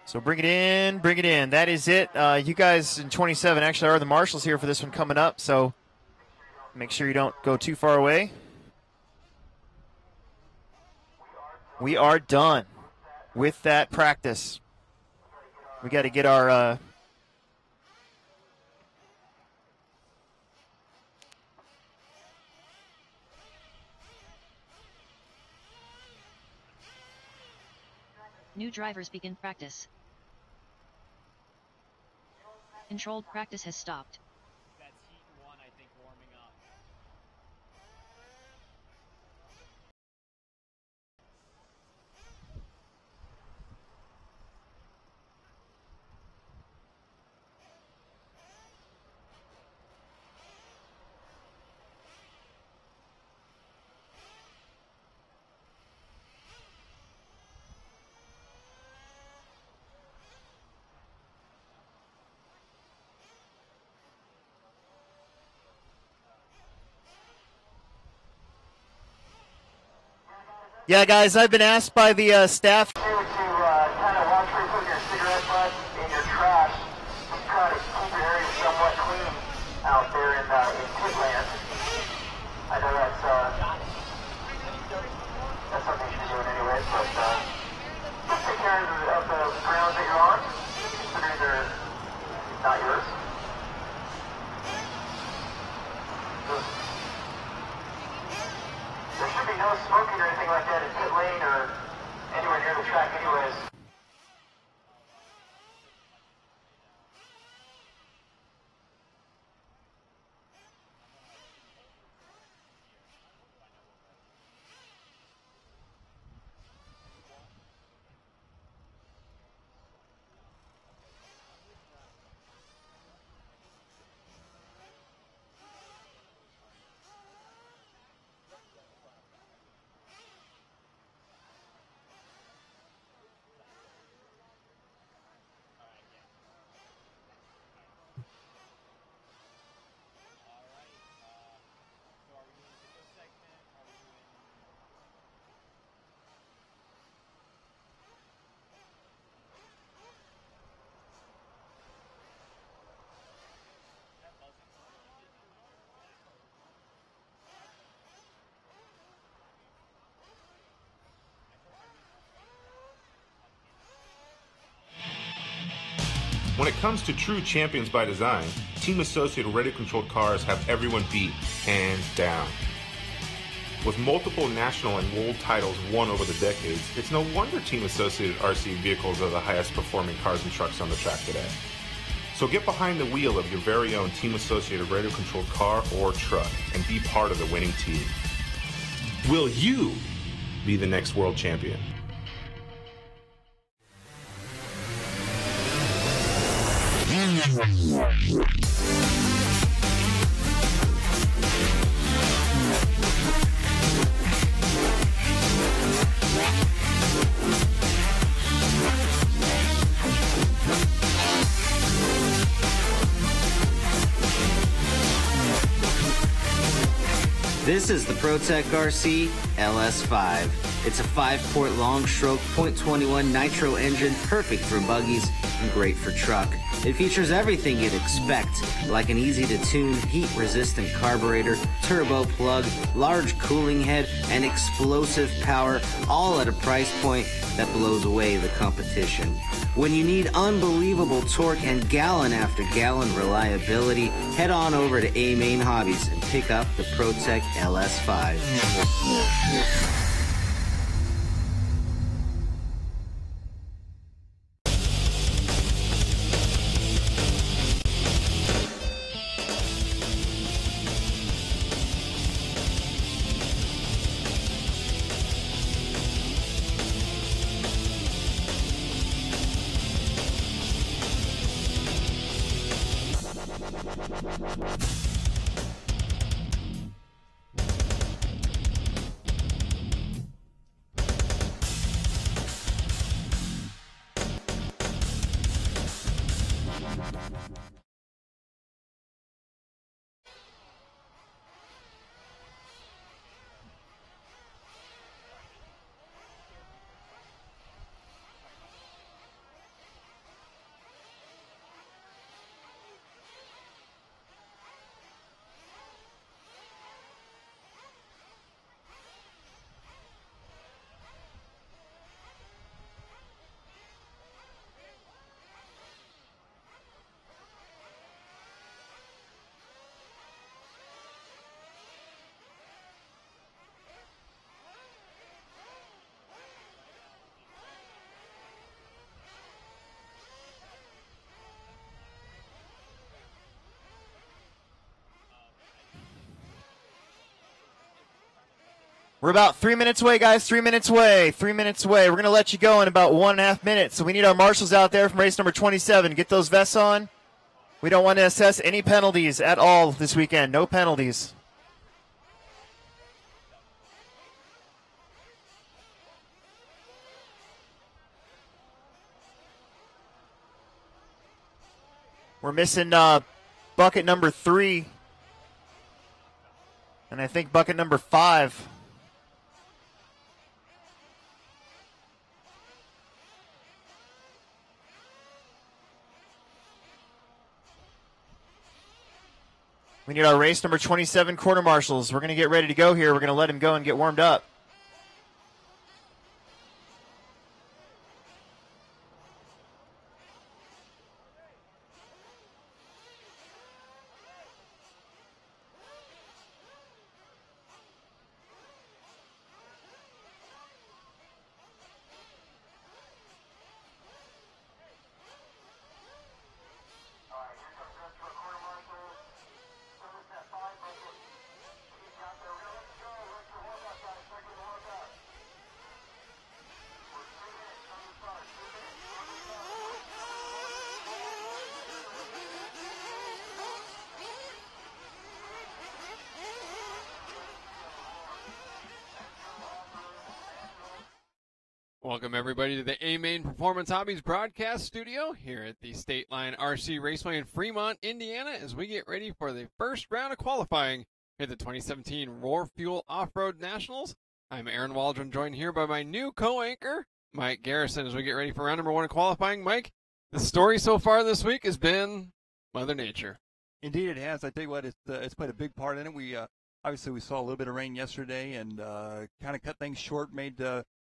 So bring it in, bring it in. That is it. You guys in 27 actually are the marshals here for this one coming up, so make sure you don't go too far away. We are done with that practice. We got to get our new drivers begin practice. Controlled practice has stopped. That's heat 1, I think, warming up. Yeah, guys, I've been asked by the staff To kind of watch where you put your cigarette butts in your trash and try to keep your area somewhat clean out there in Pitland. I know that's something you should be doing anyway, but just take care of the grounds that you're on, considering they're not yours. There should be no smoking or anything like that in pit lane or anywhere near the track anyways. When it comes to true champions by design, Team Associated radio-controlled cars have everyone beat, hands down. With multiple national and world titles won over the decades, it's no wonder Team Associated RC vehicles are the highest performing cars and trucks on the track today. So get behind the wheel of your very own Team Associated radio-controlled car or truck and be part of the winning team. Will you be the next world champion? This is the ProTech RC LS5. It's a 5-port long-stroke .21 Nitro engine, perfect for buggies and great for truck. It features everything you'd expect, like an easy-to-tune, heat-resistant carburetor, turbo plug, large cooling head, and explosive power, all at a price point that blows away the competition. When you need unbelievable torque and gallon-after-gallon reliability, head on over to A-Main Hobbies and pick up the ProTech LS5. We're about 3 minutes away, guys. 3 minutes away. 3 minutes away. We're going to let you go in about 1.5 minutes. So we need our marshals out there from race number 27. Get those vests on. We don't want to assess any penalties at all this weekend. No penalties. We're missing bucket number 3. And I think bucket number 5. We need our race number 27 quarter marshals. We're going to get ready to go here. We're going to let him go and get warmed up. Welcome, everybody, to the A-Main Performance Hobbies broadcast studio here at the State Line RC Raceway in Fremont, Indiana, as we get ready for the first round of qualifying at the 2017 Roar Fuel Off-Road Nationals. I'm Aaron Waldron, joined here by my new co-anchor, Mike Garrison, as we get ready for round number 1 of qualifying. Mike, the story so far this week has been Mother Nature. Indeed, it has. I tell you what, it's played a big part in it. We obviously we saw a little bit of rain yesterday and kind of cut things short, made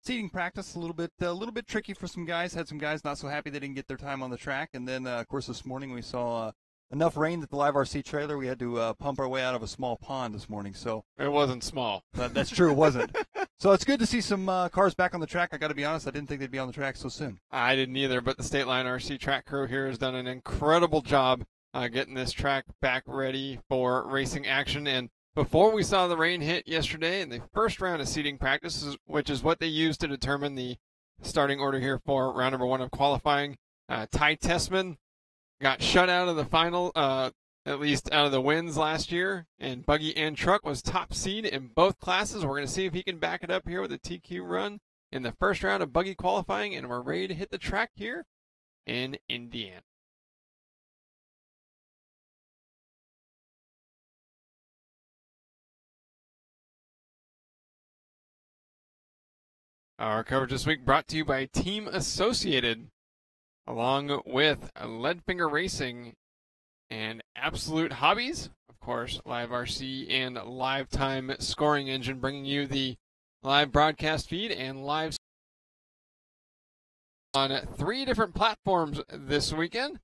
seating practice a little bit tricky for some guys. Had some guys not so happy they didn't get their time on the track. And then, of course, this morning we saw enough rain that the LiveRC trailer, we had to pump our way out of a small pond this morning. So it wasn't small. That's true, it wasn't. So it's good to see some cars back on the track. I got to be honest, I didn't think they'd be on the track so soon. I didn't either, but the State Line RC track crew here has done an incredible job getting this track back ready for racing action. And before we saw the rain hit yesterday in the first round of seating practices, which is what they used to determine the starting order here for round number 1 of qualifying, Ty Tessman got shut out of the final, at least out of the wins last year, and Buggy and Truck was top seed in both classes. We're going to see if he can back it up here with a TQ run in the first round of Buggy qualifying, and we're ready to hit the track here in Indiana. Our coverage this week brought to you by Team Associated, along with Leadfinger Racing and Absolute Hobbies, of course, LiveRC and Lifetime Scoring Engine, bringing you the live broadcast feed and live on 3 different platforms this weekend.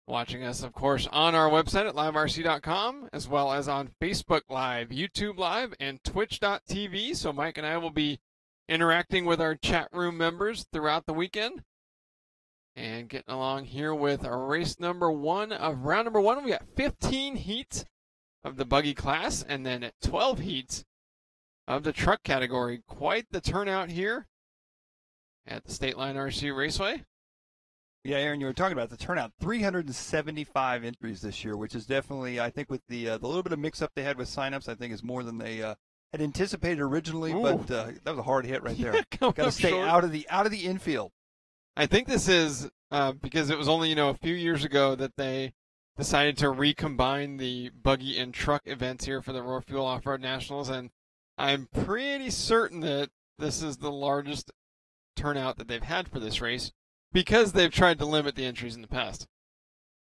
Watching us, of course, on our website at liverc.com, as well as on Facebook Live, YouTube Live, and Twitch.tv. So Mike and I will be interacting with our chat room members throughout the weekend. And getting along here with our race number 1 of round number 1. We got 15 heats of the buggy class and then 12 heats of the truck category. Quite the turnout here at the State Line RC Raceway. Yeah, Aaron, you were talking about the turnout. 375 entries this year, which is definitely, I think, with the little bit of mix-up they had with signups, I think is more than they had anticipated originally. Ooh. But that was a hard hit right there. Yeah, got to stay short. out of the infield. I think this is because it was only a few years ago that they decided to recombine the buggy and truck events here for the Roar Fuel Off-Road Nationals, and I'm pretty certain that this is the largest turnout that they've had for this race because they've tried to limit the entries in the past.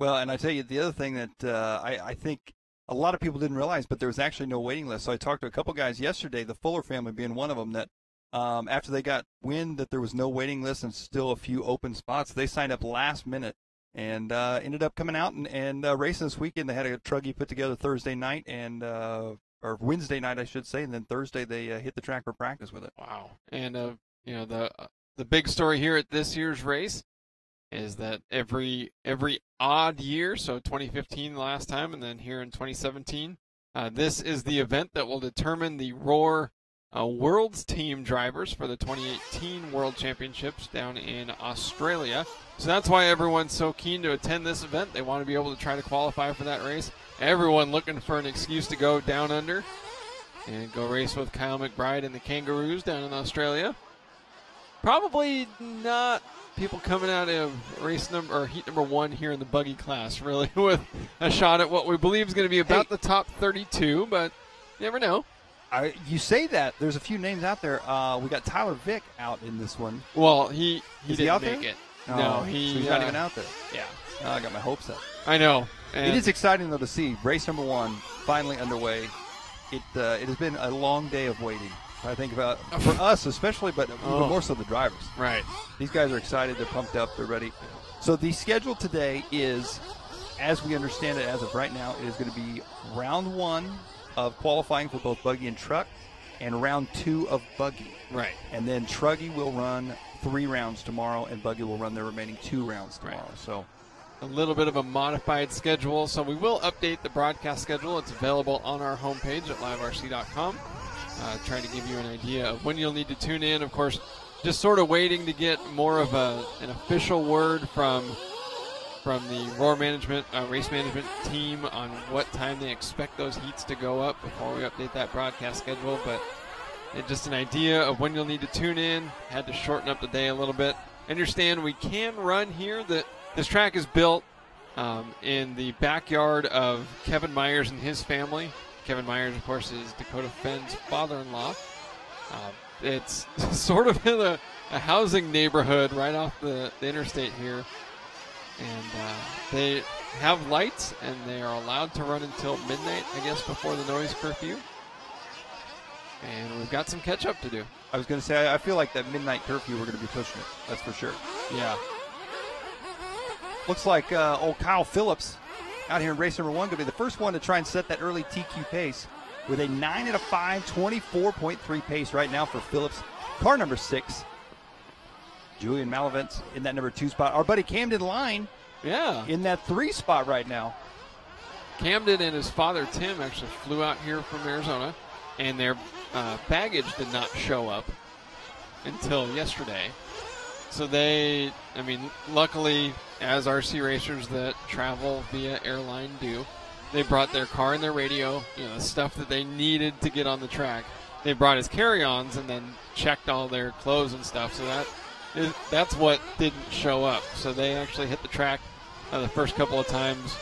Well, and I tell you, the other thing that I think a lot of people didn't realize, but there was actually no waiting list. So I talked to a couple guys yesterday, the Fuller family being one of them, that after they got wind that there was no waiting list and still a few open spots, they signed up last minute and ended up coming out and racing this weekend. They had a truggy put together Thursday night and or Wednesday night, I should say, and then Thursday they hit the track for practice with it. Wow! And the big story here at this year's race is that every odd year, so 2015 the last time, and then here in 2017, this is the event that will determine the Roar World's Team drivers for the 2018 World Championships down in Australia. So that's why everyone's so keen to attend this event. They want to be able to try to qualify for that race. Everyone looking for an excuse to go down under and go race with Kyle McBride and the Kangaroos down in Australia. Probably not people coming out of heat number 1 here in the buggy class, really, with a shot at what we believe is going to be about the top 32, but you never know. You say that. There's a few names out there. We got Tyler Vick out in this one. Well, he didn't out make there? it. Oh, No, so he's not even out there. Yeah. I got my hopes up. I know. And It is exciting, though, to see race number 1 finally underway. It has been a long day of waiting. I think about for us especially, but even more so the drivers. Right. These guys are excited. They're pumped up. They're ready. So the schedule today is, as we understand it as of right now, it is going to be round 1 of qualifying for both buggy and truck, and round 2 of buggy. Right. And then Truggy will run 3 rounds tomorrow, and buggy will run their remaining 2 rounds tomorrow. Right. So a little bit of a modified schedule. So we will update the broadcast schedule. It's available on our homepage at liverc.com. Trying to give you an idea of when you'll need to tune in. Of course, just sort of waiting to get more of an official word from the Roar management, race management team on what time they expect those heats to go up before we update that broadcast schedule. But it's just an idea of when you'll need to tune in. Had to shorten up the day a little bit. Understand we can run here. This track is built in the backyard of Kevin Myers and his family. Kevin Myers, of course, is Dakota Fenn's father-in-law. It's sort of in a housing neighborhood right off the interstate here. And they have lights, and they are allowed to run until midnight, I guess, before the noise curfew. And we've got some catch-up to do. I was going to say, I feel like that midnight curfew, we're going to be pushing it. That's for sure. Yeah. Looks like old Kyle Phillips out here in race number 1 going to be the first one to try and set that early TQ pace with a 9 out of 5, 24.3 pace right now for Phillips. Car number 6. Julian Malavent in that number 2 spot. Our buddy Camden Line in that 3 spot right now. Camden and his father, Tim, actually flew out here from Arizona, and their baggage did not show up until yesterday. So luckily, as RC racers that travel via airline do, they brought their car and their radio, the stuff that they needed to get on the track. They brought his carry-ons and then checked all their clothes and stuff. So that's what didn't show up. So they actually hit the track the first couple of times,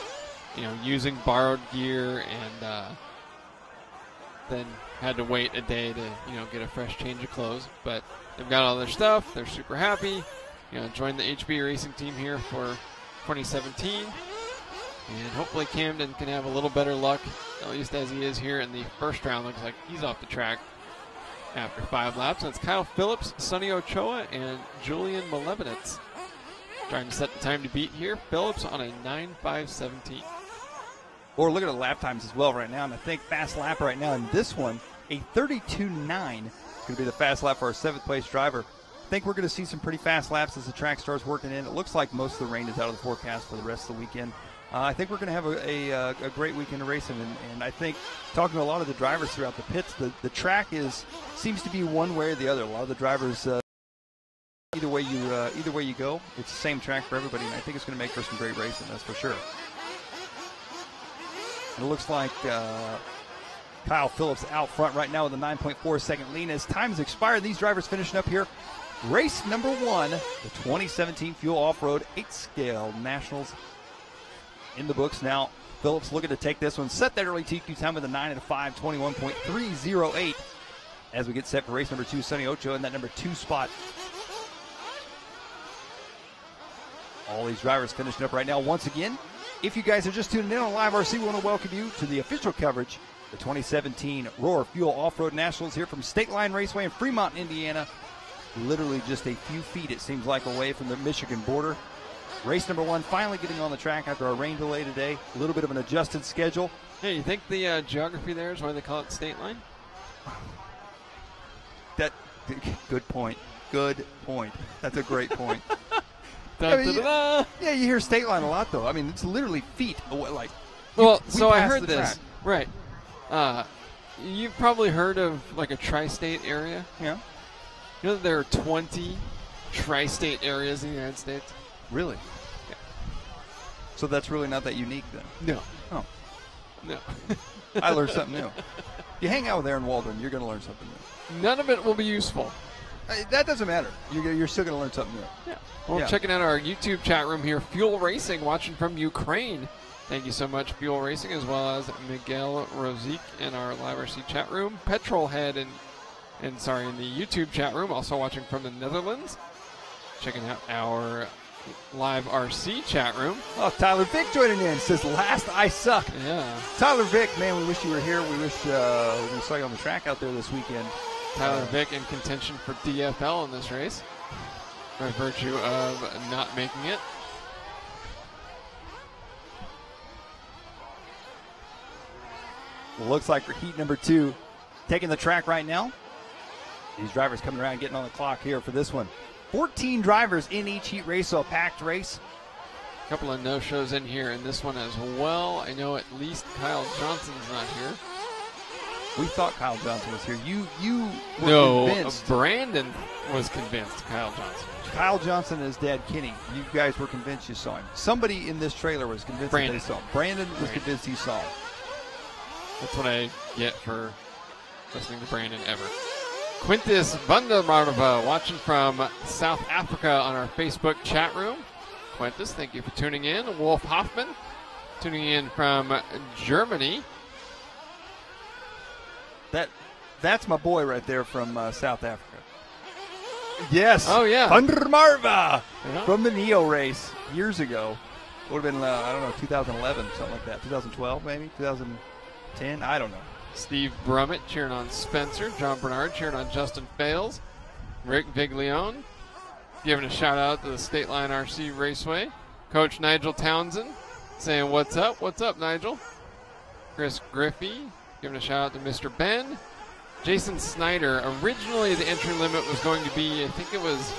using borrowed gear, and then had to wait a day to, get a fresh change of clothes. But they've got all their stuff. They're super happy. Joined the HB racing team here for 2017. And hopefully Camden can have a little better luck, at least as he is here in the first round. Looks like he's off the track after 5 laps. And it's Kyle Phillips, Sonny Ochoa, and Julian Malevinitz trying to set the time to beat here. Phillips on a 9.5.17. Or look at the lap times as well right now. And I think fast lap right now in this one, a 32.9 is going to be the fast lap for our 7th place driver. I think we're going to see some pretty fast laps as the track starts working in. It looks like most of the rain is out of the forecast for the rest of the weekend. I think we're going to have a great weekend of racing, and I think talking to a lot of the drivers throughout the pits, the track seems to be one way or the other. A lot of the drivers, either way you go, it's the same track for everybody, and I think it's going to make for some great racing. That's for sure. And it looks like Kyle Phillips out front right now with a 9.4 second lead. As time has expired, these drivers finishing up here. Race number 1, the 2017 Fuel Off-Road 8-Scale Nationals in the books now. Phillips looking to take this one, set that early TQ time with a 9 out of 5, 21.308 as we get set for race number 2. Sonny Ochoa in that number 2 spot. All these drivers finishing up right now. Once again, if you guys are just tuning in on LiveRC, we want to welcome you to the official coverage of the 2017 Roar Fuel Off-Road Nationals here from State Line Raceway in Fremont, Indiana. Literally just a few feet, it seems like, away from the Michigan border. Race number 1 finally getting on the track after a rain delay today. A little bit of an adjusted schedule. Hey, you think the geography there is why they call it State Line? Good point. Good point. That's a great point. Yeah, you hear State Line a lot, though. I mean, it's literally feet away. So I heard this. Right. You've probably heard of like a tri-state area. Yeah. You know that there are 20 tri-state areas in the United States? Really? Yeah. So that's really not that unique then? No. Oh. No. I learned something new. You hang out with Aaron Waldron, you're going to learn something new. None of it will be useful. That doesn't matter. You're still going to learn something new. Yeah. Well, checking out our YouTube chat room here, Fuel Racing, watching from Ukraine. Thank you so much, Fuel Racing, as well as Miguel Rosique in our LiveRC chat room. Petrolhead in the YouTube chat room, also watching from the Netherlands. Checking out our LiveRC chat room. Oh, Tyler Vick joining in. Says, last I suck. Yeah. Tyler Vick, man, we wish you were here. We wish we saw you on the track out there this weekend. Tyler Vick in contention for DFL in this race by virtue of not making it. Looks like for heat number 2, taking the track right now. These drivers coming around, getting on the clock here for this one. 14 drivers in each heat race, so a packed race. A couple of no-shows in here in this one as well. I know at least Kyle Johnson's not here. We thought Kyle Johnson was here. You were convinced. Brandon was convinced Kyle Johnson. Kyle Johnson and his dad, Kenny. You guys were convinced you saw him. Somebody in this trailer was convinced that they saw him. Brandon was convinced he saw him. That's what I get for listening to Brandon ever. Quintus Vandermarva watching from South Africa on our Facebook chat room. Quintus, thank you for tuning in. Wolf Hoffman tuning in from Germany. That's my boy right there from South Africa. Yes. Oh, yeah. Vandermarva from the Neo race years ago. Would have been, 2011, something like that. 2012, maybe? 2010? I don't know. Steve Brummett cheering on Spencer. John Bernard cheering on Justin Fales. Rick Viglione giving a shout out to the State Line RC Raceway. Coach Nigel Townsend saying, "What's up? What's up, Nigel?" Chris Griffey giving a shout out to Mr. Ben. Jason Snyder. Originally, the entry limit was going to be, I think it was,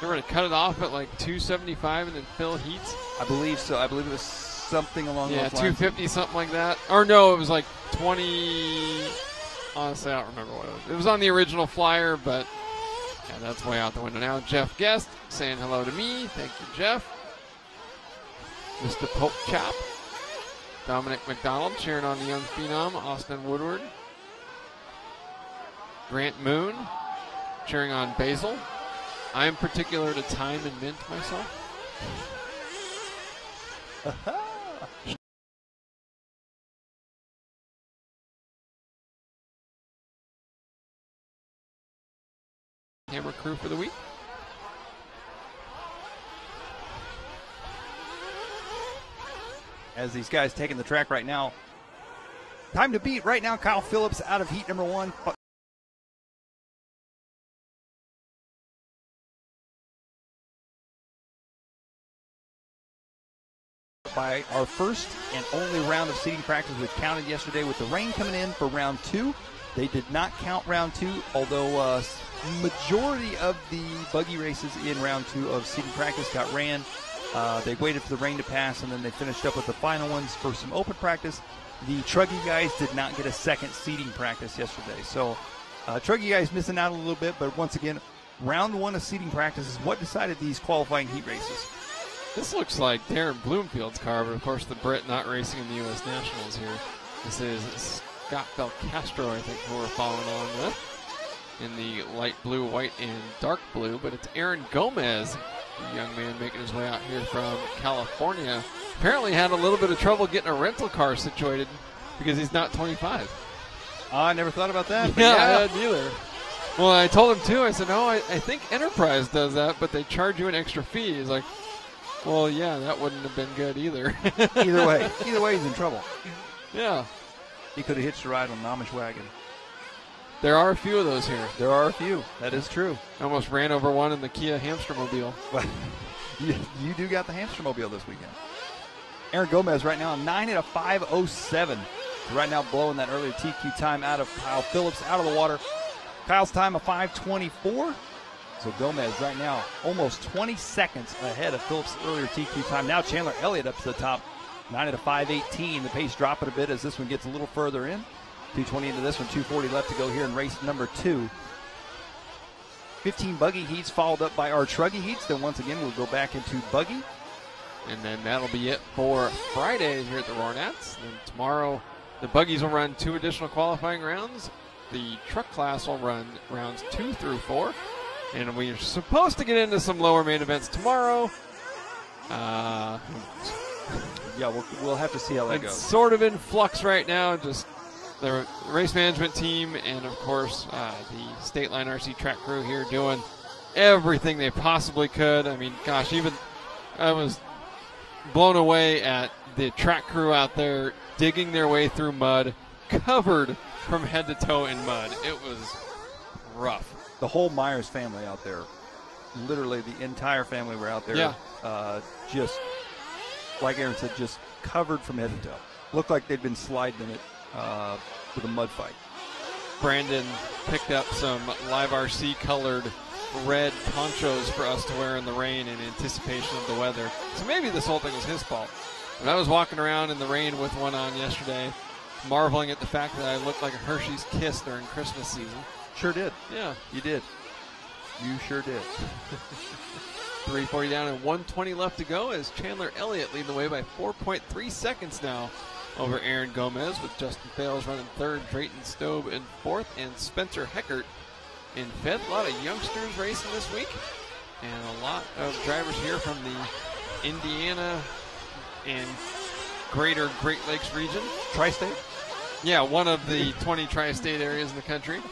they were going to cut it off at like 275 and then fill heats. I believe so. I believe it was something along those lines. 250, something like that. Or no, it was like 20. Honestly, I don't remember what it was. It was on the original flyer, but yeah, that's way out the window now. Jeff Guest saying hello to me. Thank you, Jeff. Mr. Pope Chop. Dominic McDonald cheering on the young phenom, Austin Woodward. Grant Moon cheering on Basil. I am particular to time and mint myself. Camera crew for the week. As these guys taking the track right now. Time to beat right now. Kyle Phillips out of heat number 1. By our first and only round of seating practice, which counted yesterday with the rain coming in for round 2. They did not count round 2, although majority of the buggy races in round 2 of seating practice got ran. They waited for the rain to pass, and then they finished up with the final ones for some open practice. The Truggy guys did not get a second seating practice yesterday. So Truggy guys missing out a little bit, but once again, round 1 of seating practice is what decided these qualifying heat races. This looks like Darren Bloomfield's car, but of course the Brit not racing in the U.S. Nationals here. This is Scott Belcastro, I think, who we're following along with in the light blue, white, and dark blue. But it's Aaron Gomez, the young man making his way out here from California. Apparently had a little bit of trouble getting a rental car situated because he's not 25. I never thought about that. Yeah, I hadn't either. Well, I told him too. I said, no, I think Enterprise does that, but they charge you an extra fee. He's like, well, yeah, that wouldn't have been good either. Either way, he's in trouble. Yeah. He could have hitched a ride on an Amish wagon. There are a few of those here. There are a few. That is true. I almost ran over one in the Kia Hamstermobile. But you do got the Hamstermobile this weekend. Aaron Gomez right now 9 at a 5:07. Right now blowing that earlier TQ time out of Kyle Phillips out of the water. Kyle's time of 5:24. So Gomez right now almost 20 seconds ahead of Phillips' earlier TQ time. Now Chandler Elliott up to the top, 9 at a 5:18. The pace dropping a bit as this one gets a little further in. 2:20 into this one, 2:40 left to go here in race number 2. 15 buggy heats followed up by our truggy heats. Then once again, we'll go back into buggy. And then that'll be it for Friday here at the Roar Nats. Then tomorrow, the buggies will run 2 additional qualifying rounds. The truck class will run rounds 2 through 4. And we're supposed to get into some lower main events tomorrow. Yeah, we'll have to see how that It's goes. sort of in flux right now. Just the race management team and, of course, the State Line RC track crew here doing everything they possibly could. I mean, gosh, even I was blown away at the track crew out there digging their way through mud, covered from head to toe in mud. It was rough. The whole Myers family out there, literally the entire family were out there. Yeah. Just, like Aaron said, just covered from head to toe. Looked like they'd been sliding in it with a mud fight. Brandon picked up some LiveRC colored red ponchos for us to wear in the rain in anticipation of the weather. So maybe this whole thing was his fault. But I was walking around in the rain with one on yesterday, marveling at the fact that I looked like a Hershey's Kiss during Christmas season. Sure did. Yeah. You did. You sure did. 3:40 down and 1:20 left to go as Chandler Elliott leading the way by 4.3 seconds now over Aaron Gomez, with Justin Fales running third, Drayton Stobe in fourth, and Spencer Heckert in fifth. A lot of youngsters racing this week, and a lot of drivers here from the Indiana and greater Great Lakes region. Tri-State? Yeah, one of the 20 tri-state areas in the country.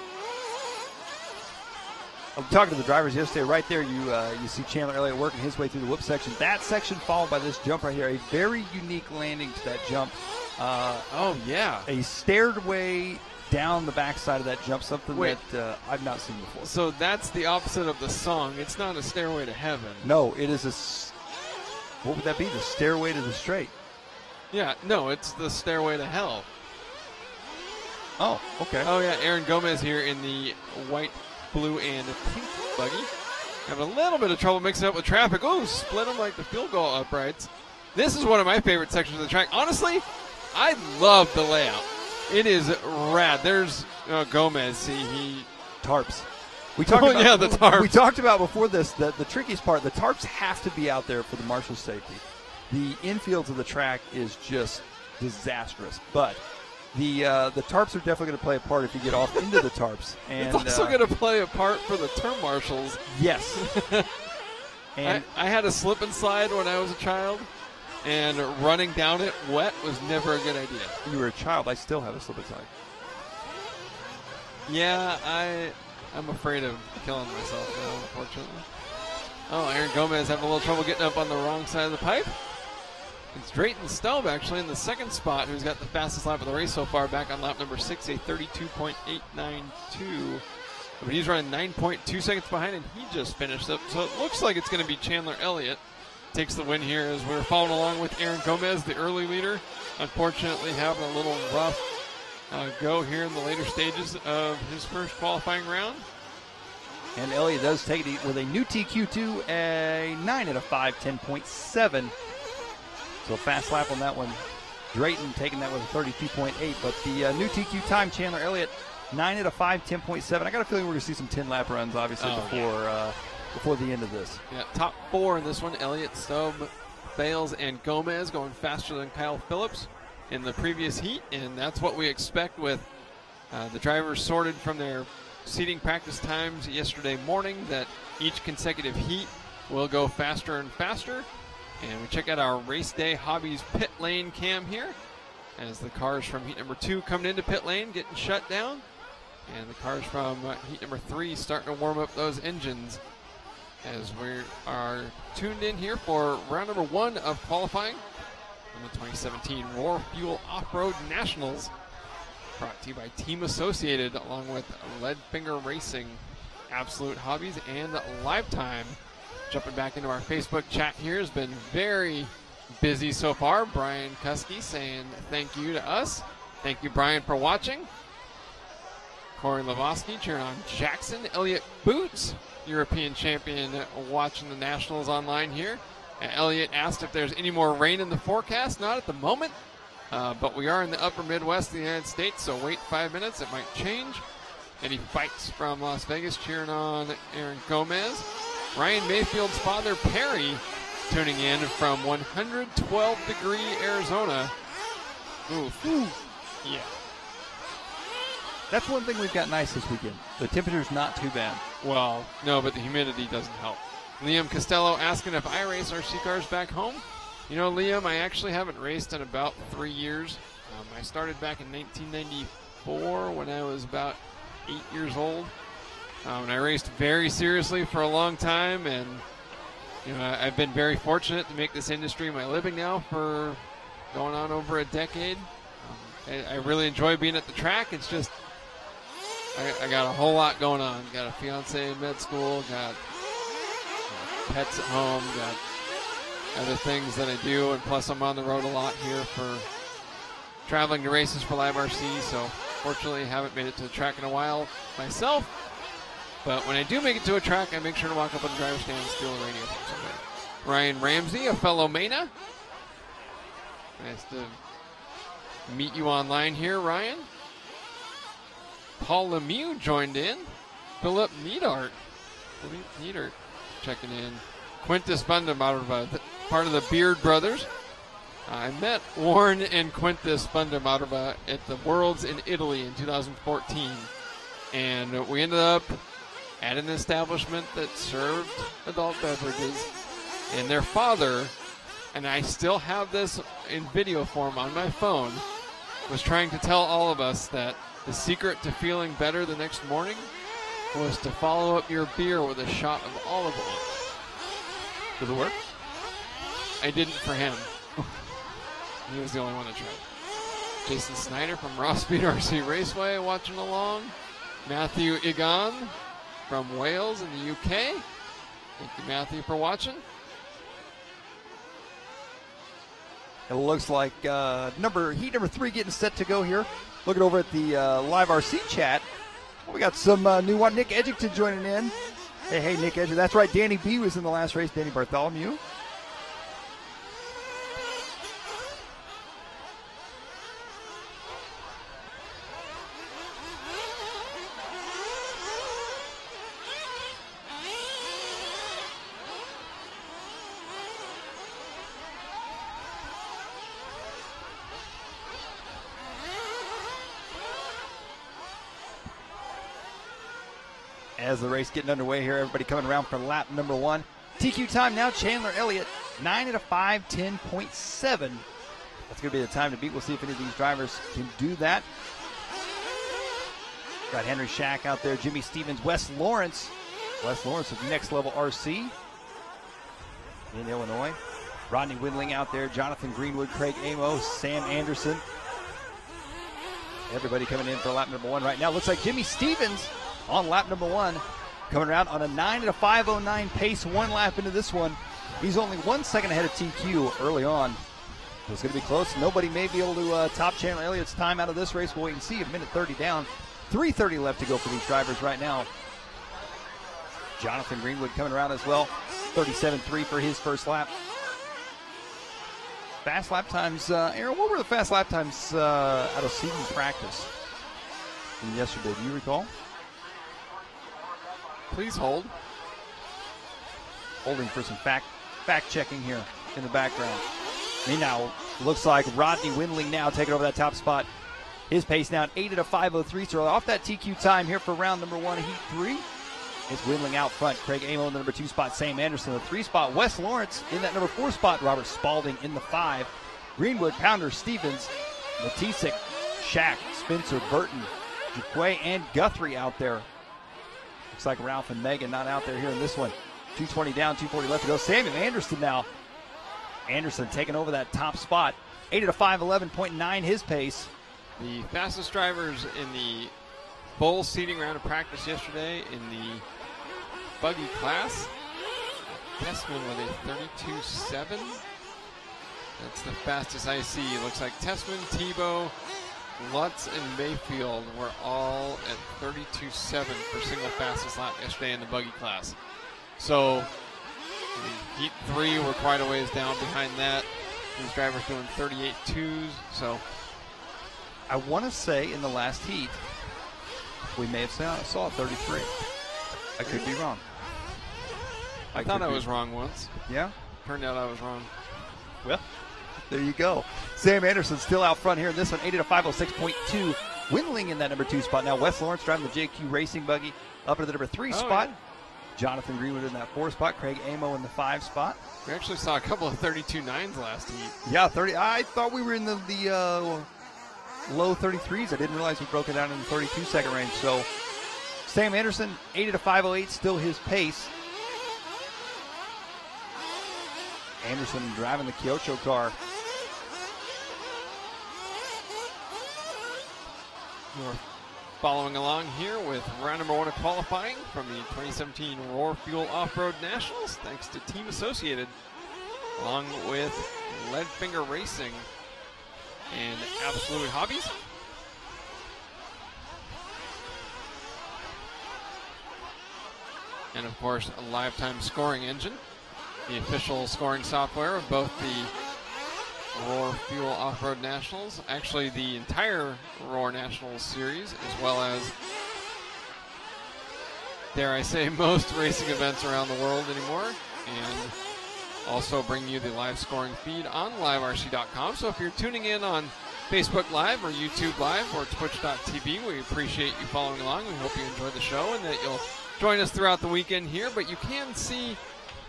I'm talking to the drivers yesterday. Right there, you see Chandler Elliott working his way through the whoop section. That section followed by this jump right here. A very unique landing to that jump. Oh, yeah. A stairway down the backside of that jump, something that I've not seen before. So that's the opposite of the song. It's not a stairway to heaven. No, it is what would that be? The stairway to the straight. Yeah, no, it's the stairway to hell. Oh, okay. Oh, yeah, Aaron Gomez here in the white, blue, and pink buggy. Having a little bit of trouble mixing up with traffic. Oh, split them like the field goal uprights. This is one of my favorite sections of the track. Honestly, I love the layout. It is rad. There's Gomez. See, he tarps. We talked about, yeah, the tarps. We talked about before this that the trickiest part, the tarps have to be out there for the marshal's safety. The infields of the track is just disastrous, but the tarps are definitely going to play a part if you get off into the tarps. And it's also going to play a part for the turn marshals. Yes. And I had a slip and slide when I was a child, and running down it wet was never a good idea. You were a child. I still have a slip and slide. Yeah, I'm afraid of killing myself now, unfortunately. Oh, Aaron Gomez having a little trouble getting up on the wrong side of the pipe. It's Drayton Stobe, actually, in the second spot, who's got the fastest lap of the race so far, back on lap number 6, a 32.892. But he's running 9.2 seconds behind, and he just finished up. So it looks like it's going to be Chandler Elliott takes the win here as we're following along with Aaron Gomez, the early leader. Unfortunately, having a little rough go here in the later stages of his first qualifying round. And Elliott does take it with a new TQ2, a 9 out of 5, 10.7. So fast lap on that one. Drayton taking that with a 32.8. But the new TQ time, Chandler Elliott, 9 out of 5, 10.7. I got a feeling we're going to see some 10-lap runs, obviously, before the end of this. Yeah, top 4 in this one. Elliott, Stobe, Fales, and Gomez going faster than Kyle Phillips in the previous heat. And that's what we expect with the drivers sorted from their seating practice times yesterday morning, that each consecutive heat will go faster and faster. And we check out our race day hobbies pit lane cam here as the cars from heat number 2 coming into pit lane getting shut down, and the cars from heat number 3 starting to warm up those engines as we are tuned in here for round number 1 of qualifying in the 2017 Roar Fuel Off-Road Nationals, brought to you by Team Associated along with Leadfinger Racing, Absolute Hobbies, and Lifetime. Jumping back into our Facebook chat here, has been very busy so far. Brian Kuski saying thank you to us. Thank you, Brian, for watching. Corey Lavoski cheering on Jackson. Elliott Boots, European champion, watching the Nationals online here. Elliott asked if there's any more rain in the forecast. Not at the moment. but we are in the upper Midwest of the United States, so wait 5 minutes. It might change. Eddie Fikes from Las Vegas cheering on Aaron Gomez. Ryan Mayfield's father, Perry, tuning in from 112-degree Arizona. Oof. Yeah. That's one thing we've got nice this weekend. The temperature's not too bad. Well, no, but the humidity doesn't help. Liam Costello asking if I race RC cars back home. You know, Liam, I actually haven't raced in about 3 years. I started back in 1994 when I was about 8 years old. And I raced very seriously for a long time, and you know, I've been very fortunate to make this industry my living now for going on over a decade. I really enjoy being at the track. It's just I got a whole lot going on. Got a fiance in med school, got pets at home, got other things that I do, and plus I'm on the road a lot here for traveling to races for LiveRC, so fortunately I haven't made it to the track in a while myself. But when I do make it to a track, I make sure to walk up on the driver's stand and steal a radio from somebody. Ryan Ramsey, a fellow Mana. Nice to meet you online here, Ryan. Paul Lemieux joined in. Philip Neidart checking in. Quintus Bundemarva, part of the Beard Brothers. I met Warren and Quintus Bundemarva at the Worlds in Italy in 2014. And we ended up at an establishment that served adult beverages. And their father, and I still have this in video form on my phone, was trying to tell all of us that the secret to feeling better the next morning was to follow up your beer with a shot of olive oil. Does it work? I didn't for him. He was the only one that tried. Jason Snyder from Ross Speed RC Raceway watching along. Matthew Egan from Wales in the UK. Thank you, Matthew, for watching. It looks like heat number 3 getting set to go here. Looking over at the LiveRC chat, we got some new one. Nick Edgington joining in. Hey, Nick Edgington. That's right, Danny B was in the last race. Danny Bartholomew. As the race getting underway here, everybody coming around for lap number 1. TQ time now, Chandler Elliott, 9 at a 5:10.7. That's going to be the time to beat. We'll see if any of these drivers can do that. Got Henry Shack out there, Jimmy Stevens, Wes Lawrence. Wes Lawrence of Next Level RC in Illinois. Rodney Windling out there, Jonathan Greenwood, Craig Amos, Sam Anderson. Everybody coming in for lap number 1 right now. Looks like Jimmy Stevens on lap number 1, coming around on a 9 at a 5:09 pace, 1 lap into this one. He's only 1 second ahead of TQ early on. So it's going to be close. Nobody may be able to top Chandler Elliott's time out of this race. We'll wait and see. A minute 30 down. 3:30 left to go for these drivers right now. Jonathan Greenwood coming around as well. 37.3 for his first lap. Fast lap times. Aaron, what were the fast lap times out of season practice from yesterday? Do you recall? Please hold. Holding for some fact checking here in the background. Now looks like Rodney Windling now taking over that top spot. His pace now at 8 at a 5:03. So off that TQ time here for round number 1, heat 3. It's Windling out front. Craig Amo in the number 2 spot. Sam Anderson in the 3 spot. Wes Lawrence in that number 4 spot. Robert Spalding in the 5. Greenwood, Pounder, Stevens, Matisik, Shack, Spencer, Burton, Duquay, and Guthrie out there. Looks like Ralph and Megan not out there here in this one. 2:20 down, 2:40 left to go. Samuel Anderson now. Anderson taking over that top spot. 8 at a 5:11.9 his pace. The fastest drivers in the bowl seating round of practice yesterday in the buggy class. Tessman with a 32.7. That's the fastest I see. Looks like Tessman, Tebow, Lutz, and Mayfield were all at 32.7 for single fastest lap yesterday in the buggy class. So heat 3, we're quite a ways down behind that. These drivers doing 38.2s, so I want to say in the last heat, we may have saw 33. I could be wrong. I thought I was wrong once. Yeah? Turned out I was wrong. Well, there you go. Sam Anderson still out front here in this one, 8 at a 506.2. Windling in that number 2 spot. Now Wes Lawrence driving the JQ Racing buggy up into the number 3 spot. Yeah. Jonathan Greenwood in that 4 spot. Craig Amo in the 5 spot. We actually saw a couple of 32.9s last heat. Yeah, 30. I thought we were in the low 33s. I didn't realize we broke it down in the 32-second range. So Sam Anderson, 8 at a 508, still his pace. Anderson driving the Kyoto car. We're following along here with round number 1 of qualifying from the 2017 Roar Fuel Off-Road Nationals, thanks to Team Associated, along with Leadfinger Racing and Absolute Hobbies. And of course, a Lifetime Scoring Engine, the official scoring software of both the Roar Fuel Off-Road Nationals, actually the entire Roar Nationals series, as well as, dare I say, most racing events around the world anymore, and also bring you the live scoring feed on LiveRC.com. So if you're tuning in on Facebook Live or YouTube Live or Twitch.tv, we appreciate you following along. We hope you enjoy the show and that you'll join us throughout the weekend here, but you can see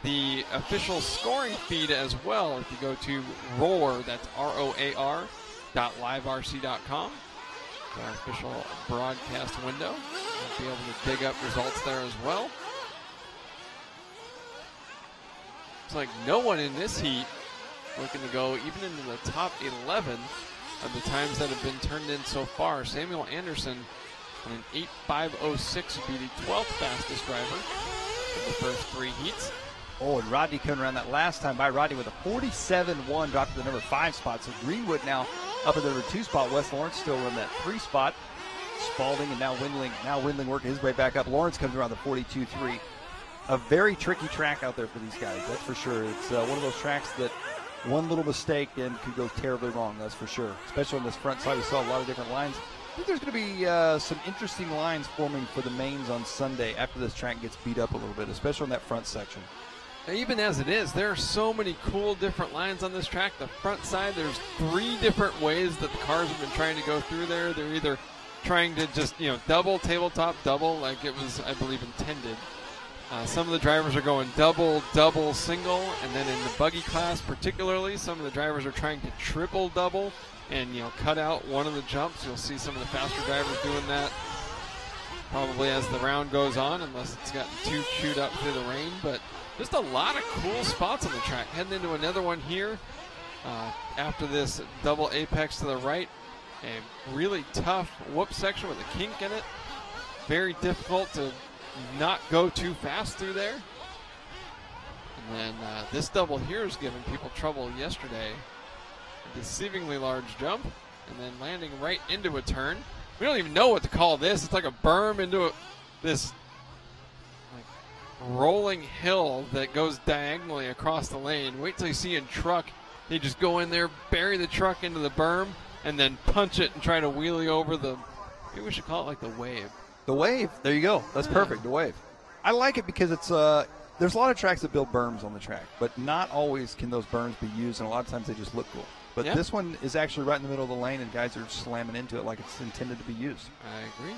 the official scoring feed as well if you go to Roar, that's ROAR, .liverc.com, our official broadcast window. You'll be able to dig up results there as well. It's like no one in this heat looking to go even into the top 11 of the times that have been turned in so far. Samuel Anderson on an 8.506 would be the 12th fastest driver in the first 3 heats. Oh, and Rodney coming around that last time by. Rodney with a 47.1, dropped to the number 5 spot. So Greenwood now up at the number 2 spot. Wes Lawrence still in that 3 spot. Spalding and now Windling working his way back up. Lawrence comes around the 42.3. A very tricky track out there for these guys, that's for sure. It's one of those tracks that one little mistake and could go terribly wrong, that's for sure. Especially on this front side, we saw a lot of different lines. I think there's going to be some interesting lines forming for the mains on Sunday after this track gets beat up a little bit, especially on that front section. Even as it is, there are so many cool different lines on this track. The front side, there's 3 different ways that the cars have been trying to go through there. They're either trying to just, double, tabletop, double, like it was, I believe, intended. Some of the drivers are going double, double, single, and then in the buggy class particularly, some of the drivers are trying to triple double and, cut out one of the jumps. You'll see some of the faster drivers doing that probably as the round goes on, unless it's gotten too chewed up through the rain. But just a lot of cool spots on the track. Heading into another one here after this double apex to the right. A really tough whoop section with a kink in it. Very difficult to not go too fast through there. And then this double here is giving people trouble yesterday. A deceivingly large jump and then landing right into a turn. We don't even know what to call this. It's like a berm into this rolling hill that goes diagonally across the lane. Wait till you see a truck. They just go in there, bury the truck into the berm, and then punch it and try to wheelie over the, maybe we should call it like the wave. The wave. There you go. That's perfect. The wave. I like it because it's there's a lot of tracks that build berms on the track, but not always can those berms be used, and a lot of times they just look cool. But this one is actually right in the middle of the lane, and guys are slamming into it like it's intended to be used. I agree.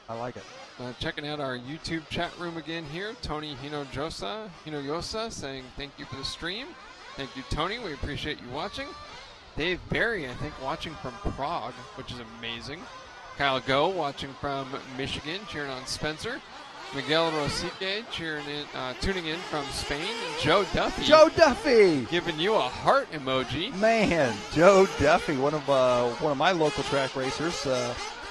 I like it. Checking out our YouTube chat room again here. Tony Hinoyosa saying thank you for the stream. Thank you, Tony. We appreciate you watching. Dave Berry, I think, watching from Prague, which is amazing. Kyle Go watching from Michigan, cheering on Spencer. Miguel Rosique tuning in from Spain. And Joe Duffy. Joe Duffy! Giving you a heart emoji. Man, Joe Duffy, one of my local track racers.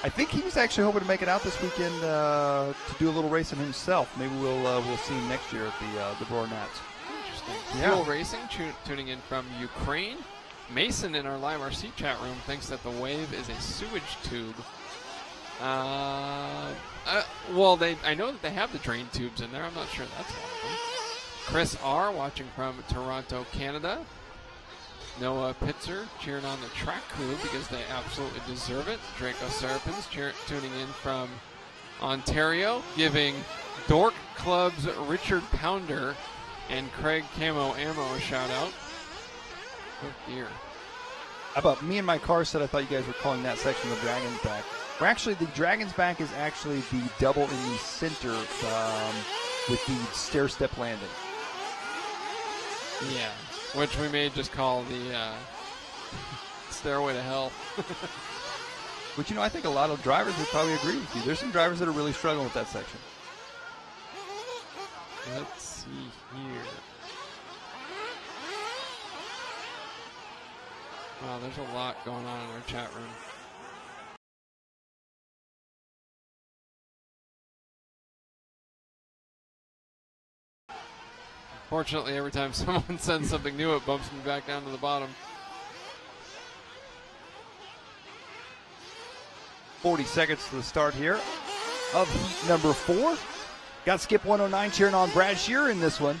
I think he was actually hoping to make it out this weekend to do a little racing himself. Maybe we'll see him next year at the Roar Nats. Interesting. Fuel Racing tuning in from Ukraine. Mason in our LiveRC chat room thinks that the wave is a sewage tube. Well, I know that they have the drain tubes in there. I'm not sure that's one of them. Chris R. watching from Toronto, Canada. Noah Pitzer cheering on the track crew because they absolutely deserve it. Draco Serapins tuning in from Ontario, giving Dork Club's Richard Pounder and Craig Camo Ammo a shout out. Oh dear. How about me and my car said I thought you guys were calling that section the Dragon's Back. We're actually, the Dragon's Back is actually the double in the center with the stair-step landing. Yeah, which we may just call the Stairway to Hell. Which, you know, I think a lot of drivers would probably agree with you. There's some drivers that are really struggling with that section. Let's see here. Wow, there's a lot going on in our chat room. Fortunately, every time someone sends something new, it bumps me back down to the bottom. 40 seconds to the start here of heat number 4. Got Skip 109 cheering on Brad Shearer in this one.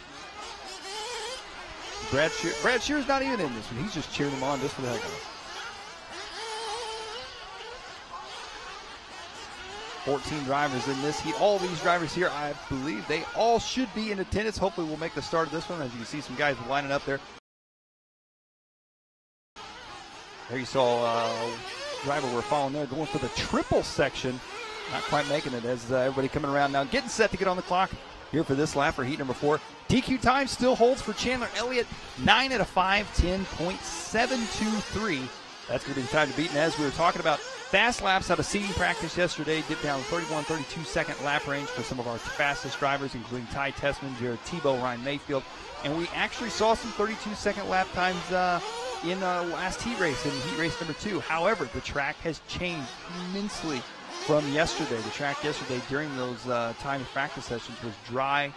Brad Shearer's not even in this one. He's just cheering him on just for the heck of it. 14 drivers in this heat. All these drivers here, I believe, they all should be in attendance. Hopefully we'll make the start of this one. As you can see, some guys lining up there. There you saw driver we're following there going for the triple section. Not quite making it as everybody coming around now. Getting set to get on the clock here for this lap for heat number 4. DQ time still holds for Chandler Elliott. 9 out of 5, 10.723. That's going to be the time to beat. And as we were talking about, fast laps out of seating practice yesterday, dipped down 31, 32-second lap range for some of our fastest drivers, including Ty Tessman, Jared Tebow, Ryan Mayfield. And we actually saw some 32-second lap times in last heat race, in heat race number 2. However, the track has changed immensely from yesterday. The track yesterday during those time practice sessions was dry.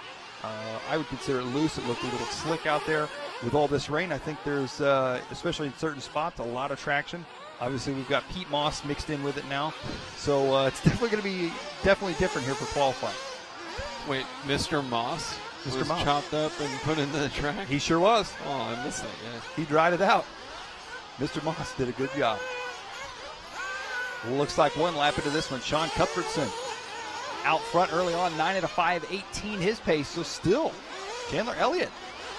I would consider it loose. It looked a little slick out there. With all this rain, I think there's, especially in certain spots, a lot of traction. Obviously, we've got peat moss mixed in with it now. So it's definitely going to be different here for qualifying. Wait, Mr. Moss was Moss chopped up and put into the track? He sure was. Oh, I missed that, yeah. He dried it out. Mr. Moss did a good job. Looks like one lap into this one. Sean Cuthbertson out front early on, 9 out of 5, 18 his pace. So still, Chandler Elliott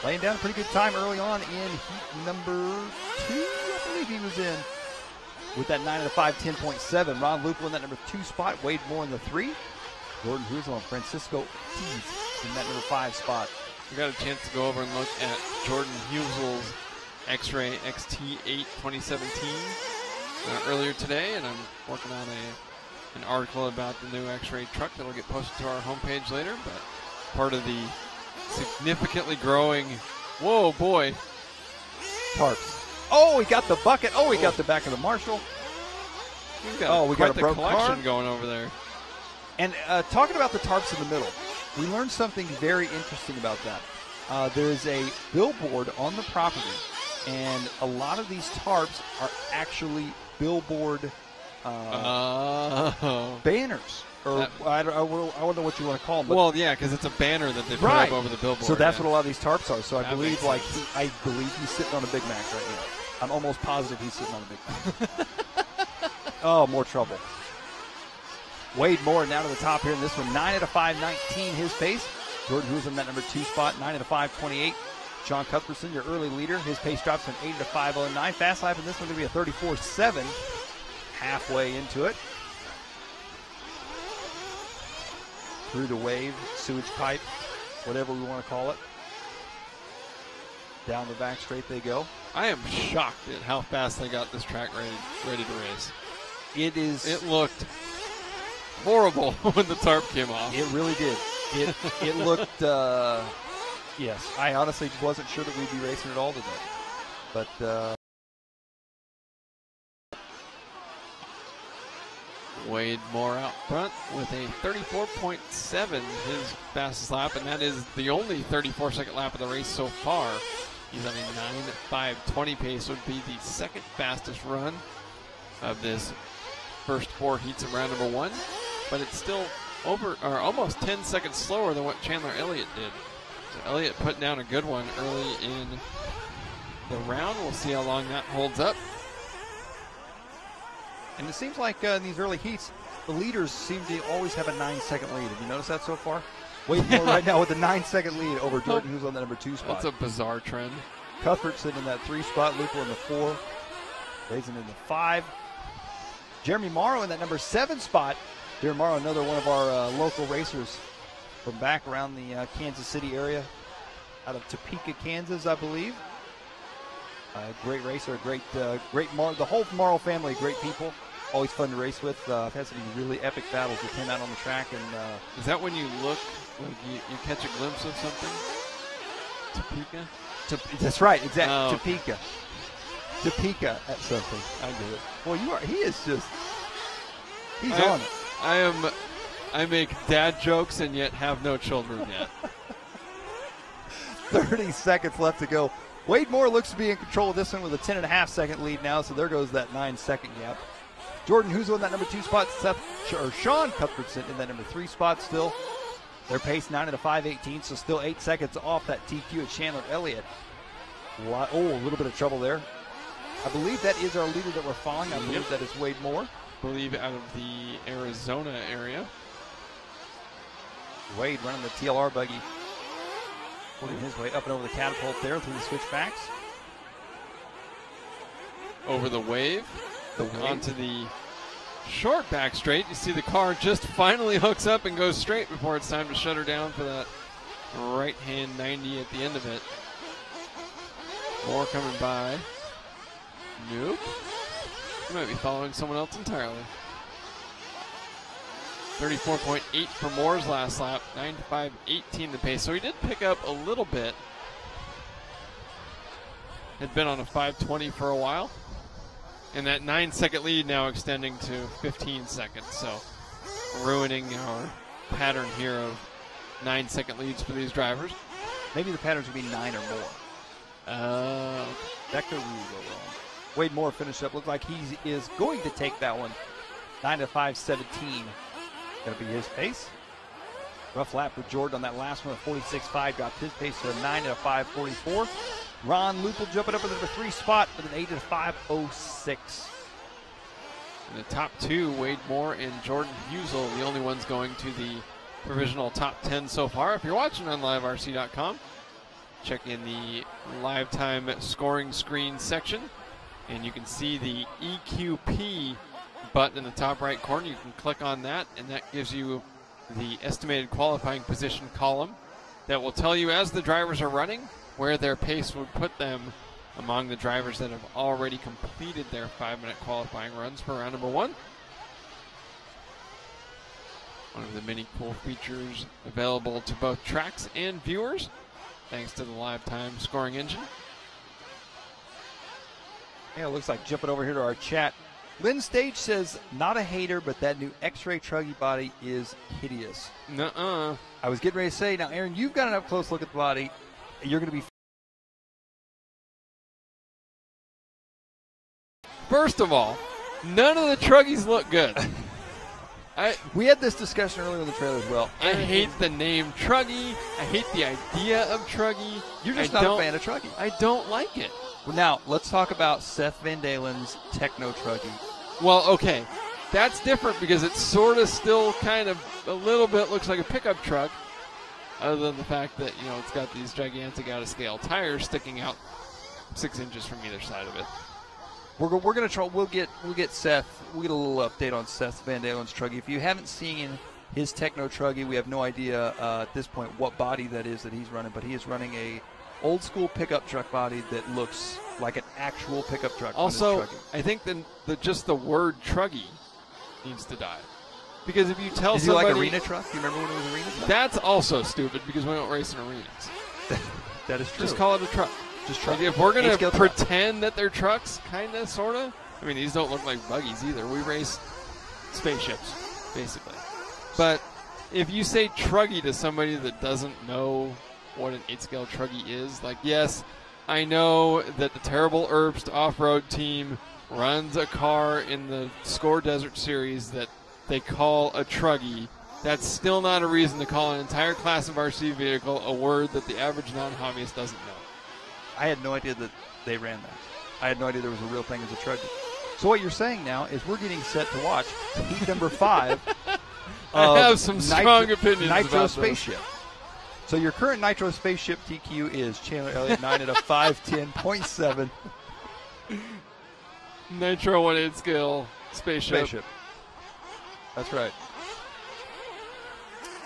laying down a pretty good time early on in heat number 2, I believe he was in, with that 9 out of 5, 10.7. Ron Lupo in that number 2 spot. Wade Moore in the 3. Jordan Husel and Francisco Ortiz in that number 5 spot. We got a chance to go over and look at Jordan Husel's X-Ray XT8 2017 earlier today, and I'm working on an article about the new X-Ray truck that will get posted to our homepage later, but part of the significantly growing, whoa boy, tarps. Oh, he got the bucket. Oh, he got the back of the Marshall. We got a broke collection going over there. And talking about the tarps in the middle, we learned something very interesting about that. There is a billboard on the property, and a lot of these tarps are actually billboard banners. Or I don't know what you want to call them. But well, yeah, because it's a banner that they put up over the billboard. So that's what a lot of these tarps are. So I believe he's sitting on a Big Mac right now. I'm almost positive he's sitting on a Big Mac. Oh, more trouble. Wade Moore down to the top here in this one. 9 out of 5, 19 his pace. Jordan Hughes in that number 2 spot. 9 out of 5, 28. Sean Cuthbertson, your early leader. His pace drops from 8 to 5.09. Fast lap in this one going to be a 34.7. Halfway into it. Through the wave, sewage pipe, whatever we want to call it. Down the back straight they go. I am shocked at how fast they got this track ready to race. It looked horrible when the tarp came off. It really did. It looked, yes. I honestly wasn't sure that we'd be racing at all today. But Wade Moore out front with a 34.7, his fastest lap, and that is the only 34-second lap of the race so far. He's on a 9.520 pace, would be the second fastest run of this first 4 heats of round number 1, but it's still almost 10 seconds slower than what Chandler Elliott did. So Elliott put down a good one early in the round. We'll see how long that holds up. And it seems like in these early heats, the leaders seem to always have a 9-second lead. Have you noticed that so far? Wade Moore right now with a 9-second lead over Jordan, who's on the number 2 spot. That's a bizarre trend. Cuthbert sitting in that 3 spot, Lupo in the 4, Raisin in the 5. Jeremy Morrow in that number 7 spot. Jeremy Morrow, another one of our local racers from back around the Kansas City area, out of Topeka, Kansas, I believe. Great racer, great the whole Morrow family, great people. Always fun to race with. I've had some really epic battles with him out on the track. And is that when you look, like you catch a glimpse of something? Topeka? That's right, exactly. Oh. Topeka. Topeka at something. I get it. Well, he is just, he's on it. I make dad jokes and yet have no children yet. 30 seconds left to go. Wade Moore looks to be in control of this one with a 10.5-second lead now, so there goes that 9-second gap. Jordan Huzo in that number 2 spot, Sean Cuthbertson in that number 3 spot still. Their pace 9 at a 5:18, so still 8 seconds off that TQ at Chandler Elliott. A little bit of trouble there. I believe that is our leader that we're following. I believe that is Wade Moore. I believe out of the Arizona area. Wade running the TLR buggy, working his way up and over the catapult there through the switchbacks. Over the wave. Onto the short back straight. You see the car just finally hooks up and goes straight before it's time to shut her down for that right-hand 90 at the end of it. More coming by. Nope. You might be following someone else entirely. 34.8 for Moore's last lap. 9:5:18 the pace. So he did pick up a little bit. Had been on a 5:20 for a while. And that 9-second lead now extending to 15 seconds. So ruining our pattern here of 9-second leads for these drivers. Maybe the pattern should be 9 or more. That could really go wrong. Wade Moore finished up. Looks like he is going to take that one. 9 to 5:17. Going to be his pace. Rough lap for Jordan on that last one. 46.5 dropped his pace to a 9 at a 5:44. Ron Lupel jumping up in the number 3 spot with an 8 at a 5:06. In the top 2, Wade Moore and Jordan Husel, the only ones going to the provisional top 10 so far. If you're watching on LiveRC.com, check in the live time scoring screen section, and you can see the EQP button in the top right corner. You can click on that, and that gives you the estimated qualifying position column that will tell you as the drivers are running where their pace would put them among the drivers that have already completed their 5-minute qualifying runs for round number 1. One of the many cool features available to both tracks and viewers, thanks to the live time scoring engine. Yeah, it looks like jumping over here to our chat. Lynn Stage says, not a hater, but that new X-Ray Truggy body is hideous. Nuh-uh. I was getting ready to say, now, Aaron, you've got an up-close look at the body. You're going to be... First of all, none of the Truggies look good. We had this discussion earlier in the trailer as well. I hate the name Truggy. I hate the idea of Truggy. You're just not a fan of Truggy. I don't like it. Well, now, let's talk about Seth Van Dalen's Techno Truggy. Well, okay. That's different because it's sort of still kind of a little bit looks like a pickup truck, other than the fact that, you know, it's got these gigantic out-of-scale tires sticking out 6 inches from either side of it. We're gonna try. We'll get Seth. We'll get a little update on Seth Van Dalen's Truggy. If you haven't seen his Techno Truggy, we have no idea at this point what body that is that he's running, but he is running a old school pickup truck body that looks like an actual pickup truck. Also, on his Truggy. I think just the word Truggy needs to die. Because if you tell is somebody... he like arena truck? You remember when it was arena truck? That's also stupid because we don't race in arenas. That is true. Just call it a truck. Just truck. Like if we're going to pretend that they're trucks, kind of, sort of. I mean, these don't look like buggies either. We race spaceships, basically. But if you say Truggy to somebody that doesn't know what an 8-scale Truggy is, like, yes, I know that the Terrible Herbst off-road team runs a car in the Score Desert Series that they call a Truggy. That's still not a reason to call an entire class of RC vehicle a word that the average non-hobbyist doesn't know. I had no idea that they ran that. I had no idea there was a real thing as a trudger. So what you're saying now is we're getting set to watch heat number 5. I have some strong opinions Nitro about Spaceship. So your current Nitro Spaceship TQ is Chandler Elliott 9 at a 5:10.7. Nitro 1/8 scale spaceship. That's right.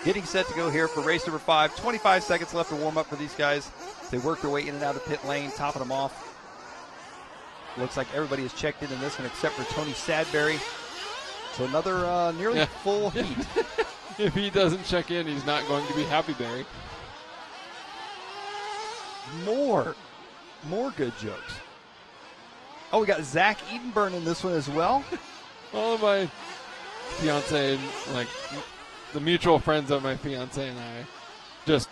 Getting set to go here for race number 5. 25 seconds left to warm up for these guys. They work their way in and out of pit lane, topping them off. Looks like everybody has checked in this one except for Tony Sadberry. So another nearly full heat. If he doesn't check in, he's not going to be happy, Barry. More good jokes. Oh, we got Zach Edenburn in this one as well. All of my fiance, like the mutual friends of my fiance and I, just,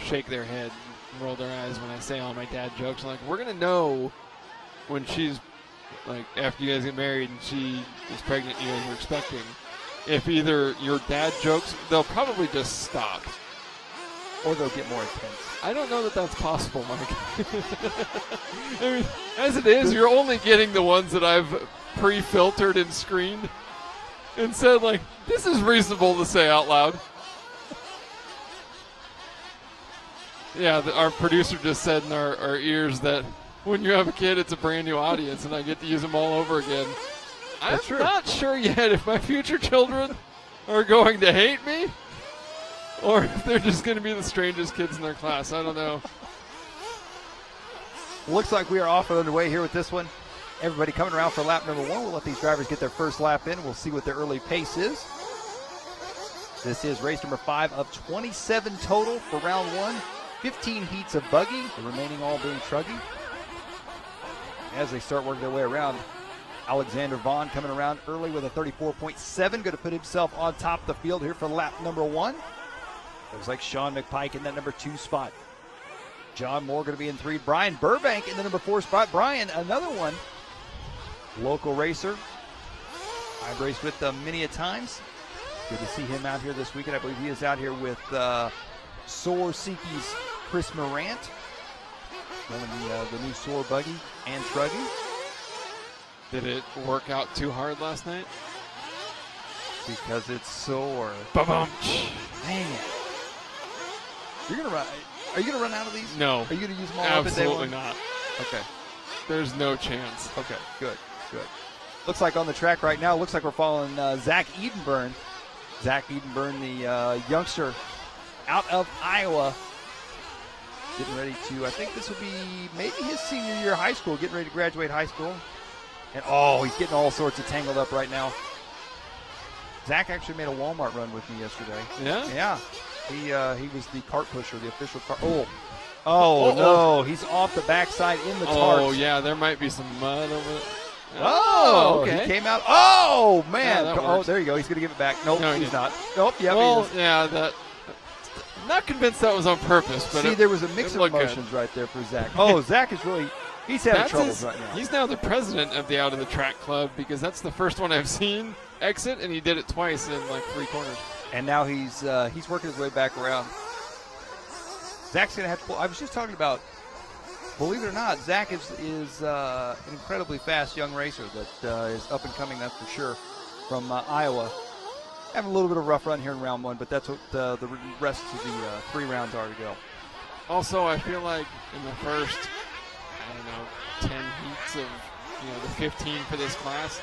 shake their head and roll their eyes when I say all my dad jokes. I'm like, we're going to know when she's, like, after you guys get married and she is pregnant and you guys are expecting, if either your dad jokes, they'll probably just stop. Or they'll get more intense. I don't know that that's possible, Mike. I mean, as it is, you're only getting the ones that I've pre-filtered and screened and said, like, this is reasonable to say out loud. Yeah, our producer just said in our ears that when you have a kid, it's a brand new audience, and I get to use them all over again. I'm not sure yet if my future children are going to hate me or if they're just going to be the strangest kids in their class. I don't know. Looks like we are off and underway here with this one. Everybody coming around for lap number 1. We'll let these drivers get their first lap in. We'll see what their early pace is. This is race number 5 of 27 total for round 1. 15 heats of buggy, the remaining all being truggy. As they start working their way around, Alexander Vaughn coming around early with a 34.7, going to put himself on top of the field here for lap number 1. Looks like Sean McPike in that number 2 spot. John Moore going to be in 3. Brian Burbank in the number 4 spot. Brian, another one. Local racer. I've raced with them many a times. Good to see him out here this weekend. I believe he is out here with Soar Seeki's Chris Morant. Running the new Soar buggy and truggy. Did it work out too hard last night? Because it's Soar. Ba-bum. Man. You're gonna run. Are you gonna run out of these? No. Are you gonna use them all Absolutely up at day 1? not. Okay. There's no chance. Okay. Good. Looks like on the track right now, looks like we're following Zach Edenburn. Zach Edenburn, the youngster out of Iowa. Getting ready to, I think this will be maybe his senior year of high school, getting ready to graduate high school. And he's getting all sorts of tangled up right now. Zach actually made a Walmart run with me yesterday. Yeah? Yeah. He was the cart pusher, the official cart. Oh, no. He's off the backside in the tarps. Oh, yeah. There might be some mud over it. Oh, okay. He came out. Oh, man. Yeah, there you go. He's going to give it back. Nope, No, he's not. Nope, yep, well, he is. yeah, I'm not convinced that was on purpose. But See, there was a mix of emotions right there for Zach. Oh, Zach is really, he's having troubles right now. He's now the president of the Out of the Track Club because that's the first one I've seen exit, and he did it twice in like 3 corners. And now he's working his way back around. Zach's going to have to pull. I was just talking about, believe it or not, Zach is an incredibly fast young racer that is up and coming, that's for sure, from Iowa. Having a little bit of a rough run here in round 1, but that's what the rest of the 3 rounds are to go. Also, I feel like in the first, 10 heats of, the 15 for this class,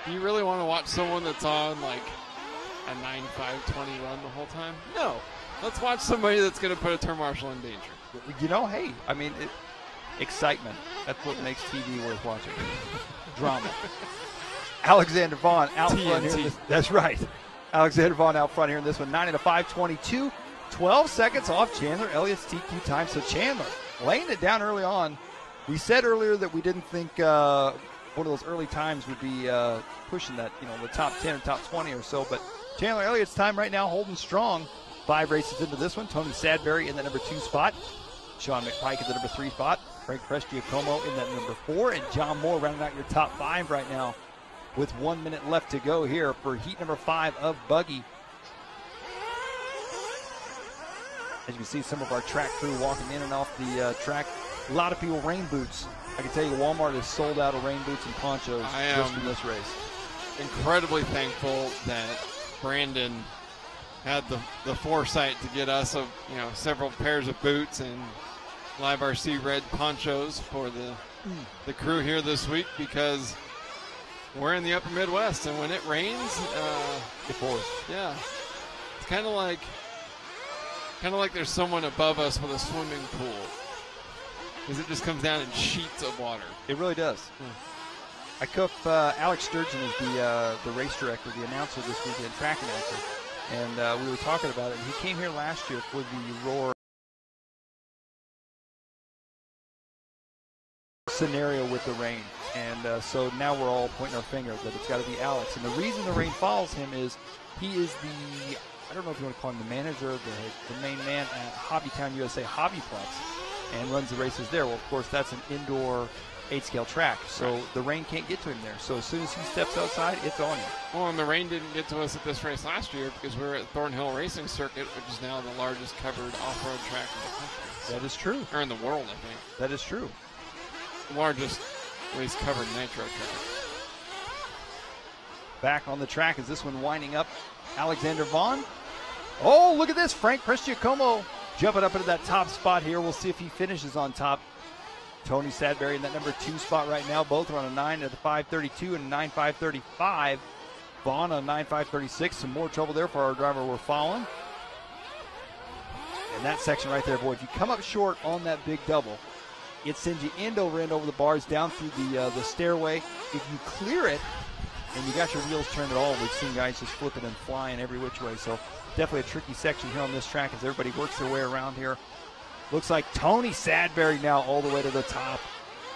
do you really want to watch someone that's on like a 9.520 run the whole time? No. Let's watch somebody that's going to put a turn marshal in danger. Hey, I mean, excitement. That's what makes TV worth watching. Drama. Alexander Vaughn out front here. That's right. Alexander Vaughn out front here in this one. 9 at a 5:22. 12 seconds off Chandler Elliott's TQ time. So Chandler laying it down early on. We said earlier that we didn't think one of those early times would be pushing that, the top 10 or top 20 or so. But Chandler Elliott's time right now holding strong. 5 races into this one. Tony Sadberry in the number 2 spot. Sean McPike in the number 3 spot. Frank Prestigiacomo in that number 4. And John Moore rounding out your top 5 right now with 1 minute left to go here for heat number 5 of buggy. As you can see, some of our track crew walking in and off the track. A lot of people rain boots. I can tell you Walmart is sold out of rain boots and ponchos just in this race. Incredibly thankful that Brandon had the foresight to get us several pairs of boots and LiveRC red ponchos for the crew here this week, because we're in the upper Midwest, and when it rains, it pours. Yeah, it's kind of like there's someone above us with a swimming pool, because it just comes down in sheets of water. It really does. I cook Alex Sturgeon is the race director, the announcer this weekend, track announcer, and we were talking about it. And he came here last year for the Roar scenario with the rain, and so now we're all pointing our finger that it's got to be Alex. And the reason the rain follows him is he is the, I don't know if you want to call him the manager, the main man at Hobbytown USA Hobbyplex, and runs the races there. Well, of course, that's an indoor 8-scale track, so the rain can't get to him there. So as soon as he steps outside, it's on him. Well, and the rain didn't get to us at this race last year because we were at Thornhill Racing Circuit, which is now the largest covered off-road track in the country. That is true. Or in the world, I think. That is true. The largest race covered Nitro track. Back on the track is this one winding up. Alexander Vaughn. Oh, look at this. Frank Prestiacomo jumping up into that top spot here. We'll see if he finishes on top. Tony Sadberry in that number 2 spot right now. Both are on a 9 at the 5:32 and a 9:5:35. Vaughn on 9:5:36. Some more trouble there for our driver we're following. And that section right there, boy, if you come up short on that big double, it sends you end over the bars down through the stairway. If you clear it and you got your wheels turned at all, we've seen guys just flipping and flying every which way. So definitely a tricky section here on this track as everybody works their way around here. Looks like Tony Sadberry now all the way to the top.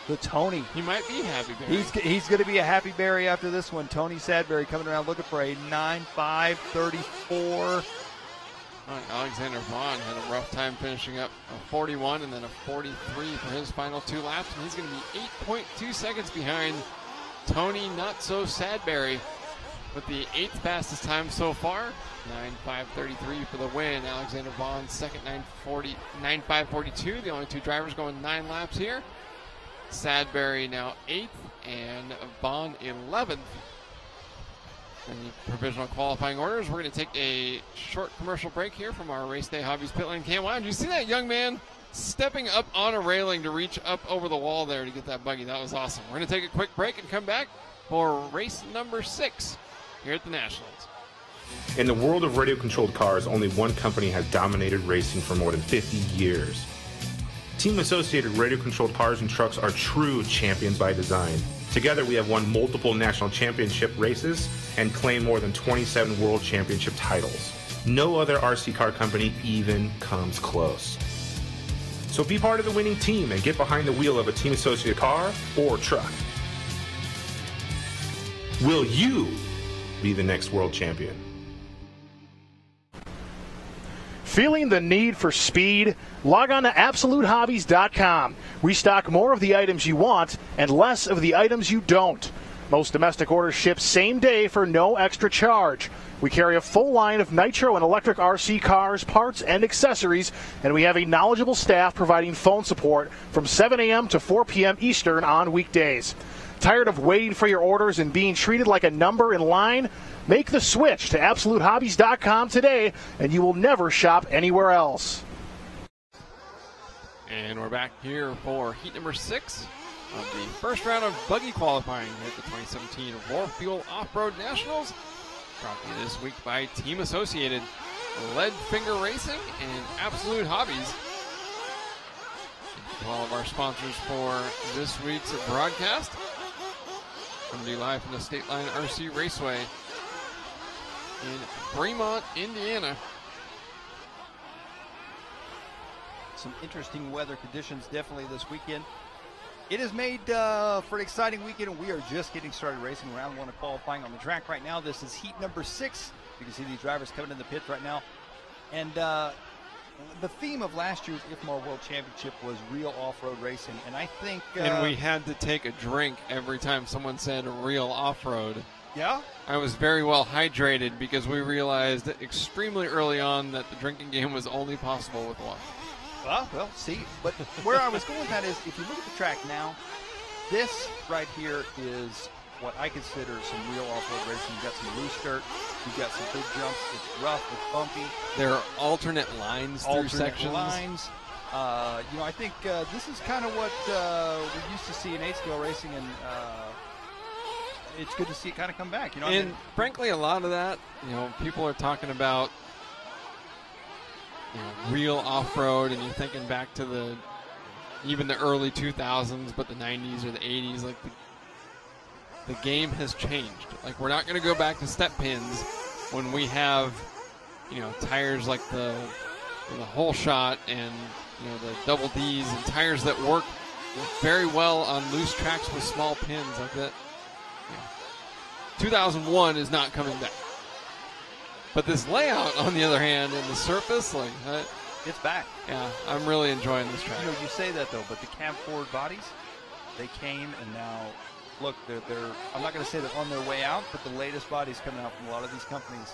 The Tony. He might be Happy Berry. He's going to be a Happy Berry after this one. Tony Sadberry coming around looking for a 9.534. Alexander Vaughn had a rough time finishing up a 41 and then a 43 for his final 2 laps. And he's going to be 8.2 seconds behind Tony Not So Sadberry with the 8th fastest time so far. 9.533 for the win. Alexander Vaughn second, 9.542. The only 2 drivers going 9 laps here. Sadberry now 8th and Vaughn 11th. In the provisional qualifying orders, we're going to take a short commercial break here from our Race Day Hobbies pit lane cam. Wow, did you see that young man stepping up on a railing to reach up over the wall there to get that buggy? That was awesome. We're going to take a quick break and come back for race number 6 here at the Nationals. In the world of radio-controlled cars, only one company has dominated racing for more than 50 years. Team Associated radio-controlled cars and trucks are true champions by design. Together, we have won multiple national championship races and claimed more than 27 world championship titles. No other RC car company even comes close. So be part of the winning team and get behind the wheel of a Team Associated car or truck. Will you be the next world champion? Feeling the need for speed? Log on to AbsoluteHobbies.com. We stock more of the items you want and less of the items you don't. Most domestic orders ship same day for no extra charge. We carry a full line of nitro and electric RC cars, parts, and accessories, and we have a knowledgeable staff providing phone support from 7 a.m. to 4 p.m. Eastern on weekdays. Tired of waiting for your orders and being treated like a number in line? Make the switch to AbsoluteHobbies.com today, and you will never shop anywhere else. And we're back here for heat number 6 of the first round of buggy qualifying at the 2017 Roar Fuel Off-Road Nationals. Brought to you this week by Team Associated, Lead Finger Racing, and Absolute Hobbies. To all of our sponsors for this week's broadcast. Coming to you live from the State Line RC Raceway in Fremont, Indiana. Some interesting weather conditions definitely this weekend. It is made for an exciting weekend, and we are just getting started racing round 1 of qualifying on the track right now. This is heat number 6. You can see these drivers coming in the pit right now. And the theme of last year's IFMAR World Championship was real off-road racing, and I think... and we had to take a drink every time someone said real off-road. Yeah? I was very well hydrated because we realized extremely early on that the drinking game was only possible with water. Well, see, but where I was going with that is, if you look at the track now, this right here is what I consider some real off-road racing. You've got some loose dirt, you've got some big jumps, it's rough, it's bumpy. There are alternate lines through sections. Lines. I think this is kind of what we used to see in 8-scale racing, and it's good to see it kind of come back. And frankly, a lot of that, people are talking about real off-road, and you're thinking back to even the early 2000s, but the 90s or the 80s, like the game has changed. Like, we're not going to go back to step pins when we have, tires like the whole shot and, the double Ds and tires that work very well on loose tracks with small pins like that. 2001 is not coming back. But this layout, on the other hand, and the surface, it's back. Yeah, I'm really enjoying this track. You say that, though, but the cab forward bodies, they came, and now, look, they're I'm not going to say they're on their way out, but the latest bodies coming out from a lot of these companies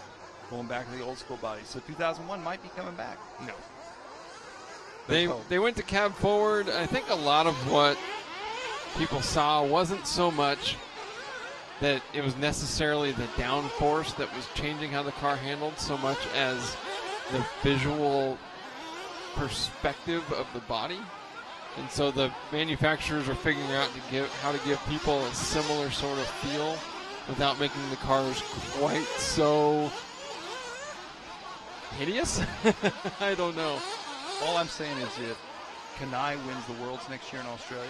going back to the old school bodies. So 2001 might be coming back. No. They went to cab forward. I think a lot of what people saw wasn't so much that it was necessarily the downforce that was changing how the car handled, so much as the visual perspective of the body. And so the manufacturers are figuring out how to give people a similar sort of feel without making the cars quite so hideous. I don't know. All I'm saying is, if Kanai wins the Worlds next year in Australia,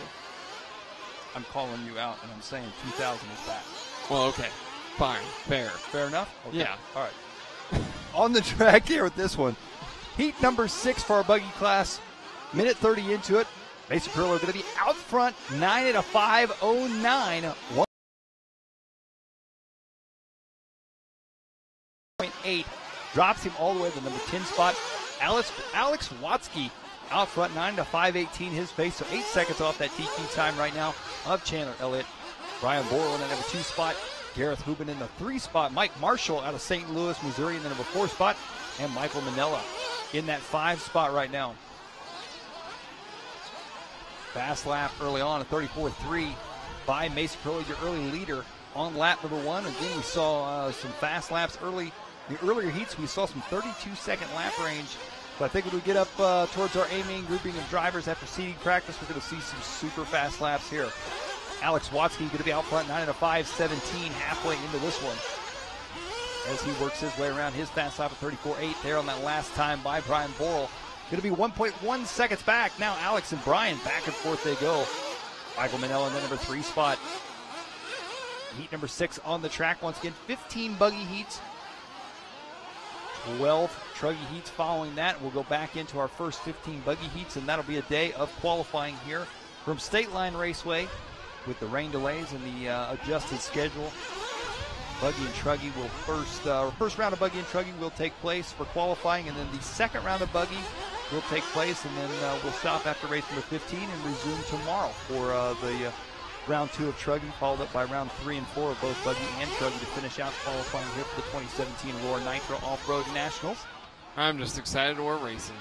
I'm calling you out, and I'm saying 2000 is back. Well, okay. Fine. Fair. Fair enough? Okay. Yeah. All right. On the track here with this one, heat number 6 for our buggy class. Minute 30 into it. Mason Perillo going to be out front, 9 at a 5:09. 1.8. Drops him all the way to the number 10 spot. Alex Watsky out front, 9 to 5:18 his pace, so 8 seconds off that TQ time right now of Chandler Elliott. Brian Boyle in the number 2 spot. Gareth Hubin in the 3 spot. Mike Marshall out of St. Louis, Missouri in the number 4 spot. And Michael Manella in that 5 spot right now. Fast lap early on, a 34.3 by Mason Perillo, your early leader on lap number 1. Again, we saw some fast laps early. The earlier heats, we saw some 32-second lap range. But I think when we get up towards our A-main grouping of drivers after seating practice, we're going to see some super fast laps here. Alex Watsky going to be out front, 9 at a 5:17, halfway into this one, as he works his way around his fast lap of 34.8 there on that last time by Brian Boyle. Going to be 1.1 seconds back. Now Alex and Brian, back and forth they go. Michael Manella in the number 3 spot. Heat number 6 on the track once again. 15 buggy heats. 12 truggy heats following that. We'll go back into our first 15 buggy heats, and that'll be a day of qualifying here from State Line Raceway with the rain delays and the adjusted schedule. Buggy and truggy will first round of buggy and truggy will take place for qualifying, and then the second round of buggy will take place, and then we'll stop after race number 15 and resume tomorrow for the round 2 of truggy, followed up by round 3 and 4 of both buggy and truggy to finish out qualifying here for the 2017 Roar Nitro Off-Road Nationals. I'm just excited we're racing.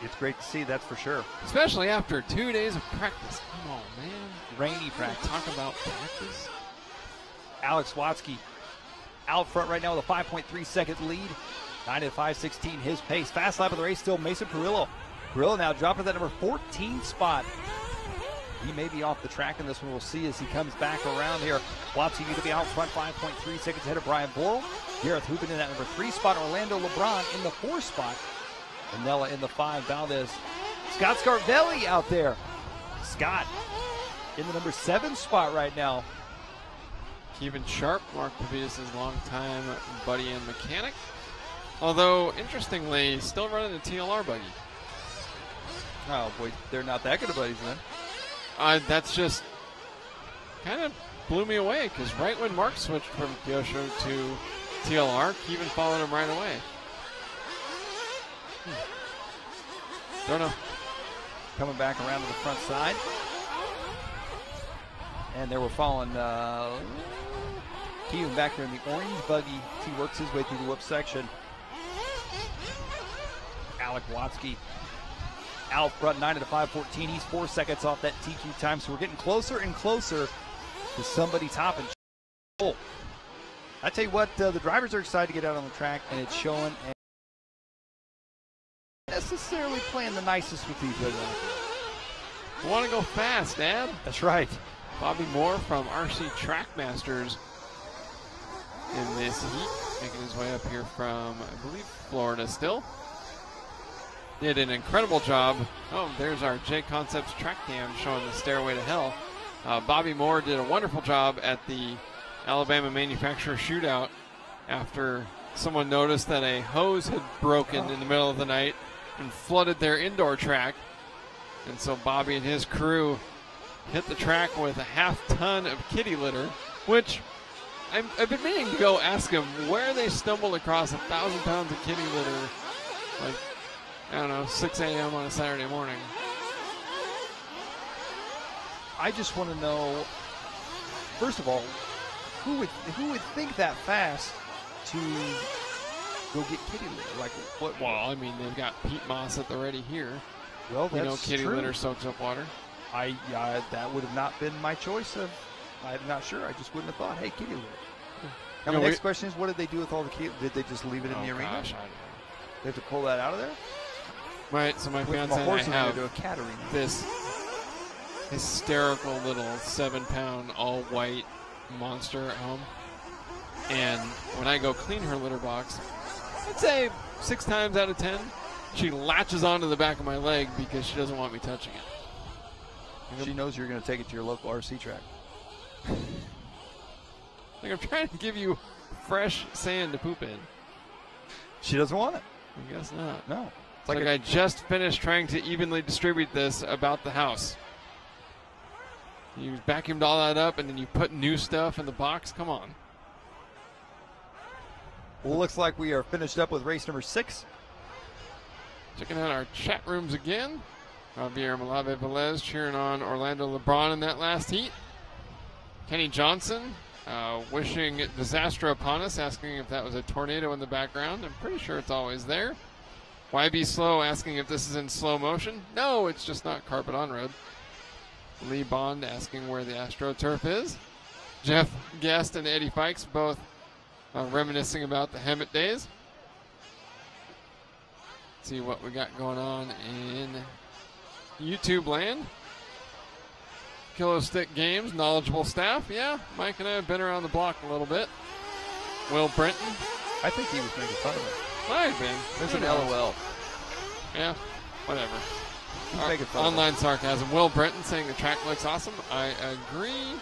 It's great to see, that's for sure. Especially after 2 days of practice. Come on, man. Rainy practice. Talk about practice. Alex Watsky out front right now with a 5.3 second lead. 9 at 5:16 his pace. Fast lap of the race still Mason Perillo. Perillo now dropping that number 14 spot. He may be off the track in this one. We'll see as he comes back around here. Watsky going to be out front, 5.3 seconds ahead of Brian Boyle. Gareth Hubin in that number 3 spot. Orlando LeBron in the 4 spot. Manella in the 5. Valdez. Scott Scarvelli out there. Scott in the number 7 spot right now. Keeping sharp, Mark Pavitas' longtime buddy and mechanic. Although, interestingly, still running the TLR buggy. Oh, boy, they're not that good of buddies then. That's just kind of blew me away, because right when Mark switched from Kyosho to TLR, Kevin followed him right away. Don't know. Coming back around to the front side. And they were following Keegan back there in the orange buggy. He works his way through the whoop section. Alec Watsky out front, 9 to 5:14. He's 4 seconds off that TQ time, so we're getting closer and closer to somebody topping. Oh, I tell you what, the drivers are excited to get out on the track, and it's showing. And necessarily playing the nicest with these right now. Want to go fast, Dad? That's right. Bobby Moore from RC Trackmasters in this heat, making his way up here from, I believe, Florida still. Did an incredible job. Oh, there's our J Concepts track cam showing the Stairway to Hell. Bobby Moore did a wonderful job at the Alabama Manufacturer Shootout after someone noticed that a hose had broken in the middle of the night and flooded their indoor track. And so Bobby and his crew hit the track with a half-ton of kitty litter, which I've been meaning to go ask them where they stumbled across 1,000 pounds of kitty litter, like, I don't know, 6 a.m. on a Saturday morning. I just want to know, first of all, who would think that fast to go get kitty litter? Like what? Well, I mean, they've got peat moss at the ready here. Well, that's you know, kitty true. litter soaks up water. That would have not been my choice. I'm not sure. I just wouldn't have thought, hey, kitty litter. Now, You know, the next question is, what did they do with all the kitty? Did they just leave it in the arena? Gosh, I don't know. They have to pull that out of there? Right, so my With fiance a and I horse have to a cat arena. this hysterical little 7-pound all-white monster at home. And when I go clean her litter box, I'd say 6 times out of 10, she latches onto the back of my leg because she doesn't want me touching it. She knows you're going to take it to your local RC track. Like, I'm trying to give you fresh sand to poop in. She doesn't want it. I guess not. No. It's like I just finished trying to evenly distribute this about the house. You vacuumed all that up and then you put new stuff in the box? Come on. Well, looks like we are finished up with race number 6. Checking out our chat rooms again. Javier Malave Velez cheering on Orlando LeBron in that last heat. Kenny Johnson wishing disaster upon us, asking if that was a tornado in the background. I'm pretty sure it's always there. YB Slow asking if this is in slow motion. No, it's just not carpet on road. Lee Bond asking where the AstroTurf is. Jeff Guest and Eddie Fikes both reminiscing about the Hemet days. Let's see what we got going on in YouTube land. Kilo Stick Games, knowledgeable staff. Yeah, Mike and I have been around the block a little bit. Will Brenton. I think he was making fun of it. Might have been. There's Who an knows? LOL. Yeah, whatever. He's making fun of Online sarcasm. Will Brenton saying the track looks awesome. I agree.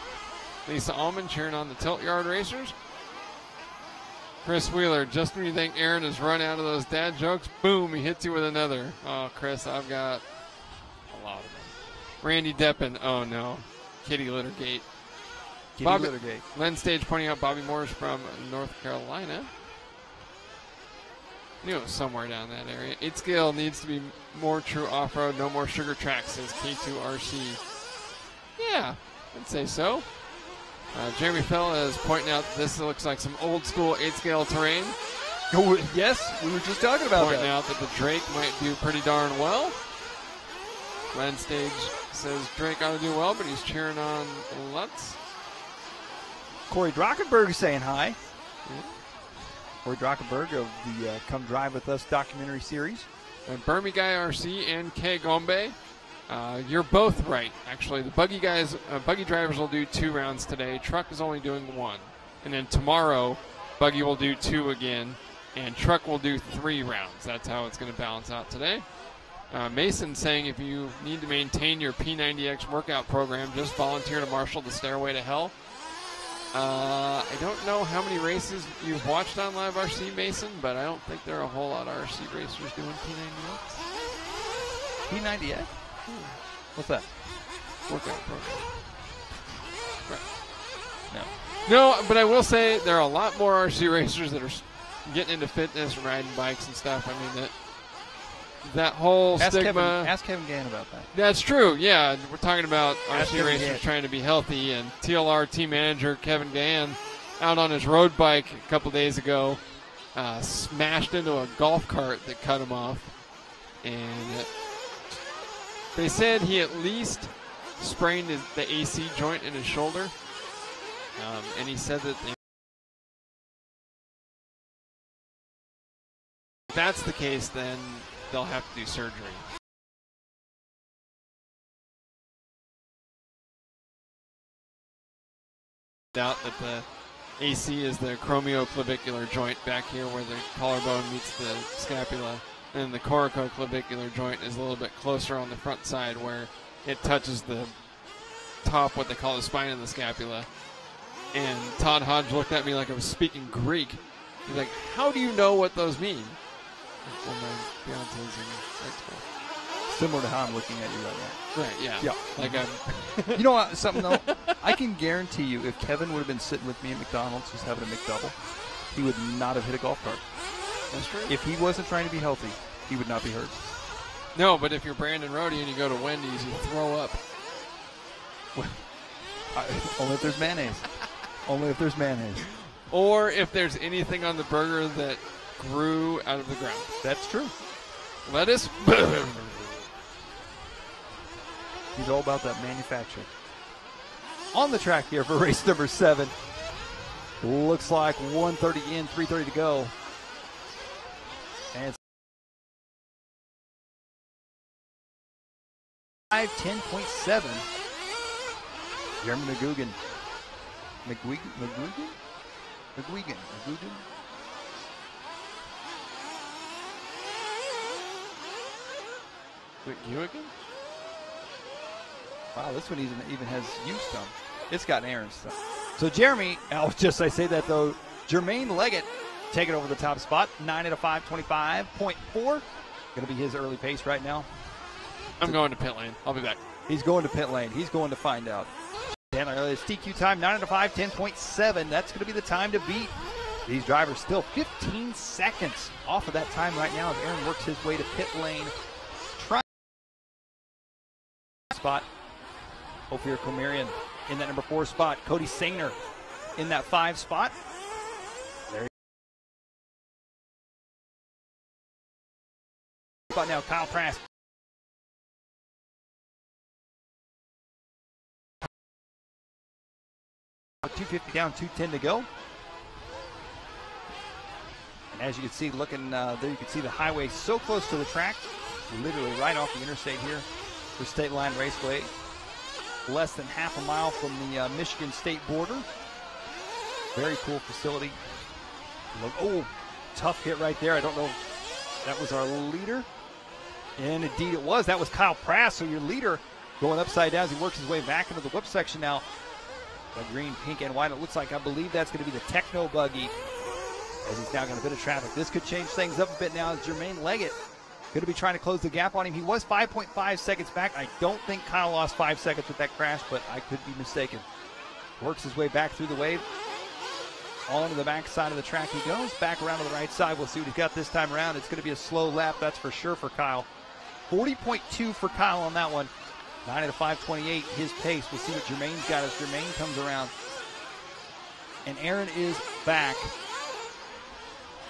Lisa Allman cheering on the Tilt Yard Racers. Chris Wheeler, just when you think Aaron has run out of those dad jokes, boom, he hits you with another. Oh, Chris, I've got a lot of them. Randy Deppen, oh no. Kitty litter gate. Kitty litter gate. Len Stage pointing out Bobby Moore's from North Carolina. Knew it was somewhere down that area. 8 scale needs to be more true off-road, no more sugar tracks, says K2RC. Yeah, I'd say so. Jeremy Fella is pointing out this looks like some old school 8 scale terrain. Oh, yes, we were just talking about Pointing that. out that the Drake might do pretty darn well. Len Stage says Drake ought to do well, but he's cheering on Lutz. Corey Drockenberg is saying hi. Corey Drockenberg of the Come Drive With Us documentary series. And Burmy Guy RC and K Gombe. You're both right, actually. The buggy guys, buggy drivers will do 2 rounds today. Truck is only doing 1. And then tomorrow, buggy will do 2 again, and truck will do 3 rounds. That's how it's going to balance out today. Mason saying if you need to maintain your P90X workout program, just volunteer to marshal the Stairway to Hell. I don't know how many races you've watched on LiveRC, Mason, but I don't think there are a whole lot of RC racers doing P90X. P90X? What's that? Workout program. Right. No. No, but I will say there are a lot more RC racers that are getting into fitness and riding bikes and stuff. I mean, that whole stigma. Ask Kevin Gann about that. That's true, yeah. We're talking about Ask RC Kevin racers Gann. trying to be healthy, and TLR team manager Kevin Gann out on his road bike a couple days ago, smashed into a golf cart that cut him off. And they said he at least sprained the AC joint in his shoulder. And he said that if that's the case, then they'll have to do surgery. Out that the AC is the acromioclavicular joint back here where the collarbone meets the scapula, and the coracoclavicular joint is a little bit closer on the front side where it touches the top, what they call the spine of the scapula. And Todd Hodge looked at me like I was speaking Greek. He's like, how do you know what those mean? Well, my fiance's in high school. Similar to how I'm looking at you right now. Right, yeah. Yeah. Like I'm You know what, something though? I can guarantee you if Kevin would have been sitting with me at McDonald's just having a McDouble, he would not have hit a golf cart. That's true. If he wasn't trying to be healthy, he would not be hurt. No, but if you're Brandon Rohde and you go to Wendy's, you throw up. Only if there's mayonnaise. Only if there's mayonnaise. Or if there's anything on the burger that grew out of the ground. That's true. Lettuce. He's all about that manufacturing. On the track here for race number 7. Looks like 1:30 in, 3:30 to go. And it's 5:10.7. Jeremy McGuigan. McGuigan? Wow, this one even has use some. It's got Aaron's stuff. So Jeremy, I say that though, Jermaine Leggett taking over the top spot, 9 out of 5, 25.4. Going to be his early pace right now. I'm going to pit lane. I'll be back. He's going to pit lane. He's going to find out. Chandler Elliott's TQ time, 9 out of 5, 10.7. That's going to be the time to beat. These drivers still 15 seconds off of that time right now as Aaron works his way to pit lane. Try spot. Ophir Komarian in that number 4 spot. Cody Sainer in that 5 spot. There he is. Now Kyle Trask. .250 down, 210 to go. And as you can see, looking there, you can see the highway so close to the track, literally right off the interstate here for State Line Raceway. Less than half a mile from the Michigan State border. Very cool facility. Oh, tough hit right there. I don't know if that was our leader. And indeed it was. That was Kyle Prass, so your leader going upside down as he works his way back into the whip section now. The green, pink, and white. It looks like, I believe that's going to be the Techno buggy as he's now got a bit of traffic. This could change things up a bit now as Jermaine Leggett going to be trying to close the gap on him. He was 5.5 seconds back. I don't think Kyle lost 5 seconds with that crash, but I could be mistaken. Works his way back through the wave. All into the back side of the track he goes. Back around to the right side. We'll see what he's got this time around. It's going to be a slow lap, that's for sure for Kyle. 40.2 for Kyle on that one. 9 out of 5:28, his pace. We'll see what Jermaine's got as Jermaine comes around. And Aaron is back.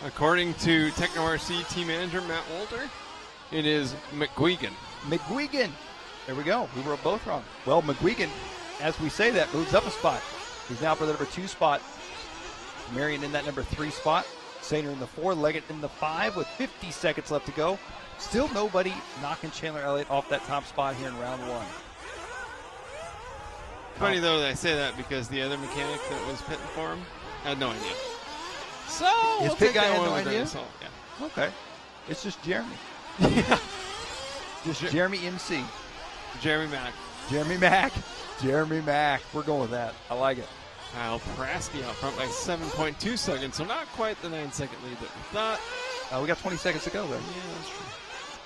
According to Techno RC team manager Matt Walter, it is McGuigan. McGuigan. There we go. We were both wrong. Well, McGuigan, as we say that, moves up a spot. He's now for the number 2 spot. Marion in that number 3 spot. Sainer in the 4, Leggett in the 5 with 50 seconds left to go. Still nobody knocking Chandler Elliott off that top spot here in round 1. Funny though that I say that because the other mechanic that was pitting for him had no idea. So his we'll pit take guy that had one no with a grain idea? of salt, yeah. Okay. It's just Jeremy. Just Jeremy MC. Jeremy Mack. Jeremy Mack. Jeremy Mack. We're going with that. I like it. Kyle Prasky out front by 7.2 seconds, so not quite the 9-second lead that we thought. We got 20 seconds to go there. Yeah, that's true.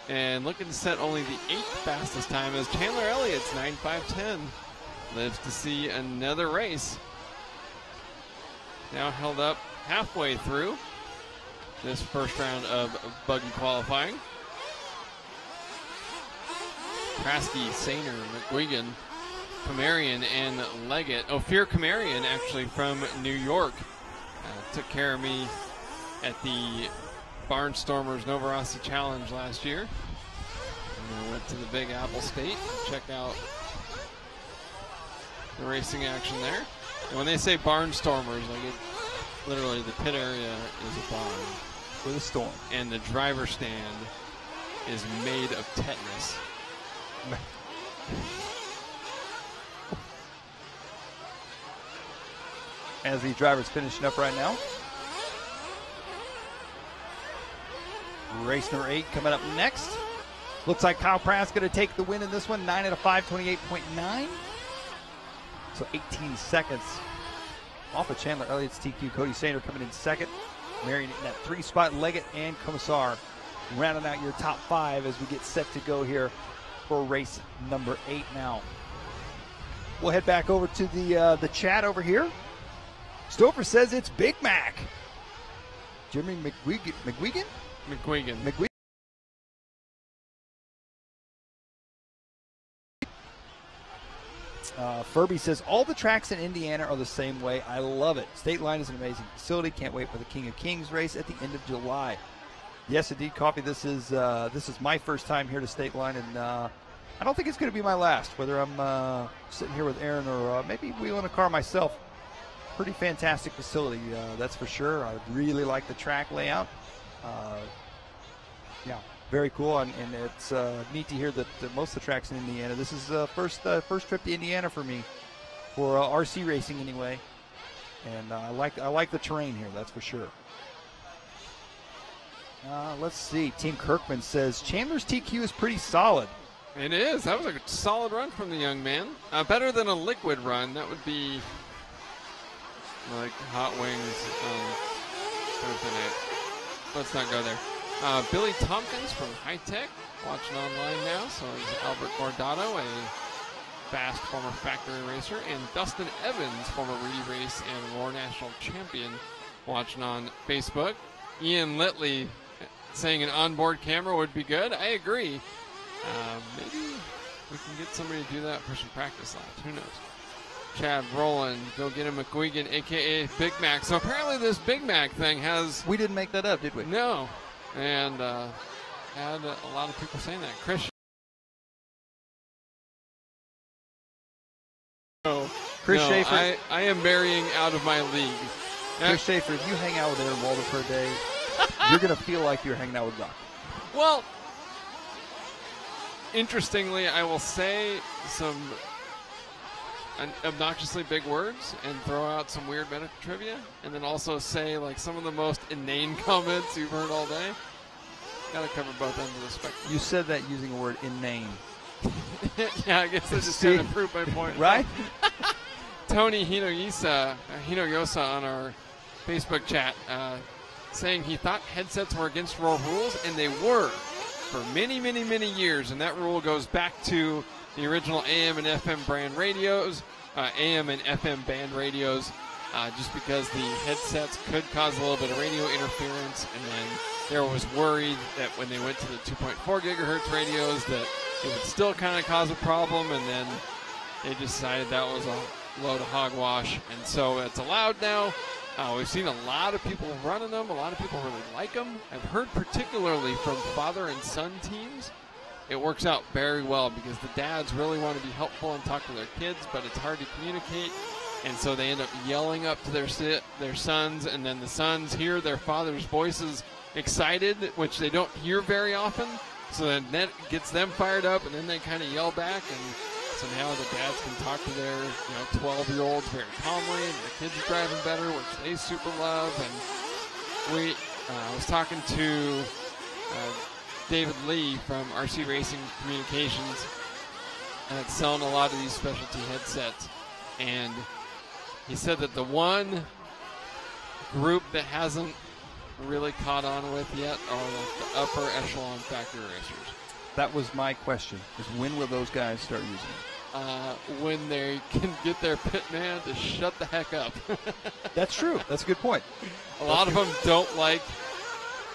And looking to set only the 8th fastest time as Chandler Elliott's 9.510 lives to see another race. Now held up halfway through this first round of buggy qualifying. Prasky, Sainer, McGuigan, Komarian, and Leggett. Ophir Komarian actually from New York took care of me at the Barnstormers Novorossi Challenge last year. And I went to the Big Apple State and checked out the racing action there. And when they say Barnstormers, literally the pit area is a barn with a storm, and the driver stand is made of tetanus. As the driver's finishing up right now. Race number 8 coming up next. Looks like Kyle Pratt's going to take the win in this one. 9 out of 5, 28.9. So 18 seconds off of Chandler Elliott's TQ. Cody Sander coming in second. Marrying it in that 3-spot. Leggett and Commissar rounding out your top 5 as we get set to go here for race number 8 now. We'll head back over to the chat over here. Stover says it's Big Mac. Jimmy McGuigan? Furby says all the tracks in Indiana are the same way. I love it. State Line is an amazing facility. Can't wait for the King of Kings race at the end of July. Yes, indeed, Coffee. This is my first time here to State Line, and I don't think it's going to be my last. Whether I'm sitting here with Aaron or maybe wheeling a car myself. Pretty fantastic facility, that's for sure. I really like the track layout. Yeah, very cool, and it's neat to hear that most of the tracks in Indiana. This is first trip to Indiana for me, for RC racing anyway. And I like the terrain here, that's for sure. Let's see. Team Kirkman says Chandler's TQ is pretty solid. It is. That was a solid run from the young man. Better than a liquid run. That would be like hot wings Thursday night. Let's not go there. Billy Tompkins from High Tech, watching online now. So is Albert Gordado, a fast former factory racer, and Dustin Evans, former Reedy Race and Roar National Champion, watching on Facebook. Ian Litley saying an onboard camera would be good. I agree. Maybe we can get somebody to do that for some practice laps. Who knows? Chad Rowland, go get him McGuigan, a.k.a. Big Mac. So apparently this Big Mac thing has... We didn't make that up, did we? No. And had a lot of people saying that. Chris Schaefer. I am marrying out of my league. Chris Schaefer, if you hang out with Aaron Walden for a day, you're going to feel like you're hanging out with Doc. Well, interestingly, I will say some obnoxiously big words and throw out some weird medical trivia, and then also say like some of the most inane comments you've heard all day. Got to cover both ends of the spectrum. You said that using a word inane. Yeah, I guess I just kind of proved my point. Right? Tony Hinoyosa on our Facebook chat saying he thought headsets were against roll rules, and they were for many, many, many years, and that rule goes back to the original AM and FM brand radios, AM and FM band radios, just because the headsets could cause a little bit of radio interference, and then there was worried that when they went to the 2.4 gigahertz radios that it would still kind of cause a problem, and then they decided that was a load of hogwash, and so it's allowed now. We've seen a lot of people running them. A lot of people really like them. I've heard particularly from father and son teams, it works out very well because the dads really want to be helpful and talk to their kids, but it's hard to communicate, and so they end up yelling up to their sons, and then the sons hear their father's voices excited, which they don't hear very often, so then that gets them fired up, and then they kind of yell back, and so now the dads can talk to their 12-year-olds very calmly, and the kids are driving better, which they super love. And I was talking to David Lee from RC Racing Communications, that's selling a lot of these specialty headsets, and he said that the one group that hasn't really caught on with yet are like the upper echelon factory racers. That was my question, is when will those guys start using it? When they can get their pit man to shut the heck up. That's true. That's a good point. A lot of them don't like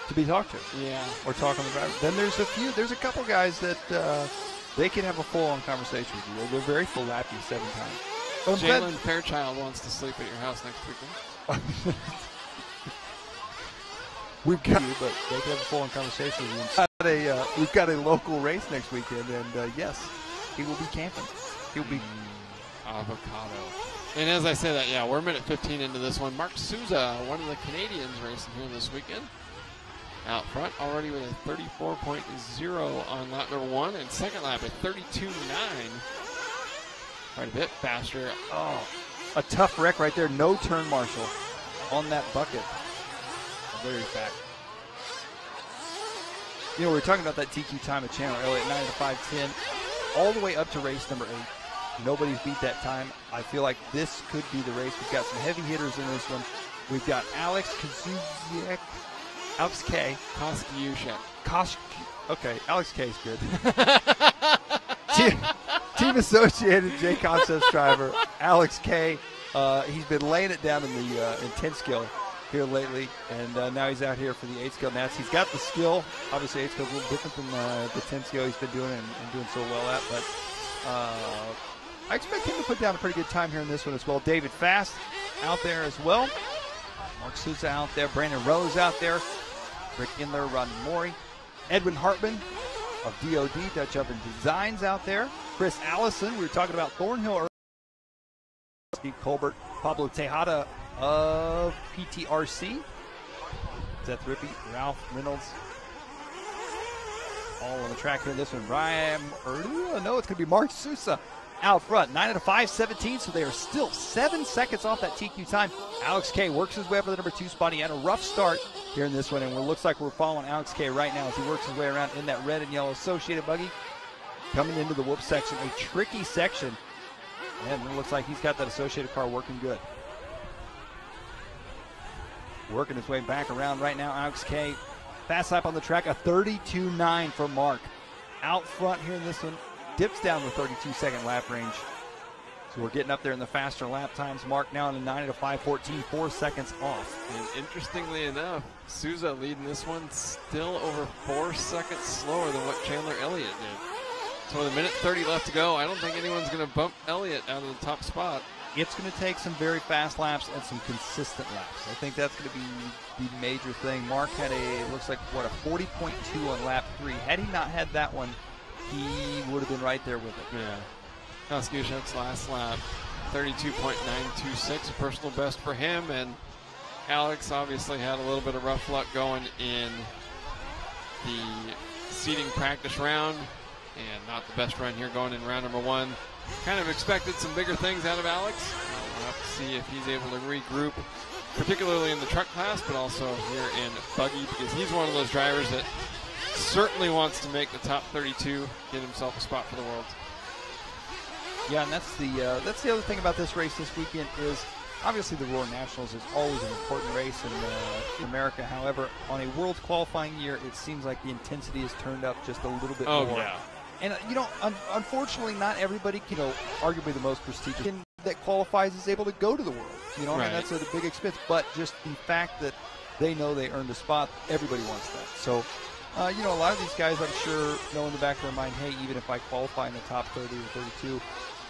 to be talked to. Yeah. Or talk on the driver. Then there's a couple guys that they can have a full-on conversation with you. They're very full-lappy 7 times. Jalen Fairchild wants to sleep at your house next weekend. We've got you, but they can have a full-on conversation with you. We've got a local race next weekend, and yes, he will be camping. He'll be avocado. And as I say that, yeah, we're a minute 15 into this one. Mark Souza, one of the Canadians racing here this weekend. Out front already with a 34.0 on lap number 1, and second lap at 32.9. Quite a bit faster. Oh, a tough wreck right there. No turn marshal on that bucket. Oh, there he's back. You know, we were talking about that TQ time of Chandler Elliott, 9 to 5:10, all the way up to race number 8. Nobody's beat that time. I feel like this could be the race. We've got some heavy hitters in this one. We've got Alex Kazuziak, Alex K. Koskiushek. Okay, Alex K is good. Team Associated J Concepts driver Alex K. He's been laying it down in the in 10 skill here lately, and now he's out here for the 8 skill Nats. He's got the skill. Obviously, 8 skill is a little different than the 10 skill he's been doing and doing so well at, but I expect him to put down a pretty good time here in this one as well. David Fast out there as well. Mark Souza out there. Brandon Rose out there. Rick Inler, Ron Mori. Edwin Hartman of DOD, Dutch Oven Designs out there. Chris Allison, we were talking about Thornhill earlier. Steve Colbert, Pablo Tejada of PTRC. Seth Rippey, Ralph Reynolds. All on the track here in this one. Ryan Erdu, no, it's going to be Mark Souza out front. 9 out of 5:17, so they are still 7 seconds off that TQ time. Alex K works his way up to the number 2 spot. He had a rough start here in this one, and it looks like we're following Alex K right now as he works his way around in that red and yellow Associated buggy. Coming into the whoop section, a tricky section, and it looks like he's got that Associated car working good. Working his way back around right now, Alex K. Fast lap on the track, a 32.9 for Mark. Out front here in this one, dips down the 32-second lap range. So we're getting up there in the faster lap times. Mark now in a 9 out of 5:14, 4 seconds off. And interestingly enough, Souza leading this one still over 4 seconds slower than what Chandler Elliott did. So with a minute 30 left to go, I don't think anyone's going to bump Elliott out of the top spot. It's going to take some very fast laps and some consistent laps. I think that's going to be the major thing. Mark had looks like, a 40.2 on lap 3. Had he not had that one, he would have been right there with it. Yeah. Koskiushek's last lap, 32.926, a personal best for him. And Alex obviously had a little bit of rough luck going in the seeding practice round, and not the best run here going in round number 1. Kind of expected some bigger things out of Alex. We'll have to see if he's able to regroup, particularly in the truck class, but also here in buggy, because he's one of those drivers that certainly wants to make the top 32, get himself a spot for the Worlds. Yeah, and that's the other thing about this race this weekend is obviously the Roar Nationals is always an important race in America. However, on a Worlds qualifying year, it seems like the intensity is turned up just a little bit more. Oh, yeah. And, unfortunately, not everybody, arguably the most prestigious that qualifies is able to go to the World. Right. I mean, that's a big expense. But just the fact that they know they earned a spot, everybody wants that. So, a lot of these guys, I'm sure, know in the back of their mind, hey, even if I qualify in the top 30 or 32,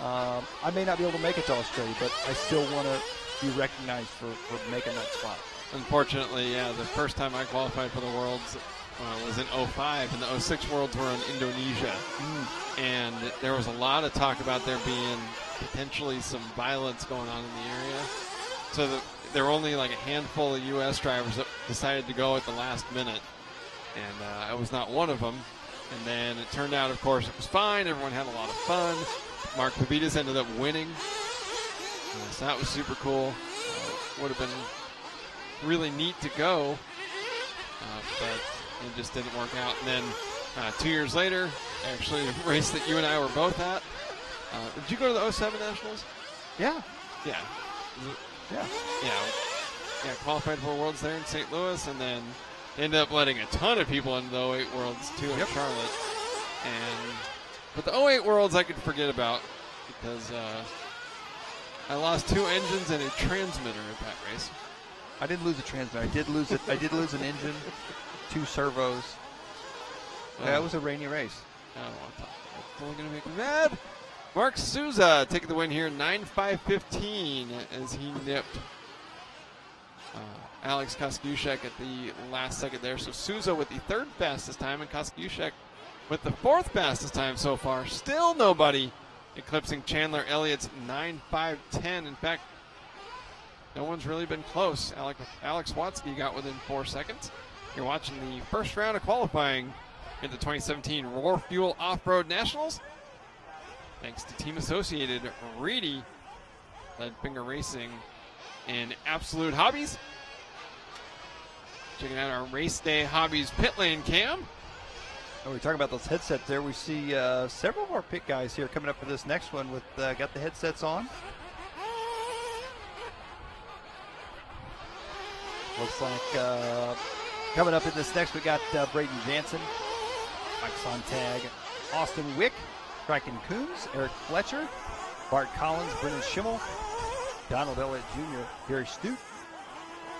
I may not be able to make it to Australia, but I still want to be recognized for making that spot. Unfortunately, yeah, the first time I qualified for the Worlds was in 05, and the 06 Worlds were in Indonesia. And there was a lot of talk about there being potentially some violence going on in the area. So there were only like a handful of U.S. drivers that decided to go at the last minute. And I was not one of them. And then it turned out, of course, it was fine. Everyone had a lot of fun. Mark Pavitas ended up winning. So that was super cool. Would have been really neat to go. But it just didn't work out. And then 2 years later, actually a race that you and I were both at. Did you go to the 07 Nationals? Yeah. Yeah. Yeah. Yeah, qualified for Worlds there in St. Louis, and then ended up letting a ton of people into the 08 Worlds too in Charlotte. But the 08 Worlds I could forget about because I lost 2 engines and a transmitter at that race. I didn't lose a transmitter. I did lose it. I did lose an engine, 2 servos. That was a rainy race. I don't want to talk about it. It's only going to make me mad. Mark Souza taking the win here, 9.515 as he nipped Alex Koskushek at the last second there. So Souza with the third fastest time and Koskushek with the fourth fastest time so far. Still nobody eclipsing Chandler Elliott's 9.5.10. In fact, no one's really been close. Alex Watsky got within 4 seconds. You're watching the first round of qualifying in the 2017 Roar Fuel Off-Road Nationals. Thanks to Team Associated, Reedy led Finger Racing in Absolute Hobbies. Checking out our Race Day Hobbies pit lane cam. When we talk about those headsets there, we see several of our pit guys here coming up for this next one with got the headsets on. Looks like coming up in this next, we got Braden Jansen, Mike Sontag, Austin Wick, Kraken Coons, Eric Fletcher, Bart Collins, Brennan Schimmel, Donald Elliott Jr., Gary Stute,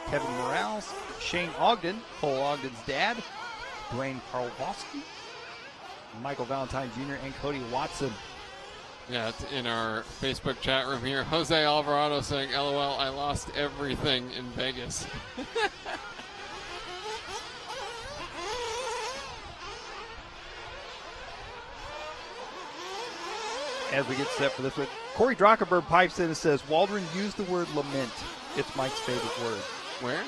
Kevin Morales, Shane Ogden, Cole Ogden's dad, Dwayne Karlowski, Michael Valentine Jr., and Cody Watson. Yeah, it's in our Facebook chat room here. Jose Alvarado saying, LOL, I lost everything in Vegas. As we get set for this one, Corey Drockenberg pipes in and says, Waldron used the word lament. It's Mike's favorite word. Where?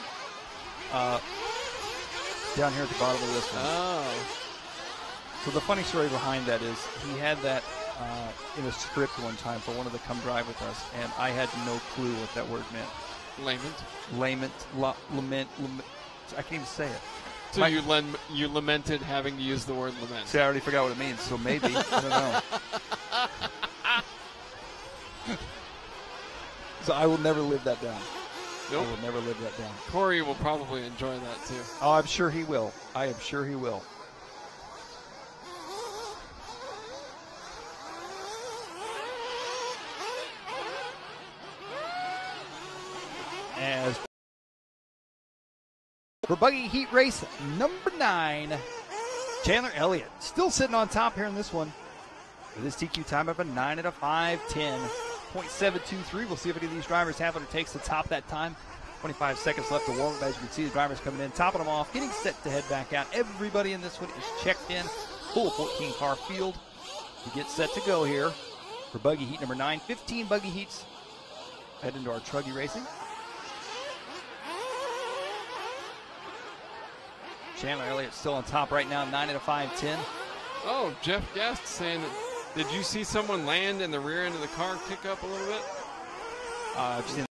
Down here at the bottom of this one. Oh. So the funny story behind that is he had that in a script one time for one of the Come Drive with us, and I had no clue what that word meant. Lament. Lament. I can't even say it. So you lamented having to use the word lament. See, I already forgot what it means, so maybe. I don't know. So I will never live that down. Nope. I will never live that down. Corey will probably enjoy that too. Oh, I'm sure he will. I am sure he will. As for Buggy Heat Race number 9, Chandler Elliott still sitting on top here in this one with his TQ time of a 9 at a 5:10.723. We'll see if any of these drivers have what it takes to top that time. 25 seconds left to warm up. As you can see, the drivers coming in, topping them off, getting set to head back out. Everybody in this one is checked in. Full 14-car field to get set to go here for Buggy Heat number 9. 15 Buggy Heats head into our Truggy Racing. Chandler Elliott still on top right now, 9 at a 5:10. Oh, Jeff Guest saying, did you see someone land and the rear end of the car kick up a little bit? I've seen.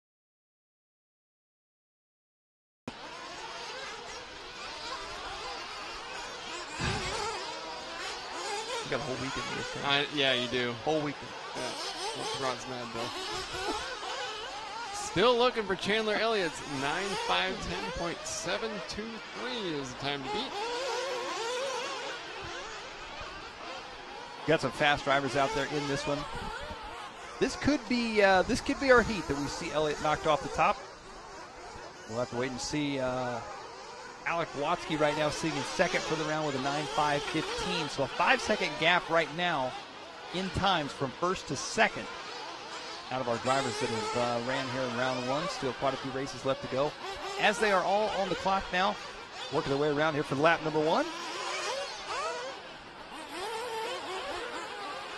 You got a whole weekend of this thing. Yeah, you do. Whole weekend. Yeah. That's Ron's mad, Bill. Still looking for Chandler Elliott's 9.510.723 is the time to beat. Got some fast drivers out there in this one. This could be our heat that we see Elliott knocked off the top. We'll have to wait and see. Alec Watsky right now sitting in second for the round with a 9.515. So a 5-second gap right now in times from first to second out of our drivers that have ran here in round 1. Still quite a few races left to go. As they are all on the clock now, working their way around here for lap number 1.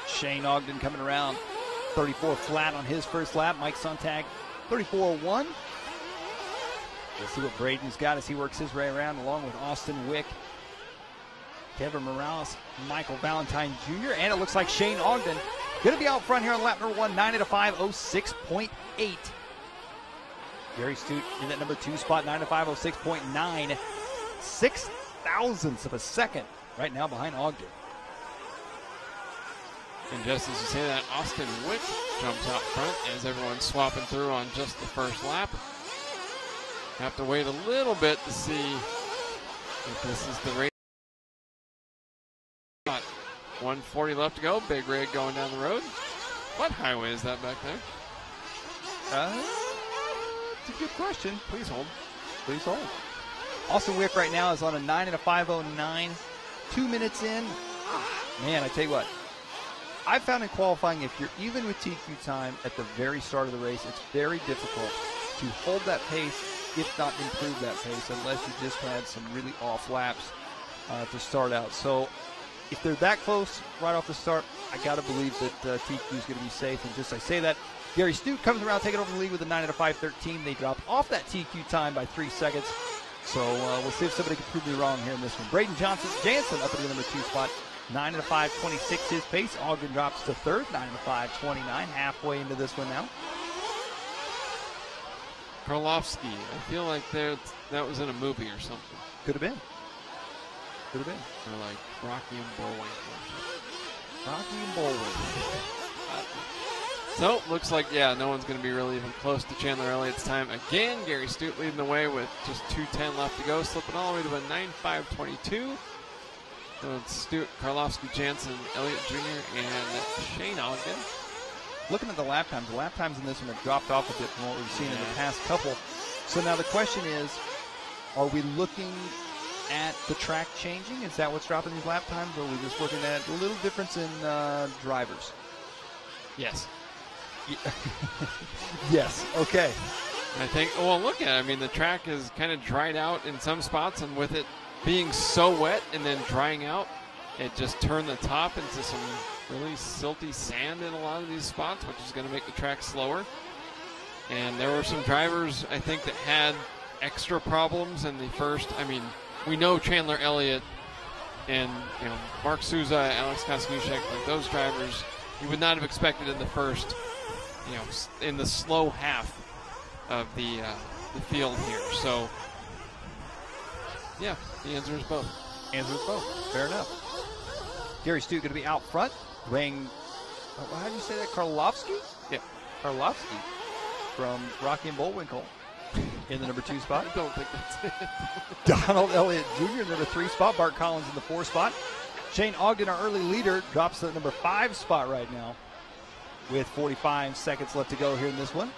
Shane Ogden coming around 34 flat on his first lap. Mike Sontag 34.1. We'll see what Braden's got as he works his way around along with Austin Wick, Kevin Morales, Michael Valentine Jr., and it looks like Shane Ogden going to be out front here on lap number 1, 9 at a 5:06.8. Gary Stute in that number 2 spot, 9 at 5:06.9. 6 thousandths of a second right now behind Ogden. And just as you say that, Austin Wick jumps out front as everyone's swapping through on just the first lap. Have to wait a little bit to see if this is the race. 140 left to go. Big rig going down the road. What highway is that back there? It's a good question. Please hold. Please hold. Austin Wick right now is on a 9 at a 5:09. 2 minutes in. Man, I tell you what. I found in qualifying, if you're even with TQ time at the very start of the race, it's very difficult to hold that pace if not improve that pace, unless you just had some really off laps to start out. So if they're that close right off the start, I got to believe that TQ is going to be safe. And just I say that, Gary Stute comes around taking over the lead with a 9 out of 5.13. They drop off that TQ time by 3 seconds. So we'll see if somebody can prove me wrong here in this one. Braden Jansen up at the number 2 spot. 9 out of 5.26 his pace. Ogden drops to third, 9 out of 5.29. Halfway into this one now. Karlovsky, I feel like that was in a movie or something. Could have been. Could have been. Or like Rocky and Bullwinkle. Rocky and Bullwinkle. So, looks like, no one's going to be really even close to Chandler Elliott's time again. Gary Stute leading the way with just 2:10 left to go, slipping all the way to a 9.5.22. So it's Stute, Karlovsky, Jansen, Elliott Jr., and Shane Ogden. Looking at the lap times in this one have dropped off a bit from what we've seen in the past couple. So now the question is, are we looking at the track changing? Is that what's dropping these lap times, or are we just looking at a little difference in drivers? Yes. Yes, okay. I think, well, look at it. I mean, the track is kind of dried out in some spots, and with it being so wet and then drying out, it just turned the top into some really silty sand in a lot of these spots, which is going to make the track slower. And there were some drivers, I think, that had extra problems in the first. I mean, we know Chandler Elliott and Mark Souza, Alex Koskushek, like those drivers, you would not have expected in the first, in the slow half of the field here. So, yeah, the answer is both. Fair enough. Gary Stute going to be out front, weighing, how do you say that, Karlovsky? Yeah. Karlovsky from Rocky and Bullwinkle in the number 2 spot. I don't think that's it. Donald Elliott Jr. in the number 3 spot. Bart Collins in the 4 spot. Shane Ogden, our early leader, drops to the number 5 spot right now with 45 seconds left to go here in this one.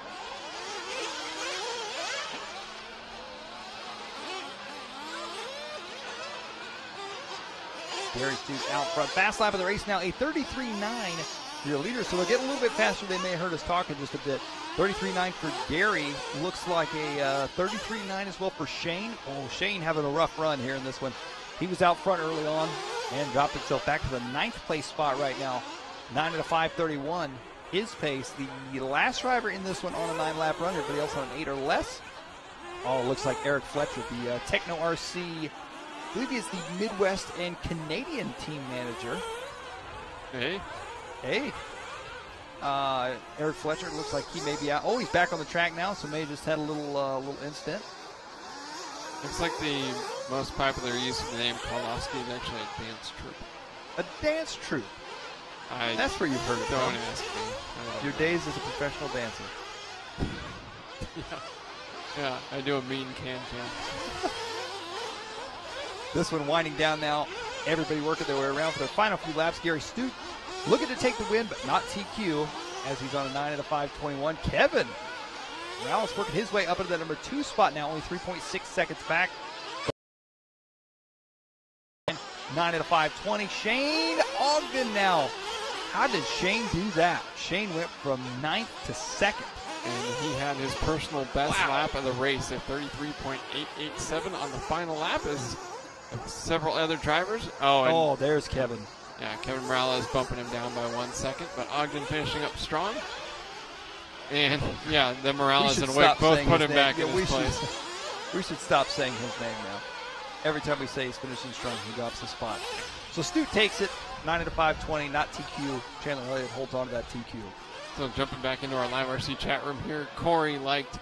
Gary Stute out front. Fast lap of the race now, a 33.9 your leader. So they'll get a little bit faster. They may have heard us talking just a bit. 33.9 for Gary. Looks like a 33.9 as well for Shane. Oh, Shane having a rough run here in this one. He was out front early on and dropped himself back to the 9th place spot right now. 9 out of 5.31 his pace. The last driver in this one on a 9-lap run. Everybody else on an 8 or less. Oh, it looks like Eric Fletcher, the Techno RC. I believe he is the Midwest and Canadian team manager. Hey. Eric Fletcher looks like he may be out. Oh, he's back on the track now, so may have just had a little incident. Looks like the most popular use of the name Karlovsky is actually a dance troupe. A dance troupe? That's where you've heard it. Don't ask me. Your days as a professional dancer. Yeah, I do a mean can-can. This one winding down now. Everybody working their way around for their final few laps. Gary Stute looking to take the win, but not TQ, as he's on a 9 out of 5.21. Kevin Morales working his way up into the number 2 spot now, only 3.6 seconds back. 9 out of 5.20. Shane Ogden now. How did Shane do that? Shane went from 9th to 2nd. And he had his personal best lap of the race at 33.887 on the final lap as several other drivers. Oh, there's Kevin. Yeah, Kevin Morales bumping him down by 1 second, but Ogden finishing up strong. And, yeah, the Morales and Wick both put him back in his place. We should stop saying his name now. Every time we say he's finishing strong, he drops a spot. So Stute takes it, 9 out of 5.20, not TQ. Chandler Elliott holds on to that TQ. So jumping back into our LiveRC chat room here, Corey liked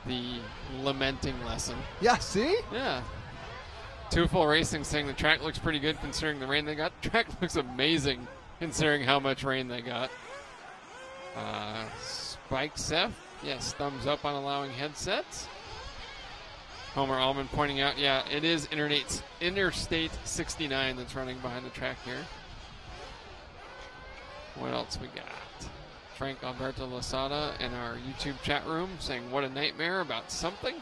the lamenting lesson. Yeah, see? Yeah. Two Full Racing saying the track looks pretty good considering the rain they got. The track looks amazing considering how much rain they got. Spike Seth, yes, thumbs up on allowing headsets. Homer Allman pointing out, yeah, it is Interstate 69 that's running behind the track here. What else we got? Frank Alberto Losada in our YouTube chat room saying, what a nightmare about something.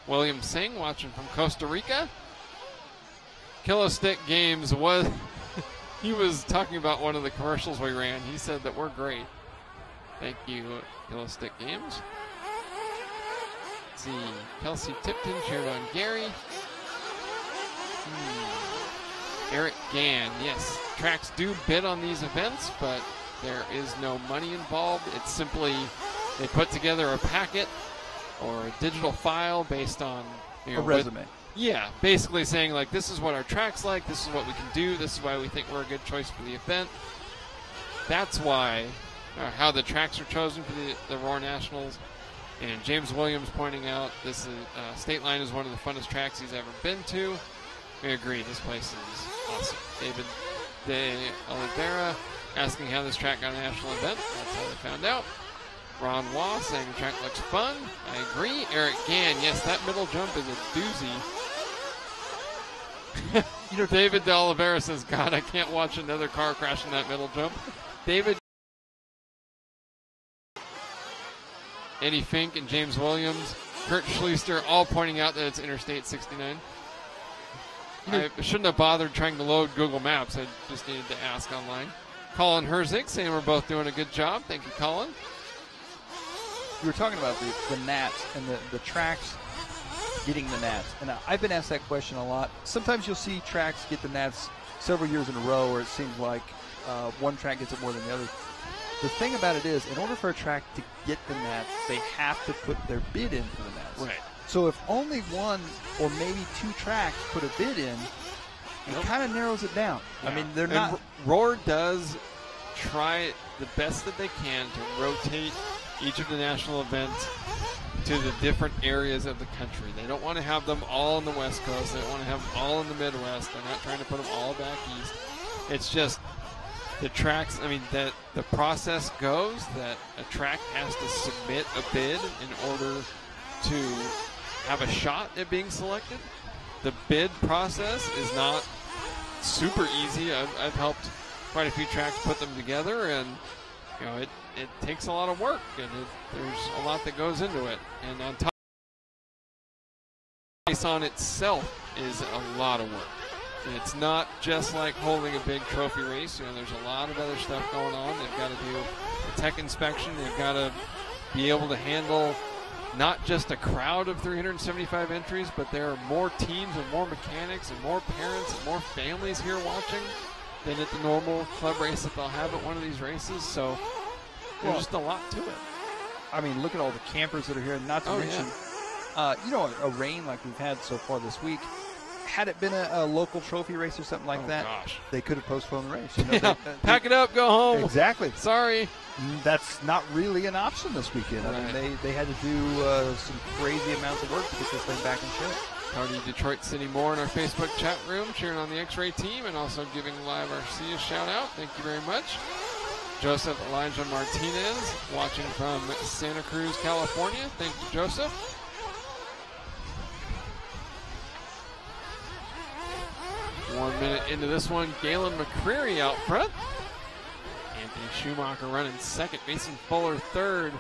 William Singh watching from Costa Rica. Kilo Stick Games was, he was talking about one of the commercials we ran. He said that we're great. Thank you, Kilo Stick Games. Let's see. Kelsey Tipton cheered on Gary. Eric Gann, yes. Tracks do bid on these events, but there is no money involved. It's simply they put together a packet or a digital file based on a resume. Yeah, basically saying like, this is what our track's like, this is what we can do, this is why we think we're a good choice for the event. That's why, how the tracks are chosen for the Roar Nationals. And James Williams pointing out this is, State Line is one of the funnest tracks he's ever been to. We agree, this place is awesome. David De Oliveira asking how this track got a national event. That's how they found out. Ron Waugh saying the track looks fun. I agree. Eric Gann, yes, that middle jump is a doozy. David De Oliveira says, God, I can't watch another car crash in that middle jump. David, Eddie Fink and James Williams, Kurt Schleister, all pointing out that it's Interstate 69. I shouldn't have bothered trying to load Google Maps. I just needed to ask online. Colin Herzig saying we're both doing a good job. Thank you, Colin. You were talking about the gnats and the tracks getting the gnats. And I've been asked that question a lot. Sometimes you'll see tracks get the gnats several years in a row where it seems like one track gets it more than the other. The thing about it is, in order for a track to get the gnats, they have to put their bid in for the gnats. Right. So if only one or maybe two tracks put a bid in, it kind of narrows it down. Yeah. I mean, they're not. Roar does try the best that they can to rotate each of the national events to the different areas of the country. They don't want to have them all on the West Coast. They don't want to have them all in the Midwest. They're not trying to put them all back east. It's just the tracks. I mean, that the process goes that a track has to submit a bid in order to have a shot at being selected. The bid process is not super easy. I've helped quite a few tracks put them together, and it takes a lot of work, and there's a lot that goes into it. And on top, the race on itself is a lot of work. And it's not just like holding a big trophy race. There's a lot of other stuff going on. They've got to do a tech inspection. They've got to be able to handle not just a crowd of 375 entries, but there are more teams and more mechanics and more parents and more families here watching than at the normal club race that they'll have at one of these races. So there's just a lot to it. I mean, look at all the campers that are here. Not to mention, a rain like we've had so far this week. Had it been a local trophy race or something like that, they could have postponed the race. Pack it up, go home. Exactly. Sorry. That's not really an option this weekend. Right. I mean, they had to do some crazy amounts of work to get this thing back in shape. Tony Detroit City Moore in our Facebook chat room, cheering on the X-Ray team and also giving LiveRC a shout out. Thank you very much. Joseph Elijah Martinez watching from Santa Cruz, California. Thank you, Joseph. One minute into this one, Galen McCreary out front. Anthony Schumacher running second, Mason Fuller third,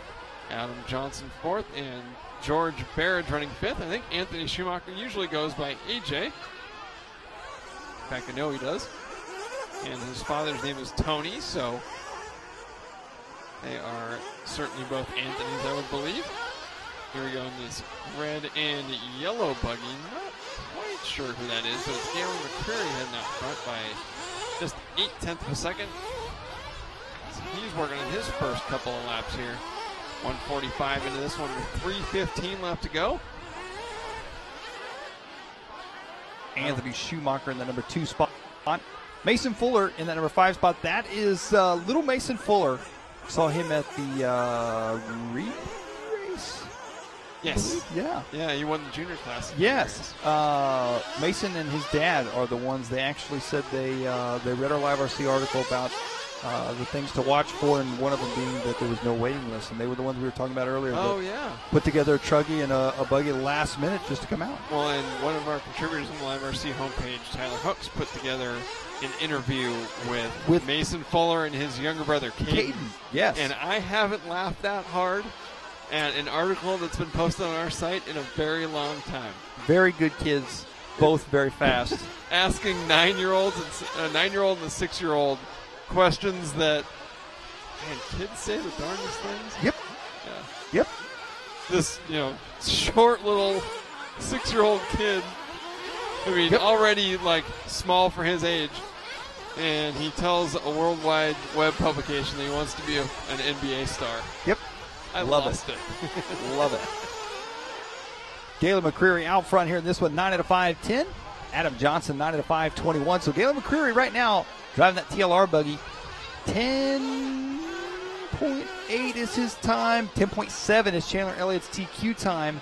Adam Johnson fourth, and George Barrage running fifth. I think Anthony Schumacher usually goes by AJ. In fact, I know he does. And his father's name is Tony, so they are certainly both Anthony's, I would believe. Here we go in this red and yellow buggy. Not quite sure who that is, but it's Galen McCreary heading out front by just 0.8 of a second. So he's working on his first couple of laps here. 1:45 into this one with 3:15 left to go. Anthony Schumacher in the number 2 spot. Mason Fuller in that number 5 spot. That is little Mason Fuller. Saw him at the Reed race. Yes. Yeah. Yeah, he won the junior class. Yes. Mason and his dad are the ones. They actually said they read our LiveRC article about the things to watch for, and one of them being that there was no waiting list, and they were the ones we were talking about earlier. Oh, yeah. Put together a truggy and a buggy last minute just to come out. Well, and one of our contributors on the LiveRC homepage, Tyler Hooks, put together an interview with Mason Fuller and his younger brother, Caden. Yes. And I haven't laughed that hard at an article that's been posted on our site in a very long time. Very good kids, both very fast. Asking 9-year-olds, a 9-year-old and a 6-year-old questions that, man, kids say the darndest things. Yep. Yeah. Yep. this, short little 6-year-old kid. I mean, already like small for his age. And he tells a worldwide web publication that he wants to be an NBA star. Yep. I Love lost it. Love it. Galen McCreary out front here in this one, 9 out of 5, 10. Adam Johnson, 9 out of 5, 21. So Galen McCreary right now driving that TLR buggy. 10.8 is his time. 10.7 is Chandler Elliott's TQ time.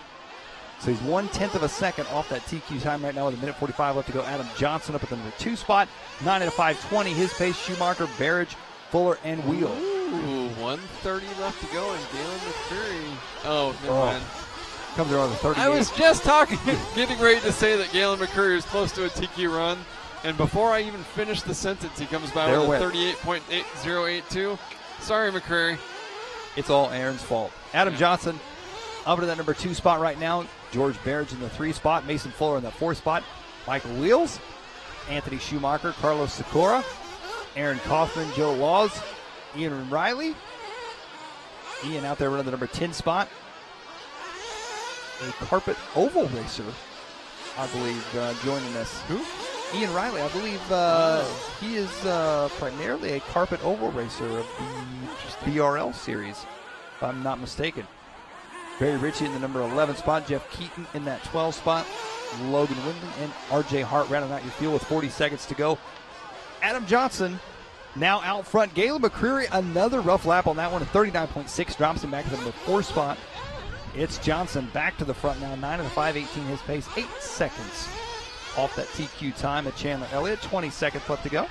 So he's 1/10 of a second off that TQ time right now with 1:45 left to go. Adam Johnson up at the number 2 spot. 9 out of 5, 20. His pace, Schumacher, Barrage, Fuller, and Wheel. Ooh, 1:30 left to go, and Galen McCreary. Oh, never mind. Comes around the 38. I was just getting ready to say that Galen McCreary is close to a TQ run, and before I even finish the sentence, he comes by with a 38.8082. Sorry, McCreary. It's all Aaron's fault. Adam Johnson up to that number 2 spot right now. George Barrage in the 3 spot. Mason Fuller in the 4 spot. Michael Wheels, Anthony Schumacher, Carlos Sikora, Aaron Kaufman, Joe Laws, Ian Riley. Ian out there running the number 10 spot. A carpet oval racer, I believe, joining us. Who? Ian Riley. I believe he is primarily a carpet oval racer of the BRL series, if I'm not mistaken. Barry Ritchie in the number 11 spot. Jeff Keaton in that 12 spot. Logan Windley and R.J. Hart rounding out your field with 40 seconds to go. Adam Johnson now out front. Galen McCreary, another rough lap on that one. A 39.6 drops him back to the number 4 spot. It's Johnson back to the front now. 9 of the 5, 18 his pace. 8 seconds off that TQ time at Chandler Elliott. 20 seconds left to go.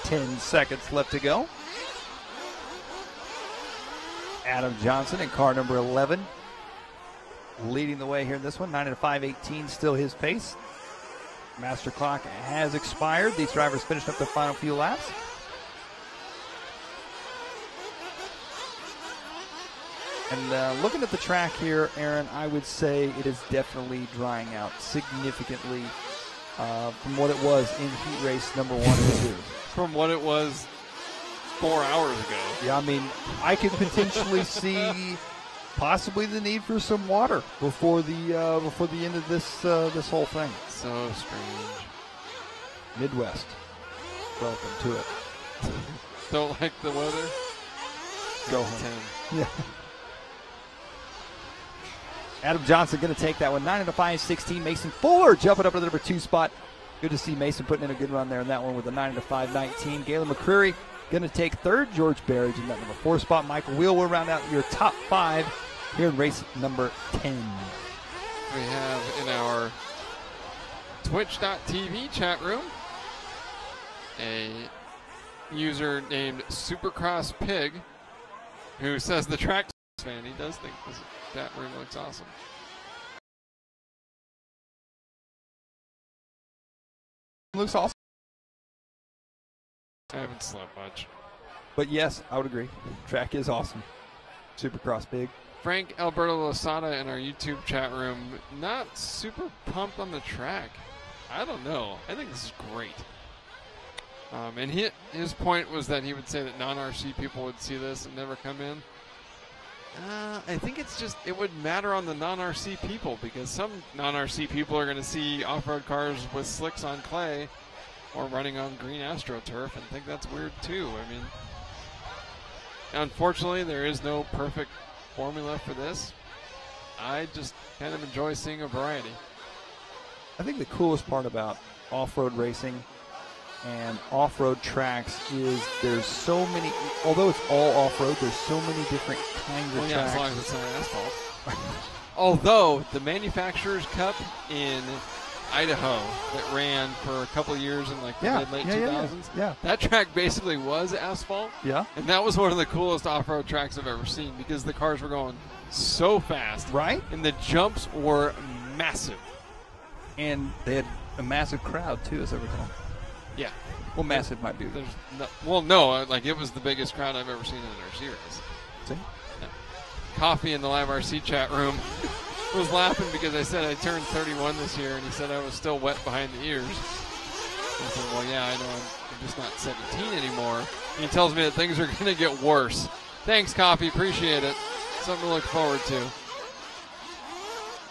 Ten seconds left to go. Adam Johnson in car number 11 leading the way here in this one. 9 out of 5, 18, still his pace. Master clock has expired. These drivers finished up their final few laps. And looking at the track here, Aaron, I would say it is definitely drying out significantly from what it was in heat race number 1 and 2. From what it was 4 hours ago. Yeah, I mean, I could potentially see possibly the need for some water before the end of this whole thing. So strange. Midwest, welcome to it. Don't like the weather? Go home. Yeah. Adam Johnson going to take that one. 9 out of 5, 16. Mason Fuller jumping up to the number 2 spot. Good to see Mason putting in a good run there in that one with a 9 out of 5, 19. Galen McCreary going to take 3rd. George Barrage in that number 4 spot. Michael Wheel will round out your top 5 here in race number 10. We have in our Twitch.tv chat room a user named Supercross Pig who says the track fan. He does think this chat room looks awesome. Looks awesome. I haven't slept much. But yes, I would agree. Track is awesome. Supercross Pig. Frank Alberto Losada in our YouTube chat room, not super pumped on the track. I don't know. I think this is great. And his point was that he would say that non-RC people would see this and never come in. I think it's just, it would matter on the non-RC people because some non-RC people are going to see off-road cars with slicks on clay or running on green AstroTurf and think that's weird too. I mean, unfortunately, there is no perfect formula for this. I just kind of enjoy seeing a variety. I think the coolest part about off-road racing and off-road tracks is there's so many, although it's all off-road, there's so many different kinds of tracks. As long as it's not asphalt. Although the Manufacturers Cup in Idaho that ran for a couple of years in like the mid-late 2000s, that track basically was asphalt. Yeah. And that was one of the coolest off-road tracks I've ever seen because the cars were going so fast. Right. And the jumps were massive. And they had a massive crowd too, as I recall. Yeah. Well, massive might be. No, like it was the biggest crowd I've ever seen in an RC race. See? No. Coffee in the LiveRC chat room was laughing because I said I turned 31 this year, and he said I was still wet behind the ears. I said, well, yeah, I know I'm just not 17 anymore. And he tells me that things are going to get worse. Thanks, Coffee. Appreciate it. Something to look forward to.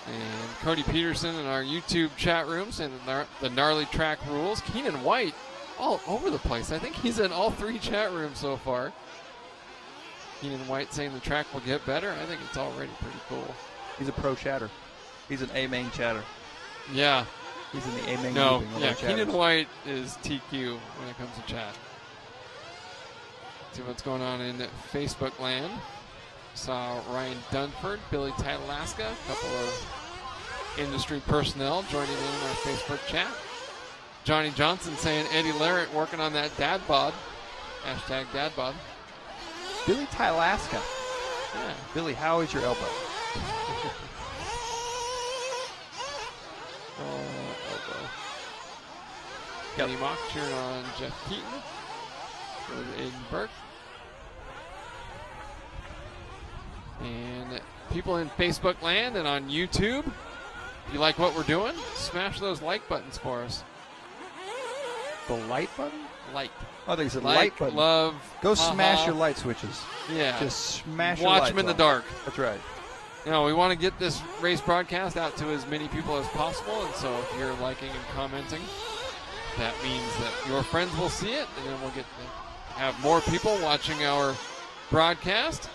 And Cody Peterson in our YouTube chat room saying the gnarly track rules. Keenan White all over the place. I think he's in all 3 chat rooms so far. Keenan White saying the track will get better. I think it's already pretty cool. He's a pro chatter. He's an A-main chatter. Yeah. He's in the A-main No, grouping. yeah, Keenan White is TQ when it comes to chat. See what's going on in Facebook land. Saw Ryan Dunford, Billy Titalaska, a couple of industry personnel joining in our Facebook chat. Johnny Johnson saying Eddie Larrett working on that dad bod. Hashtag dad bod. Billy Titalaska. Yeah. Billy, how is your elbow? Elbow. Kenny Mock cheering on Jeff Keaton. With Aiden Burke. And people in Facebook land and on YouTube, if you like what we're doing, smash those like buttons for us. The light button? Like. Oh, I think it's a like, light button. Love. Go smash your light switches. Yeah. Just smash your Watch lights them in the on. dark. That's right. You know, we want to get this race broadcast out to as many people as possible, and so if you're liking and commenting, that means that your friends will see it, and then we'll get to have more people watching our broadcast.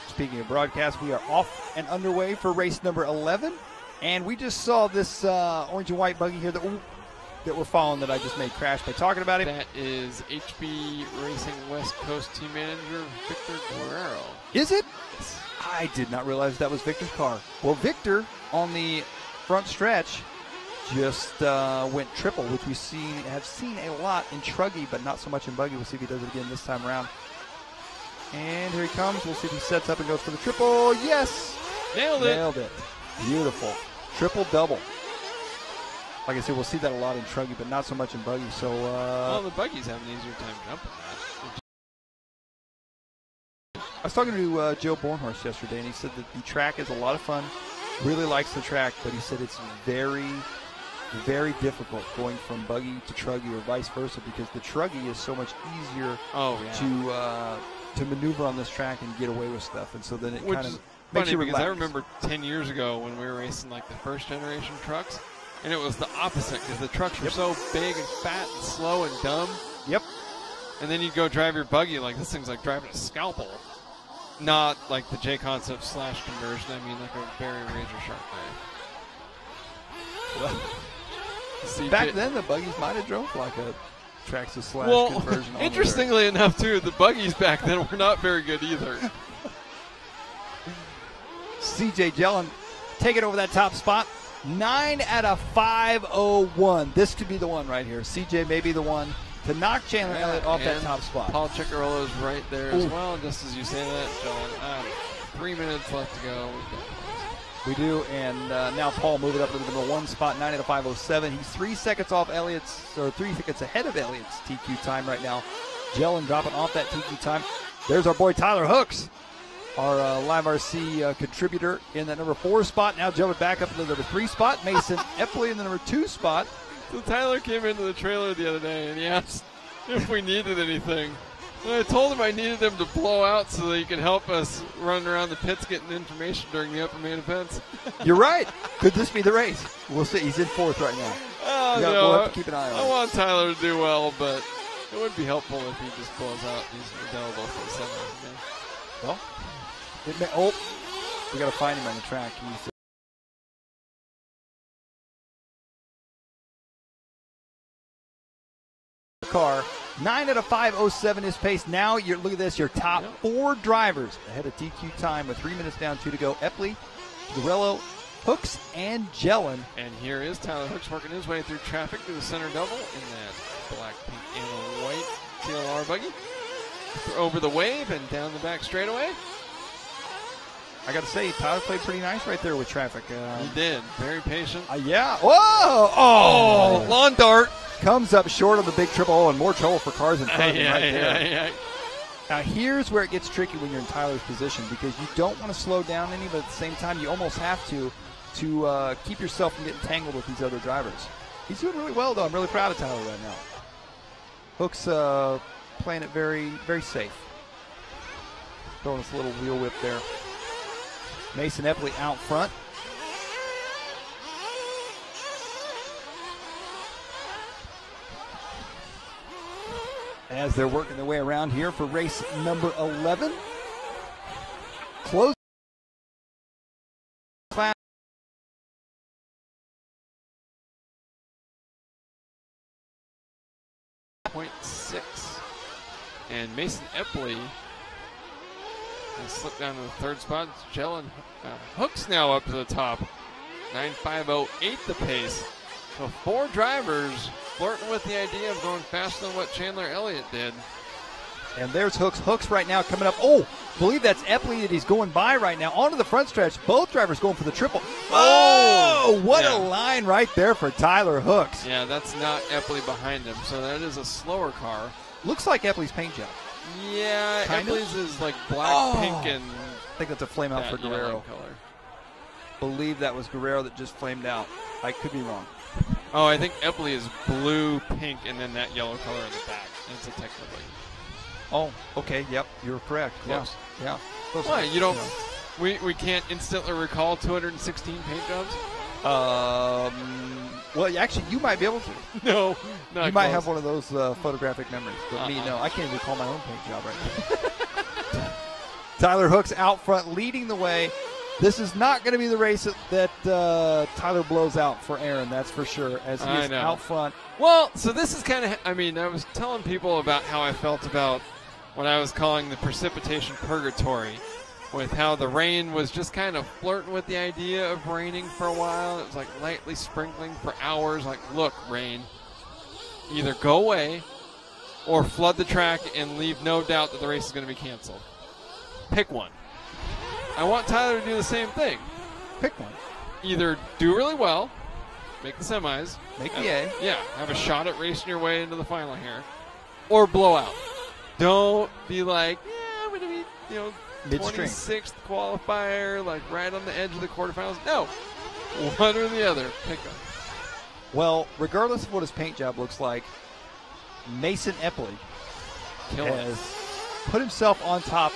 Speaking of broadcast, we are off and underway for race number 11, and we just saw this orange and white buggy here that we're following that I just made crash by talking about it. That is HB Racing West Coast team manager Victor Guerrero. Is it? Yes. I did not realize that was Victor's car. Well, Victor on the front stretch just went triple, which we have seen a lot in Truggy, but not so much in buggy. We'll see if he does it again this time around. And here he comes. We'll see if he sets up and goes for the triple. Yes! Nailed it. Beautiful. Triple double. Like I said, we'll see that a lot in Truggy, but not so much in buggy. So, well, the buggies have an easier time jumping that. I was talking to Joe Bornhorst yesterday, and he said that the track is a lot of fun. Really likes the track, but he said it's very, very difficult going from buggy to Truggy or vice versa because the Truggy is so much easier to maneuver on this track and get away with stuff, and so then it kind of makes you relax. Because I remember 10 years ago when we were racing like the first generation trucks, and it was the opposite because the trucks were so big and fat and slow and dumb. Yep. And then you go drive your buggy like this thing's like driving a scalpel. Not like the J-Concept slash conversion. I mean like a very razor sharp knife. Back then, the buggies might have drove like a Traxxas slash conversion. Interestingly enough, too, the buggies back then were not very good either. CJ Jellin taking over that top spot. 9 out of 501. This could be the one right here. CJ may be the one to knock Chandler Elliott off that top spot. Paul Ciccarello's right there as well. Just as you say that, John, 3 minutes left to go. We do, and now Paul moving up to the number 1 spot, 9 out of 507. He's 3 seconds off 3 seconds ahead of Elliott's TQ time right now. Jellin dropping off that TQ time. There's our boy Tyler Hooks, our LiveRC contributor in that number 4 spot. Now jumping back up to the number 3 spot. Mason Epley in the number 2 spot. So Tyler came into the trailer the other day and he asked if we needed anything. And I told him I needed him to blow out so that he could help us run around the pits getting information during the upper main events. You're right. Could this be the race? We'll see. He's in 4th right now. We'll have to keep an eye on I want Tyler to do well, but it would be helpful if he just blows out. He's available for the 7. Well, we got to find him on the track. He's car. 9 out of 507 is pace. Now look at this. Your top 4 drivers ahead of TQ time with 3 minutes down, 2 to go. Epley, Guerrero, Hooks, and Jellin. And here is Tyler Hooks working his way through traffic through the center double in that black, pink, and white TLR buggy. Over the wave and down the back straightaway. I got to say, Tyler played pretty nice right there with traffic. He did. Very patient. Yeah. Whoa! Oh! Lawn dart. Comes up short of the big triple. Oh, and more trouble for cars in front of him right there. Now, here's where it gets tricky when you're in Tyler's position because you don't want to slow down any, but at the same time, you almost have to keep yourself from getting tangled with these other drivers. He's doing really well, though. I'm really proud of Tyler right now. Hook's playing it very, very safe. Throwing us a little wheel whip there. Mason Epley out front. As they're working their way around here for race number 11. Close. Class. .6. And Mason Epley has slipped down to the third spot. Jalen Hook's now up to the top. 9.508 the pace. So 4 drivers flirting with the idea of going faster than what Chandler Elliott did. And there's Hooks. Hooks right now coming up. Oh, believe that's Epley that he's going by right now. Onto the front stretch. Both drivers going for the triple. Oh, what a line right there for Tyler Hooks. Yeah, that's not Epley behind him. So that is a slower car. Looks like Epley's paint job. Yeah, Epley's is like black, pink, and I think that's a flame out for Guerrero. Color. Believe that was Guerrero that just flamed out. I could be wrong. Oh, I think Epley is blue, pink, and then that yellow color in the back. It's a technically. Oh, okay. Yep, you're correct. Close. Yeah. Close. Why? You don't. We can't instantly recall 216 paint jobs. Well, actually, you might be able to. No, not you might close. have one of those photographic memories. But me, no. I can't even recall my own paint job right now. Tyler Hooks out front, leading the way. This is not going to be the race that Tyler blows out for Aaron, that's for sure, as he is out front. Well, so this is kind of, I mean, I was telling people about how I felt about what I was calling the precipitation purgatory, with how the rain was just kind of flirting with the idea of raining for a while. It was like lightly sprinkling for hours, like, look, rain, either go away or flood the track and leave no doubt that the race is going to be canceled. Pick one. I want Tyler to do the same thing. Pick one. Either do really well, make the semis. Make the A. Yeah, have a shot at racing your way into the final here. Or blow out. Don't be like, yeah, I'm going to be, Midstream. 26th qualifier, like right on the edge of the quarterfinals. No. One or the other. Pick them. Well, regardless of what his paint job looks like, Mason Epley has put himself on top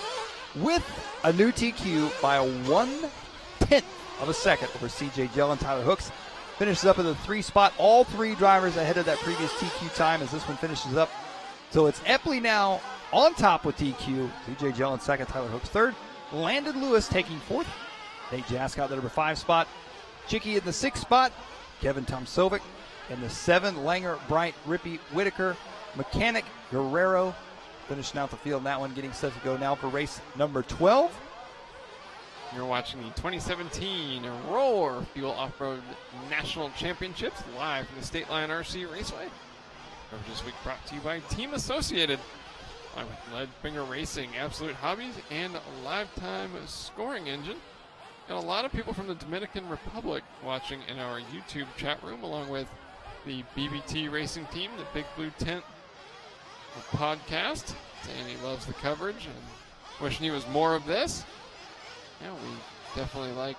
with a new TQ by a 1/10 of a second over CJ Gell and Tyler Hooks. Finishes up in the 3 spot. All 3 drivers ahead of that previous TQ time as this one finishes up. So it's Epley now on top with TQ. CJ Gell in second, Tyler Hooks third. Landon Lewis taking 4th. Nate Jask out the number 5 spot. Chicky in the 6th spot. Kevin Tomsovic in the 7. Langer, Bright, Rippey, Whitaker, Mechanic, Guerrero. Finishing out the field in that one, getting set to go now for race number 12. You're watching the 2017 Roar Fuel Off-Road National Championships live from the State Line RC Raceway. Coverage this week brought to you by Team Associated, along with Leadfinger Racing, Absolute Hobbies, and Lifetime Scoring Engine. And a lot of people from the Dominican Republic watching in our YouTube chat room, along with the BBT Racing Team, the Big Blue Tent podcast, saying he loves the coverage and wishing he was more of this. Yeah, we definitely like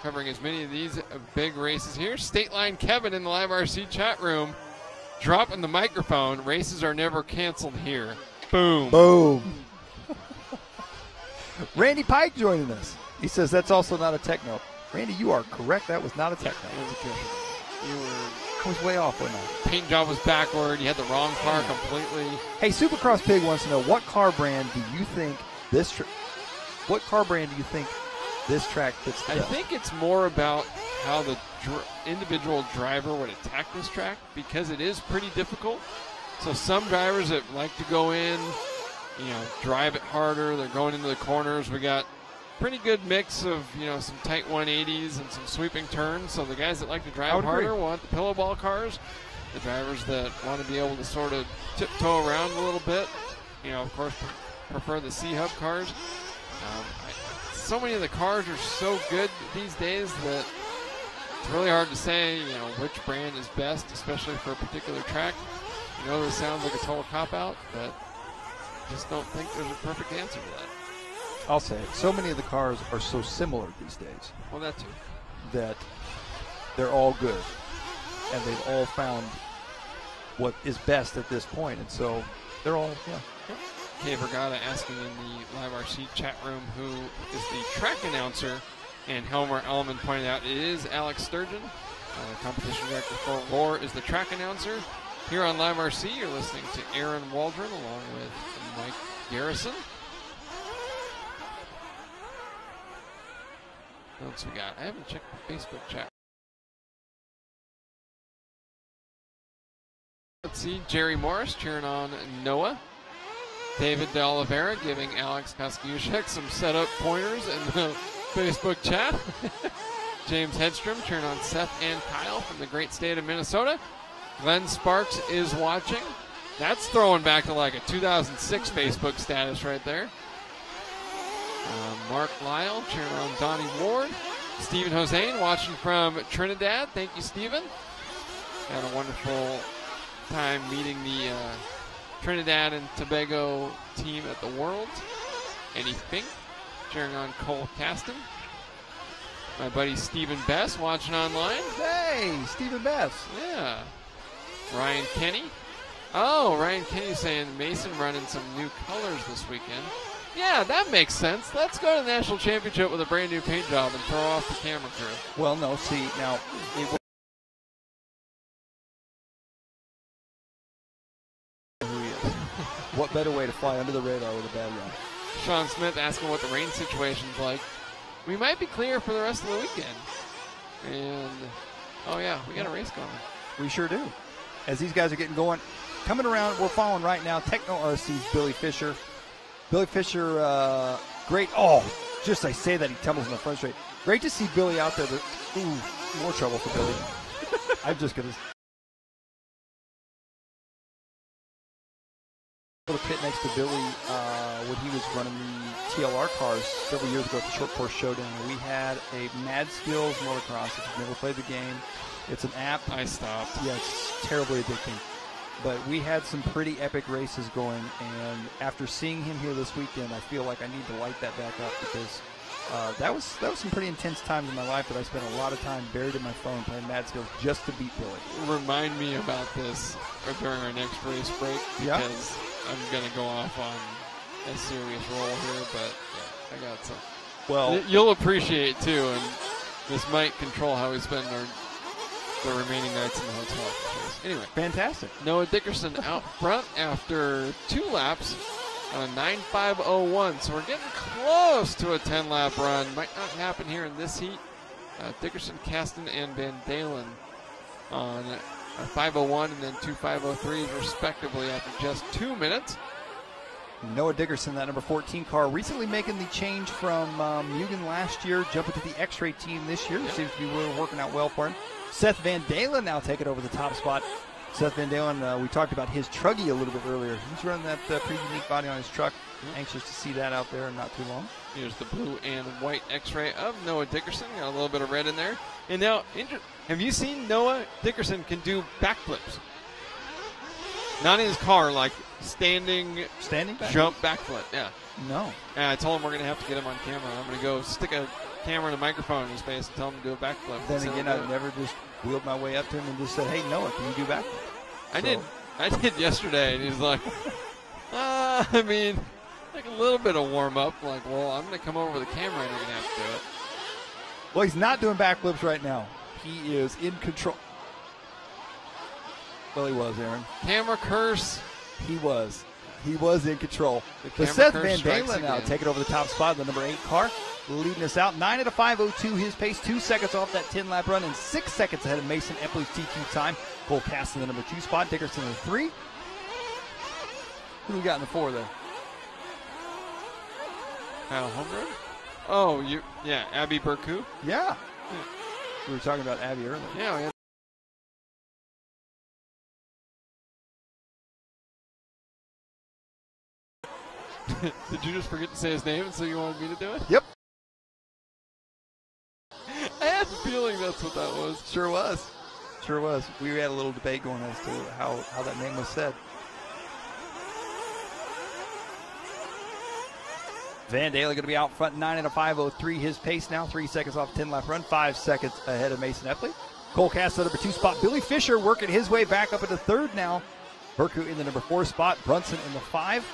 covering as many of these big races here. State Line Kevin in the LiveRC chat room, dropping the microphone. Races are never canceled here. Boom. Boom. Randy Pike joining us. He says that's also not a techno. Randy, you are correct. That was not a techno. It was a joke. I was way off, wasn't I? Paint job was backward. You had the wrong car completely. Hey, Supercross Pig wants to know, what car brand do you think this track fits the I best? think it's more about how the individual driver would attack this track, because it is pretty difficult. So some drivers that like to go in, drive it harder. They're going into the corners. We got pretty good mix of, some tight 180s and some sweeping turns. So the guys that like to drive harder want the pillow ball cars. The drivers that want to be able to sort of tiptoe around a little bit, of course, prefer the C-Hub cars. So many of the cars are so good these days that it's really hard to say, which brand is best, especially for a particular track. This sounds like a total cop-out, but just don't think there's a perfect answer to that. I'll say it. So many of the cars are so similar these days Well, that too. that they're all good, and they've all found what is best at this point, and so they're all, yeah. Kay Vergata asking in the LiveRC chat room who is the track announcer, and Helmer Elliman pointed out it is Alex Sturgeon. Competition director for Roar is the track announcer. Here on LiveRC, you're listening to Aaron Waldron along with Mike Garrison. What else we got? I haven't checked the Facebook chat. Let's see, Jerry Morris cheering on Noah. David De Oliveira giving Alex Koskiuszek some setup pointers in the Facebook chat. James Hedstrom cheering on Seth and Kyle from the great state of Minnesota. Glenn Sparks is watching. That's throwing back to like a 2006 Facebook status right there. Mark Lyle cheering on Donnie Ward. Stephen Hossein watching from Trinidad. Thank you, Stephen. Had a wonderful time meeting the Trinidad and Tobago team at the Worlds. Eddie Fink cheering on Cole Caston. My buddy Stephen Bess watching online. Hey, Stephen Bess. Yeah. Ryan Kenny. Oh, Ryan Kenny saying Mason running some new colors this weekend. Yeah, that makes sense. Let's go to the National Championship with a brand new paint job and throw off the camera crew. Well, no, see, now, who he is. What better way to fly under the radar with a bad run? Sean Smith asking what the rain situation's like. We might be clear for the rest of the weekend. And, oh yeah, we got a race going. We sure do. As these guys are getting going, coming around, we're following right now Techno RC's Billy Fisher. Billy Fisher, great. Oh, just I say that, he tumbles in the front straight. Great to see Billy out there. Ooh, more trouble for Billy. I'm just going to pit next to Billy when he was running the TLR cars several years ago at the Short Course Showdown. We had a Mad Skills motocross. If you've never played the game, it's an app. I stopped. Yeah, it's terribly addicting. But we had some pretty epic races going, and after seeing him here this weekend, I feel like I need to light that back up because that was some pretty intense times in my life that I spent a lot of time buried in my phone playing Mad Skills just to beat Billy. Remind me about this during our next race break because I'm going to go off on a serious roll here, but yeah, I got some. Well, you'll appreciate too, and this might control how we spend the remaining nights in the hotel. Anyway, fantastic. Noah Dickerson out front after 2 laps on a 9.501, so we're getting close to a 10-lap run. Might not happen here in this heat. Dickerson, Caston, and Van Dalen on a 501 and then 2 503s respectively after just 2 minutes. Noah Dickerson, that number 14 car, recently making the change from Mugen last year, jumping to the X-Ray team this year. Yep. Seems to be really working out well for him. Seth Van Dalen now taking over the top spot. Seth Van Dalen, we talked about his Truggy a little bit earlier. He's running that pretty unique body on his truck. Anxious to see that out there in not too long. Here's the blue and white X-ray of Noah Dickerson. Got a little bit of red in there. And now, have you seen Noah Dickerson can do backflips? Not in his car, like standing back? Jump backflip. Yeah. No. And I told him we're going to have to get him on camera. I'm going to go stick a camera and a microphone in his face and tell him to do a backflip. Then again, I've never just wheeled my way up to him and just said, "Hey, Noah, can you do backflip?" I did yesterday, and he's like, I mean, like a little bit of warm up. Like, well, I'm going to come over with a camera and you're going to have to do it. Well, he's not doing backflips right now. He is in control. Well, he was, Aaron. Camera curse. He was in control. But Seth Van Dalen now taking over the top spot of the number 8 car, leading us out. 9 at a 5:02 his pace, 2 seconds off that 10-lap run, and 6 seconds ahead of Mason Epley's TQ time. Cole Caston in the number 2 spot, Dickerson in the 3. Who do we got in the 4 there? Kyle Holmgren? Oh, Abby Burku? Yeah. We were talking about Abby earlier. Yeah. Did you just forget to say his name and so you wanted me to do it? Yep. I had a feeling that's what that was. Sure was. We had a little debate going as to how that name was said. Van Dalen going to be out front 9 and a 5:03. His pace now, 3 seconds off 10-lap run, 5 seconds ahead of Mason Epley. Cole Cass, the number 2 spot. Billy Fisher working his way back up into third now. Burku in the number 4 spot. Brunson in the 5.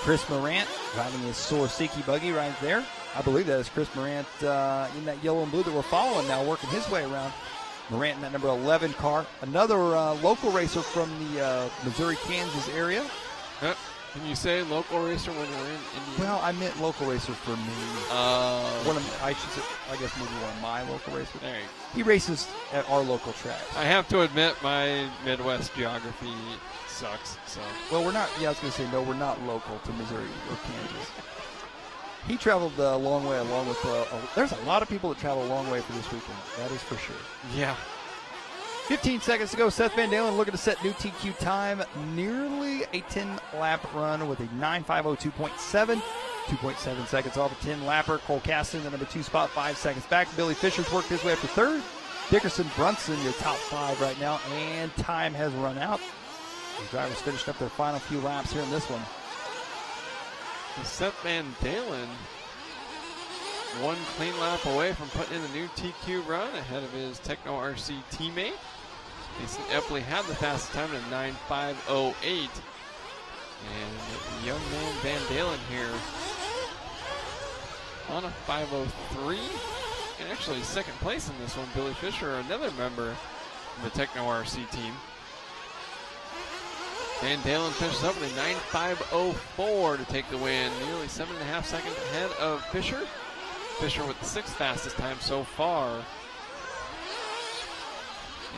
Chris Morant driving his Sorsiki buggy right there. I believe that is Chris Morant in that yellow and blue that we're following now, working his way around. Morant in that number 11 car. Another local racer from the Missouri-Kansas area. Can you say local racer when you're in Indiana? Well, I meant local racer for me. I guess maybe one of my local racers. There you go. He races at our local track. I have to admit my Midwest geography sucks. So. Well, we're not. Yeah, I was going to say no. We're not local to Missouri or Kansas. He traveled a long way along with. There's a lot of people that travel a long way for this weekend. That is for sure. Yeah. 15 seconds to go. Seth Van Dalen looking to set new TQ time. Nearly a 10-lap run with a 9:5:02.7. 2.7 seconds off a 10-lapper. Cole Caston, the number 2 spot, 5 seconds back. Billy Fisher's worked his way up to third. Dickerson, Brunson, your top 5 right now. And time has run out. The drivers finished up their final few laps here in this one. Seth Van Dalen, one clean lap away from putting in the new TQ run ahead of his Techno RC teammate. Mason Epley had the fastest time at 9:5:08. And young man Van Dalen here on a 5:03. And actually second place in this one, Billy Fisher, another member of the Techno RC team. Van Dalen finishes up with a 9:5:04 to take the win, nearly 7.5 seconds ahead of Fisher. Fisher with the 6th fastest time so far.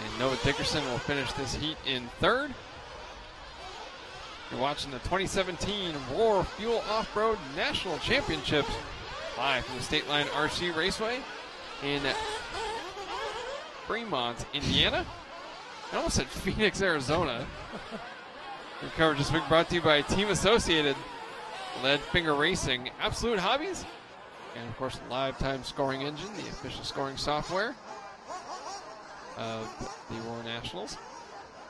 And Noah Dickerson will finish this heat in 3rd. You're watching the 2017 Roar Fuel Off-Road National Championships live from the State Line RC Raceway in Fremont, Indiana. I almost said Phoenix, Arizona. Your coverage this week brought to you by Team Associated, Lead Finger Racing, Absolute Hobbies, and of course the Live Time Scoring Engine, the official scoring software of the Roar Nationals.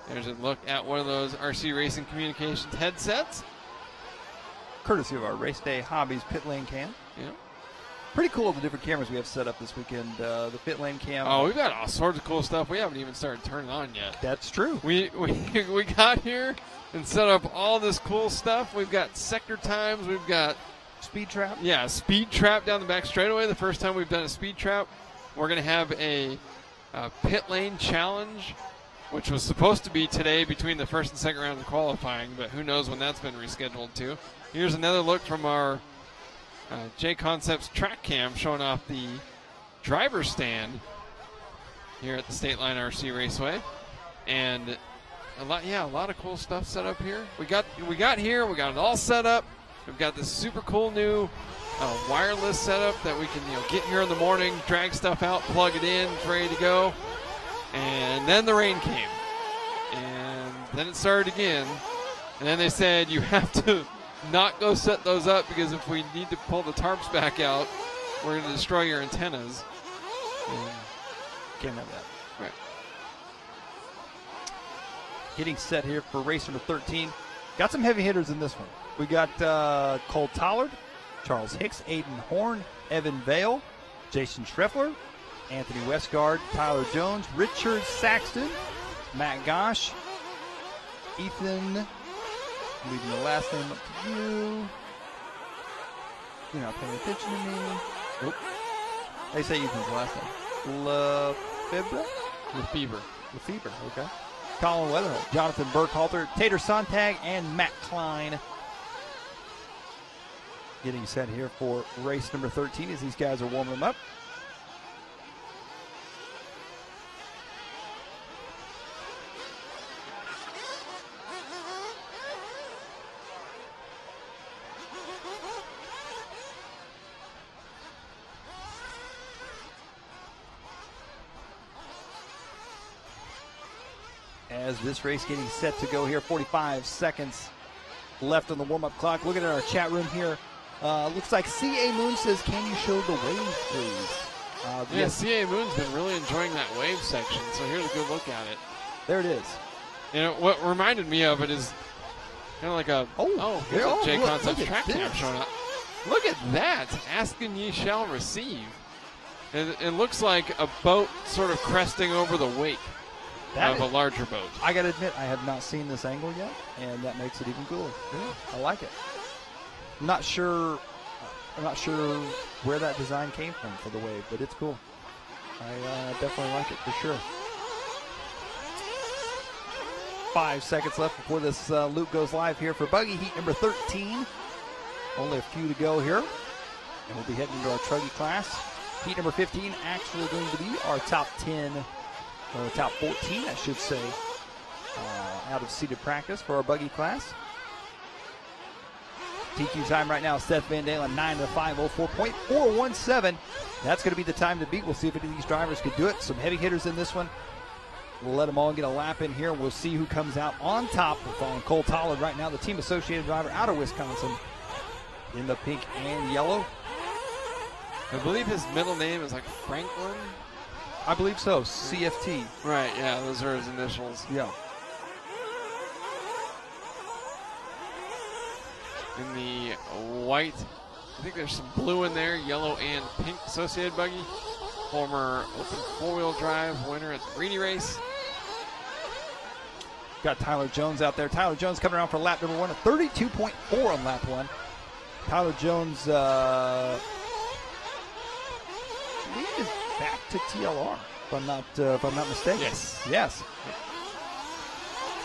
There's a look at one of those RC Racing Communications headsets. Courtesy of our Race Day Hobbies pit lane cam. Yeah. Pretty cool, the different cameras we have set up this weekend. The pit lane cam. Oh, we've got all sorts of cool stuff we haven't even started turning on yet. That's true. We got here and set up all this cool stuff. We've got sector times. We've got speed trap. Yeah, speed trap down the back straightaway. The first time we've done a speed trap. We're going to have a pit lane challenge, which was supposed to be today between the first and second round of qualifying, but who knows when that's been rescheduled to. Here's another look from our J Concepts track cam showing off the driver's stand here at the State Line RC Raceway, and a lot of cool stuff set up here. We got here, we got it all set up. We've got this super cool new wireless setup that we can get here in the morning, drag stuff out, plug it in, it's ready to go. And then the rain came, and then it started again, and then they said you have to not go set those up because if we need to pull the tarps back out, we're going to destroy your antennas. And can't have that. Right. Getting set here for race number 13. Got some heavy hitters in this one. We got Cole Tollard, Charles Hicks, Aiden Horn, Evan Vale, Jason Schreffler, Anthony Westgard, Tyler Jones, Richard Saxton, Matt Gosh, Ethan, leaving the last name up to you. You're not paying attention to me. Nope. They say Ethan's last name. Lefebvre, okay. Colin Weatherholt, Jonathan Burkhalter, Tater Sontag, and Matt Klein. Getting set here for race number 13 as these guys are warming them up. As this race getting set to go here, 45 seconds left on the warm-up clock. Looking at our chat room here, looks like C.A. Moon says, can you show the wave, please? Yeah, C.A. Moon's been really enjoying that wave section, so here's a good look at it. There it is. What reminded me of it is kind of like a J Concepts track cam showing up. Look at that. Asking ye shall receive. It looks like a boat sort of cresting over the wake of a larger boat. I got to admit, I have not seen this angle yet, and that makes it even cooler. Yeah. I like it. I'm not sure where that design came from for the wave, but it's cool. I definitely like it for sure. 5 seconds left before this loop goes live here for Buggy Heat number 13. Only a few to go here, and we'll be heading into our truggy class. Heat number 15 actually going to be our top 10, or top 14, I should say, out of seated practice for our buggy class. TQ time right now, Seth Van Dalen, 9 to 5:04.417. That's going to be the time to beat. We'll see if any of these drivers could do it. Some heavy hitters in this one. We'll let them all get a lap in here. We'll see who comes out on top. We're following Cole Tollard right now, the team associated driver out of Wisconsin, in the pink and yellow. I believe his middle name is like Franklin. I believe so. CFT. Right, yeah, those are his initials. Yeah. In the white, I think there's some blue in there, yellow and pink associated buggy. Former open four-wheel drive winner at the Greeny race. Got Tyler Jones out there. Tyler Jones coming around for lap number 1 at 32.4 on lap 1. Tyler Jones lead is back to TLR, if I'm not mistaken. Yes.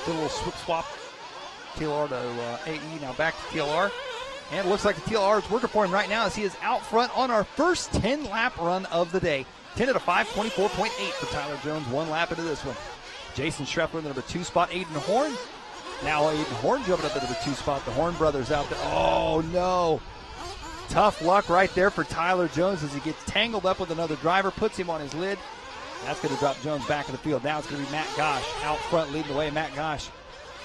Did a little swap TLR to AE, now back to TLR. And it looks like the TLR is working for him right now as he is out front on our first 10-lap run of the day. 10 at a 5:24.8 for Tyler Jones, 1 lap into this one. Jason Schreffler in the number 2 spot. Aiden Horn. Now Aiden Horn jumping up to the number 2 spot. The Horn brothers out there. Oh, no. Tough luck right there for Tyler Jones as he gets tangled up with another driver, puts him on his lid. That's going to drop Jones back in the field. Now it's going to be Matt Gosh out front leading the way. Matt Gosh,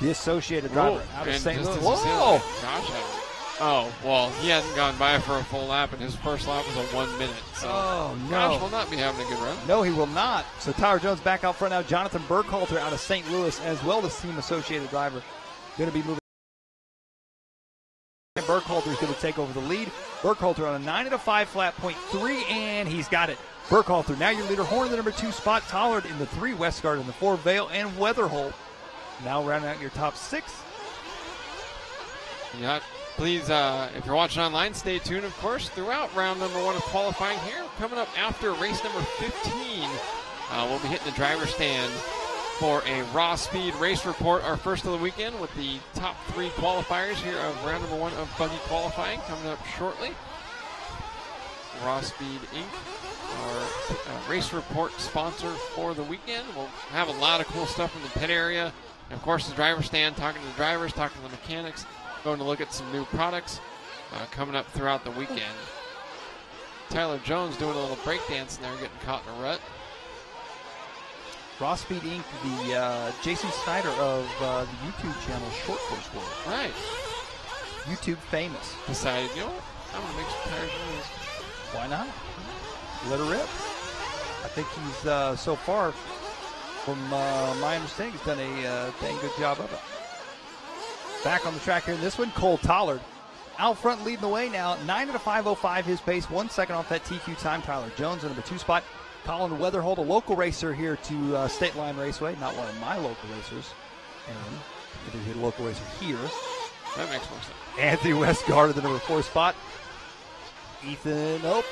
the associated driver out of St. Louis. Whoa! Gosh, oh, well, he hasn't gone by for a full lap, and his first lap was a 1 minute. So Gosh will not be having a good run. No, he will not. So Tyler Jones back out front now. Jonathan Burkhalter out of St. Louis as well, the team associated driver. Going to be moving. Burkhalter is going to take over the lead. Burkhalter on a 9 at a 5 flat .3, and he's got it. Burkhalter, now your leader. Horn in the number 2 spot. Tollard in the 3. Westgard in the 4. Vale and Weatherholt now rounding out your top 6. Yeah, please, if you're watching online, stay tuned, of course, throughout round number 1 of qualifying here. Coming up after race number 15, we'll be hitting the driver's stand for a raw speed race report, our first of the weekend, with the top 3 qualifiers here of round number 1 of buggy qualifying coming up shortly. Raw Speed Inc., our race report sponsor for the weekend. We'll have a lot of cool stuff in the pit area. And of course, the driver's stand, talking to the drivers, talking to the mechanics, going to look at some new products coming up throughout the weekend. Tyler Jones doing a little breakdancing there, getting caught in a rut. Raw Speed Inc., the Jason Snyder of the YouTube channel Short Course World. Right. YouTube famous. Decided, you know what, I'm going to make some tires of these. Why not? Let her rip. I think he's, so far, from my understanding, he's done a dang good job of it. Back on the track here in this one, Cole Tollard. Out front leading the way now, 9 at a 5:05 his pace, 1 second off that TQ time. Tyler Jones in the number 2 spot. Colin Weatherholt, a local racer here to State Line Raceway, not one of my local racers. And he's a local racer here. That makes more sense. Anthony Westgard at the number 4 spot. Ethan, now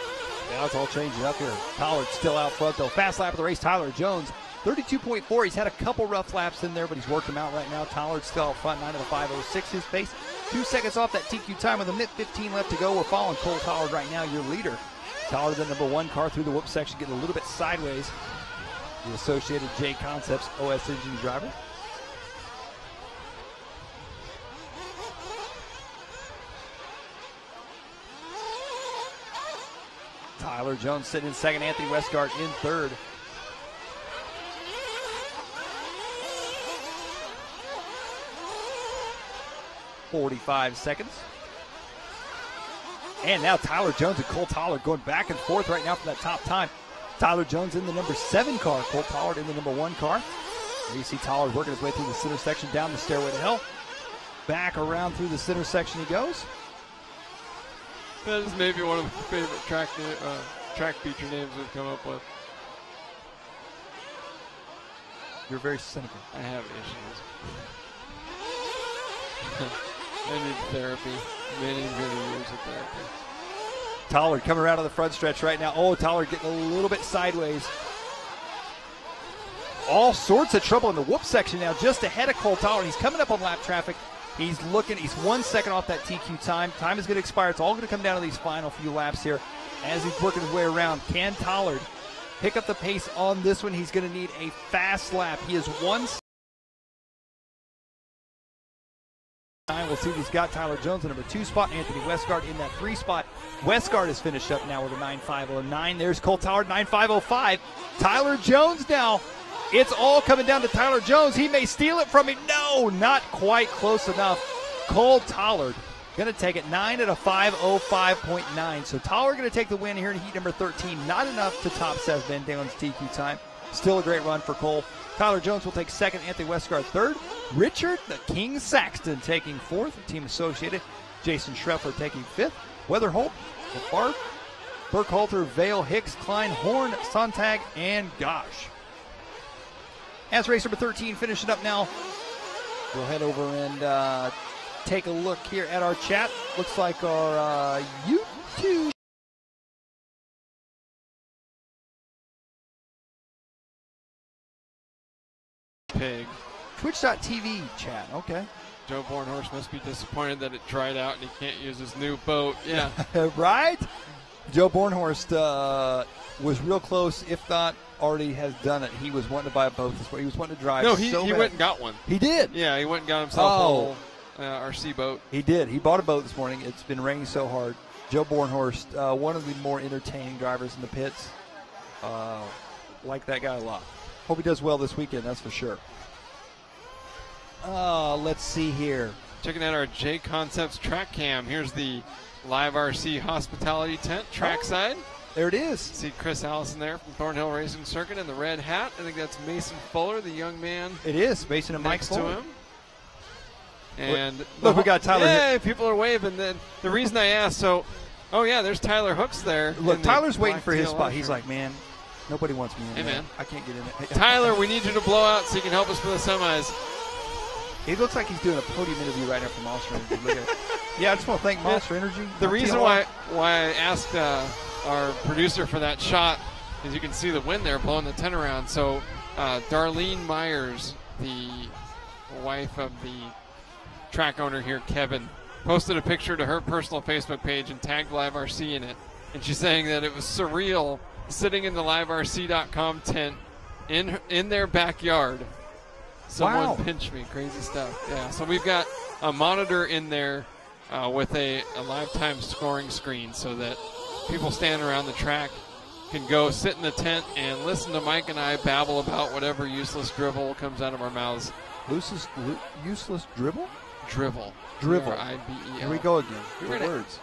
it's all changing up here. Tollard still out front though. Fast lap of the race, Tyler Jones. 32.4. He's had a couple rough laps in there, but he's worked them out right now. Tollard still out front, 9 at a 5:06 his pace. 2 seconds off that TQ time with a minute 15 left to go. We're following Cole Tollard right now, your leader. Tollard, the number 1 car through the whoop section, getting a little bit sideways. The associated J Concepts OS engine driver. Tyler Jones sitting in second, Anthony Westgard in third. .45 seconds. And now Tyler Jones and Cole Tollard going back and forth right now for that top time. Tyler Jones in the number 7 car, Cole Tollard in the number 1 car. There you see Tollard working his way through the center section, down the stairway to hell. Back around through the center section he goes. That is maybe one of my favorite track feature names we've come up with. You're very cynical. I have issues. I need therapy. Many years of therapy. Tollard coming around on the front stretch right now. Oh, Tollard getting a little bit sideways. All sorts of trouble in the whoop section now, just ahead of Cole Tollard. He's coming up on lap traffic. He's 1 second off that TQ time. Time is going to expire. It's all going to come down to these final few laps here as he's working his way around. Can Tollard pick up the pace on this one? He's going to need a fast lap. He is 1 second. We'll see if he's got Tyler Jones in number 2 spot. Anthony Westgard in that 3 spot. Westgard is finished up now with a 9.509. There's Cole Tollard, 9.505. Tyler Jones now. It's all coming down to Tyler Jones. He may steal it from him. No, not quite close enough. Cole Tollard going to take it 9 at a 5.05.9. So Tollard going to take the win here in heat number 13. Not enough to top Seth Van Dalen's TQ time. Still a great run for Cole. Tyler Jones will take second. Anthony Westgard third. Richard the King Saxton taking fourth. Team Associated. Jason Schreffler taking fifth. Weatherholt, Bark, Burkhalter, Vale, Hicks, Klein, Horn, Sontag, and Gosh. As race number 13 finishing up now, we'll head over and take a look here at our chat. Looks like our YouTube. Pig. Twitch.tv chat, okay. Joe Bornhorst must be disappointed that it dried out and he can't use his new boat. Yeah. Right? Joe Bornhorst was real close, if not already has done it. He was wanting to buy a boat this way. He was wanting to drive. No, he went and got one. He did? Yeah, he went and got himself a RC boat. He did. He bought a boat this morning. It's been raining so hard. Joe Bornhorst, one of the more entertaining drivers in the pits. Like that guy a lot. Hope he does well this weekend, that's for sure. Let's see here. Checking out our J Concepts track cam. Here's the LiveRC hospitality tent trackside. There it is. See Chris Allison there from Thornhill Racing Circuit in the red hat. I think that's Mason Fuller, the young man. It is. Mason and Mike next Fuller. to him. And look, we got Tyler. Yeah, people are waving. The reason I asked, there's Tyler Hooks there. Look, Tyler's waiting for his spot. He's like, man, nobody wants me in there. Man. I can't get in it. Tyler, we need you to blow out so you can help us for the semis. He looks like he's doing a podium interview right now for Monster Energy. Look at it. Yeah, I just want to thank Monster Energy. The reason why I asked our producer for that shot is you can see the wind there blowing the tent around. So Darlene Myers, the wife of the track owner here, Kevin, posted a picture to her personal Facebook page and tagged LiveRC in it. And she's saying that it was surreal sitting in the LiveRC.com tent in their backyard. Someone pinched me. Crazy stuff. Yeah, so we've got a monitor in there with a lifetime scoring screen so that people standing around the track can go sit in the tent and listen to Mike and I babble about whatever useless drivel comes out of our mouths. Useless dribble? Drivel. Drivel. D-R-I-V-E-L. Here we go again. The words.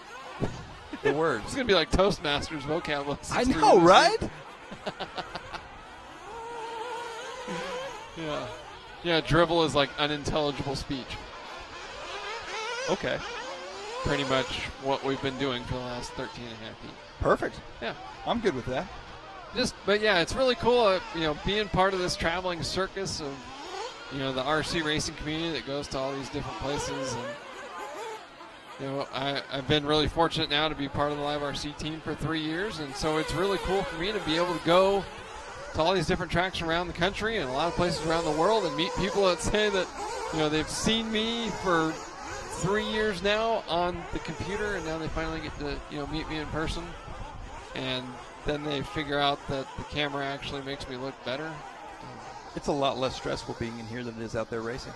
The words. It's going to be like Toastmasters vocab. I know, right? Yeah. Yeah, drivel is like unintelligible speech. Okay. Pretty much what we've been doing for the last 13 and a half feet. Perfect. Yeah. I'm good with that. But yeah, it's really cool, being part of this traveling circus of, the RC racing community that goes to all these different places. And, I've been really fortunate now to be part of the LiveRC team for 3 years. And so it's really cool for me to be able to go to all these different tracks around the country and a lot of places around the world and meet people that say that, they've seen me for 3 years now on the computer, and now they finally get to, meet me in person. And then they figure out that the camera actually makes me look better. It's a lot less stressful being in here than it is out there racing.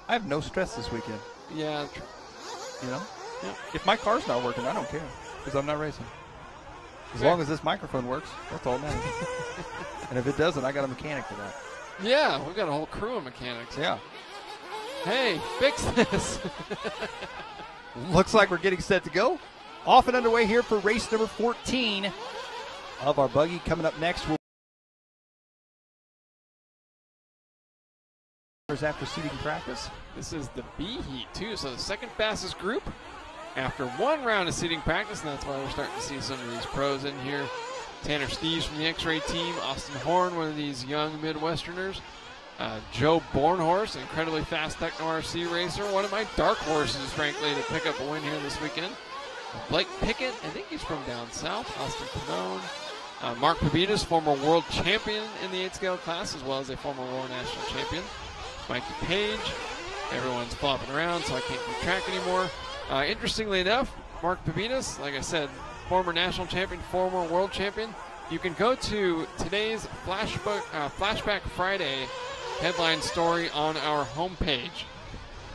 I have no stress this weekend. Yeah. Yeah. If If my car's not working, I don't care because I'm not racing. As long as this microphone works, that's all that matters. And if it doesn't, I got a mechanic for that. Yeah, we've got a whole crew of mechanics. Yeah. Hey, fix this. Looks like we're getting set to go. Off and underway here for race number 14 of our buggy. Coming up next, after seating practice. This is the B heat too, so the second fastest group after one round of seating practice, and that's why we're starting to see some of these pros in here. Tanner Steves from the X-Ray team, Austin Horn, one of these young Midwesterners, Joe Bornhorst, incredibly fast Techno RC racer, one of my dark horses, frankly, to pick up a win here this weekend. Blake Pickett, I think he's from down south, Austin Pavone. Mark Pavitas, former world champion in the 8-scale class, as well as a former world national champion. Mikey Page, everyone's flopping around, so I can't keep track anymore. Interestingly enough, Mark Pavitas, like I said, former national champion, former world champion. You can go to today's Flashback Friday headline story on our homepage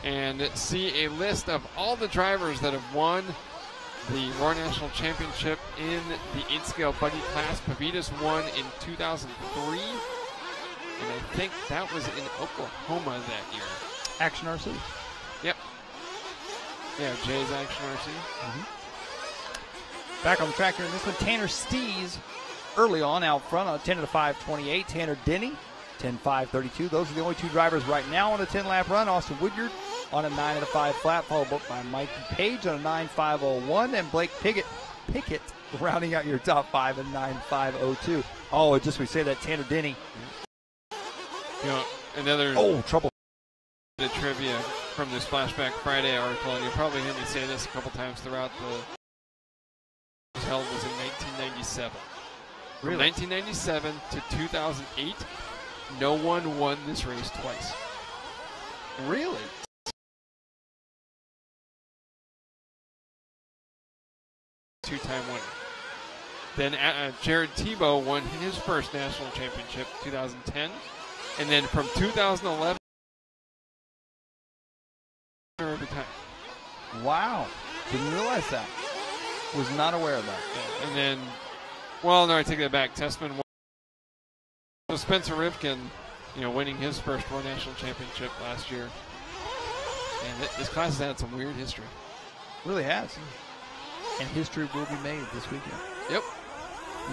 and see a list of all the drivers that have won the Roar National Championship in the 8-scale buggy class. Pavitas won in 2003, and I think that was in Oklahoma that year. Action RC. Yep. Yeah, Jay's Action RC. Back on the track here in this one, Tanner Stees early on out front on a 10 to 5:28. Tanner Denny, 10.5.32. Those are the only two drivers right now on a 10-lap run. Austin Woodyard on a 9 and a 5 flat, followed by Mikey Page on a 9.5.01, and Blake Pickett rounding out your top 5 at 9.5.02. Oh, just we say that Tanner Denny. You know, another trouble. The trivia from this Flashback Friday article, and you'll probably hear me say this a couple times throughout the held was in 1997. From 1997 to 2008, no one won this race twice. Really? Two-time winner. Then Jared Tebow won his first national championship, 2010, and then from 2011. Every time. Wow. Didn't realize that. Was not aware of that. Yeah. And then, well, no, I take that back. Tessman won. So Spencer Rivkin, winning his first World National Championship last year. And this class has had some weird history. Really has. And history will be made this weekend. Yep.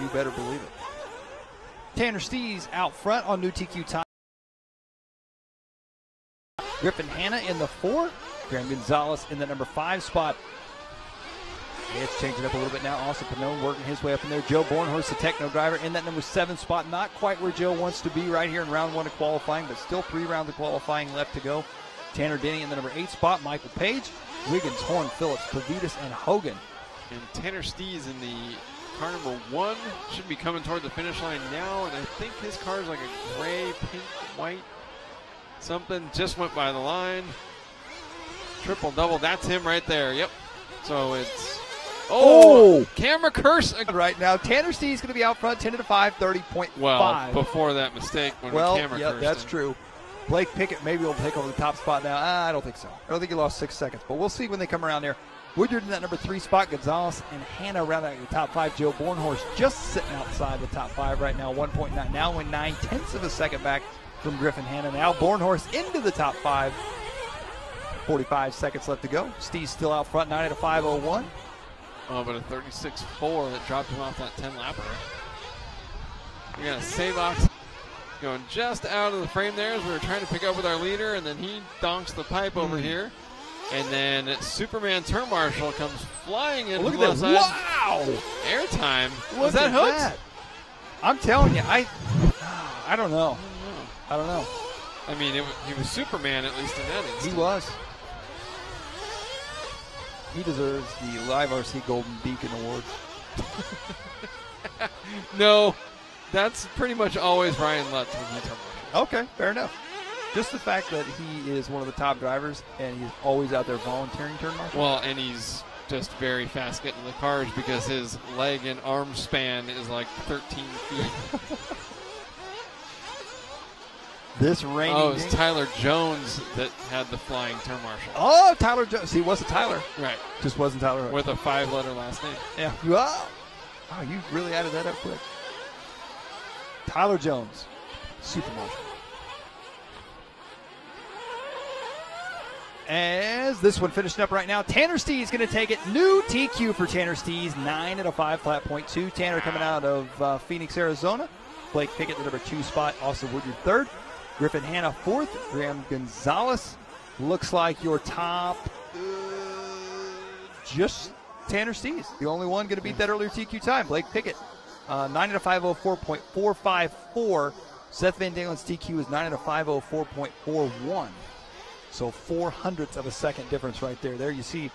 You better believe it. Tanner Stees out front on new TQ time. Griffin Hanna in the 4. Graham Gonzalez in the number 5 spot. It's changing up a little bit now. Austin Pannone working his way up in there. Joe Bornhorst, the Techno driver, in that number 7 spot. Not quite where Joe wants to be right here in round 1 of qualifying, but still 3 rounds of qualifying left to go. Tanner Denny in the number 8 spot. Michael Page, Wiggins, Horn, Phillips, Pavitas, and Hogan. And Tanner Stees in the car number 1 should be coming toward the finish line now, and I think his car is like a gray, pink, white, something. Just went by the line. Triple double, that's him right there. Yep. So it's camera curse right now. Tanner Stees going to be out front, 10 to 5:30.5. Well, before that mistake when we camera cursed that's him. true. Blake Pickett maybe will take over the top spot now. I don't think so. I don't think he lost 6 seconds, but we'll see when they come around there. Woodyard in that number 3 spot. Gonzalez and Hanna around that the top 5. Joe Bornhorst just sitting outside the top 5 right now, 1.9. Now in 9/10 of a second back from Griffin Hanna. Now Bornhorst into the top 5. 45 seconds left to go. Steve's still out front, 9 at a 5:01. Oh, but a 36.4 that dropped him off that 10-lapper. We got a Savox going just out of the frame there as we were trying to pick up with our leader, and then he donks the pipe over here. And then Superman Turn Marshal comes flying in. Look at that. Wow! Airtime. Was that hooked? That. I'm telling you, I don't know. I don't know. I mean, he was Superman, at least in that instance. He was. He deserves the LiveRC Golden Beacon Award. No, that's pretty much always Ryan Lutz when he turn marshal. Okay, fair enough. Just the fact that he is one of the top drivers and he's always out there volunteering turn marshal. Well, and he's just very fast getting the cars because his leg and arm span is like 13 feet. This rainy it was Tyler Jones that had the flying turn marshal. Oh, Tyler Jones. He wasn't Tyler. Right. Just wasn't Tyler. With a 5-letter last name. Yeah. Wow. Oh, you really added that up quick. Tyler Jones, super marshal. As this one finishing up right now, Tanner Stees going to take it. New TQ for Tanner Stees, 9 at a 5 flat .2. Tanner coming out of Phoenix, Arizona. Blake Pickett, the number 2 spot. Austin Woodyard, 3rd. Griffin Hanna, 4th. Graham Gonzalez looks like your top just Tanner Stees, the only one going to beat that earlier TQ time. Blake Pickett, 9 at a 5:04.454. Seth Van Dalen's TQ is 9 at a 5:04.41. So 0.04 of a second difference right there. There you see,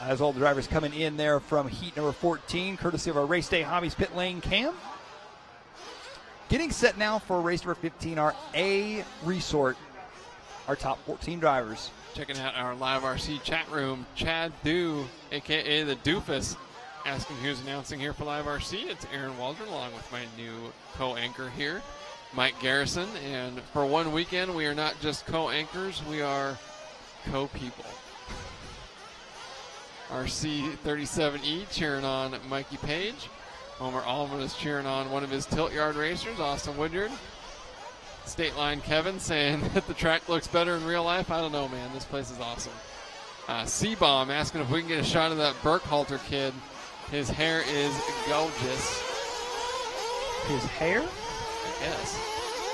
as all the drivers coming in there from heat number 14, courtesy of our Race Day Hobbies pit lane cam. Getting set now for race number 15, our A Resort, our top 14 drivers. Checking out our LiveRC chat room, Chad Dew, a.k.a. the Doofus, asking who's announcing here for LiveRC. It's Aaron Waldron, along with my new co-anchor here, Mike Garrison. And for one weekend, we are not just co-anchors, we are co-people. RC37E cheering on Mikey Page. Homer Allman is cheering on one of his tilt yard racers, Austin Woodyard. State Line Kevin saying that the track looks better in real life. I don't know, man. This place is awesome. C-Bomb asking if we can get a shot of that Burkhalter kid. His hair is gorgeous. His hair? I guess.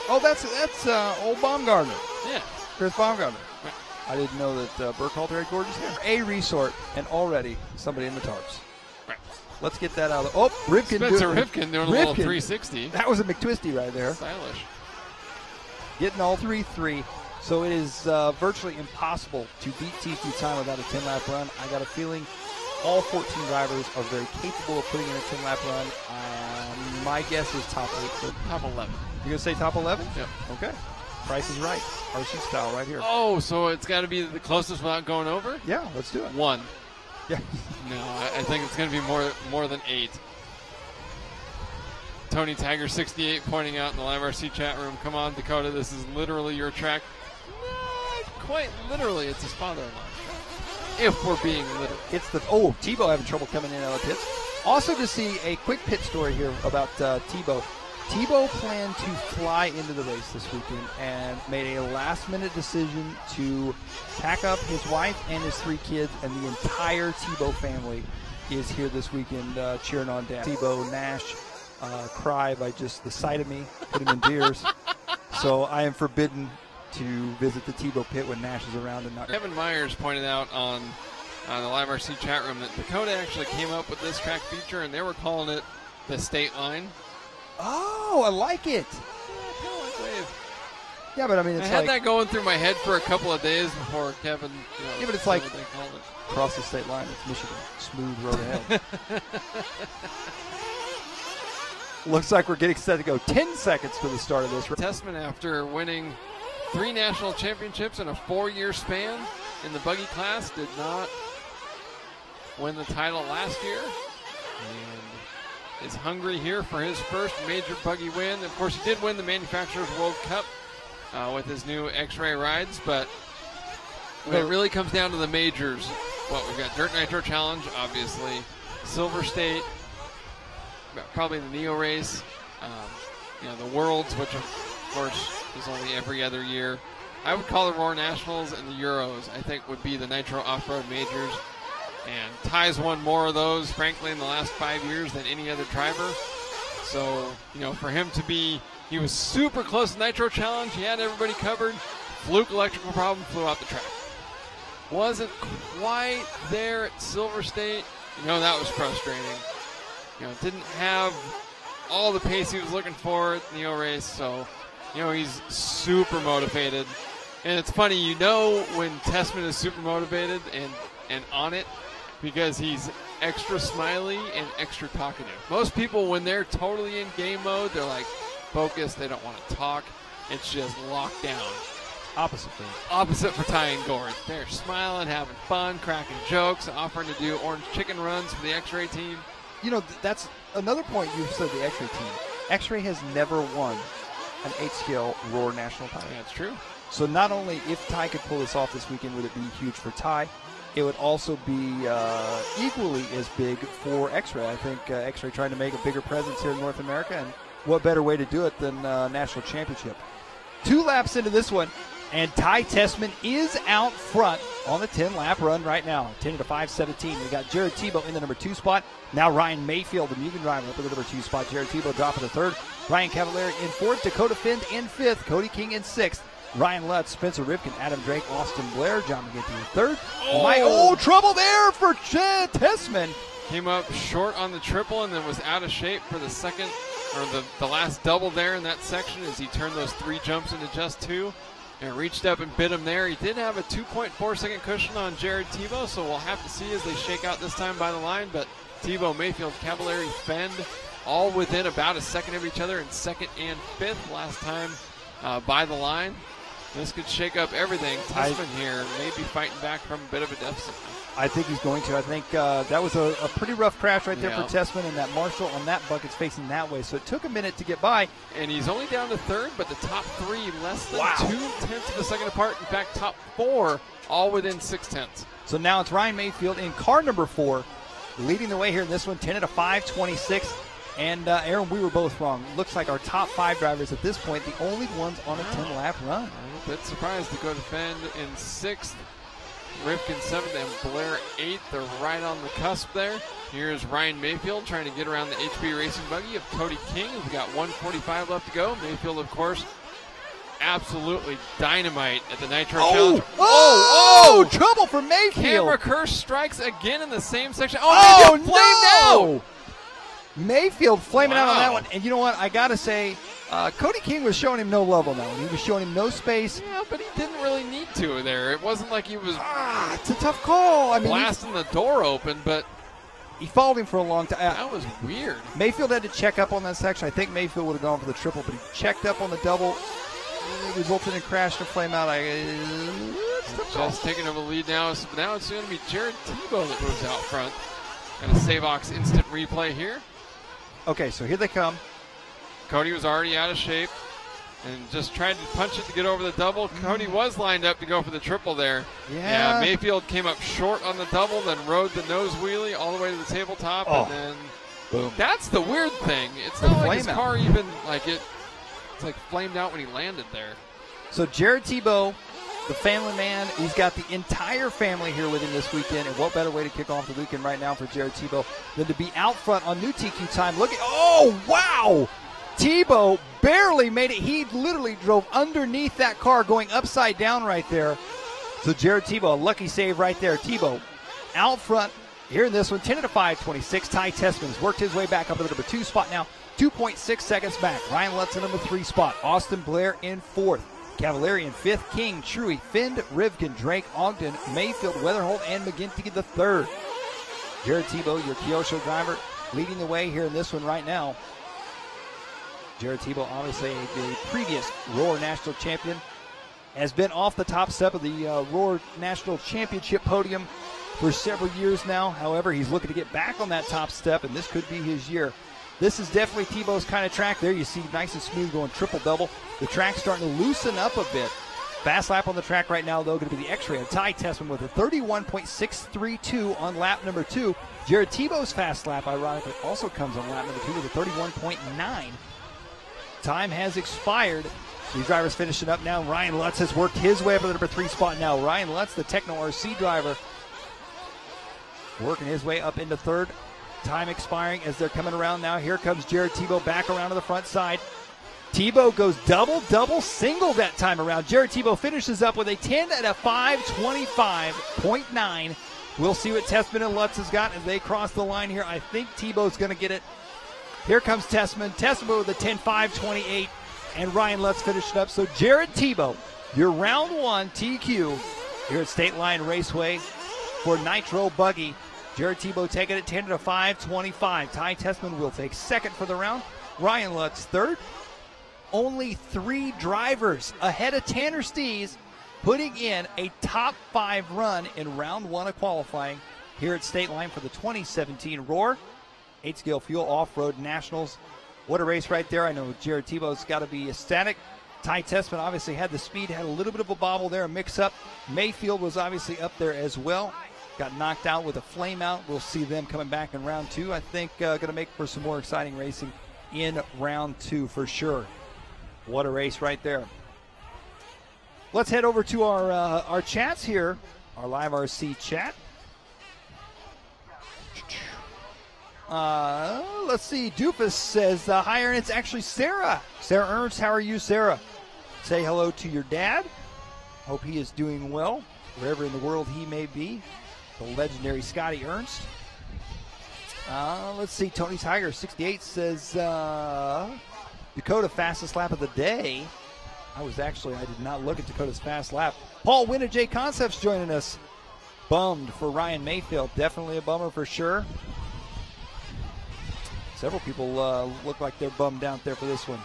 Oh, that's old Baumgartner. Yeah. Chris Baumgartner. Right. I didn't know that Burkhalter had gorgeous hair. A Resort, and already somebody in the tarps. Right. Let's get that out of the... Oh, Rivkin. Spencer Rivkin doing a little 360. That was a McTwisty right there. Stylish. Getting all 3-3. So it is virtually impossible to beat TQ time without a 10-lap run. I got a feeling all 14 drivers are very capable of putting in a 10-lap run. My guess is top 8. Top 11. You going to say top 11? Yep. Okay. Price is right. RC style right here. Oh, so it's got to be the closest without going over? Yeah, let's do it. 1. Yeah. No, I think it's going to be more than 8. Tony Tiger 68 pointing out in the LiveRC chat room, come on, Dakota, this is literally your track. Not quite literally, it's his father-in-law. If we're being literal. It's the Tebow having trouble coming in out of the pits. Also to see a quick pit story here about Tebow. Tebow planned to fly into the race this weekend and made a last-minute decision to pack up his wife and his 3 kids, and the entire Tebow family is here this weekend cheering on Dad. Tebow, Nash, cry by just the sight of me, put him in tears. So I am forbidden to visit the Tebow pit when Nash is around. And not. Kevin Myers pointed out on the LiveRC chat room that Dakota actually came up with this track feature, and they were calling it the State Line. Oh, I like it. Yeah, kind of like Wave. Yeah, but I mean, it's I had that going through my head for a couple of days before Kevin. Yeah, but it's like what they called it. Across the state line, it's Michigan. Smooth road ahead. Looks like we're getting set to go 10 seconds to the start of this. Testament, after winning 3 national championships in a 4-year span in the buggy class, did not win the title last year. And is hungry here for his first major buggy win. Of course, he did win the Manufacturers World Cup with his new X-Ray rides, but when it really comes down to the majors, we've got Dirt Nitro Challenge, obviously, Silver State, probably the Neo race, the Worlds, which of course is only every other year. I would call the Roar Nationals and the Euros, I think, would be the Nitro Off-Road majors. And Ty's won more of those, frankly, in the last 5 years than any other driver. So, for him to be, he was super close to Nitro Challenge. He had everybody covered. Fluke electrical problem, flew out the track. Wasn't quite there at Silver State. That was frustrating. Didn't have all the pace he was looking for at the Neo race. So, he's super motivated. And it's funny, when Testament is super motivated and on it, because he's extra smiley and extra talkative. Most people, when they're totally in game mode, they're like focused, they don't want to talk. It's just locked down. Opposite thing. Opposite for Ty and Gord. They're smiling, having fun, cracking jokes, offering to do orange chicken runs for the X-Ray team. That's another point you said, the X-Ray team. X-Ray has never won an 8-scale Roar national title. That's true. So not only if Ty could pull this off this weekend would it be huge for Ty, it would also be equally as big for X-Ray. I think X-Ray trying to make a bigger presence here in North America, and what better way to do it than national championship. 2 laps into this one, and Ty Testament is out front on the 10-lap run right now. 10 to 5:17. We got Jared Tebow in the number 2 spot. Now Ryan Mayfield, the Mugen driver, up in the number 2 spot. Jared Tebow dropping to 3rd. Ryan Cavalieri in 4th. Dakota Finn in 5th. Cody King in 6th. Ryan Lutz, Spencer Rivkin, Adam Drake, Austin Blair, John McGinty in third. Oh, trouble there for Tessman. Came up short on the triple and then was out of shape for the second, or the last double there in that section as he turned those 3 jumps into just 2 and reached up and bit him there. He did have a 2.4 second cushion on Jared Tebow, so we'll have to see as they shake out this time by the line. But Tebow, Mayfield, Cavallari, Fend, all within about a second of each other in second and fifth last time by the line. This could shake up everything. Tessman here may be fighting back from a bit of a deficit. I think he's going to. I think that was a pretty rough crash right there Yeah. for Tessman, and that Marshall on that bucket's facing that way. So it took a minute to get by. And he's only down to third, but the top 3 less than 2/10 of a second apart. In fact, top 4 all within 6/10. So now it's Ryan Mayfield in car number 4, leading the way here in this one, 10 at a 5:26. And Aaron, we were both wrong. Looks like our top 5 drivers at this point, the only ones on a 10-lap run. I'm a bit surprised to go to Fend in 6th, Rivkin 7th, and Blair 8th. They're right on the cusp there. Here's Ryan Mayfield trying to get around the HB Racing buggy of Cody King. We've got 1:45 left to go. Mayfield, of course, absolutely dynamite at the Nitro Challenge. Oh, trouble for Mayfield. Camera curse strikes again in the same section. Oh, Mayfield flamed out. Mayfield flaming out on that Wow. one. And you know what? I got to say, Cody King was showing him no love on that one. He was showing him no space. Yeah, but he didn't really need to there. It wasn't like he was It's a tough call. I mean, blasting the door open, but he followed him for a long time. that was weird. Mayfield had to check up on that section. I think Mayfield would have gone for the triple, but he checked up on the double. It resulted in a crash and flame out. Just taking over the lead now. So now it's going to be Jared Tebow that moves out front. Got a Savox instant replay here. Okay, so here they come. Cody was already out of shape and just tried to punch it to get over the double. Cody was lined up to go for the triple there. Yeah. Mayfield came up short on the double, then rode the nose wheelie all the way to the tabletop, and then boom. That's the weird thing. It's The not like flame his out. car even it's like flamed out when he landed there. So Jared Tebow, the family man, he's got the entire family here with him this weekend. And what better way to kick off the weekend right now for Jared Tebow than to be out front on new TQ time. Look at, wow! Tebow barely made it. He literally drove underneath that car going upside down right there. So Jared Tebow, a lucky save right there. Tebow out front here in this one, 10 at a 5:26. Ty Tessman's worked his way back up to the number 2 spot now, 2.6 seconds back. Ryan Lutz in number 3 spot. Austin Blair in 4th. Cavallari in 5th. King, Truey, Fend, Rivkin, Drake, Ogden, Mayfield, Weatherholt, and McGinty the 3rd. Jared Tebow, your Kyosho driver, leading the way here in this one right now. Jared Tebow, obviously the previous Roar National Champion, has been off the top step of the Roar National Championship podium for several years now. However, he's looking to get back on that top step, and this could be his year. This is definitely Tebow's kind of track. There you see nice and smooth going triple-double. The track's starting to loosen up a bit. Fast lap on the track right now, though, going to be the X-Ray of Ty Tessman with a 31.632 on lap number 2. Jared Tebow's fast lap, ironically, also comes on lap number 2 with a 31.9. Time has expired. These drivers finishing up now. Ryan Lutz has worked his way up to the number 3 spot now. Ryan Lutz, the Techno RC driver, working his way up into 3rd. Time expiring as they're coming around now. Here comes Jared Tebow back around to the front side. Tebow goes double, single that time around. Jared Tebow finishes up with a 10 at a 5:25.9. We'll see what Tessman and Lutz has got as they cross the line here. I think Tebow's going to get it. Here comes Tessman. Tessman with a 10.528, and Ryan Lutz finishing up. So Jared Tebow, your round 1 TQ here at State Line Raceway for Nitro Buggy. Jared Tebow taking it 10 at a 5:25. Ty Tessman will take 2nd for the round. Ryan Lutz 3rd. Only 3 drivers ahead of Tanner Stees, putting in a top 5 run in round 1 of qualifying here at State Line for the 2017 Roar 8-Scale Fuel Off-Road Nationals. What a race right there. I know Jared Tebow's got to be ecstatic. Ty Tessman obviously had the speed, had a little bit of a bobble there, a mix-up. Mayfield was obviously up there as well. Got knocked out with a flame out. We'll see them coming back in round 2. I think going to make for some more exciting racing in round 2 for sure. What a race right there. Let's head over to our chats here, our LiveRC chat. Let's see. Doofus says, hi, Aaron. It's actually Sarah. Sarah Ernst. How are you, Sarah? say hello to your dad. Hope he is doing well, wherever in the world he may be. The legendary Scotty Ernst. Let's see, Tony Tiger 68 says Dakota fastest lap of the day. I did not look at Dakota's fast lap. Paul Winna J Concepts joining us. Bummed for Ryan Mayfield. Definitely a bummer for sure. Several people look like they're bummed out there for this one.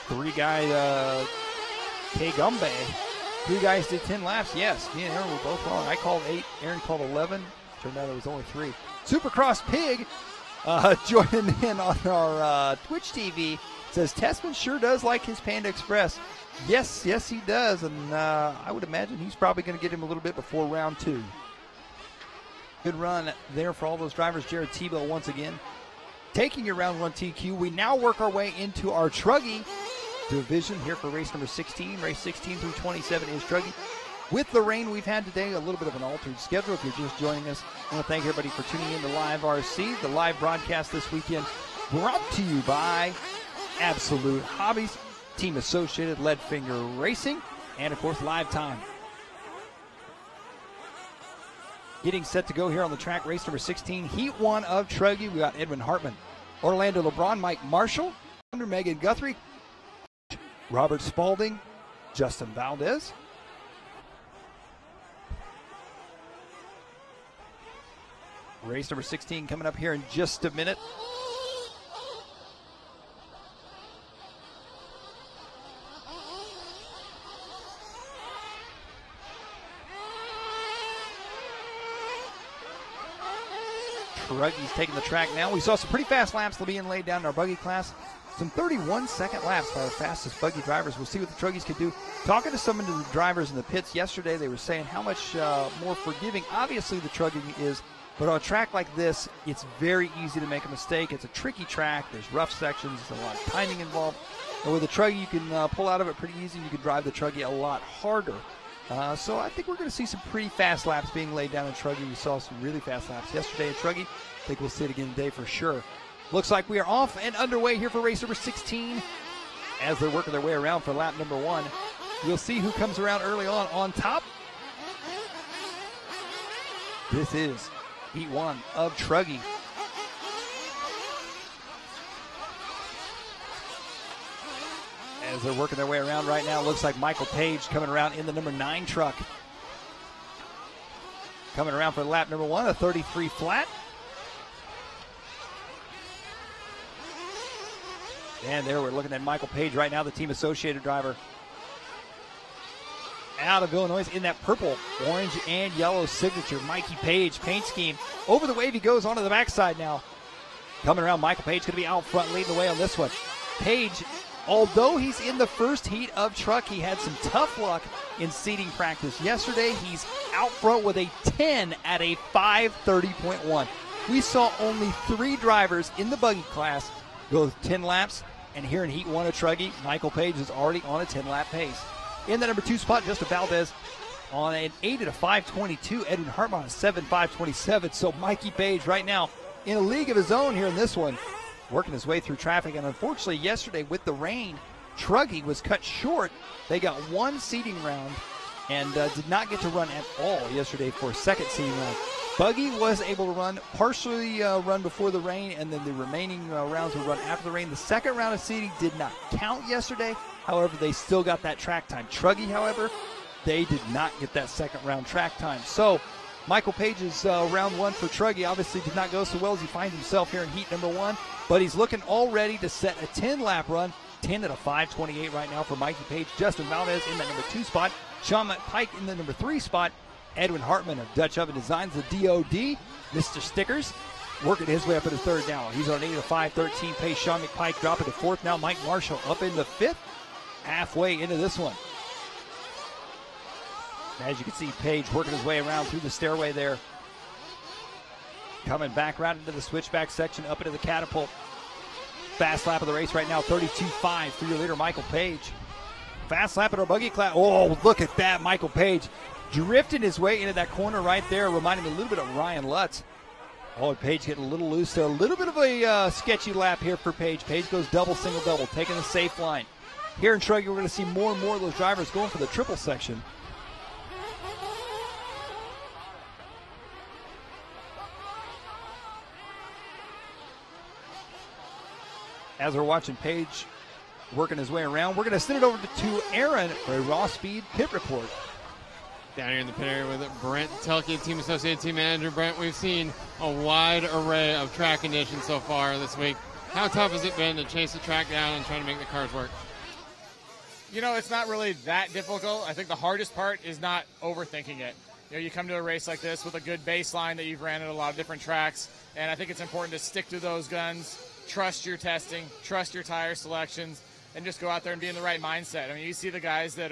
3-guy K Gumbe. 3 guys did 10 laps. Yes, me and Aaron were both wrong. I called 8. Aaron called 11. Turned out it was only 3. Supercross Pig joining in on our Twitch TV. Says Tessman sure does like his Panda Express. Yes, he does. And I would imagine he's probably going to get him a little bit before round 2. Good run there for all those drivers. Jared Tebow once again taking your round 1 TQ. We now work our way into our Truggy division here for race number 16. Race 16 through 27 is Truggy. With the rain we've had today, a little bit of an altered schedule. If you're just joining us, I want to thank everybody for tuning in to LiveRC, the live broadcast this weekend, brought to you by Absolute Hobbies, Team Associated Leadfinger Racing, and of course Live Time. Getting set to go here on the track, race number 16, Heat 1 of Truggy. We got Edwin Hartman, Orlando LeBron, Mike Marshall, Megan Guthrie, Robert Spalding, Justin Valdez. Race number 16 coming up here in just a minute. Truggy's taking the track now. We saw some pretty fast laps being laid down in our buggy class. Some 31-second laps by the fastest buggy drivers. We'll see what the Truggies can do. Talking to some of the drivers in the pits yesterday, they were saying how much more forgiving, obviously, the Truggy is. But on a track like this, it's very easy to make a mistake. It's a tricky track. There's rough sections. There's a lot of timing involved. And with the Truggy, you can pull out of it pretty easy. You can drive the Truggy a lot harder. So I think we're going to see some pretty fast laps being laid down in Truggy. We saw some really fast laps yesterday in Truggy. I think we'll see it again today for sure. Looks like we are off and underway here for race number 16. As they're working their way around for lap number 1, we'll see who comes around early on top. This is Heat 1 of Truggy. As they're working their way around right now, looks like Michael Page coming around in the number 9 truck. Coming around for lap number 1, a 33 flat. And there we're looking at Michael Page right now, the Team Associated driver. Out of Illinois in that purple, orange, and yellow signature. Mikey Page paint scheme. Over the wave he goes onto the backside now. Coming around, Michael Page going to be out front leading the way on this one. Page, although he's in the first heat of truck, he had some tough luck in seating practice. Yesterday, he's out front with a 10 at a 5:30.1. We saw only 3 drivers in the buggy class go 10 laps, and here in Heat 1 of Truggy, Michael Page is already on a 10-lap pace. In the number 2 spot, Justin Valdez on an 8 at a 5:22. Edwin Hartman on a 7:5:27. So Mikey Page right now in a league of his own here in this one, working his way through traffic. And unfortunately, yesterday with the rain, Truggy was cut short. They got 1 seating round and did not get to run at all yesterday for a second seating round. Buggy was able to run, partially run before the rain, and then the remaining rounds were run after the rain. The second round of seating did not count yesterday. However, they still got that track time. Truggy, however, they did not get that second round track time. So Michael Page's round 1 for Truggy obviously did not go so well as he finds himself here in heat number 1, but he's looking already to set a 10-lap run. 10 at a 5:28 right now for Mikey Page. Justin Valdez in that number 2 spot. Sean Pike in the number 3 spot. Edwin Hartman of Dutch Oven Designs, the DOD, Mr. Stickers, working his way up into 3rd now. He's on 8 at a 5:13 pace. Sean McPike dropping to 4th now. Mike Marshall up in the 5th, halfway into this one. As you can see, Page working his way around through the stairway there. Coming back around into the switchback section, up into the catapult. Fast lap of the race right now, 32.5 for your leader, Michael Page. Fast lap at our buggy class. Oh, look at that, Michael Page. Drifting his way into that corner right there, reminding me a little bit of Ryan Lutz. Oh, and Page getting a little loose there. A little bit of a sketchy lap here for Page. Page goes double, single, double, taking the safe line. Here in Truggy, we're going to see more and more of those drivers going for the triple section. As we're watching Page working his way around, we're going to send it over to Aaron for a raw speed pit report. Down here in the pit area with Brent Telke, team associate, team manager. Brent, we've seen a wide array of track conditions so far this week. How tough has it been to chase the track down and try to make the cars work? You know, it's not really that difficult. I think the hardest part is not overthinking it. You know, you come to a race like this with a good baseline that you've ran at a lot of different tracks, and I think it's important to stick to those guns, trust your testing, trust your tire selections, and just go out there and be in the right mindset. I mean, you see the guys that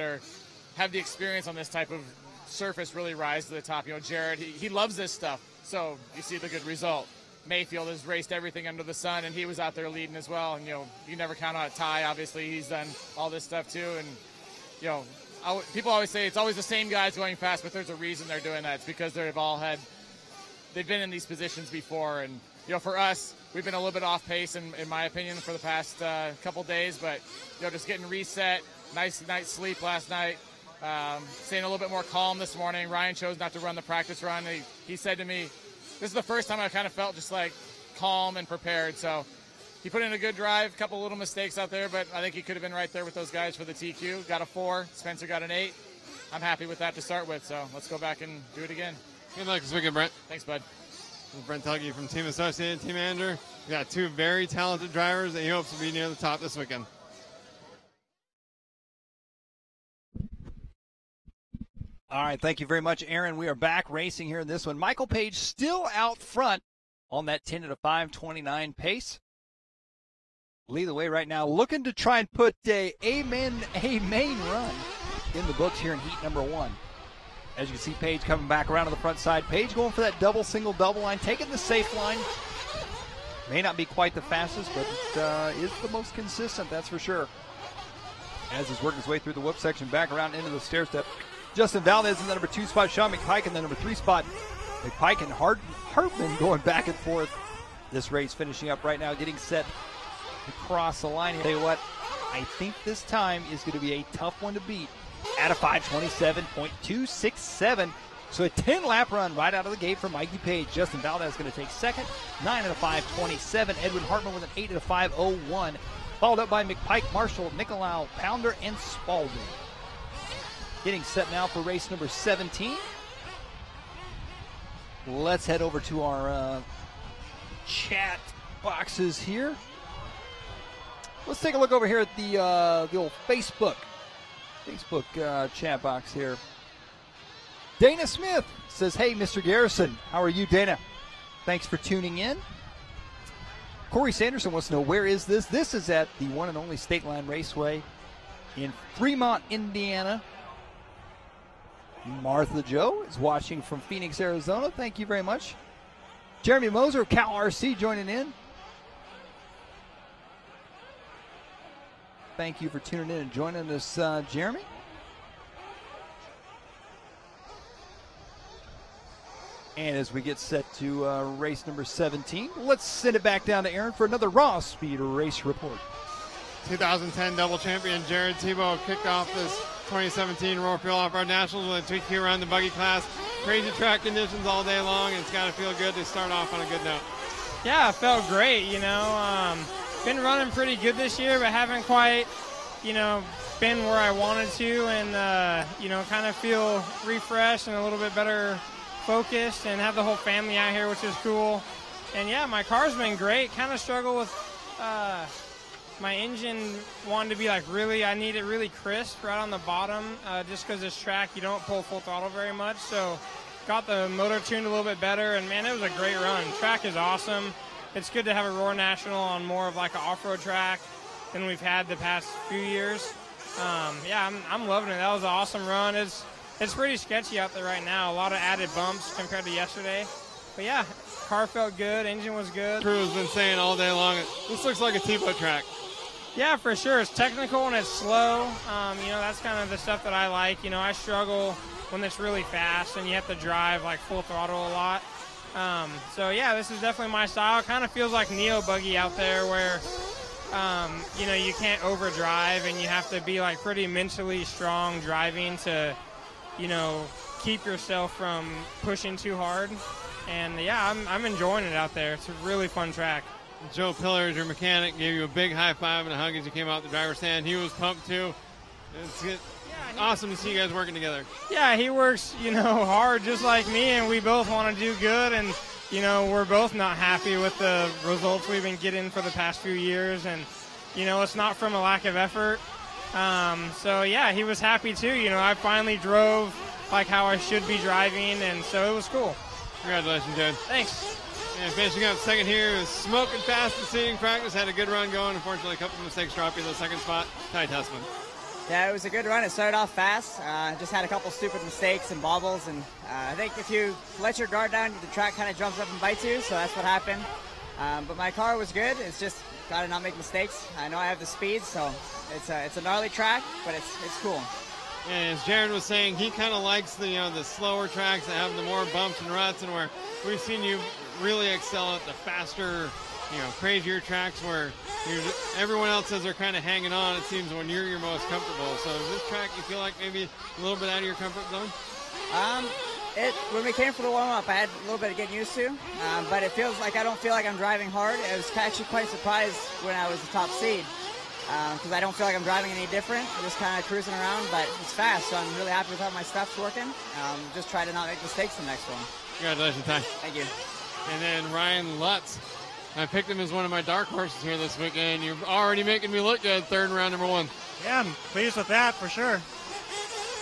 have the experience on this type of surface really rise to the top. You know, Jared, he loves this stuff, so you see the good result. Mayfield has raced everything under the sun, and he was out there leading as well. And, you know, you never count out Ty. Obviously, he's done all this stuff too. And, you know, people always say it's always the same guys going fast, but there's a reason they're doing that. It's because they've been in these positions before. And, you know, for us, we've been a little bit off pace, in my opinion, for the past couple days. But, you know, just getting reset, nice night's sleep last night. Staying a little bit more calm this morning. Ryan chose not to run the practice run. He said to me, this is the first time I kind of felt just like calm and prepared. So he put in a good drive, a couple little mistakes out there, but I think he could have been right there with those guys for the TQ. Got a 4, Spencer got an 8. I'm happy with that to start with, so let's go back and do it again. Good luck this weekend, Brent. Thanks, bud. This is Brent Telke from Team Associated, Team Manager. We got 2 very talented drivers that he hopes to be near the top this weekend. All right, thank you very much, Aaron. We are back racing here in this one. Michael Page still out front on that 10 at a 5:29 pace. Lead the way right now, looking to try and put a main run in the books here in heat number 1. As you can see, Page coming back around to the front side. Page going for that double, single, double line, taking the safe line. May not be quite the fastest, but it is the most consistent, that's for sure. As he's working his way through the whoop section, back around into the stair step. Justin Valdez in the number 2 spot, Sean McPike in the number 3 spot. McPike and Hartman going back and forth. This race finishing up right now, getting set to cross the line. Tell you what, I think this time is going to be a tough one to beat. At a 5:27.267. So a 10-lap run right out of the gate for Mikey Page. Justin Valdez going to take second, 9 at a 5:27. Edwin Hartman with an 8 at a 5:01. Followed up by McPike, Marshall, Nicolau, Pounder, and Spalding. Getting set now for race number 17. Let's head over to our chat boxes here. Let's take a look over here at the old Facebook chat box here. Dana Smith says, "Hey, Mr. Garrison, how are you, Dana? Thanks for tuning in." Corey Sanderson wants to know, where is this? This is at the one and only State Line Raceway in Fremont, Indiana. Martha Joe is watching from Phoenix, Arizona. Thank you very much. Jeremy Moser of Cal RC joining in. Thank you for tuning in and joining us, Jeremy. And as we get set to race number 17, let's send it back down to Aaron for another Raw Speed Race Report. 2010 double champion Jared Tebow kicked off this 2017 Roar Fuel Off-Road Nationals with a 2Q around the buggy class. Crazy track conditions all day long, and it's got to feel good to start off on a good note. Yeah, it felt great, you know. Been running pretty good this year, but haven't quite, been where I wanted to, and, kind of feel refreshed and a little bit better focused, and have the whole family out here, which is cool. And, yeah, my car's been great. Kind of struggle with my engine wanted to be I need it really crisp right on the bottom, just because this track, you don't pull full throttle very much. So got the motor tuned a little bit better, and man, it was a great run. Track is awesome. It's good to have a Roar National on more of like an off-road track than we've had the past few years. I'm loving it. That was an awesome run. It's pretty sketchy out there right now. A lot of added bumps compared to yesterday. But yeah, car felt good. Engine was good. Crew has been saying all day long, this looks like a Tebow track. Yeah, for sure. It's technical and it's slow. That's kind of the stuff that I like. I struggle when it's really fast and you have to drive like full throttle a lot. So yeah, this is definitely my style. It kind of feels like Neo Buggy out there where, you know, you can't overdrive and you have to be like pretty mentally strong driving to, you know, keep yourself from pushing too hard. And yeah, I'm enjoying it out there. It's a really fun track. Joe Pillars, your mechanic, gave you a big high five and a hug as you came out the driver's stand. He was pumped too. It's awesome to see you guys working together. Yeah, he works, you know, hard just like me, and we both want to do good. And, you know, we're both not happy with the results we've been getting for the past few years. And, you know, it's not from a lack of effort. So, yeah, he was happy too. You know, I finally drove like how I should be driving, and so it was cool. Congratulations, Jed. Thanks. And finishing up second here is Smoking Fast and Seating Practice. Had a good run going. Unfortunately, a couple of mistakes dropped you in the second spot. Ty Tessman. Yeah, it was a good run. It started off fast. Just had a couple stupid mistakes and bobbles, and I think if you let your guard down, the track kind of jumps up and bites you, so that's what happened. But my car was good. It's just got to not make mistakes. I know I have the speed, so it's a gnarly track, but it's cool. And as Jared was saying, he kind of likes the the slower tracks that have the more bumps and ruts, and where we've seen you really excel at the faster, crazier tracks where everyone else says they're kind of hanging on, it seems, when you're your most comfortable. So this track, you feel like maybe a little bit out of your comfort zone? When we came for the warm-up, I had a little bit of getting used to, but it feels like I don't feel like I'm driving hard. I was actually quite surprised when I was the top seed, because I don't feel like I'm driving any different. I'm just kind of cruising around, but it's fast, so I'm really happy with how my stuff's working. Just try to not make mistakes the next one. Congratulations, Ty. Thank you. And then Ryan Lutz. I picked him as one of my dark horses here this weekend. You're already making me look good, third in round number one. Yeah, I'm pleased with that for sure.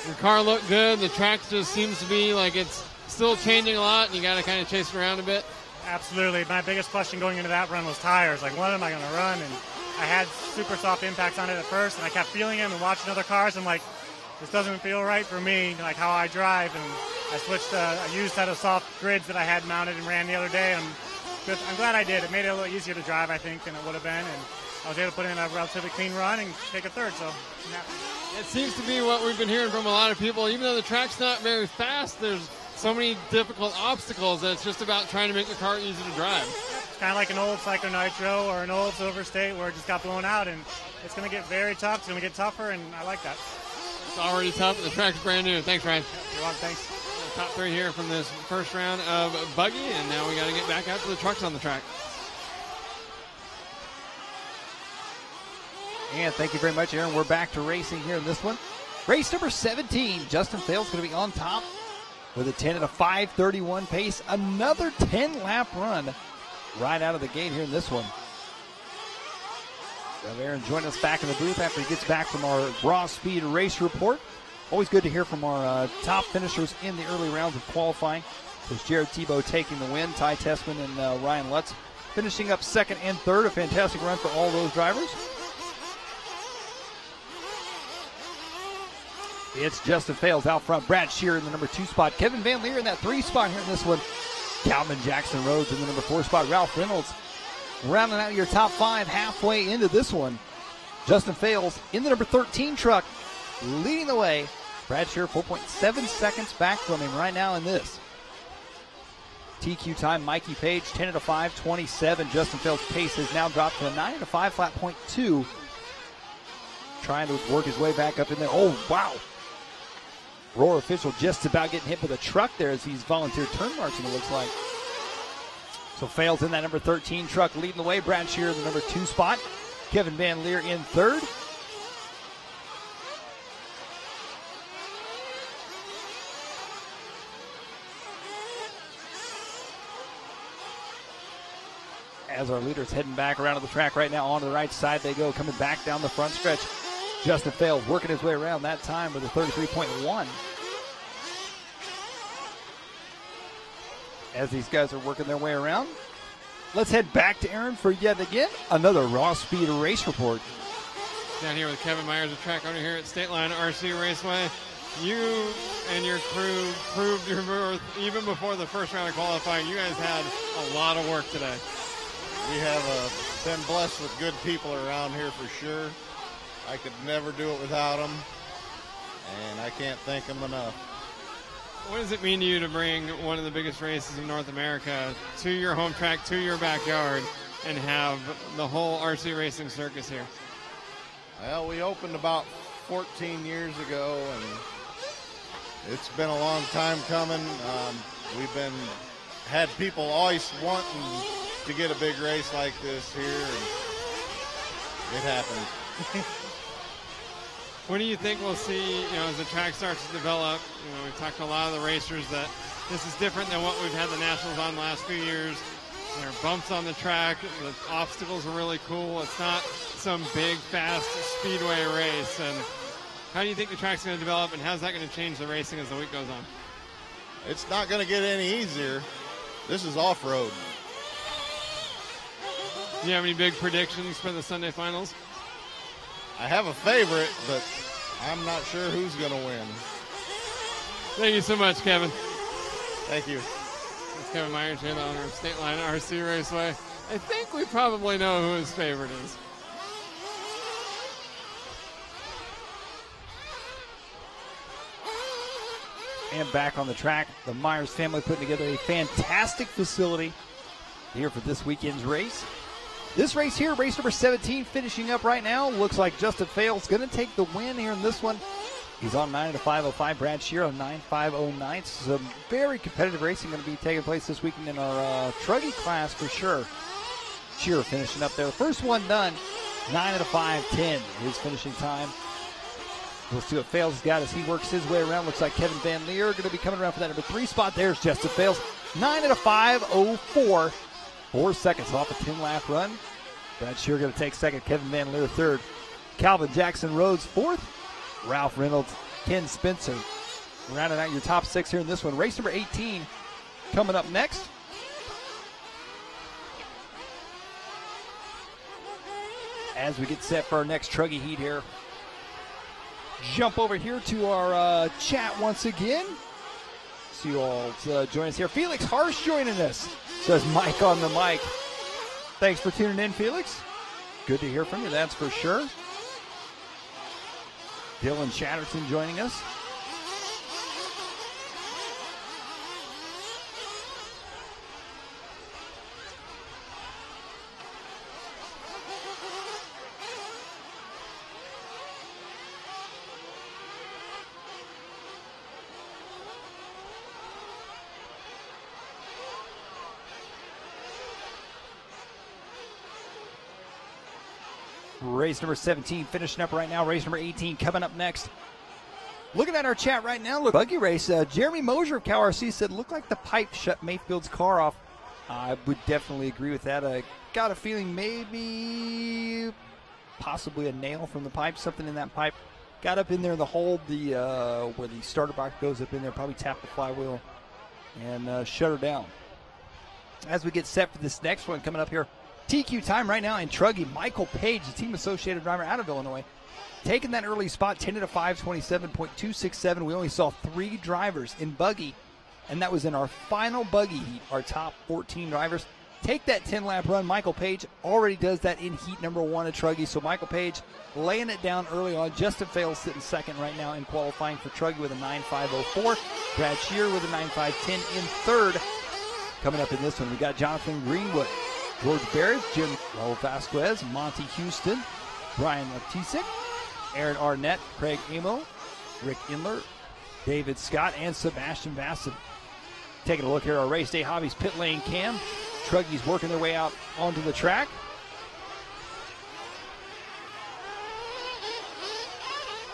Your car looked good. The track just seems to be like it's still changing a lot, and you got to kind of chase it around a bit. Absolutely. My biggest question going into that run was tires. Like, when am I going to run? And I had super soft impacts on it at first, and I kept feeling them and watching other cars. I'm like, this doesn't feel right for me, like how I drive. And I switched a used set of soft grids that I had mounted and ran the other day. I'm glad I did. It made it a little easier to drive, I think, than it would have been. And I was able to put in a relatively clean run and take a third. So I'm happy. It seems to be what we've been hearing from a lot of people. Even though the track's not very fast, there's so many difficult obstacles that it's just about trying to make the car easy to drive. It's kind of like an old Psycho Nitro or an old Silver State where it just got blown out, and it's going to get very tough. It's going to get tougher, and I like that. It's already tough, and the track's brand new. Thanks, Ryan. You're welcome. Thanks. Top three here from this first round of Buggy, and now we got to get back out to the trucks on the track. And thank you very much, Aaron. We're back to racing here in this one. Race number 17. Justin Fales going to be on top with a 10 and a 5:31 pace. Another 10-lap run right out of the gate here in this one. Have Aaron join us back in the booth after he gets back from our Raw Speed Race Report. Always good to hear from our top finishers in the early rounds of qualifying. There's Jared Tebow taking the win, Ty Tessman and Ryan Lutz finishing up second and third. A fantastic run for all those drivers. It's Justin Fales out front. Brad Shearer in the number 2 spot. Kevin Van Leer in that 3 spot here in this one. Calvin Jackson Rhodes in the number 4 spot. Ralph Reynolds rounding out your top 5 halfway into this one. Justin Fales in the number 13 truck leading the way. Brad Shearer 4.7 seconds back from him right now in this. TQ time, Mikey Page 10 and a 5:27. Justin Fales' pace has now dropped to a 9 and a 5 flat .2. Trying to work his way back up in there. Oh, wow. Roar official just about getting hit with a truck there as he's volunteer turn marching, it looks like. So Fales in that number 13 truck leading the way. Brad Shearer in the number 2 spot. Kevin Van Leer in third. As our leaders heading back around to the track right now, onto the right side they go, coming back down the front stretch. Justin Fales working his way around that time with a 33.1. As these guys are working their way around, let's head back to Aaron for yet again another Raw Speed Race Report. Down here with Kevin Myers, the track owner here at State Line RC Raceway. You and your crew proved your worth even before the first round of qualifying. You guys had a lot of work today. We have been blessed with good people around here for sure. I could never do it without them, and I can't thank them enough. What does it mean to you to bring one of the biggest races in North America to your home track, to your backyard, and have the whole RC racing circus here? Well, we opened about 14 years ago, and it's been a long time coming. We've had people always wanting to get a big race like this here, and it happened. What do you think we'll see, as the track starts to develop? We've talked to a lot of the racers that this is different than what we've had the Nationals on the last few years. There are bumps on the track. The obstacles are really cool. It's not some big, fast speedway race. And how do you think the track's going to develop, and how's that going to change the racing as the week goes on? It's not going to get any easier. This is off-road. Do you have any big predictions for the Sunday finals? I have a favorite, but I'm not sure who's going to win. Thank you so much, Kevin. Thank you. That's Kevin Myers here, the owner of State Line RC Raceway. I think we probably know who his favorite is. And back on the track, the Myers family putting together a fantastic facility here for this weekend's race. This race here, race number 17, finishing up right now. Looks like Justin Fales going to take the win here in this one. He's on 9 at a 5:05. Brad Shear on 9:5:09. Some very competitive racing going to be taking place this weekend in our Truggy class for sure. Shear finishing up there. The first one done, 9 at a 5:10. His finishing time. We'll see what Fales has got as he works his way around. Looks like Kevin Van Leer going to be coming around for that number 3 spot. There's Justin Fales, 9 at a 5:04. 4 seconds off a 10-lap run. Brad Shear going to take second. Kevin Van Leer third. Calvin Jackson Rhodes fourth. Ralph Reynolds, Ken Spencer. Rounding out your top 6 here in this one. Race number 18 coming up next. As we get set for our next Truggy heat here. Jump over here to our chat once again. See you all join us here. Felix Harsh joining us, says Mike on the mic. Thanks for tuning in, Felix. Good to hear from you, that's for sure. Dylan Chatterton joining us. Race number 17 finishing up right now. Race number 18 coming up next. Looking at our chat right now, look, buggy race. Jeremy Mosier of CalRC said, looked like the pipe shut Mayfield's car off. I would definitely agree with that. I got a feeling maybe possibly a nail from the pipe, something in that pipe. Got up in there, the hole, where the starter box goes up in there, probably tapped the flywheel and shut her down. As we get set for this next one coming up here, TQ time right now in Truggy. Michael Page, the team associated driver out of Illinois, taking that early spot, 10 at a 5:27.267. We only saw 3 drivers in buggy, and that was in our final buggy heat, our top 14 drivers. Take that 10-lap run. Michael Page already does that in heat number 1 at Truggy. So Michael Page laying it down early on. Justin Fales sitting second right now in qualifying for Truggy with a 9.504. Brad Shear with a 9.510 in third. Coming up in this one, we got Jonathan Greenwood, George Barrett, Jim Raul Vasquez, Monty Houston, Brian Leptisic, Aaron Arnett, Craig Amo, Rick Inler, David Scott, and Sebastian Bassett. Taking a look here at our race day hobbies pit lane cam. Truggies working their way out onto the track.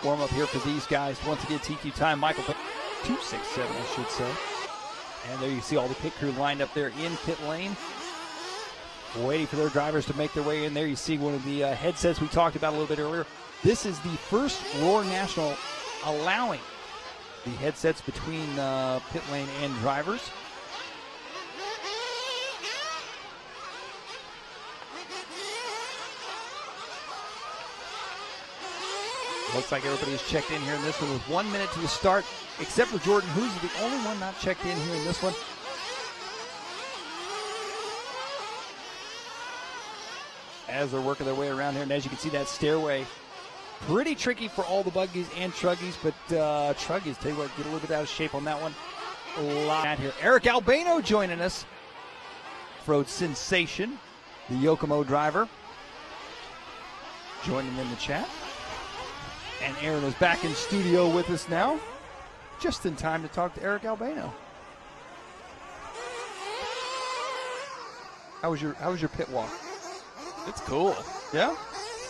Warm up here for these guys. Once again, TQ time, Michael 267, I should say. And there you see all the pit crew lined up there in pit lane, waiting for their drivers to make their way in there. You see one of the headsets we talked about a little bit earlier. This is the first Roar National allowing the headsets between pit lane and drivers. Looks like everybody's checked in here in this one with 1 minute to the start, except for Jordan, who's the only one not checked in here in this one. As they're working their way around here, and as you can see, that stairway, pretty tricky for all the buggies and truggies, but truggies, tell you what, get a little bit out of shape on that one. live here. Eric Albano joining us. Road sensation, the Yokomo driver, joining in the chat. And Aaron is back in studio with us now, just in time to talk to Eric Albano. How was your pit walk? It's cool. Yeah?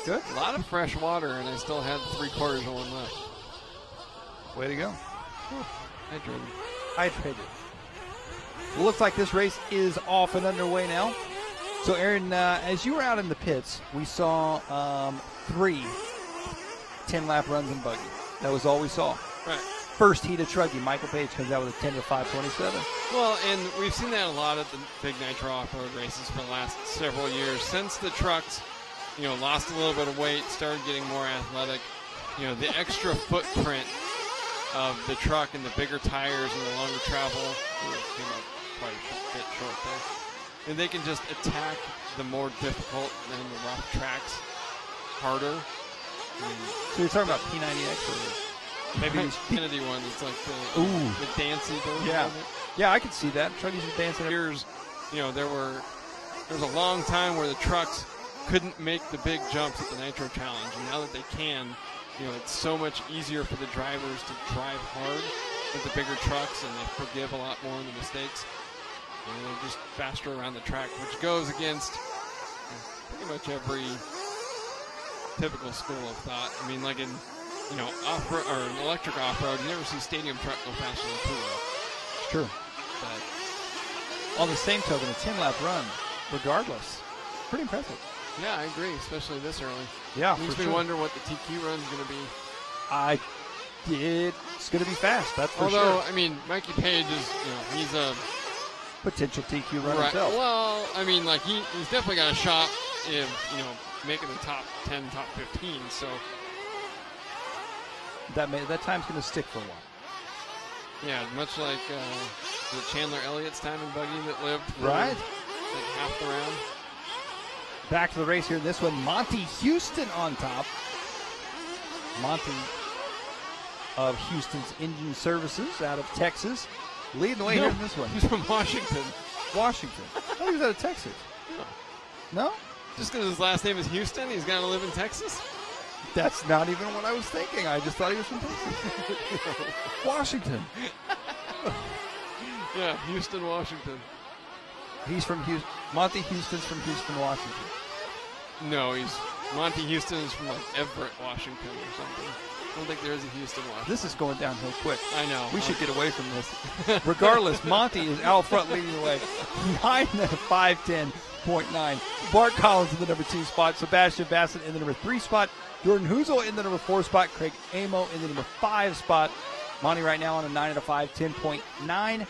Good? A lot of fresh water, and I still had 3/4 of one left. Way to go. Hydrated. Well, looks like this race is off and underway now. So, Aaron, as you were out in the pits, we saw 3 10-lap runs in buggy. That was all we saw. Right. First heat of Truggy, Michael Page comes out with a 10 to 5:27. Well, and we've seen that a lot at the big Nitro off-road races for the last several years. Since the trucks, lost a little bit of weight, started getting more athletic, the extra footprint of the truck and the bigger tires and the longer travel, came up quite a bit short there. And they can just attack the more difficult and the rough tracks harder. So you're talking about P90X or maybe the Kennedy one. It's like the dancey version. Yeah, yeah, I could see that. Truggies are dancing. Years, there was a long time where the trucks couldn't make the big jumps at the Nitro Challenge, and now that they can, it's so much easier for the drivers to drive hard with the bigger trucks, and they forgive a lot more of the mistakes. And they're just faster around the track, which goes against pretty much every typical school of thought. I mean, like in off-road or an electric off-road, you never see stadium truck go faster than two-wheel. It's true. But on the same token, a 10-lap run, regardless, pretty impressive. Yeah, I agree, especially this early. Yeah, makes for me sure. wonder what the TQ run is going to be. It's going to be fast. That's for sure. Although, I mean, Mikey Page is, he's a potential TQ run right. himself. Well, I mean, like he's definitely got a shot if making the top 10, top 15. So that time's going to stick for a while. Yeah, much like the Chandler Elliott's time in buggy that lived for right like half the round. Back to the race here. This one, Monty Houston on top. Monty of Houston's Engine Services out of Texas, leading the way here in this one. He's from Washington. Washington. Oh, he was out of Texas. No? Just because his last name is Houston, he's got to live in Texas? That's not even what I was thinking. I just thought he was from Texas. Washington. Yeah, Houston, Washington. He's from Houston. Monty Houston's from Houston, Washington. No, Monty Houston is from like Everett, Washington or something. I don't think there is a Houston, Washington. This is going downhill quick. I know. We should get away from this. Regardless, Monty is out front leading the way. 9 to 5:10.9. Bart Collins in the number 2 spot. Sebastian Bassett in the number 3 spot. Jordan Huzel in the number 4 spot. Craig Amo in the number 5 spot. Monty right now on a 9 to 5:10.9.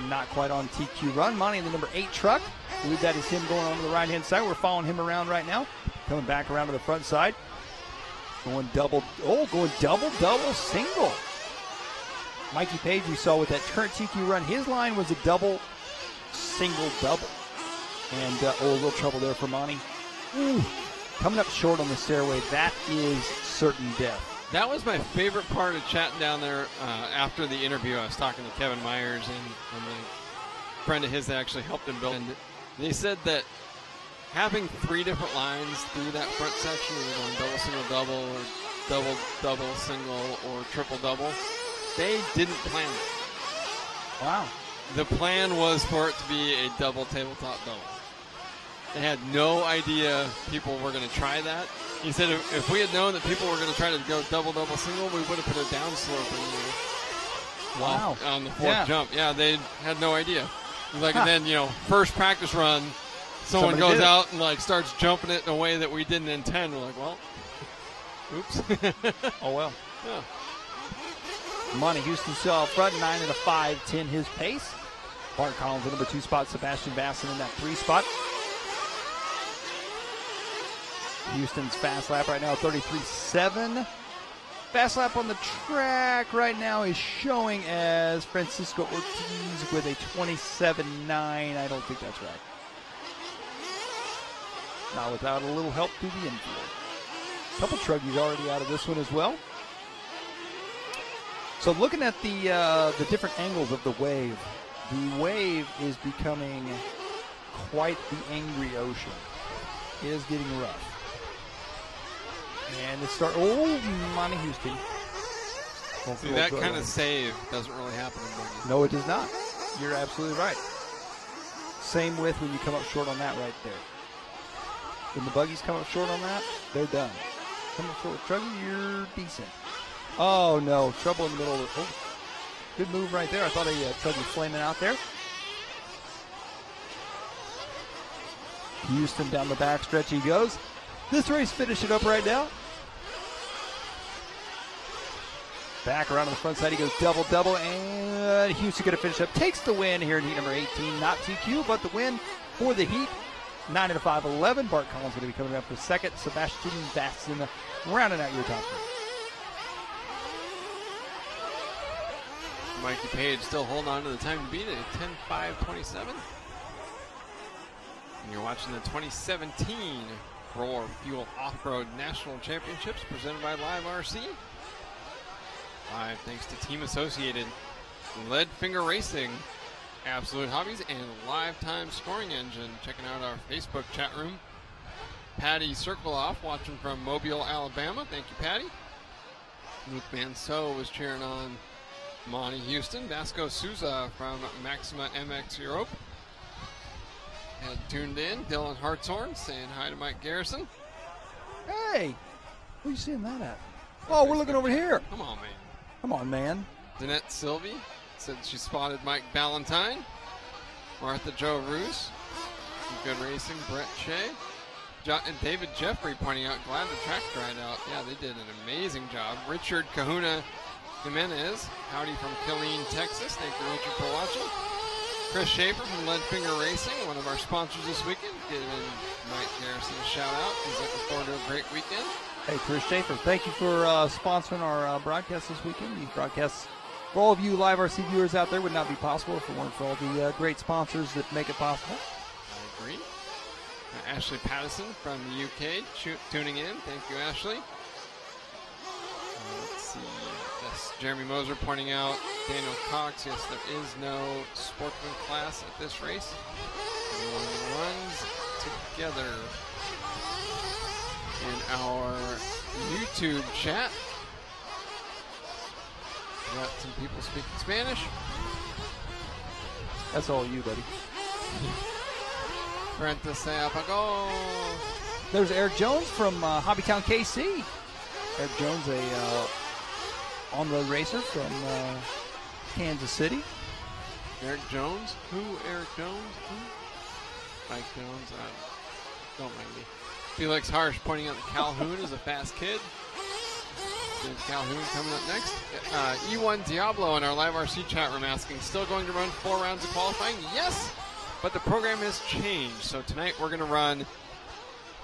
Not quite on TQ run. Monty in the number 8 truck. I believe that is him going on to the right-hand side. We're following him around right now. Coming back around to the front side. Going double, single. Mikey Page, you saw with that current TQ run, his line was a double, single, double. And, a little trouble there for Monty. Ooh, coming up short on the stairway. That is certain death. That was my favorite part of chatting down there after the interview. I was talking to Kevin Myers and a friend of his that actually helped him build. And they said that having 3 different lines through that front section, either going double, single, double, or double, double, single, or triple, double, they didn't plan it. Wow. The plan was for it to be a double tabletop double. They had no idea people were going to try that. He said if we had known that people were going to try to go double, double, single, we would have put a downslope in there. Wow. On the 4th jump. Yeah, they had no idea. Like, and then, first practice run, someone Somebody goes out and, like, starts jumping it in a way that we didn't intend. We're like, well, oops. Oh, well. Yeah. Monty Houston still out front, 9 to 5:10 his pace. Bart Collins in number 2 spot, Sebastian Bassen in that 3 spot. Houston's fast lap right now, 33.7. Fast lap on the track right now is showing as Francisco Ortiz with a 27.9. I don't think that's right. Not without a little help through the infield. A couple Truggies already out of this one as well. So looking at the different angles of the wave is becoming quite the angry ocean. It is getting rough. And Monty Houston. See, that kind of save doesn't really happen in buggies. No, it does not. You're absolutely right. Same with when you come up short on that right there. When the buggies come up short on that, they're done. Come up short with Truggy, you're decent. Oh, no. Trouble in the middle of it. Oh, good move right there. I thought Truggy flaming out there. Houston down the backstretch he goes. This race finishing up right now. Back around to the front side, he goes double, and Houston going to finish up. Takes the win here in heat number 18. Not TQ, but the win for the heat. 9 and a 5-11. Bart Collins going to be coming up for second. Sebastian Batson rounding out your top three. Mikey Page still holding on to the time to beat it at 10:5:27. And you're watching the 2017 Roar Fuel Off-Road National Championships presented by LiveRC. Live thanks to Team Associated, Lead Finger Racing, Absolute Hobbies, and Lifetime Scoring Engine. Checking out our Facebook chat room. Patty Circleoff watching from Mobile, Alabama. Thank you, Patty. Luke Manso was cheering on Monty Houston. Vasco Souza from Maxima MX Europe had tuned in. Dylan Hartshorn saying hi to Mike Garrison. Hey, where are you seeing that at? Oh, we're looking over here. Come on, man. Come on, man. Danette Sylvie said she spotted Mike Ballantyne. Martha Jo Roos. Good racing. Brett Shea. And David Jeffrey pointing out, glad the track dried out. Yeah, they did an amazing job. Richard Kahuna Jimenez. Howdy from Killeen, Texas. Thank you, Richard, for watching. Chris Schaefer from Lead Finger Racing, one of our sponsors this weekend. Giving Mike Garrison a shout out. He's looking forward to a great weekend. Hey, Chris Schaefer, thank you for sponsoring our broadcast this weekend. These broadcasts, for all of you LiveRC viewers out there, would not be possible if it weren't for all the great sponsors that make it possible. I agree. Ashley Pattison from the UK tuning in. Thank you, Ashley. Let's see. Yes, Jeremy Moser pointing out, Daniel Cox, yes, there is no sportsman class at this race. Everyone runs together. In our YouTube chat, got some people speaking Spanish. That's all you, buddy. Frente se apagó. There's Eric Jones from Hobbytown, KC. Eric Jones, a on-road racer from Kansas City. Eric Jones? Who? Eric Jones? Who? Mike Jones? Don't mind me. Felix Harsh pointing out that Calhoun is a fast kid. James Calhoun coming up next. E1 Diablo in our LiveRC chat room asking, still going to run 4 rounds of qualifying? Yes, but the program has changed. So tonight we're going to run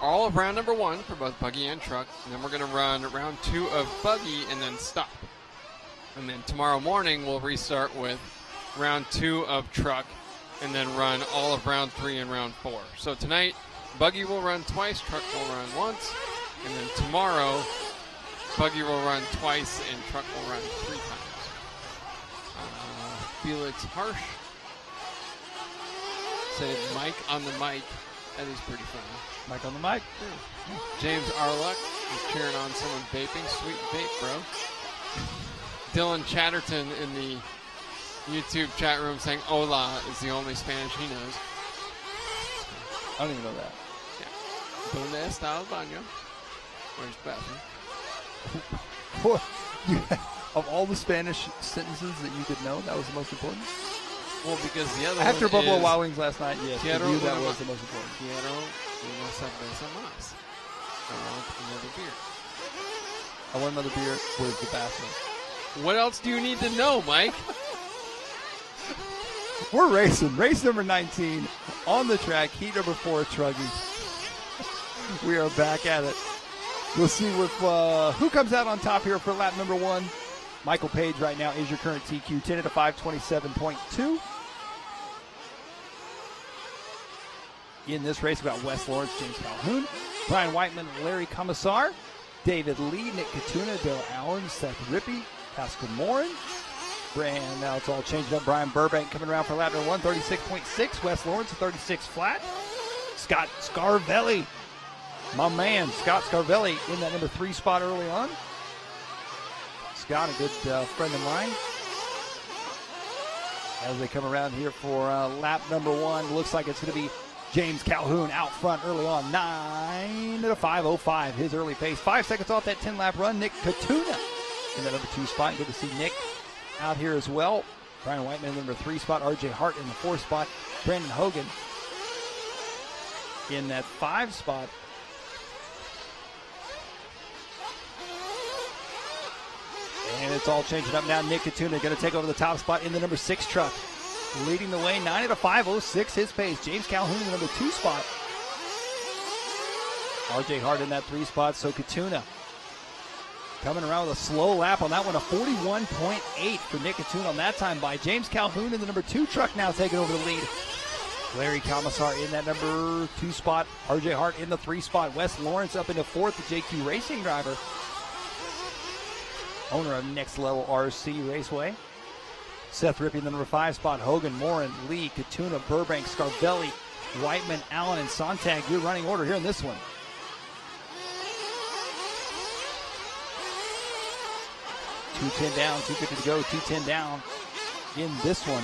all of round number 1 for both buggy and truck, and then we're going to run round 2 of buggy and then stop. And then tomorrow morning we'll restart with round 2 of truck and then run all of round 3 and round 4. So tonight, buggy will run twice, truck will run once, and then tomorrow, buggy will run twice and truck will run 3 times. Felix Harsh said Mike on the mic. That is pretty funny. Mike on the mic. Yeah. James Arluck is cheering on someone vaping. Sweet vape, bro. Dylan Chatterton in the YouTube chat room saying hola is the only Spanish he knows. I don't even know that. ¿Dónde está el baño? Where's the bathroom? Of all the Spanish sentences that you could know, that was the most important? Well, because the other after one Buffalo is Wild Wings last night, yes, Quiero for you, that una was the most important. Quiero una cerveza más. I want another beer. I want another beer. Where's the bathroom? What else do you need to know, Mike? We're racing. Race number 19 on the track. Heat number 4 at Truggy. We are back at it. We'll see who comes out on top here for lap number 1. Michael Page right now is your current TQ, 10 at a 5:27.2. In this race, about Wes Lawrence, James Calhoun, Brian Whiteman, Larry Commissar, David Lee, Nick Katuna, Dale Allen, Seth Rippey, Pascal Morin. And now it's all changed up. Brian Burbank coming around for lap number 136.6. Wes Lawrence, 36 flat. Scott Scarvelli, my man, Scott Scarvelli in that number 3 spot early on. Scott, a good friend of mine. As they come around here for lap number 1, looks like it's going to be James Calhoun out front early on. 9:05.05, his early pace. 5 seconds off that 10-lap run. Nick Katuna in that number 2 spot. Good to see Nick out here as well. Brian Whiteman in the number 3 spot. RJ Hart in the 4th spot. Brandon Hogan in that 5 spot. And it's all changing up now. Nick Katuna going to take over the top spot in the number 6 truck. Leading the way, 9:05.06 his pace. James Calhoun in the number 2 spot. RJ Hart in that 3 spot. So Katuna coming around with a slow lap on that one. A 41.8 for Nick Katuna on that time by James Calhoun in the number 2 truck now taking over the lead. Larry Commissar in that number 2 spot. RJ Hart in the 3 spot. Wes Lawrence up into 4th, the JQ Racing driver. Owner of Next Level RC Raceway. Seth Rippey in the number 5 spot. Hogan, Morin, Lee, Katuna, Burbank, Scarvelli, Whiteman, Allen, and Sontag. Good running order here in this one. .210 down, 250 to go, 210 down in this one.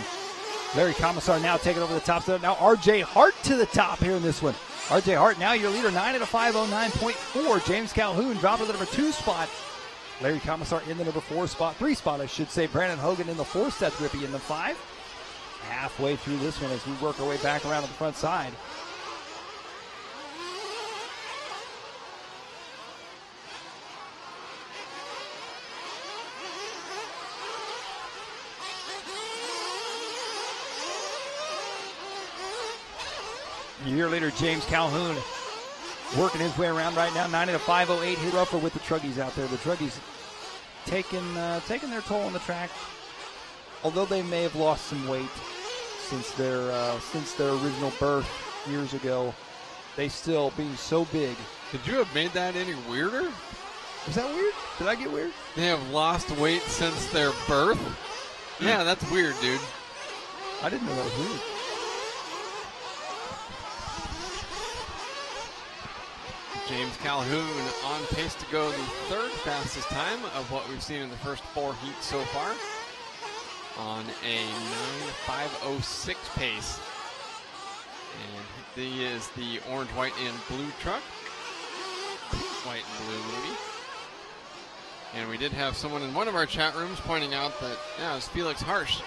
Larry Commissar now taking over the top. So now RJ Hart to the top here in this one. RJ Hart now your leader, 9:05.09.4. James Calhoun dropping the number 2 spot. Larry Commissar in the number 4 spot, 3 spot, I should say. Brandon Hogan in the 4, Seth Rippey in the 5. Halfway through this one as we work our way back around to the front side. Year later, James Calhoun working his way around right now. 9:05.08. Hit rougher with the Truggies out there. The Truggies taking their toll on the track. Although they may have lost some weight since their original birth years ago, they still being so big. Could you have made that any weirder? Was that weird? Did I get weird? They have lost weight since their birth? Yeah, that's weird, dude. I didn't know that was weird. James Calhoun on pace to go the 3rd fastest time of what we've seen in the first 4 heats so far on a 9:05.06 pace. And he is the orange, white, and blue truck. White and blue movie. And we did have someone in one of our chat rooms pointing out that, yeah, it was Felix Harsh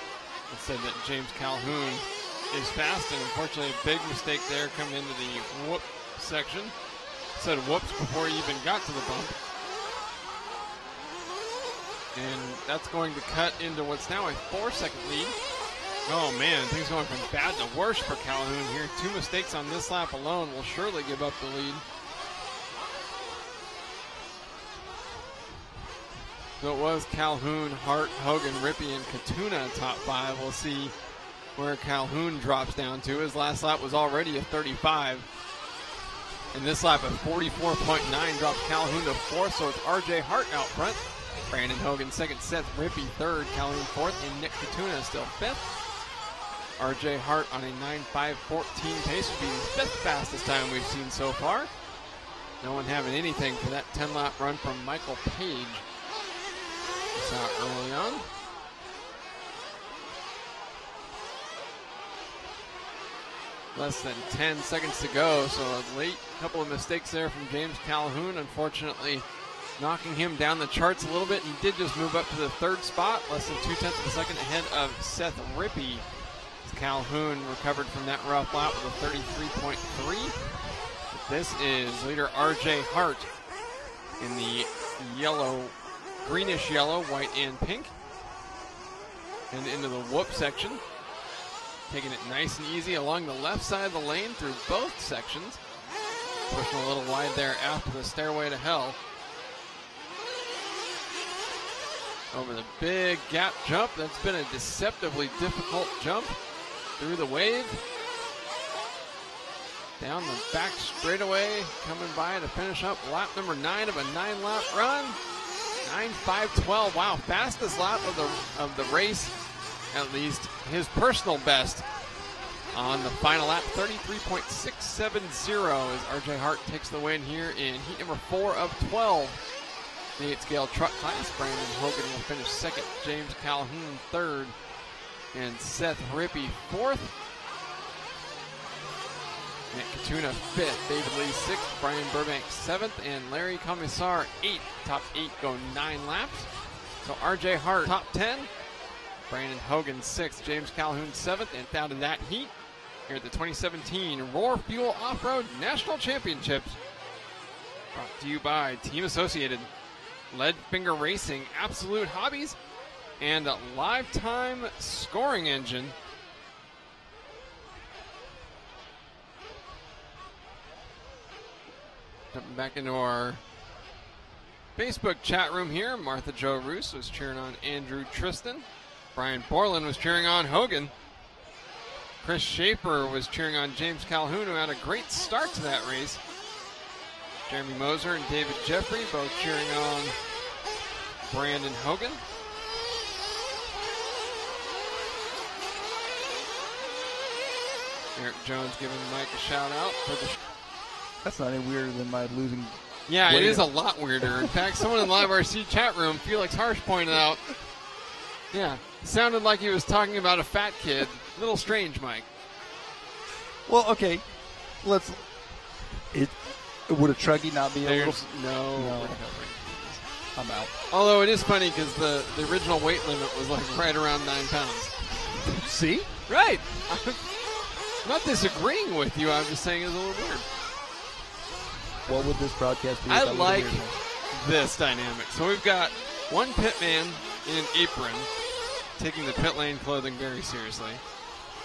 that said that James Calhoun is fast, and unfortunately a big mistake there coming into the whoop section. Said whoops before he even got to the bump. And that's going to cut into what's now a 4-second lead. Oh man, things going from bad to worse for Calhoun here. 2 mistakes on this lap alone will surely give up the lead. So it was Calhoun, Hart, Hogan, Rippey, and Katuna top 5. We'll see where Calhoun drops down to. His last lap was already a 35. And this lap at 44.9 drops Calhoun to 4th, so it's RJ Hart out front. Brandon Hogan 2nd, Seth Rippey 3rd, Calhoun 4th, and Nick Katuna still 5th. RJ Hart on a 9:5.14 pace would be the 5th fastest time we've seen so far. No one having anything for that 10-lap run from Michael Page. It's out early on. Less than 10 seconds to go, so a late couple of mistakes there from James Calhoun, unfortunately knocking him down the charts a little bit. He did just move up to the 3rd spot, less than 0.2 of a second ahead of Seth Rippey. Calhoun recovered from that rough lap with a 33.3. This is leader RJ Hart in the yellow, greenish yellow, white and pink. And into the whoop section. Taking it nice and easy along the left side of the lane through both sections. Pushing a little wide there after the stairway to hell. Over the big gap jump. That's been a deceptively difficult jump through the wave. Down the back straightaway, coming by to finish up lap number 9 of a 9-lap run. 9:5:12. Wow, fastest lap of the race, at least his personal best on the final lap. 33.670 as RJ Hart takes the win here in heat number 4 of 12. The 8-scale truck class. Brandon Hogan will finish second. James Calhoun third, and Seth Rippey fourth. Nick Katuna fifth, David Lee sixth, Brian Burbank seventh, and Larry Commissar eighth. Top 8 go 9 laps. So RJ Hart top 10, Brandon Hogan sixth, James Calhoun seventh, and down to that heat here at the 2017 Roar Fuel Off-Road National Championships. Brought to you by Team Associated, Leadfinger Racing, Absolute Hobbies, and a Lifetime Scoring Engine. Jumping back into our Facebook chat room here, Martha Jo Roos was cheering on Andrew Tristan. Brian Borland was cheering on Hogan. Chris Schaefer was cheering on James Calhoun, who had a great start to that race. Jeremy Moser and David Jeffrey both cheering on Brandon Hogan. Eric Jones giving Mike a shout out for the That's not any weirder than my losing. Yeah, it weight. is a lot weirder. In fact, someone in the LiveRC chat room, Felix Harsh, pointed out, yeah, it sounded like he was talking about a fat kid. A little strange, Mike. Well, okay, let's. Would a truggy not be a little? No. I'm out. Although it is funny because the original weight limit was like right around 9 pounds. See? Right. I'm not disagreeing with you. I'm just saying it's a little weird. What would this broadcast be? I like this dynamic. So we've got one pit man in an apron taking the pit lane clothing very seriously.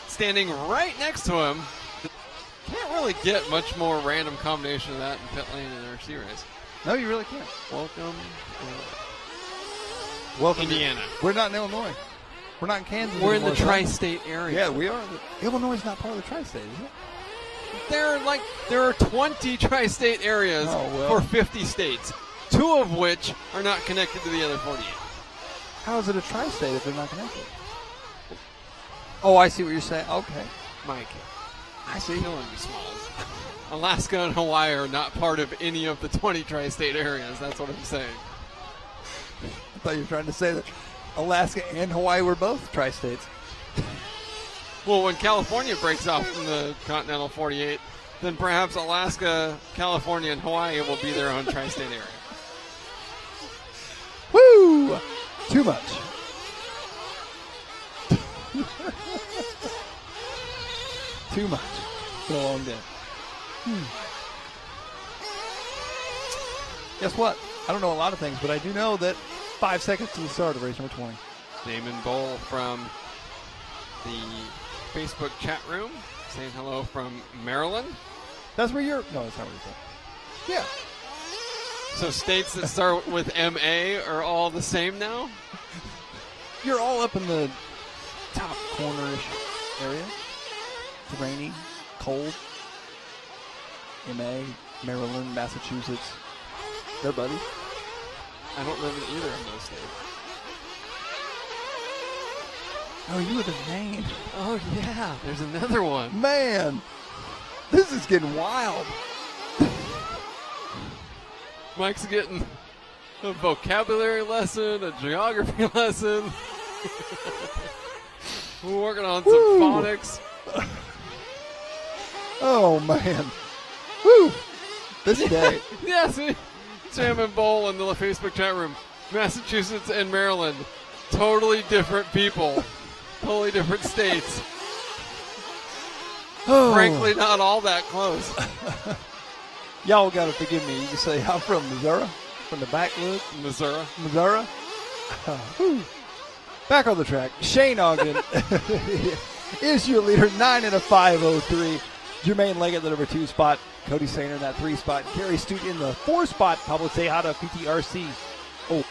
Standing right next to him. Can't really get much more random combination of that in pit lane and RC race. No, you really can't. Welcome, Indiana. We're not in Illinois. We're not in Kansas. We're in the tri-state area. Yeah, we are. Illinois is not part of the tri-state, is it? There are 20 tri-state areas for 50 states, 2 of which are not connected to the other 48. How is it a tri-state if they're not connected? Oh, I see what you're saying. Okay. Mike, I see. Killing me, Smalls. Alaska and Hawaii are not part of any of the 20 tri-state areas. That's what I'm saying. I thought you were trying to say that Alaska and Hawaii were both tri-states. Well, when California breaks off from the continental 48, then perhaps Alaska, California, and Hawaii will be their own tri-state area. Woo! Too much. Too much. It's been a long day. Guess what? I don't know a lot of things, but I do know that 5 seconds to the start of race number 20. Damon Bowl from the Facebook chat room saying hello from Maryland. That's where you're. No, that's not where you're from. Yeah. So states that start with MA are all the same now? You're all up in the top corner-ish area. It's rainy, cold. MA, Maryland, Massachusetts. They're buddies. I don't live in either of those states. Oh, you live in Maine. Oh, yeah. There's another one. Man, this is getting wild. Mike's getting a vocabulary lesson, a geography lesson. We're working on some phonics. Oh, man. Woo! This day. Yes, Sam and Bowl in the Facebook chat room. Massachusetts and Maryland. Totally different people. Totally different states. Oh. Frankly, not all that close. Y'all got to forgive me. You can say I'm from Missouri, from the backwoods. Missouri. Back on the track. Shane Ogden is your leader, 9 in a 5:03. Jermaine Leggett, the number 2 spot. Cody Sainer in that 3 spot. Gary Stute in the 4 spot. Pablo Tejada, PTRC. Oh,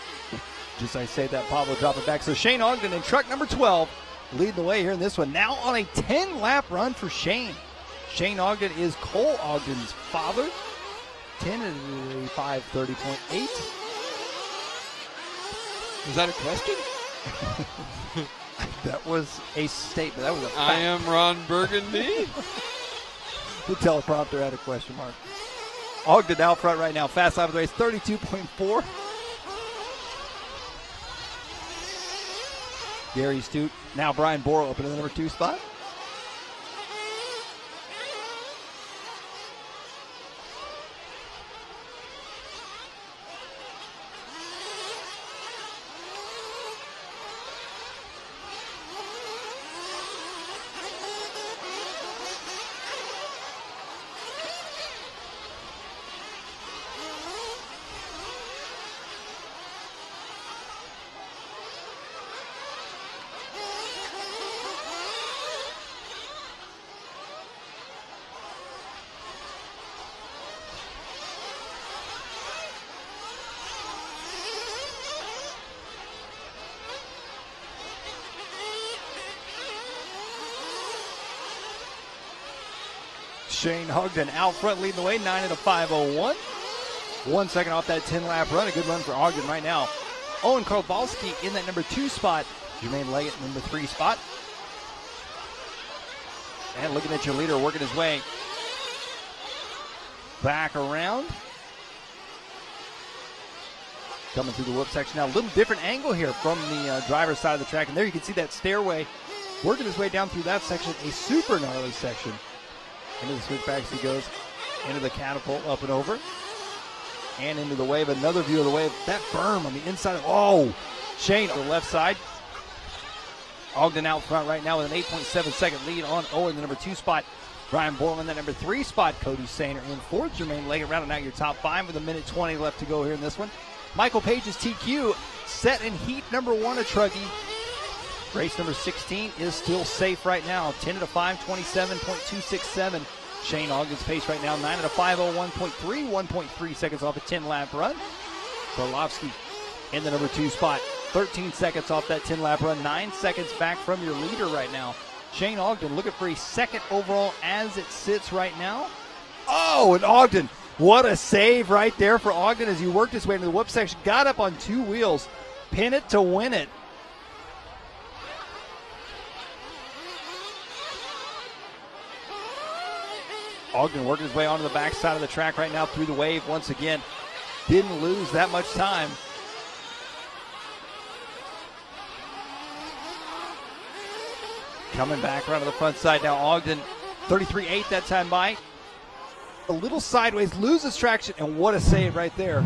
just I say that, Pablo dropping back. So Shane Ogden in truck number 12 leading the way here in this one. Now on a 10-lap run for Shane. Shane Ogden is Cole Ogden's father. 10 in a 5:30.8. Was that a question? That was a statement. That was a fact. I am Ron Burgundy. The teleprompter had a question mark. Ogden out front right now. Fast lap of the race, 32.4. Gary Stute. Now Brian Borrell up in the number 2 spot. Shane Ogden out front leading the way, 9 at a 5:01. 1 second off that 10-lap run. A good run for Ogden right now. Owen Karlowski in that number 2 spot. Jermaine Leggett, number 3 spot. And looking at your leader working his way back around. Coming through the whoop section now. A little different angle here from the driver's side of the track. And there you can see that stairway working his way down through that section. A super gnarly section. Into the switchbacks he goes. Into the catapult up and over. And into the wave. Another view of the wave. That berm on the inside of, oh, Shane on the left side. Ogden out front right now with an 8.7 second lead on Owen, the number 2 spot. Brian Borland, the number 3 spot. Cody Sainer in fourth. Jermaine Leggett rounding out your top 5 with a minute 20 left to go here in this one. Michael Page's TQ set in heat number 1 of Truggy. Race number 16 is still safe right now. 10 at a 5:27.267. Shane Ogden's pace right now, 9 at a 5:01.3, 1.3 seconds off a 10-lap run. Karlowski in the number 2 spot. 13 seconds off that 10-lap run. 9 seconds back from your leader right now. Shane Ogden looking for a second overall as it sits right now. Oh, and Ogden, what a save right there for Ogden as he worked his way into the whoop section. Got up on 2 wheels. Pin it to win it. Ogden working his way onto the backside of the track right now through the wave once again. Didn't lose that much time. Coming back around to the front side now. Ogden 33.8 that time by. A little sideways, loses traction, and what a save right there.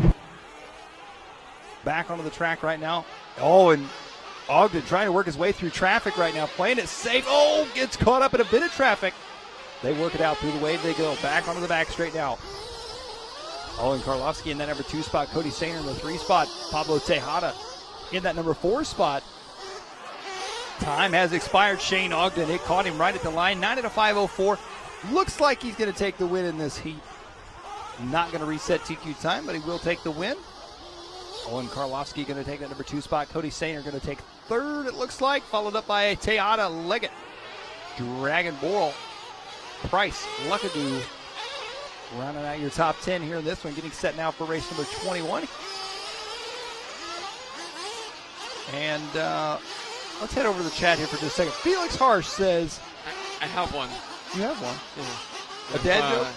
Back onto the track right now. Oh, and Ogden trying to work his way through traffic right now. Playing it safe. Oh, gets caught up in a bit of traffic. They work it out through the wave. They go back onto the back straight now. Owen Karlowski in that number 2 spot. Cody Sainer in the 3 spot. Pablo Tejada in that number 4 spot. Time has expired. Shane Ogden, it caught him right at the line. 9 at a 5:04. Looks like he's going to take the win in this heat. Not going to reset TQ time, but he will take the win. Owen Karlowski going to take that number 2 spot. Cody Sainer going to take 3rd, it looks like. Followed up by Tejada, Leggett, Dragon Boral, Price, Luckadoo. Rounding out your top 10 here in this one. Getting set now for race number 21. And let's head over to the chat here for just a second. Felix Harsh says, I have one. You have one? Yeah. A dad joke?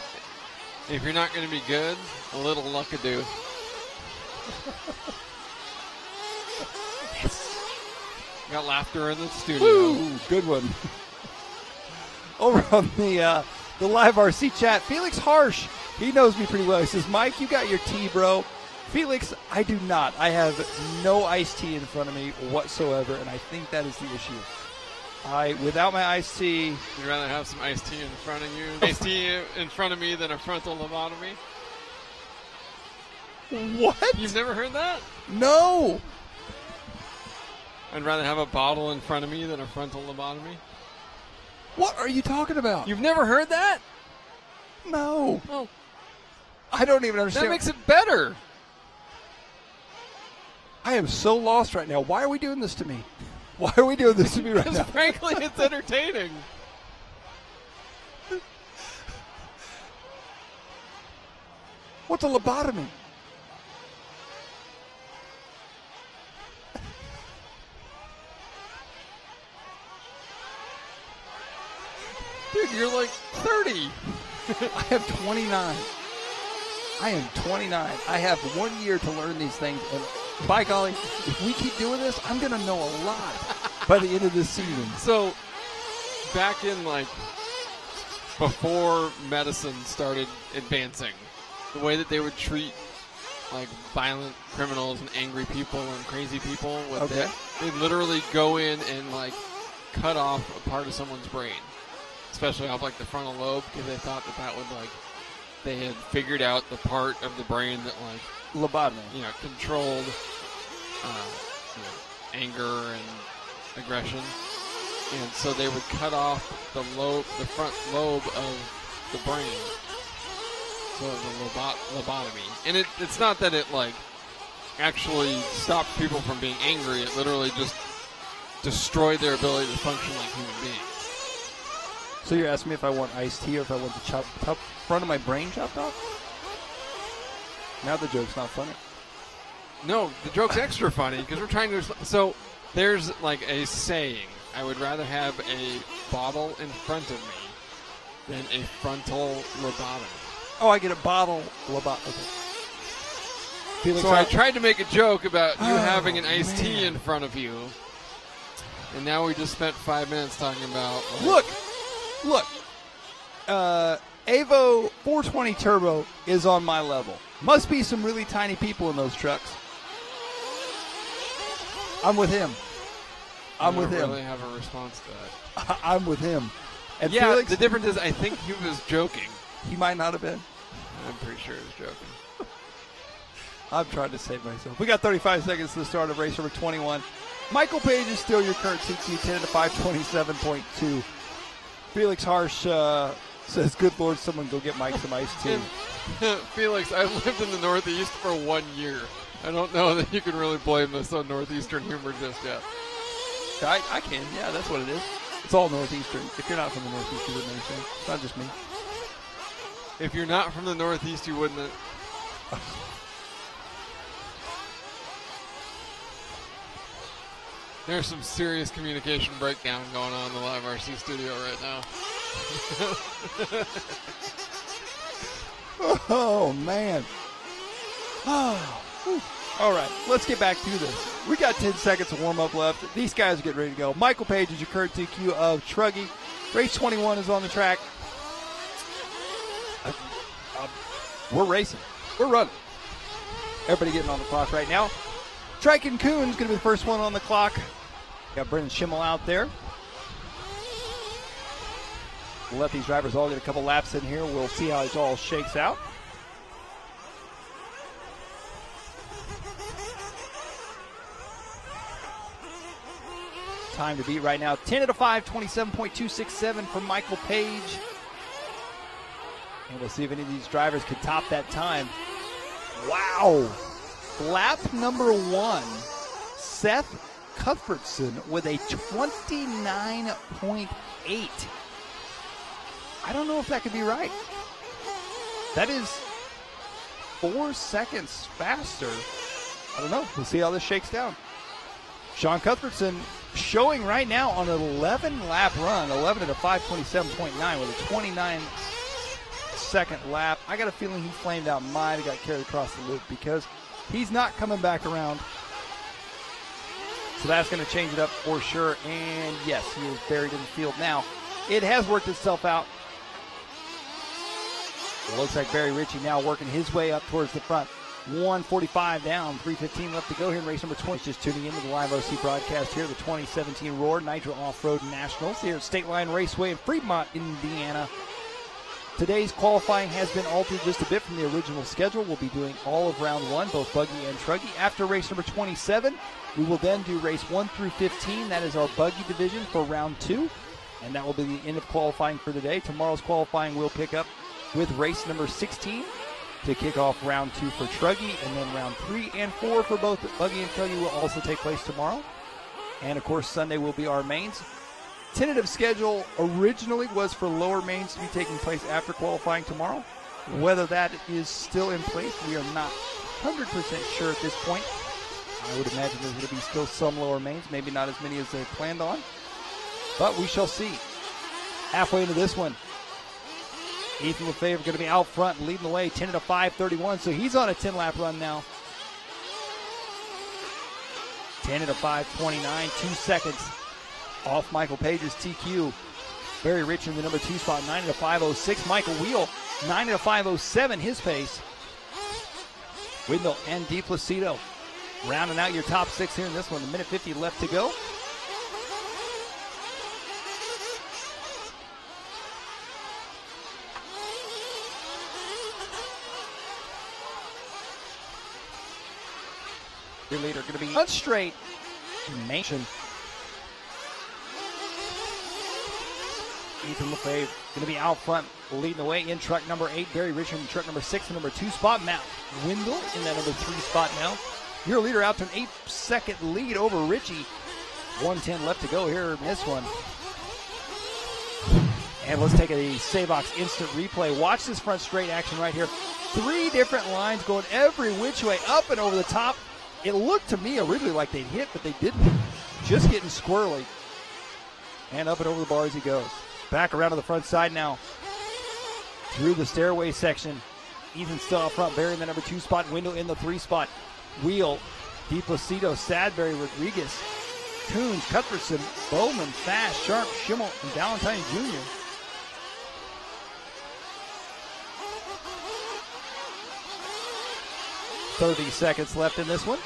If you're not going to be good, a little Luckadoo. Yes. Got laughter in the studio. Woo, good one. Over on the LiveRC chat, Felix Harsh, he knows me pretty well. He says, Mike, you got your tea, bro. Felix, I do not. I have no iced tea in front of me whatsoever, and I think that is the issue. Without my iced tea. You'd rather have some iced tea in front of you, iced tea in front of me than a frontal lobotomy? What? You've never heard that? No. I'd rather have a bottle in front of me than a frontal lobotomy. What are you talking about? You've never heard that? No. Oh. I don't even understand. That makes it better. I am so lost right now. Why are we doing this to me? Why are we doing this to me right now? Frankly, it's entertaining. What's a lobotomy? Dude, you're like 30. I am 29. I am 29. I have 1 year to learn these things. And by golly, if we keep doing this, I'm going to know a lot by the end of this season. So, back in before medicine started advancing, the way that they would treat violent criminals and angry people and crazy people with they'd literally go in and cut off a part of someone's brain, especially off the frontal lobe, because they thought that would they had figured out the part of the brain that lobotomy, controlled anger and aggression. And so they would cut off the front lobe of the brain. So the lobotomy. And it's not that it actually stopped people from being angry. It literally just destroyed their ability to function like human beings. So you're asking me if I want iced tea or if I want the top front of my brain chopped off? Now the joke's not funny. No, the joke's extra funny because we're trying to. So there's a saying. I would rather have a bottle in front of me than a frontal lobotomy. Oh, I get a bottle lobotomy. Okay. So I tried to make a joke about you having an iced tea in front of you, and now we just spent 5 minutes talking about. Look. Evo 420 Turbo is on my level. Must be some really tiny people in those trucks. I'm with him. I don't really have a response to that. I'm with him. And yeah, Felix, the difference is I think he was joking. He might not have been. I'm pretty sure he was joking. I'm trying to save myself. We got 35 seconds to the start of race number 21. Michael Page is still your current CT, 10 to 527.2. Felix Harsh says, good Lord, someone go get Mike some iced tea. Felix, I've lived in the Northeast for 1 year. I don't know that you can really blame this on Northeastern humor just yet. I can. Yeah, that's what it is. It's all Northeastern. If you're not from the Northeast, you wouldn't understand. It's not just me. If you're not from the Northeast, you wouldn't. There's some serious communication breakdown going on in the LiveRC studio right now. Oh, man. Oh. All right, let's get back to this. We got 10 seconds of warm-up left. These guys are getting ready to go. Michael Page is your current TQ of Truggy. Race 21 is on the track. We're racing. We're running. Everybody getting on the clock right now. Triken Kuhn's going to be the first one on the clock. Got Brendan Schimmel out there. We'll let these drivers all get a couple laps in here. We'll see how it all shakes out. Time to beat right now. 10 to 5, 27.267 from Michael Page. And we'll see if any of these drivers can top that time. Wow. Lap number 1, Seth Cuthbertson with a 29.8. I don't know if that could be right. That is 4 seconds faster. I don't know. We'll see how this shakes down. Sean Cuthbertson showing right now on an 11-lap run, 11 at a 5:27.9 with a 29-second lap. I got a feeling he flamed out, might have got carried across the loop because he's not coming back around. So that's going to change it up for sure. And yes, he is buried in the field now. It has worked itself out. It looks like Barry Ritchie now working his way up towards the front. 1:45 down, 3:15 left to go here in race number 20. Just tuning into the LiveRC broadcast here, the 2017 Roar Nitro Off-Road Nationals here at State Line Raceway in Fremont, Indiana. Today's qualifying has been altered just a bit from the original schedule. We'll be doing all of round 1, both buggy and truggy. After race number 27, we will then do race 1 through 15. That is our buggy division for round 2, and that will be the end of qualifying for today. Tomorrow's qualifying will pick up with race number 16. To kick off round 2 for truggy, and then round 3 and 4 for both buggy and truggy will also take place tomorrow. And of course, Sunday will be our mains. Tentative schedule originally was for lower mains to be taking place after qualifying tomorrow. Whether that is still in place, we are not 100% sure at this point. I would imagine there's going to be still some lower mains, maybe not as many as they planned on, but we shall see. Halfway into this one, Ethan Lefebvre going to be out front and leading the way, 10 at a 5:31, so he's on a 10-lap run now. 10 at a 5:29, 2 seconds off Michael Page's TQ. Barry Rich in the number 2 spot, 9 at a 5:06. Michael Wheel, 9 at a 5:07, his pace. Windle and DePlacido rounding out your top 6 here in this one. A minute 50 left to go. Your leader going to be straight. Nation. Ethan Lefebvre going to be out front, leading the way in truck number 8. Barry Richard in truck number 6, the number 2 spot. Matt Windle in that number 3 spot now. Your leader out to an 8-second lead over Richie. 1:10 left to go here in this one. And let's take a Savox instant replay. Watch this front straight action right here. 3 different lines going every which way, up and over the top. It looked to me originally like they'd hit, but they didn't. Just getting squirrely. And up and over the bar as he goes. Back around to the front side now. Through the stairway section. Ethan still up front. Barry in the number 2 spot. Windle in the 3 spot. Wheel, DePlacido, Sadberry, Rodriguez, Coons, Cuthbertson, Bowman, Fast, Sharp, Schimmel, and Valentine Jr. .30 seconds left in this one.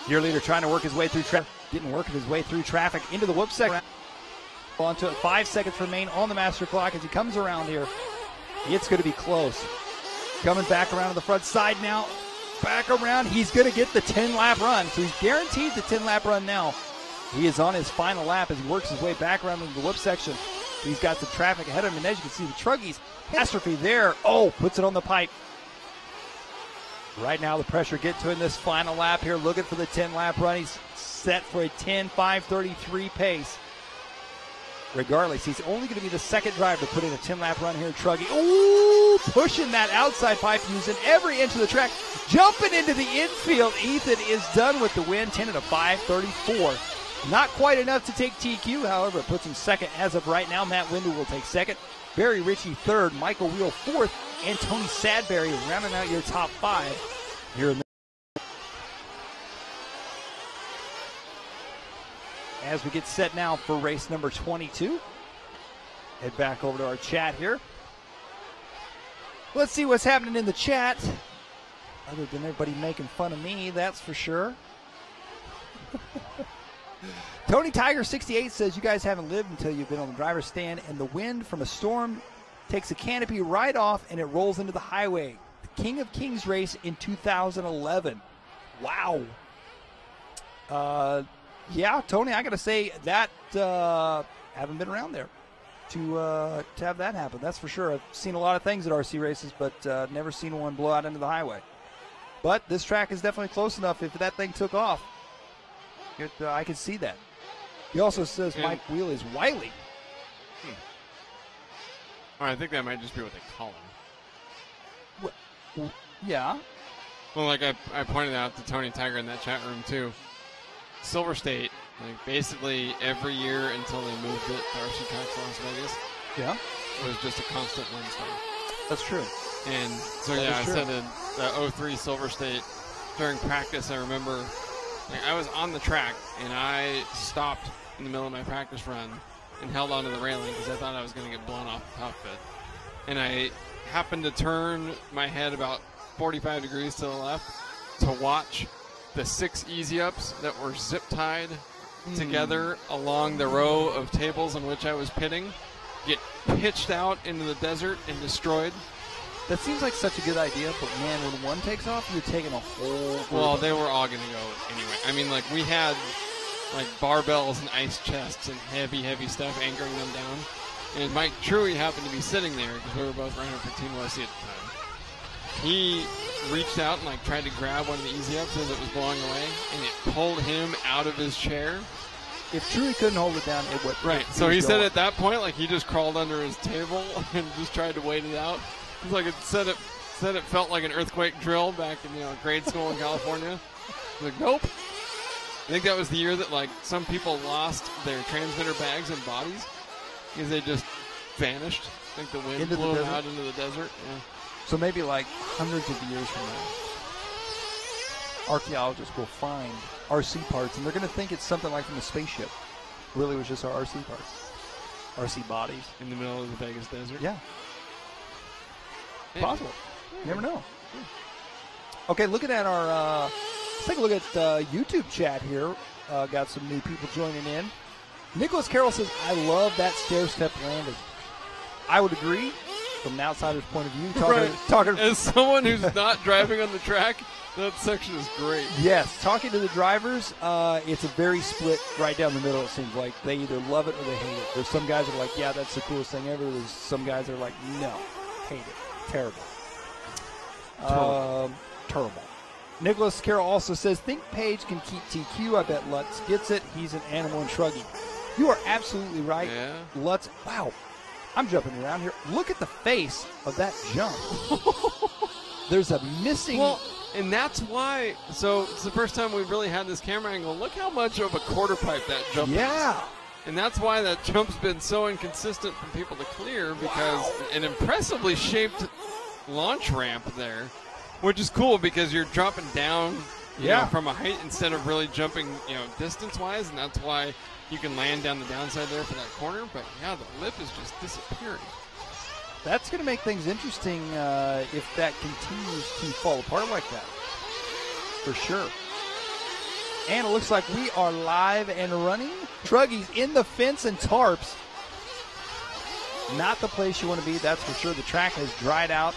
Your leader trying to work his way through traffic. Didn't work his way through traffic into the whoop section. Onto it. 5 seconds remain on the master clock as he comes around here. It's going to be close. Coming back around to the front side now. Back around. He's going to get the 10-lap run. So he's guaranteed the 10-lap run now. He is on his final lap as he works his way back around into the whoop section. He's got some traffic ahead of him. And as you can see, the Truggies, catastrophe there. Oh, puts it on the pipe. Right now, the pressure get to in this final lap here. Looking for the 10-lap run. He's set for a 10.533 pace. Regardless, he's only going to be the second driver to put in a 10-lap run here in Truggy. Ooh, pushing that outside pipe, using every inch of the track. Jumping into the infield. Ethan is done with the win, 10 at a 5:34. Not quite enough to take TQ, however, it puts him second as of right now. Matt Windle will take second. Barry Ritchie third. Michael Wheel fourth. And Tony Sadberry rounding out your top 5 here in the as we get set now for race number 22. Head back over to our chat here. Let's see what's happening in the chat. Other than everybody making fun of me, that's for sure. Tony Tiger 68 says, you guys haven't lived until you've been on the driver's stand and the wind from a storm takes the canopy right off and it rolls into the highway. The King of Kings race in 2011. Wow. Yeah, Tony, I got to say that haven't been around there to have that happen. That's for sure. I've seen a lot of things at RC races, but never seen one blow out into the highway. But this track is definitely close enough. If that thing took off, I could see that. He also says Mike Wheel is wily. Oh, I think that might just be what they call him. Well, yeah. Well, like I pointed out to Tony Tiger in that chat room too. Silver State, like basically every year until they moved it to RC Tracks Las Vegas. Yeah. Was just a constant windstorm. That's true. And so yeah, I said the 03 Silver State during practice. I remember like I was on the track and I stopped in the middle of my practice run and held onto the railing because I thought I was going to get blown off the top of it. And I happened to turn my head about 45 degrees to the left to watch the 6 easy ups that were zip tied together along the row of tables on which I was pitting get pitched out into the desert and destroyed. That seems like such a good idea, but man, when one takes off, you're taking a whole group. Well, they were all going to go anyway. I mean, like, we had, like, barbells and ice chests and heavy, heavy stuff anchoring them down. And Mike Truey happened to be sitting there because we were both running for Team USC at the time. He reached out and, like, tried to grab one of the easy ups as it was blowing away, and it pulled him out of his chair. If Truey couldn't hold it down, it would. Right. So he said at that point, like, he just crawled under his table and just tried to wait it out. It's like it said it felt like an earthquake drill back in grade school in California. Like, nope. I think that was the year that like some people lost their transmitter bags and bodies because they just vanished. I think the wind blew them out into the desert. Yeah. So maybe like hundreds of years from now, archaeologists will find RC parts, and they're going to think it's something like from a spaceship. Really, it was just our RC parts, RC bodies in the middle of the Vegas desert. Yeah, maybe. Possible. You never know. Okay, looking at our, let's take a look at YouTube chat here. Got some new people joining in. Nicholas Carroll says, "I love that stair-step landing." I would agree. From an outsider's point of view, talking as someone who's not driving on the track, that section is great. Yes, talking to the drivers, it's a very split right down the middle. It seems like they either love it or they hate it. There's some guys that are like, "Yeah, that's the coolest thing ever." There's some guys that are like, "No, hate it, terrible." Terrible. Nicholas Carroll also says, "Think Page can keep TQ. I bet Lutz gets it. He's an animal and Truggy." You are absolutely right. Yeah. Lutz, wow. I'm jumping around here. Look at the face of that jump. There's a missing... Well, and that's why... So, it's the first time we've really had this camera angle. Look how much of a quarter pipe that jump is. Yeah. And that's why that jump's been so inconsistent for people to clear, because an impressively shaped launch ramp there, which is cool because you're dropping down you know, from a height instead of really jumping, distance-wise, and that's why you can land down the downside there for that corner. But, yeah, the lip is just disappearing. That's going to make things interesting if that continues to fall apart like that, for sure. And it looks like we are live and running. Truggies in the fence and tarps. Not the place you want to be, that's for sure. The track has dried out.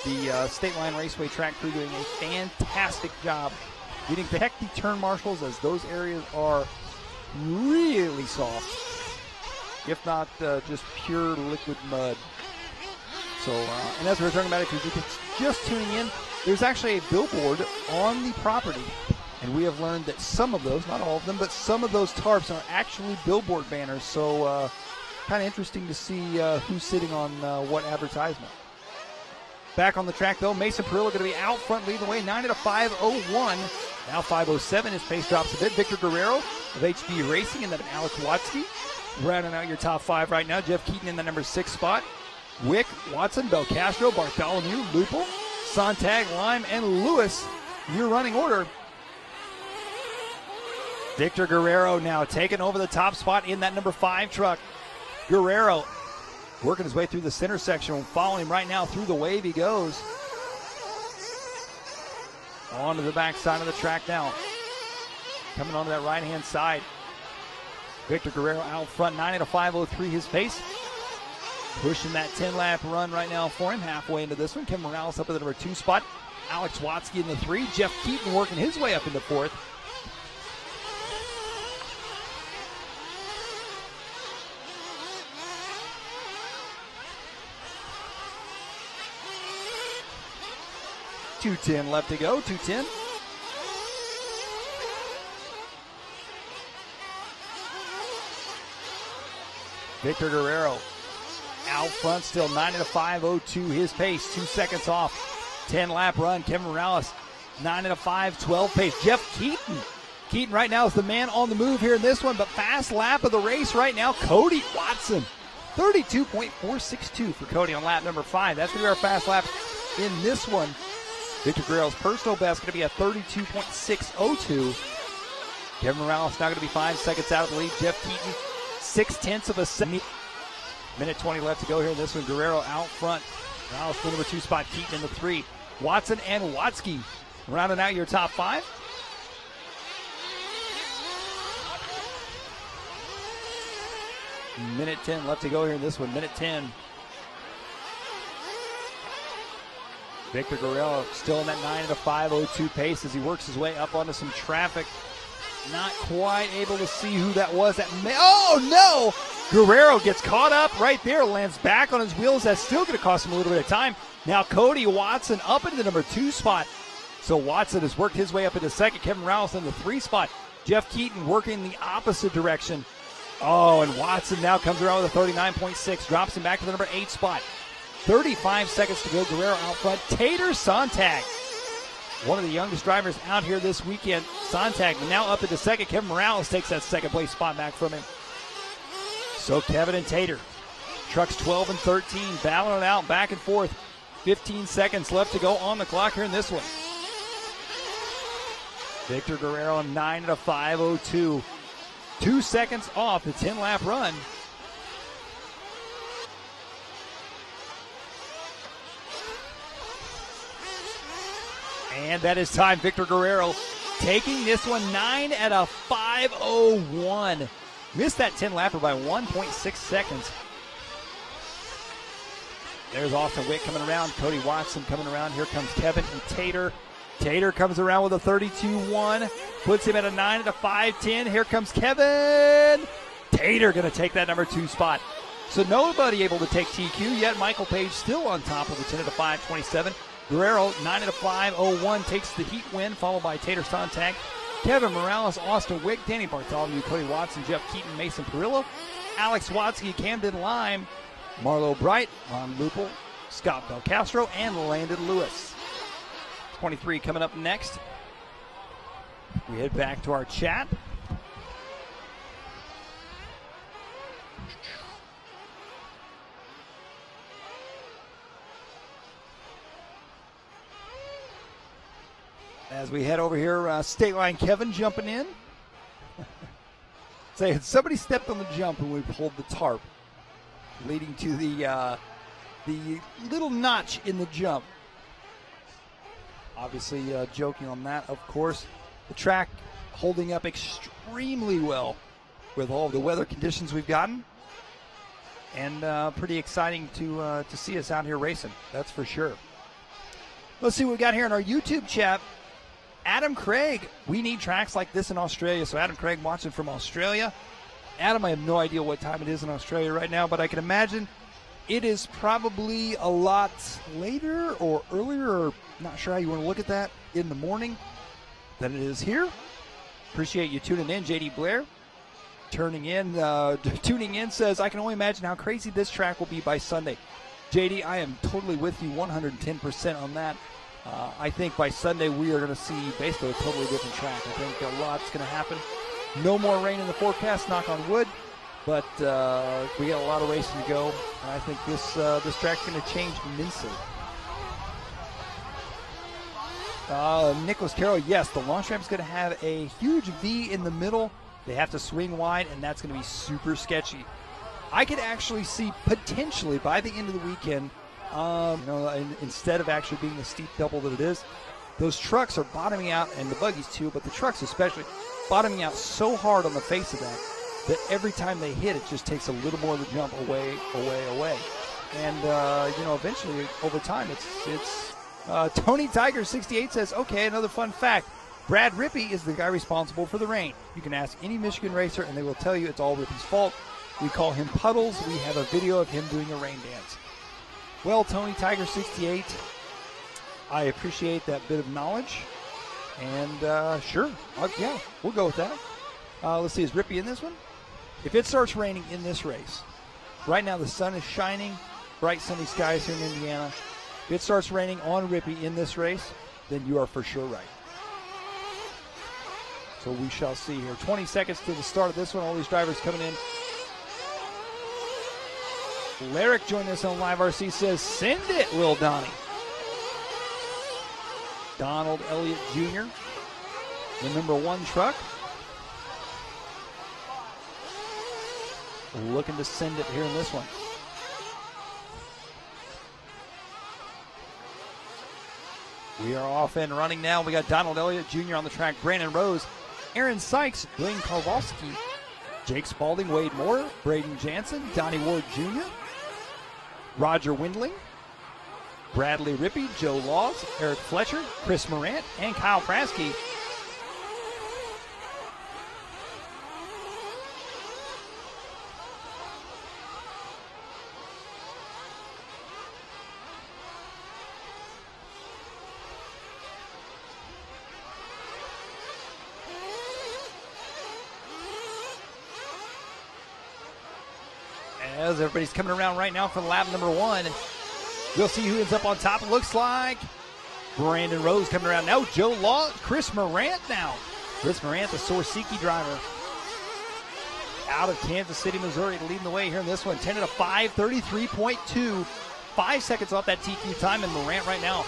The State Line Raceway track crew doing a fantastic job getting the heck the turn marshals, as those areas are really soft, if not just pure liquid mud. So, and as we were talking about, if you're just tuning in, there's actually a billboard on the property, and we have learned that some of those, not all of them, but some of those tarps are actually billboard banners. So, kind of interesting to see who's sitting on what advertisement. Back on the track, though, Mason Perillo going to be out front leading the way, 9 at a 5:01. Now 5:07. His pace drops a bit. Victor Guerrero of HB Racing, and then Alex Watsky rounding out your top five right now. Jeff Keaton in the number 6 spot. Wick, Watson, Belcastro, Bartholomew, Lupel, Sontag, Lime, and Lewis. Your running order. Victor Guerrero now taking over the top spot in that number 5 truck. Guerrero working his way through the center section. We'll follow him right now through the wave he goes. Onto the backside of the track now. Coming onto that right-hand side. Victor Guerrero out front, 9 at a 5:03 his pace. Pushing that 10-lap run right now for him. Halfway into this one, Kim Morales up at the number 2 spot. Alex Watsky in the 3. Jeff Keaton working his way up in the 4th. .210 left to go. 2:10. Victor Guerrero out front still, 9 at a 5:02 his pace, 2 seconds off. 10-lap run. Kevin Morales, 9 at a 5:12 pace. Jeff Keaton. Keaton right now is the man on the move here in this one, but fast lap of the race right now, Cody Watson. 32.462 for Cody on lap number 5. That's going to be our fast lap in this one. Victor Guerrero's personal best going to be a 32.602. Kevin Morales now going to be 5 seconds out of the lead. Jeff Keaton, 0.6 of a second. Minute 20 left to go here in this one. Guerrero out front. Morales the number 2 spot. Keaton in the 3. Watson and Watsky rounding out your top 5. Minute 10 left to go here in this one. Minute 10. Victor Guerrero still in that 9 at a 5:02 pace as he works his way up onto some traffic. Not quite able to see who that was. Oh, no! Guerrero gets caught up right there, lands back on his wheels. That's still going to cost him a little bit of time. Now Cody Watson up into the number 2 spot. So Watson has worked his way up into second. Kevin Rouse in the 3 spot. Jeff Keaton working the opposite direction. Oh, and Watson now comes around with a 39.6. Drops him back to the number 8 spot. 35 seconds to go. Guerrero out front. Tater Sontag, one of the youngest drivers out here this weekend, Sontag now up into second. Kevin Morales takes that second place spot back from him. So Kevin and Tater, trucks 12 and 13, battling it out back and forth. 15 seconds left to go on the clock here in this one. Victor Guerrero 9 at a 5:02. 2 seconds off the 10-lap run. And that is time. Victor Guerrero taking this one 9 at a 5:01. Missed that 10-lapper by 1.6 seconds. There's Austin Witt coming around. Cody Watson coming around. Here comes Kevin and Tater. Tater comes around with a 32-1. Puts him at a 9 at a 5:10. Here comes Kevin. Tater going to take that number 2 spot. So nobody able to take TQ yet. Michael Page still on top of the 10 at a 5:27. Guerrero, 9 at a 5:01, takes the heat win, followed by Tater Sontag. Kevin Morales, Austin Wick, Danny Bartholomew, Cody Watson, Jeff Keaton, Mason Perillo, Alex Watsky, Camden Lime, Marlo Bright, Ron Lupel, Scott Belcastro, and Landon Lewis. 23 coming up next. We head back to our chat. As we head over here, State Line Kevin jumping in. Say, somebody stepped on the jump and we pulled the tarp, leading to the little notch in the jump. Obviously, joking on that, of course. The track holding up extremely well with all the weather conditions we've gotten. And pretty exciting to see us out here racing, that's for sure. Let's see what we got here in our YouTube chat. Adam Craig, we need tracks like this in Australia. So Adam Craig watching from Australia. Adam, I have no idea what time it is in Australia right now, but I can imagine it is probably a lot later or earlier, or not sure how you want to look at that, in the morning than it is here. Appreciate you tuning in. JD Blair tuning in says, I can only imagine how crazy this track will be by Sunday. JD, I am totally with you 110% on that. I think by Sunday we are going to see basically a totally different track. I think a lot's going to happen. No more rain in the forecast, knock on wood, but we got a lot of racing to go, and I think this track's going to change immensely. Nicholas Carroll, yes, the launch ramp's going to have a huge V in the middle. They have to swing wide, and that's going to be super sketchy. I could actually see potentially by the end of the weekend, instead of actually being the steep double that it is, those trucks are bottoming out, and the buggies too, but the trucks especially, bottoming out so hard on the face of that every time they hit, it just takes a little more of the jump away. And, eventually, over time, it's Tony Tiger 68 says, okay, another fun fact. Brad Rippey is the guy responsible for the rain. You can ask any Michigan racer, and they will tell you it's all Rippey's fault. We call him Puddles. We have a video of him doing a rain dance. Well, Tony Tiger 68, I appreciate that bit of knowledge. And sure, yeah, we'll go with that. Let's see, is Rippey in this one? If it starts raining in this race, right now the sun is shining, bright sunny skies here in Indiana. If it starts raining on Rippey in this race, then you are for sure right. So we shall see here. 20 seconds to the start of this one. All these drivers coming in. Larrick joined us on LiveRC, says, send it, Lil Donnie. Donald Elliott Jr., the number 1 truck. Looking to send it here in this one. We are off and running now. We got Donald Elliott Jr. on the track, Brandon Rose, Aaron Sykes, Blaine Kowalski, Jake Spalding, Wade Moore, Braden Jansen, Donnie Ward Jr., Roger Windling, Bradley Rippey, Joe Laws, Eric Fletcher, Chris Morant, and Kyle Prasky. As everybody's coming around right now for lap number 1. We'll see who ends up on top. It looks like Brandon Rose coming around now. Joe Law, Chris Morant now. Chris Morant, the Sorsiki driver, out of Kansas City, Missouri, leading the way here in this one. 10 at a 5, 33.2. 5 seconds off that TQ time, and Morant right now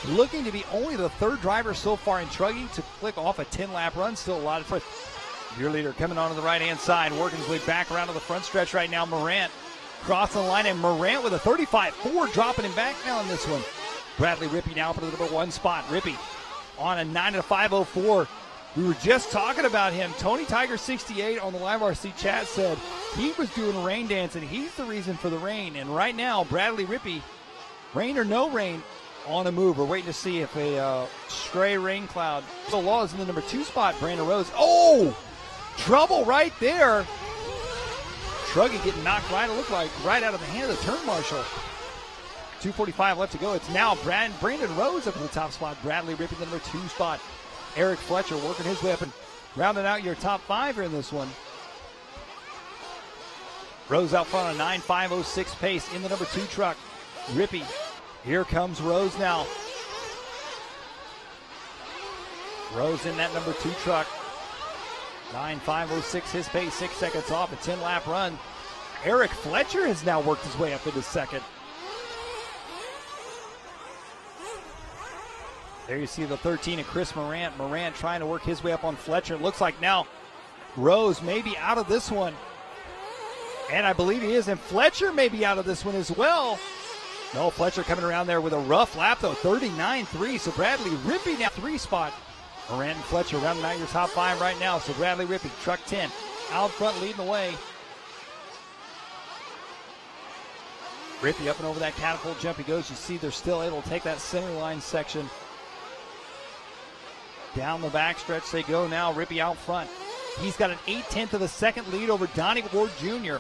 looking to be only the third driver so far in Truggy to click off a 10-lap run. Still a lot of time. Your leader coming onto the right-hand side, working his way back around to the front stretch right now. Morant crossing the line, and Morant with a 35.4, dropping him back now in this one. Bradley Rippey now up to the number 1 spot. Rippey on a 9 at a 5.04. We were just talking about him. Tony Tiger 68 on the LiveRC chat said he was doing rain dance, and he's the reason for the rain. And right now, Bradley Rippey, rain or no rain, on a move. We're waiting to see if a stray rain cloud. So Law is in the number 2 spot. Brandon Rose. Oh! Trouble right there. Truggy getting knocked right, it looked like, right out of the hand of the turn marshal. 2:45 left to go. It's now Brandon Rose up in the top spot. Bradley Rippey, the number 2 spot. Eric Fletcher working his way up and rounding out your top 5 here in this one. Rose out front on a 9.506 pace in the number 2 truck. Rippey. Here comes Rose now. Rose in that number 2 truck. 9.506 his pace, 6 seconds off, a 10-lap run. Eric Fletcher has now worked his way up into second. There you see the 13 of Chris Morant. Morant trying to work his way up on Fletcher. It looks like now Rose may be out of this one. And I believe he is. And Fletcher may be out of this one as well. No, Fletcher coming around there with a rough lap, though. 39.3. So Bradley Rippey now 3 spot. Morant and Fletcher rounding out your top 5 right now. So Bradley Rippey, truck 10, out front leading the way. Rippey up and over that catapult jump he goes. You see they're still able to take that center line section. Down the backstretch they go now. Rippey out front. He's got an 0.8 of a second lead over Donnie Ward Jr.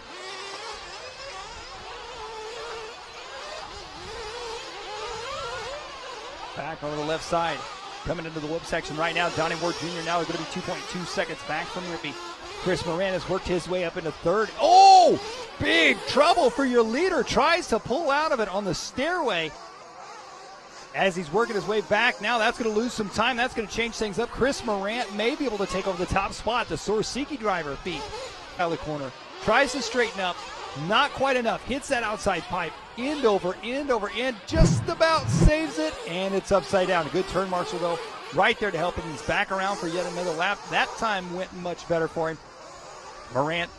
Back over the left side. Coming into the whoop section right now. Donnie Ward Jr. now is going to be 2.2 seconds back from Rippey. Chris Moran has worked his way up into third. Oh! Big trouble for your leader. Tries to pull out of it on the stairway. As he's working his way back, now that's going to lose some time. That's going to change things up. Chris Morant may be able to take over the top spot. The Sorsiki driver feet out of the corner. Tries to straighten up. Not quite enough. Hits that outside pipe. End over end over end. Just about saves it. And it's upside down. A good turn marshal, though. Right there to help him. He's back around for yet another lap. That time went much better for him. Morant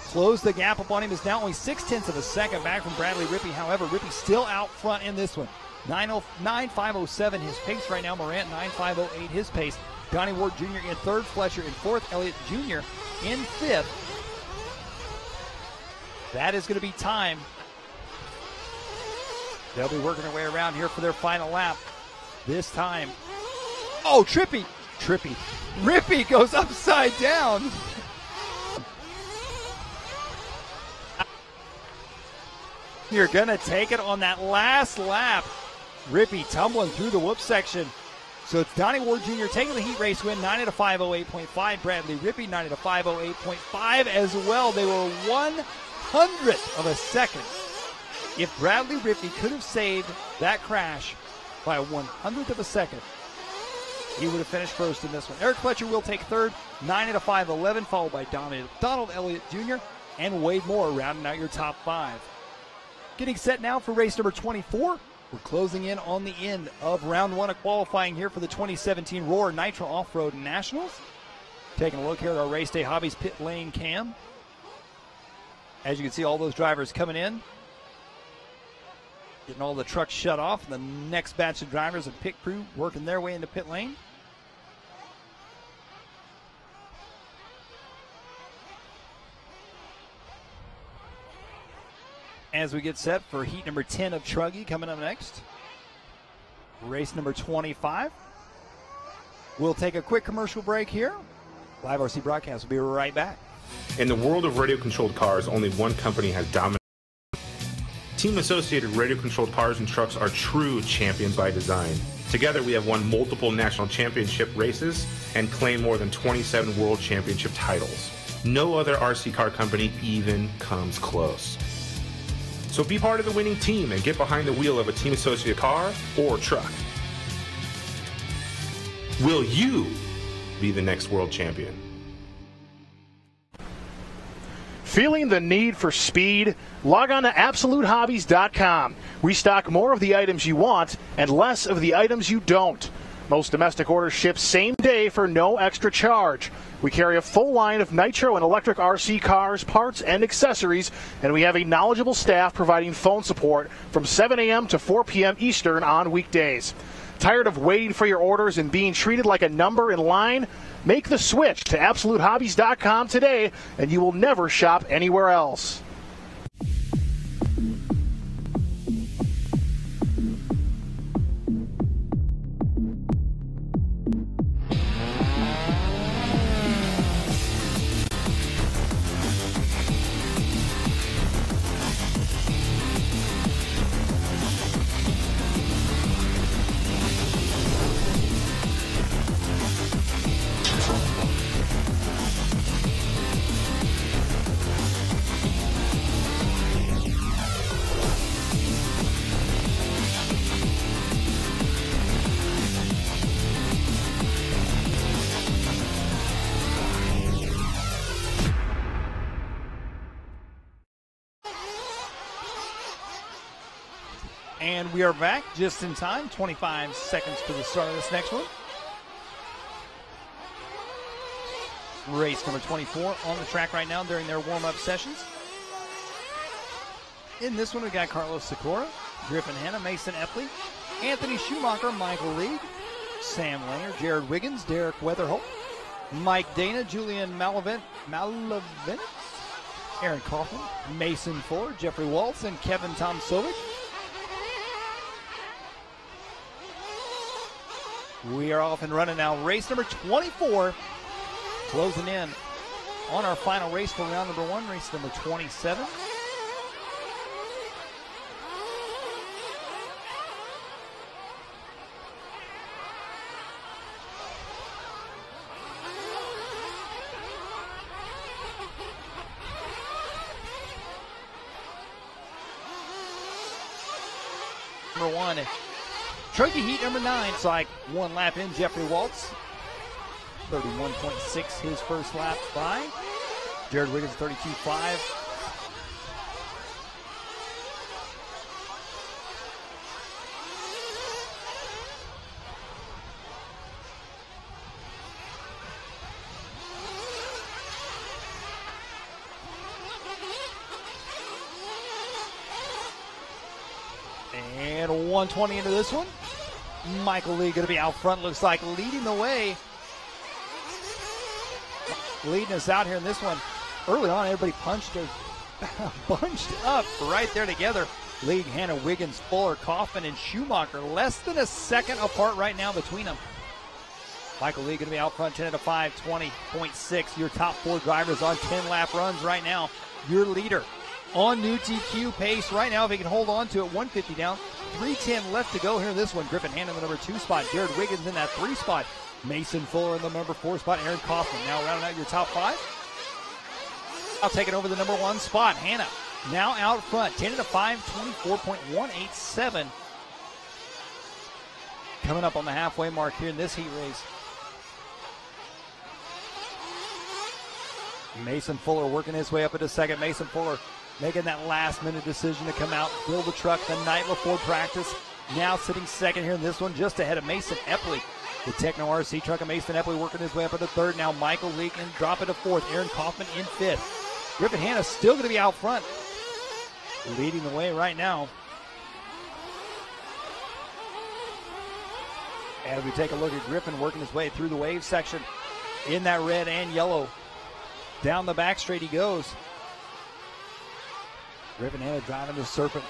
closed the gap up on him. Is now only 0.6 of a second back from Bradley Rippey. However, Rippey still out front in this one. 9.507 his pace right now. Morant 9.508 his pace. Donnie Ward Jr. in third. Fletcher in fourth. Elliott Jr. in fifth. That is going to be time. They'll be working their way around here for their final lap. This time. Oh, Trippy. Rippey goes upside down. You're going to take it on that last lap. Rippey tumbling through the whoop section. So it's Donnie Ward Jr. taking the heat race win, 9 at a 508.5. Bradley Rippey, 9 at a 508.5 as well. They were 100th of a second. If Bradley Rippey could have saved that crash by a 100th of a second, he would have finished first in this one. Eric Fletcher will take third, 9 at a 511, followed by Donald Elliott Jr. and Wade Moore rounding out your top 5. Getting set now for race number 24. We're closing in on the end of round 1 of qualifying here for the 2017 Roar Nitro Off-Road Nationals. Taking a look here at our Race Day Hobbies pit lane cam. As you can see, all those drivers coming in. Getting all the trucks shut off. The next batch of drivers and pit crew working their way into pit lane. As we get set for heat number 10 of Truggy coming up next. Race number 25. We'll take a quick commercial break here. LiveRC broadcast will be right back. In the world of radio-controlled cars, only one company has dominated. Team Associated radio-controlled cars and trucks are true champions by design. Together, we have won multiple national championship races and claimed more than 27 world championship titles. No other RC car company even comes close. So be part of the winning team and get behind the wheel of a Team Associated car or truck. Will you be the next world champion. Feeling the need for speed? Log on to AbsoluteHobbies.com. We stock more of the items you want and less of the items you don't. Most domestic orders ship same day for no extra charge. We carry a full line of Nitro and electric RC cars, parts, and accessories, and we have a knowledgeable staff providing phone support from 7 a.m. to 4 p.m. Eastern on weekdays. Tired of waiting for your orders and being treated like a number in line? Make the switch to AbsoluteHobbies.com today, and you will never shop anywhere else. And we are back just in time, 25 seconds to the start of this next one. Race number 24 on the track right now during their warm-up sessions. In this one, we got Carlos Sikora, Griffin Hanna, Mason Epley, Anthony Schumacher, Michael League, Sam Langer, Jared Wiggins, Derek Weatherholt, Mike Dana, Julian Malavin, Aaron Kaufman, Mason Fuller, Jeffrey Waltz, and Kevin Tomsovic. We are off and running now. Race number 24, closing in on our final race for round number 1, race number 27. Number 1. Trophy heat number 9. It's like one lap in. Jeffrey Waltz, 31.6 his first lap by. Jared Wiggins, 32.5. And 120 into this one. Michael Lee going to be out front, looks like, leading the way. Leading us out here in this one. Early on, everybody bunched up right there together. League, Hannah, Wiggins, Fuller, Kaufman, and Schumacher. Less than a second apart right now between them. Michael Lee going to be out front, 10 to 5, 20.6. Your top 4 drivers on 10-lap runs right now. Your leader on new TQ pace right now, if he can hold on to it, 150 down. 3:10 left to go here in this one. Griffin Hanna in the number 2 spot. Jared Wiggins in that 3 spot. Mason Fuller in the number 4 spot. Aaron Kaufman now rounding out your top 5. Now taking over the number 1 spot. Hanna now out front. 10 to 5, 24.187. Coming up on the halfway mark here in this heat race. Mason Fuller working his way up into second. Mason Fuller making that last-minute decision to come out, build the truck the night before practice. Now sitting second here in this one, just ahead of Mason Epley. The Techno RC truck of Mason Epley working his way up into third. Now Michael Leakin drop into fourth. Aaron Kaufman in fifth. Griffin Hanna still going to be out front, leading the way right now. As we take a look at Griffin working his way through the wave section in that red and yellow. Down the back straight he goes. Griffin Hanna driving the Serpent.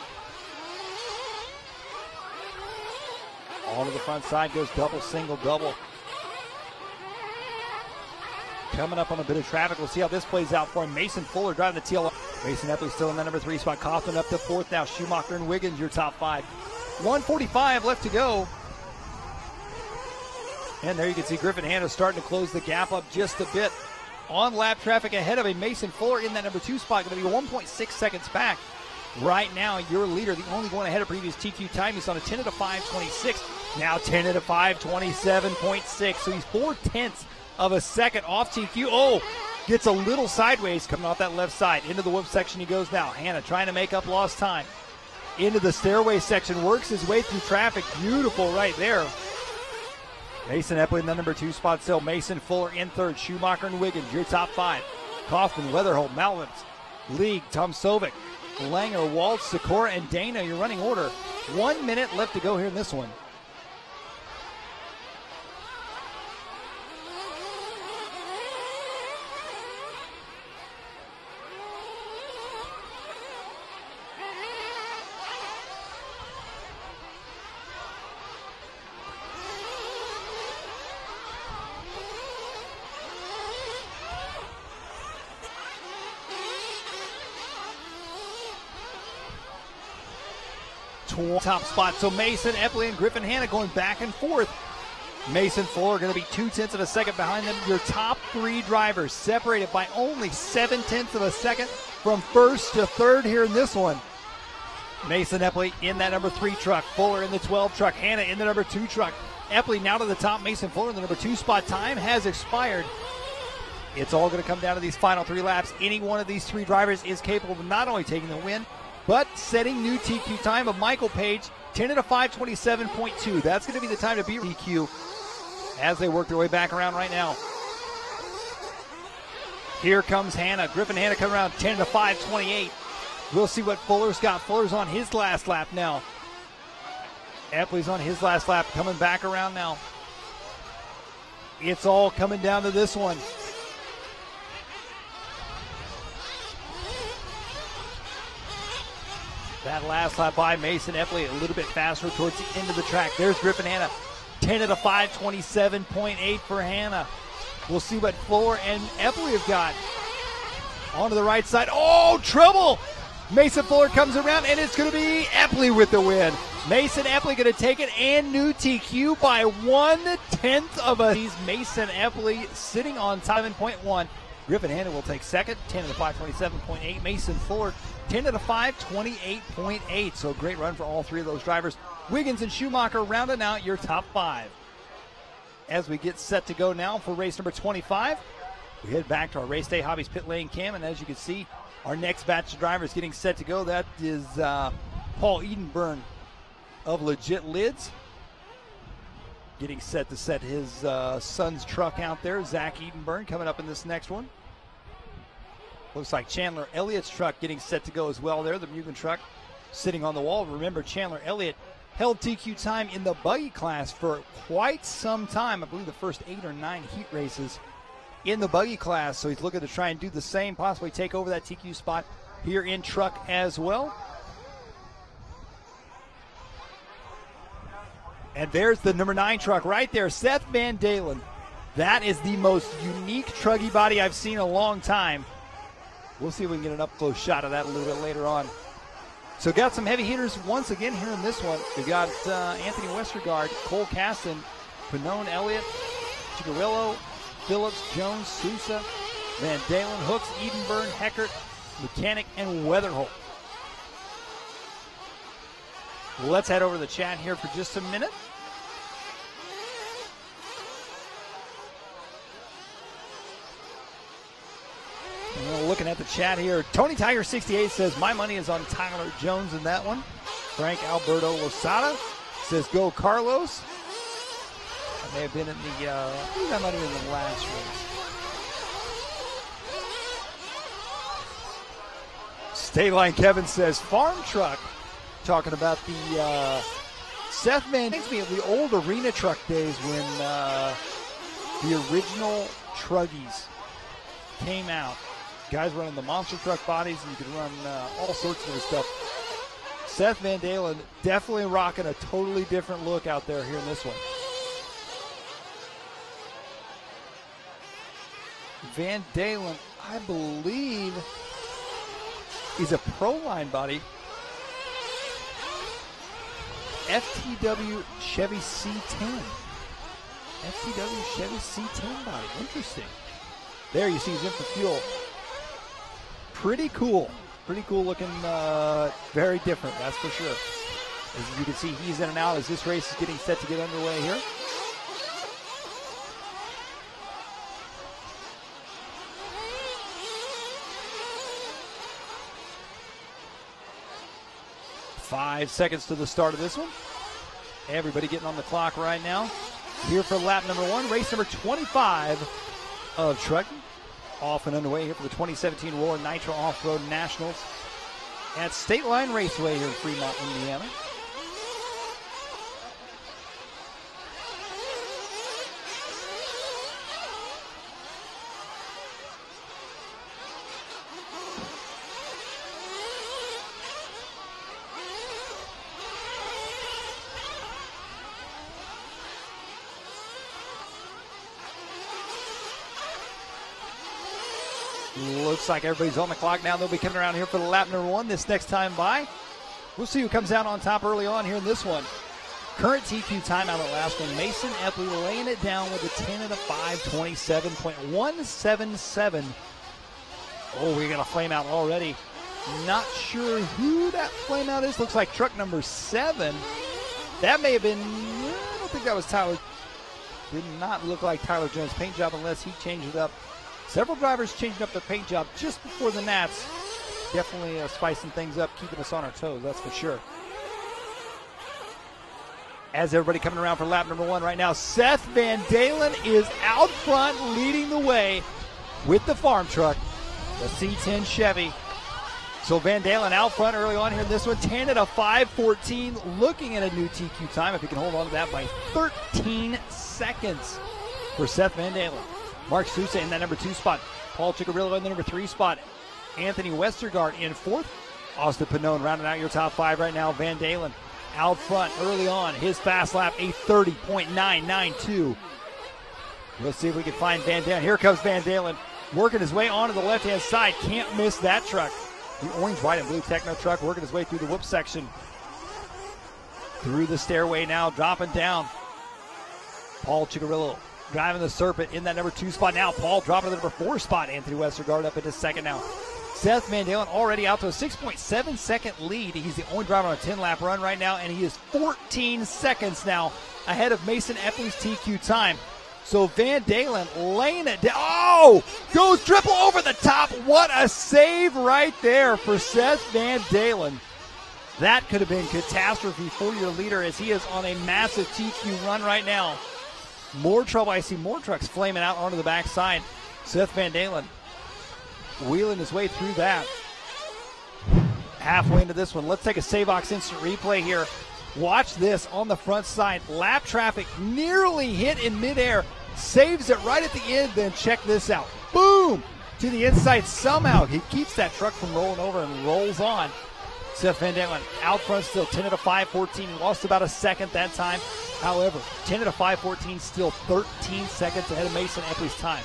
All to the front side goes double, single, double. Coming up on a bit of traffic. We'll see how this plays out for him. Mason Fuller driving the TL. Mason Epley still in that number 3 spot. Kaufman up to 4th now. Schumacher and Wiggins, your top 5. 1:45 left to go. And there you can see Griffin Hanna starting to close the gap up just a bit. On lap traffic ahead of a Mason Fuller in that number 2 spot, going to be 1.6 seconds back. Right now, your leader, the only one ahead of previous TQ time, he's on a 10 to 5, 26. Now 10 to 5, 27.6. So he's 4/10 of a second off TQ. Oh, gets a little sideways coming off that left side. Into the whoop section he goes now. Hannah trying to make up lost time. Into the stairway section, works his way through traffic. Beautiful right there. Mason Epley in the number 2 spot still. Mason Fuller in third. Schumacher and Wiggins, your top 5. Kaufman, Weatherholt, Malvins, League, Tomsovic, Langer, Waltz, Sikora, and Dana, your running order. 1 minute left to go here in this one. Top spot. So Mason, Epley, and Griffin Hanna going back and forth. Mason Fuller going to be 0.2 of a second behind them. Your top 3 drivers separated by only 0.7 of a second from first to third here in this one. Mason Epley in that number 3 truck. Fuller in the 12 truck. Hanna in the number 2 truck. Epley now to the top. Mason Fuller in the number 2 spot. Time has expired. It's all going to come down to these final 3 laps. Any one of these 3 drivers is capable of not only taking the win, but setting new TQ time of Michael Page, 10 at a 5:27.2. That's going to be the time to beat TQ as they work their way back around right now. Here comes Hanna. Griffin Hanna coming around 10 at a 5:28. We'll see what Fuller's got. Fuller's on his last lap now. Epley's on his last lap, coming back around now. It's all coming down to this one. That last lap by Mason Epley, a little bit faster towards the end of the track. There's Griffin Hanna, 10 at a 5:27.8 for Hanna. We'll see what Fuller and Epley have got. Onto the right side. Oh, trouble! Mason Fuller comes around, and it's going to be Epley with the win. Mason Epley going to take it and new TQ by 1/10 of a. Mason Epley sitting on top 7.1. Griffin Hanna will take second, 10 at a 5:27.8. Mason Fuller, 10 at a 5:28.8. So great run for all 3 of those drivers. Wiggins and Schumacher rounding out your top 5. As we get set to go now for race number 25, we head back to our Race Day Hobbies pit lane cam, and as you can see, our next batch of drivers getting set to go. That is Paul Edenburn of Legit Lids, getting set to set his son's truck out there. Zach Edenburn coming up in this next one. Looks like Chandler Elliott's truck getting set to go as well there. The Mugen truck sitting on the wall. Remember, Chandler Elliott held TQ time in the buggy class for quite some time. I believe the first 8 or 9 heat races in the buggy class. So he's looking to try and do the same, possibly take over that TQ spot here in truck as well. And there's the number 9 truck right there, Seth Van Dalen. That is the most unique truggy body I've seen in a long time. We'll see if we can get an up-close shot of that a little bit later on. So got some heavy hitters once again here in this one. We've got Anthony Westergaard, Cole Caston, Pannone Elliott, Chigarillo, Phillips, Jones, Sousa, Van Dalen, Hooks, Edenburn, Heckert, Mechanic, and Weatherholt. Let's head over to the chat here for just a minute. Looking at the chat here, Tony Tiger 68 says, my money is on Tyler Jones in that one. Frank Alberto Losada says, go Carlos. That may have been in the, I think that might have been the last race. State Line Kevin says, farm truck. Talking about the Seth Van, reminds me of the old arena truck days when the original truggies came out. Guys running the monster truck bodies, and you could run all sorts of stuff. Seth Van Dalen definitely rocking a totally different look out there here in this one. Van Dalen, I believe, is a Pro-Line body. FTW Chevy C10. FTW Chevy C10 body. Interesting. There you see he's in for fuel. Pretty cool. Pretty cool looking, very different, that's for sure. As you can see, he's in and out as this race is getting set to get underway here. 5 seconds to the start of this one. Everybody getting on the clock right now. Here for lap number 1, race number 25 of trucking. Off and underway here for the 2017 Roar Nitro Off-Road Nationals at State Line Raceway here in Fremont, Indiana. Looks like everybody's on the clock now. They'll be coming around here for the lap number 1 this next time by. We'll see who comes out on top early on here in this one. Current TQ time out of the last one. Mason Epley laying it down with a 10 and a 5:27.177. Oh, we got a flame out already. Not sure who that flame out is. Looks like truck number 7. That may have been, I don't think that was Tyler. Did not look like Tyler Jones' paint job unless he changed it up. Several drivers changing up their paint job just before the Nats. Definitely spicing things up, keeping us on our toes, that's for sure. As everybody coming around for lap number 1 right now, Seth Van Dalen is out front leading the way with the farm truck, the C10 Chevy. So Van Dalen out front early on here in this one, 10 at a 5:14, looking at a new TQ time if he can hold on to that by 13 seconds for Seth Van Dalen. Mark Sousa in that number 2 spot. Paul Cicarillo in the number 3 spot. Anthony Westergaard in 4th. Austin Pannone rounding out your top 5 right now. Van Dalen out front early on. His fast lap, a 30.992. Let's see if we can find Van Dalen. Here comes Van Dalen working his way onto the left-hand side. Can't miss that truck. The orange, white, and blue Techno truck working his way through the whoop section. Through the stairway now, dropping down. Paul Cicarillo driving the Serpent in that number 2 spot now. Paul dropping to the number 4 spot. Anthony Westergaard up into 2nd now. Seth Van Dalen already out to a 6.7 second lead. He's the only driver on a 10-lap run right now, and he is 14 seconds now ahead of Mason Epley's TQ time. So Van Dalen laying it down. Oh! Goes triple over the top. What a save right there for Seth Van Dalen. That could have been catastrophe for your leader as he is on a massive TQ run right now. More trouble. I see more trucks flaming out onto the backside. Seth Van Dalen wheeling his way through that. Halfway into this one. Let's take a Savox instant replay here. Watch this on the front side. Lap traffic nearly hit in midair. Saves it right at the end. Then check this out. Boom! To the inside somehow. He keeps that truck from rolling over and rolls on. Seth Van Dalen out front still 10 at a 5:14. Lost about a second that time. However, 10 at a 5:14, still 13 seconds ahead of Mason Epley's time.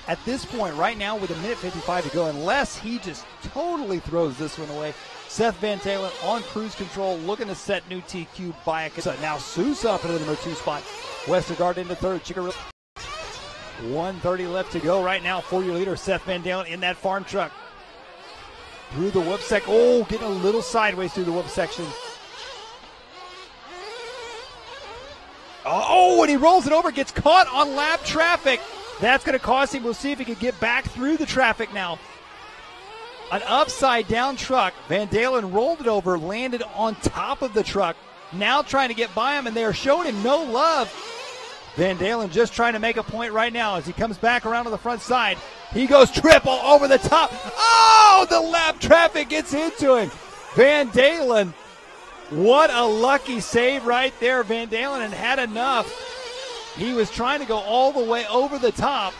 At this point, right now, with a minute 55 to go, unless he just totally throws this one away, Seth Van Dalen on cruise control, looking to set new TQ by a... So now Sousa up into the number 2 spot. Westergaard into 3rd. Cicarillo. 1:30 left to go right now for your leader, Seth Van Dalen in that farm truck. Through the whoop sec. Oh, getting a little sideways through the whoop section. Oh, and he rolls it over, gets caught on lap traffic. That's going to cost him. We'll see if he can get back through the traffic now. An upside-down truck. Van Dalen rolled it over, landed on top of the truck. Now trying to get by him, and they are showing him no love. Van Dalen just trying to make a point right now as he comes back around to the front side. He goes triple over the top. Oh, the lap traffic gets into him. Van Dalen, what a lucky save right there. Van Dalen had enough. He was trying to go all the way over the top.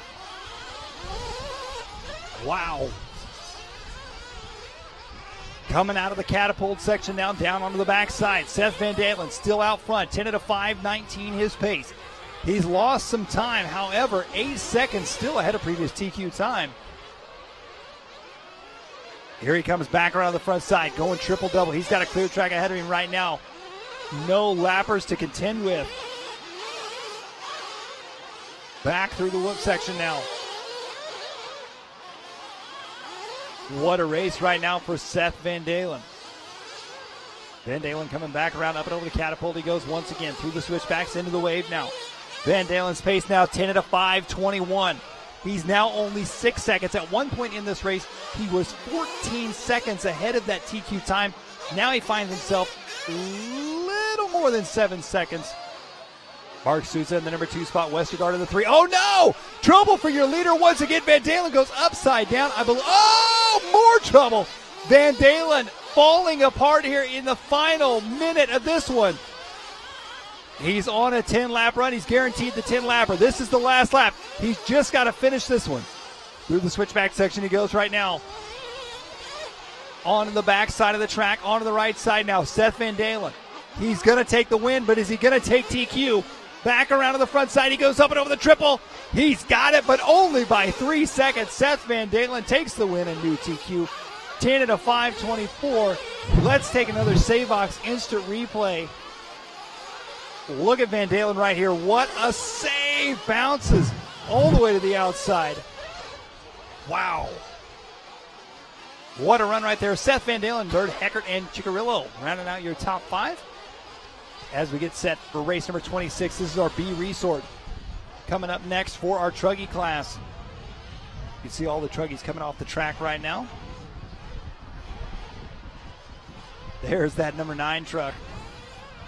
Wow. Coming out of the catapult section now, down onto the backside. Seth Van Dalen still out front, 10 at a 5:19 his pace. He's lost some time, however, 8 seconds still ahead of previous TQ time. Here he comes back around the front side, going triple-double. He's got a clear track ahead of him right now. No lappers to contend with. Back through the whoop section now. What a race right now for Seth Van Dalen. Van Dalen coming back around, up and over the catapult. He goes once again through the switchbacks into the wave now. Van Dalen's pace now 10 at a 5:21. He's now only 6 seconds. At one point in this race, he was 14 seconds ahead of that TQ time Now he finds himself a little more than 7 seconds. Mark Souza in the number 2 spot. Westergaard in the 3. Oh, no! Trouble for your leader once again. Van Dalen goes upside down. Oh, more trouble. Van Dalen falling apart here in the final minute of this one. He's on a 10-lap run. He's guaranteed the 10-lapper. This is the last lap. He's just got to finish this one. Through the switchback section he goes right now. On the back side of the track, onto the right side now. Seth Van Dalen. He's going to take the win, but is he going to take TQ? Back around to the front side. He goes up and over the triple. He's got it, but only by 3 seconds. Seth Van Dalen takes the win in new TQ. 10 at a 5:24. Let's take another Savox instant replay. Look at Van Dalen right here. What a save. Bounces all the way to the outside. Wow. What a run right there. Seth Van Dalen, third, Heckert, and Chicarillo rounding out your top 5. As we get set for race number 26, this is our B Resort. Coming up next for our Truggy class. You can see all the Truggies coming off the track right now. There's that number 9 truck.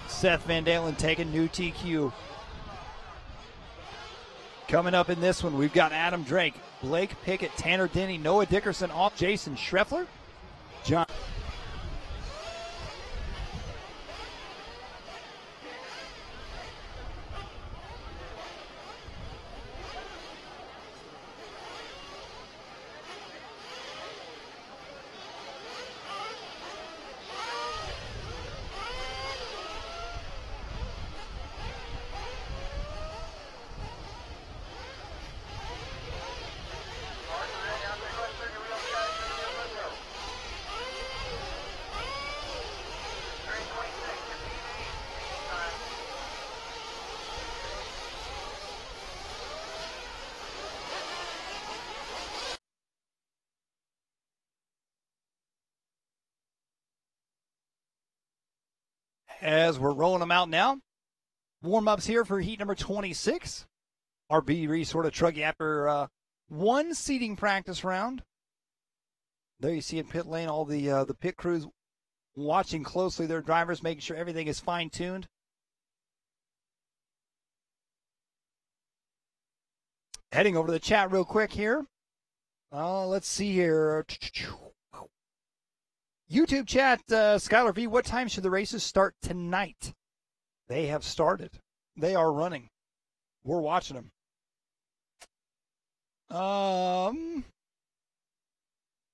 Seth Van Dalen taking new TQ. Coming up in this one, we've got Adam Drake, Blake Pickett, Tanner Denny, Noah Dickerson off, Jason Schreffler, John. As we're rolling them out now. Warm-ups here for heat number 26. Our B Resort of Truggy after one seating practice round. There you see in pit lane all the pit crews watching closely their drivers, making sure everything is fine-tuned. Heading over to the chat real quick here. Let's see here. YouTube chat, Skylar V, what time should the races start tonight? They have started. They are running. We're watching them.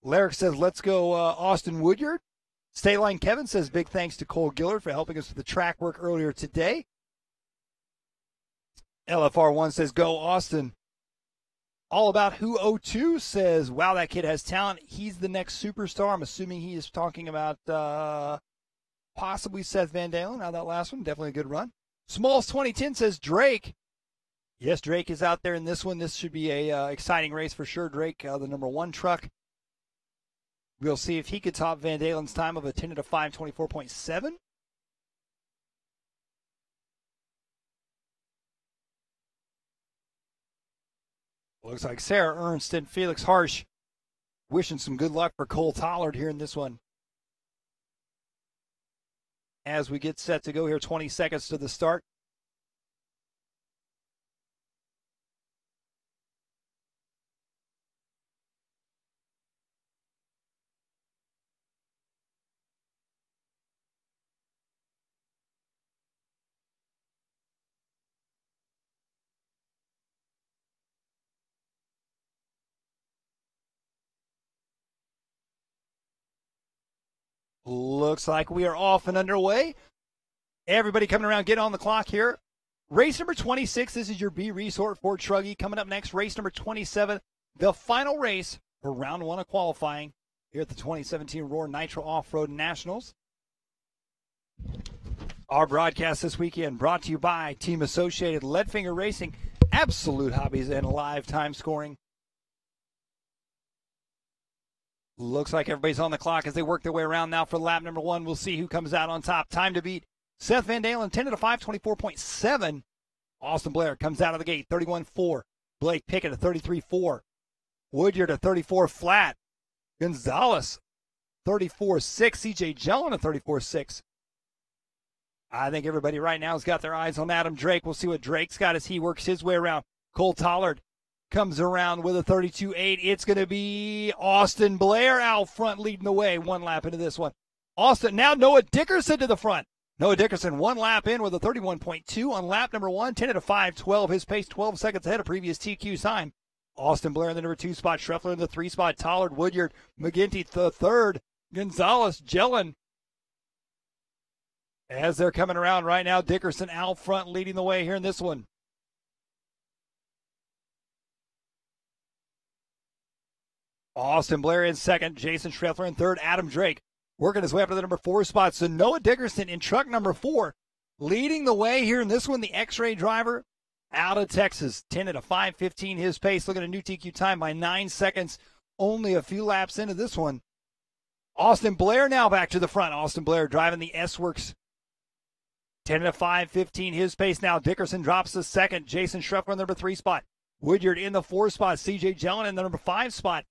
Larrick says, let's go Austin Woodyard. State Line Kevin says, big thanks to Cole Gillard for helping us with the track work earlier today. LFR1 says, go Austin. All About Who 02 says, wow, that kid has talent. He's the next superstar. I'm assuming he is talking about possibly Seth Van Dalen. Now that last one, definitely a good run. Smalls 2010 says, Drake. Yes, Drake is out there in this one. This should be a exciting race for sure. Drake, the number 1 truck. We'll see if he could top Van Dalen's time of a 10 at a 5:24.7. Looks like Sarah Ernst and Felix Harsh wishing some good luck for Cole Tollard here in this one. As we get set to go here, 20 seconds to the start. Looks like we are off and underway. Everybody coming around, get on the clock here. Race number 26, this is your B Resort for Truggy. Coming up next, race number 27, the final race for round 1 of qualifying here at the 2017 Roar Nitro Off-Road Nationals. Our broadcast this weekend brought to you by Team Associated, Leadfinger Racing, Absolute Hobbies, and Live Time Scoring. Looks like everybody's on the clock as they work their way around now for lap number 1. We'll see who comes out on top. Time to beat Seth Van Dalen, 10 at a 5:24.7. Austin Blair comes out of the gate, 31.4. Blake Pickett, a 33.4. Woodyard, a 34 flat. Gonzalez, 34.6. CJ Jellin a 34.6. I think everybody right now has got their eyes on Adam Drake. We'll see what Drake's got as he works his way around. Cole Tollard comes around with a 32.8. It's going to be Austin Blair out front leading the way. One lap into this one. Austin, now Noah Dickerson to the front. Noah Dickerson, one lap in with a 31.2 on lap number 1, 10 at a 5.12. His pace 12 seconds ahead of previous TQ time. Austin Blair in the number 2 spot, Schreffler in the 3 spot, Tollard, Woodyard, McGinty the 3rd, Gonzalez, Jellin. As they're coming around right now, Dickerson out front leading the way here in this one. Austin Blair in 2nd, Jason Schreffler in 3rd, Adam Drake working his way up to the number 4 spot. So Noah Dickerson in truck number 4 leading the way here in this one, the X-Ray driver out of Texas. 10 at a 5.15 his pace, looking at a new TQ time by 9 seconds, only a few laps into this one. Austin Blair now back to the front. Austin Blair driving the S-Works. 10 at a 5.15 his pace now. Dickerson drops to 2nd. Jason Schreffler in the number 3 spot. Woodyard in the 4 spot. CJ Jellin in the number 5 spot.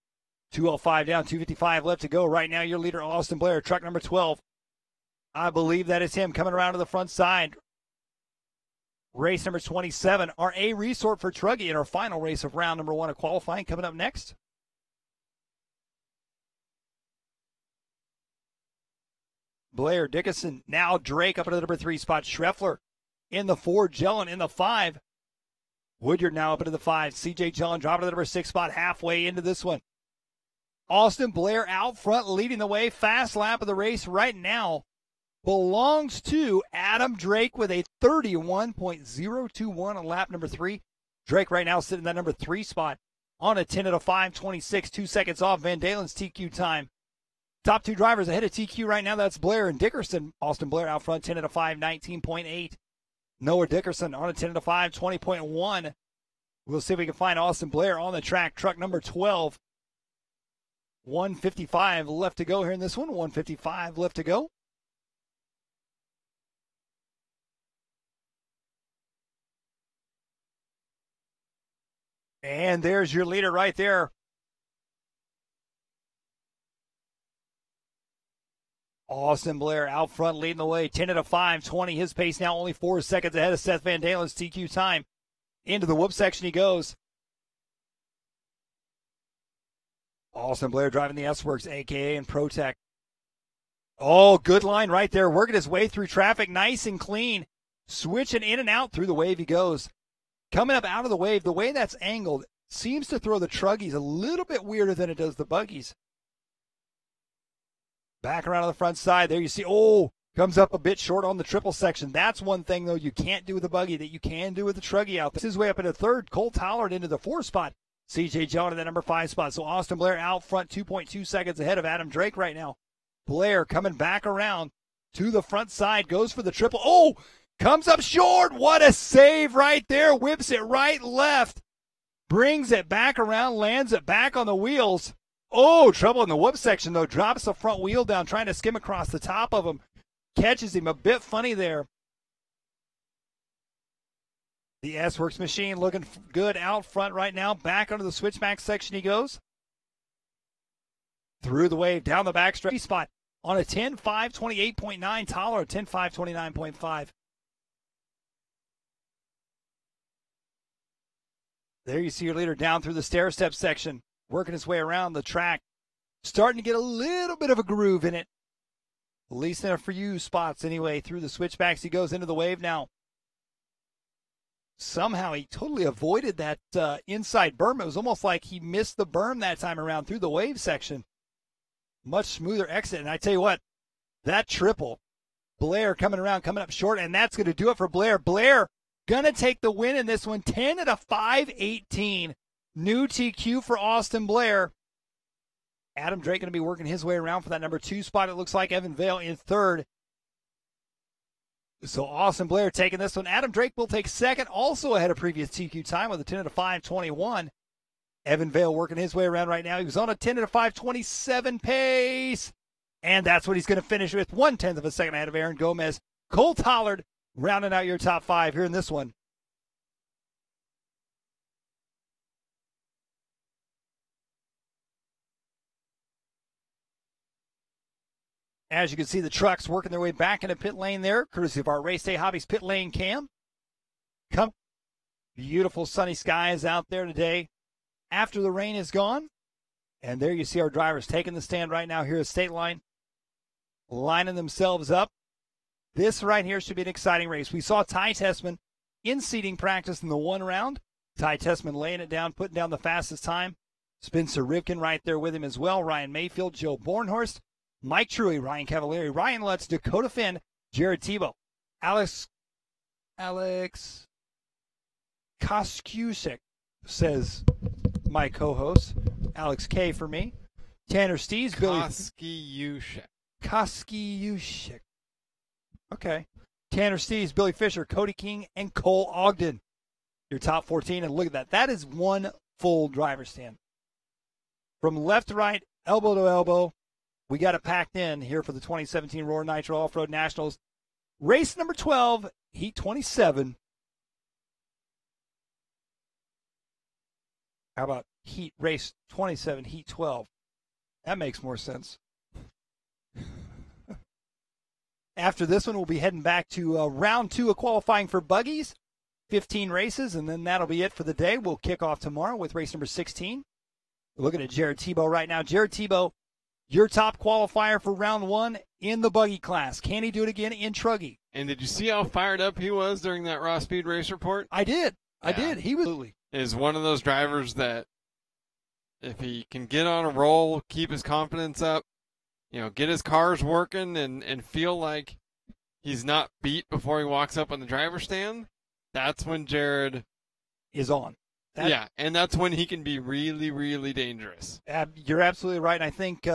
2:05 down, 2:55 left to go. Right now, your leader, Austin Blair, truck number 12. I believe that is him coming around to the front side. Race number 27, our A resort for Truggy in our final race of round number 1 of qualifying coming up next. Blair, Dickerson, now Drake up into the number 3 spot. Schreffler in the 4, Jellin in the 5. Woodyard now up into the 5. CJ Jellin dropping to the number 6 spot halfway into this one. Austin Blair out front leading the way. Fast lap of the race right now belongs to Adam Drake with a 31.021 on lap number 3. Drake right now sitting in that number 3 spot on a 10 at a 5.26, 2 seconds off Van Dalen's TQ time. Top 2 drivers ahead of TQ right now, that's Blair and Dickerson. Austin Blair out front, 10 at a 5.19.8. Noah Dickerson on a 10 at a 5.20.1. We'll see if we can find Austin Blair on the track, truck number 12. 1:55 left to go here in this one. 1:55 left to go. And there's your leader right there. Austin Blair out front leading the way. 10 at a 5.20. His pace now only 4 seconds ahead of Seth Van Dalen's TQ time. Into the whoop section he goes. Austin Blair driving the S-Works, a.k.a. in ProTech. Oh, good line right there. Working his way through traffic nice and clean. Switching in and out through the wave he goes. Coming up out of the wave, the way that's angled seems to throw the Truggies a little bit weirder than it does the Buggies. Back around on the front side. There you see, comes up a bit short on the triple section. That's one thing, though, you can't do with the Buggy that you can do with the Truggy out there. This is way up into 3rd. Cole Tollard into the 4 spot. CJ Jellin in the number 5 spot. So Austin Blair out front, 2.2 seconds ahead of Adam Drake right now. Blair coming back around to the front side, goes for the triple. Comes up short. What a save right there. Whips it right, left. Brings it back around, lands it back on the wheels. Trouble in the whoop section, though. Drops the front wheel down, trying to skim across the top of him. Catches him a bit funny there. The S-Works machine looking good out front right now. Back under the switchback section he goes. Through the wave, down the backstretch spot on a 10.528.9. Tollard, 10.529.5. There you see your leader down through the stair step section, working his way around the track. Starting to get a little bit of a groove in it. At least in a few spots anyway. Through the switchbacks he goes into the wave now. Somehow he totally avoided that inside berm. It was almost like he missed the berm that time around through the wave section. Much smoother exit. And I tell you what, that triple, Blair coming around, coming up short, and that's going to do it for Blair. Blair going to take the win in this one, 10 at a 5.18. New TQ for Austin Blair. Adam Drake going to be working his way around for that number 2 spot. It looks like Evan Vale in 3rd. So Austin Blair taking this one. Adam Drake will take 2nd, also ahead of previous TQ time with a 10 at a 5.21. Evan Vale working his way around right now. He was on a 10 at a 5.27 pace. And that's what he's going to finish with, 1/10 of a second ahead of Aaron Gomez. Cole Tollard rounding out your top 5 here in this one. As you can see, the trucks working their way back into pit lane there, courtesy of our Race Day Hobbies pit lane cam. Come. Beautiful sunny skies out there today after the rain is gone. And there you see our drivers taking the stand right now here at State Line, lining themselves up. This right here should be an exciting race. We saw Ty Tessman in seating practice in the one round. Ty Tessman laying it down, putting down the fastest time. Spencer Rivkin right there with him as well. Ryan Mayfield, Joe Bornhorst, Mike Truey, Ryan Cavalieri, Ryan Lutz, Dakota Finn, Jared Tebow, Alex Koskusik, says my co-host, Alex K for me. Tanner Stees, Billy Koskiushik. Okay. Tanner Stees, Billy Fisher, Cody King, and Cole Ogden. Your top 14, and look at that. That is one full driver stand. From left to right, elbow to elbow, we got it packed in here for the 2017 Roar Nitro Off-Road Nationals. Race number 12, Heat 27. How about Heat Race 27, Heat 12? That makes more sense. After this one, we'll be heading back to round 2 of qualifying for buggies. 15 races, and then that'll be it for the day. We'll kick off tomorrow with race number 16. We're looking at Jared Tebow right now. Jared Tebow, your top qualifier for round 1 in the buggy class. Can he do it again in Truggy? And did you see how fired up he was during that Raw Speed Race report? I did. Yeah. I did. He was is one of those drivers that if he can get on a roll, keep his confidence up, get his cars working and feel like he's not beat before he walks up on the driver's stand, that's when Jared is on. And that's when he can be really, really dangerous. You're absolutely right. And I think,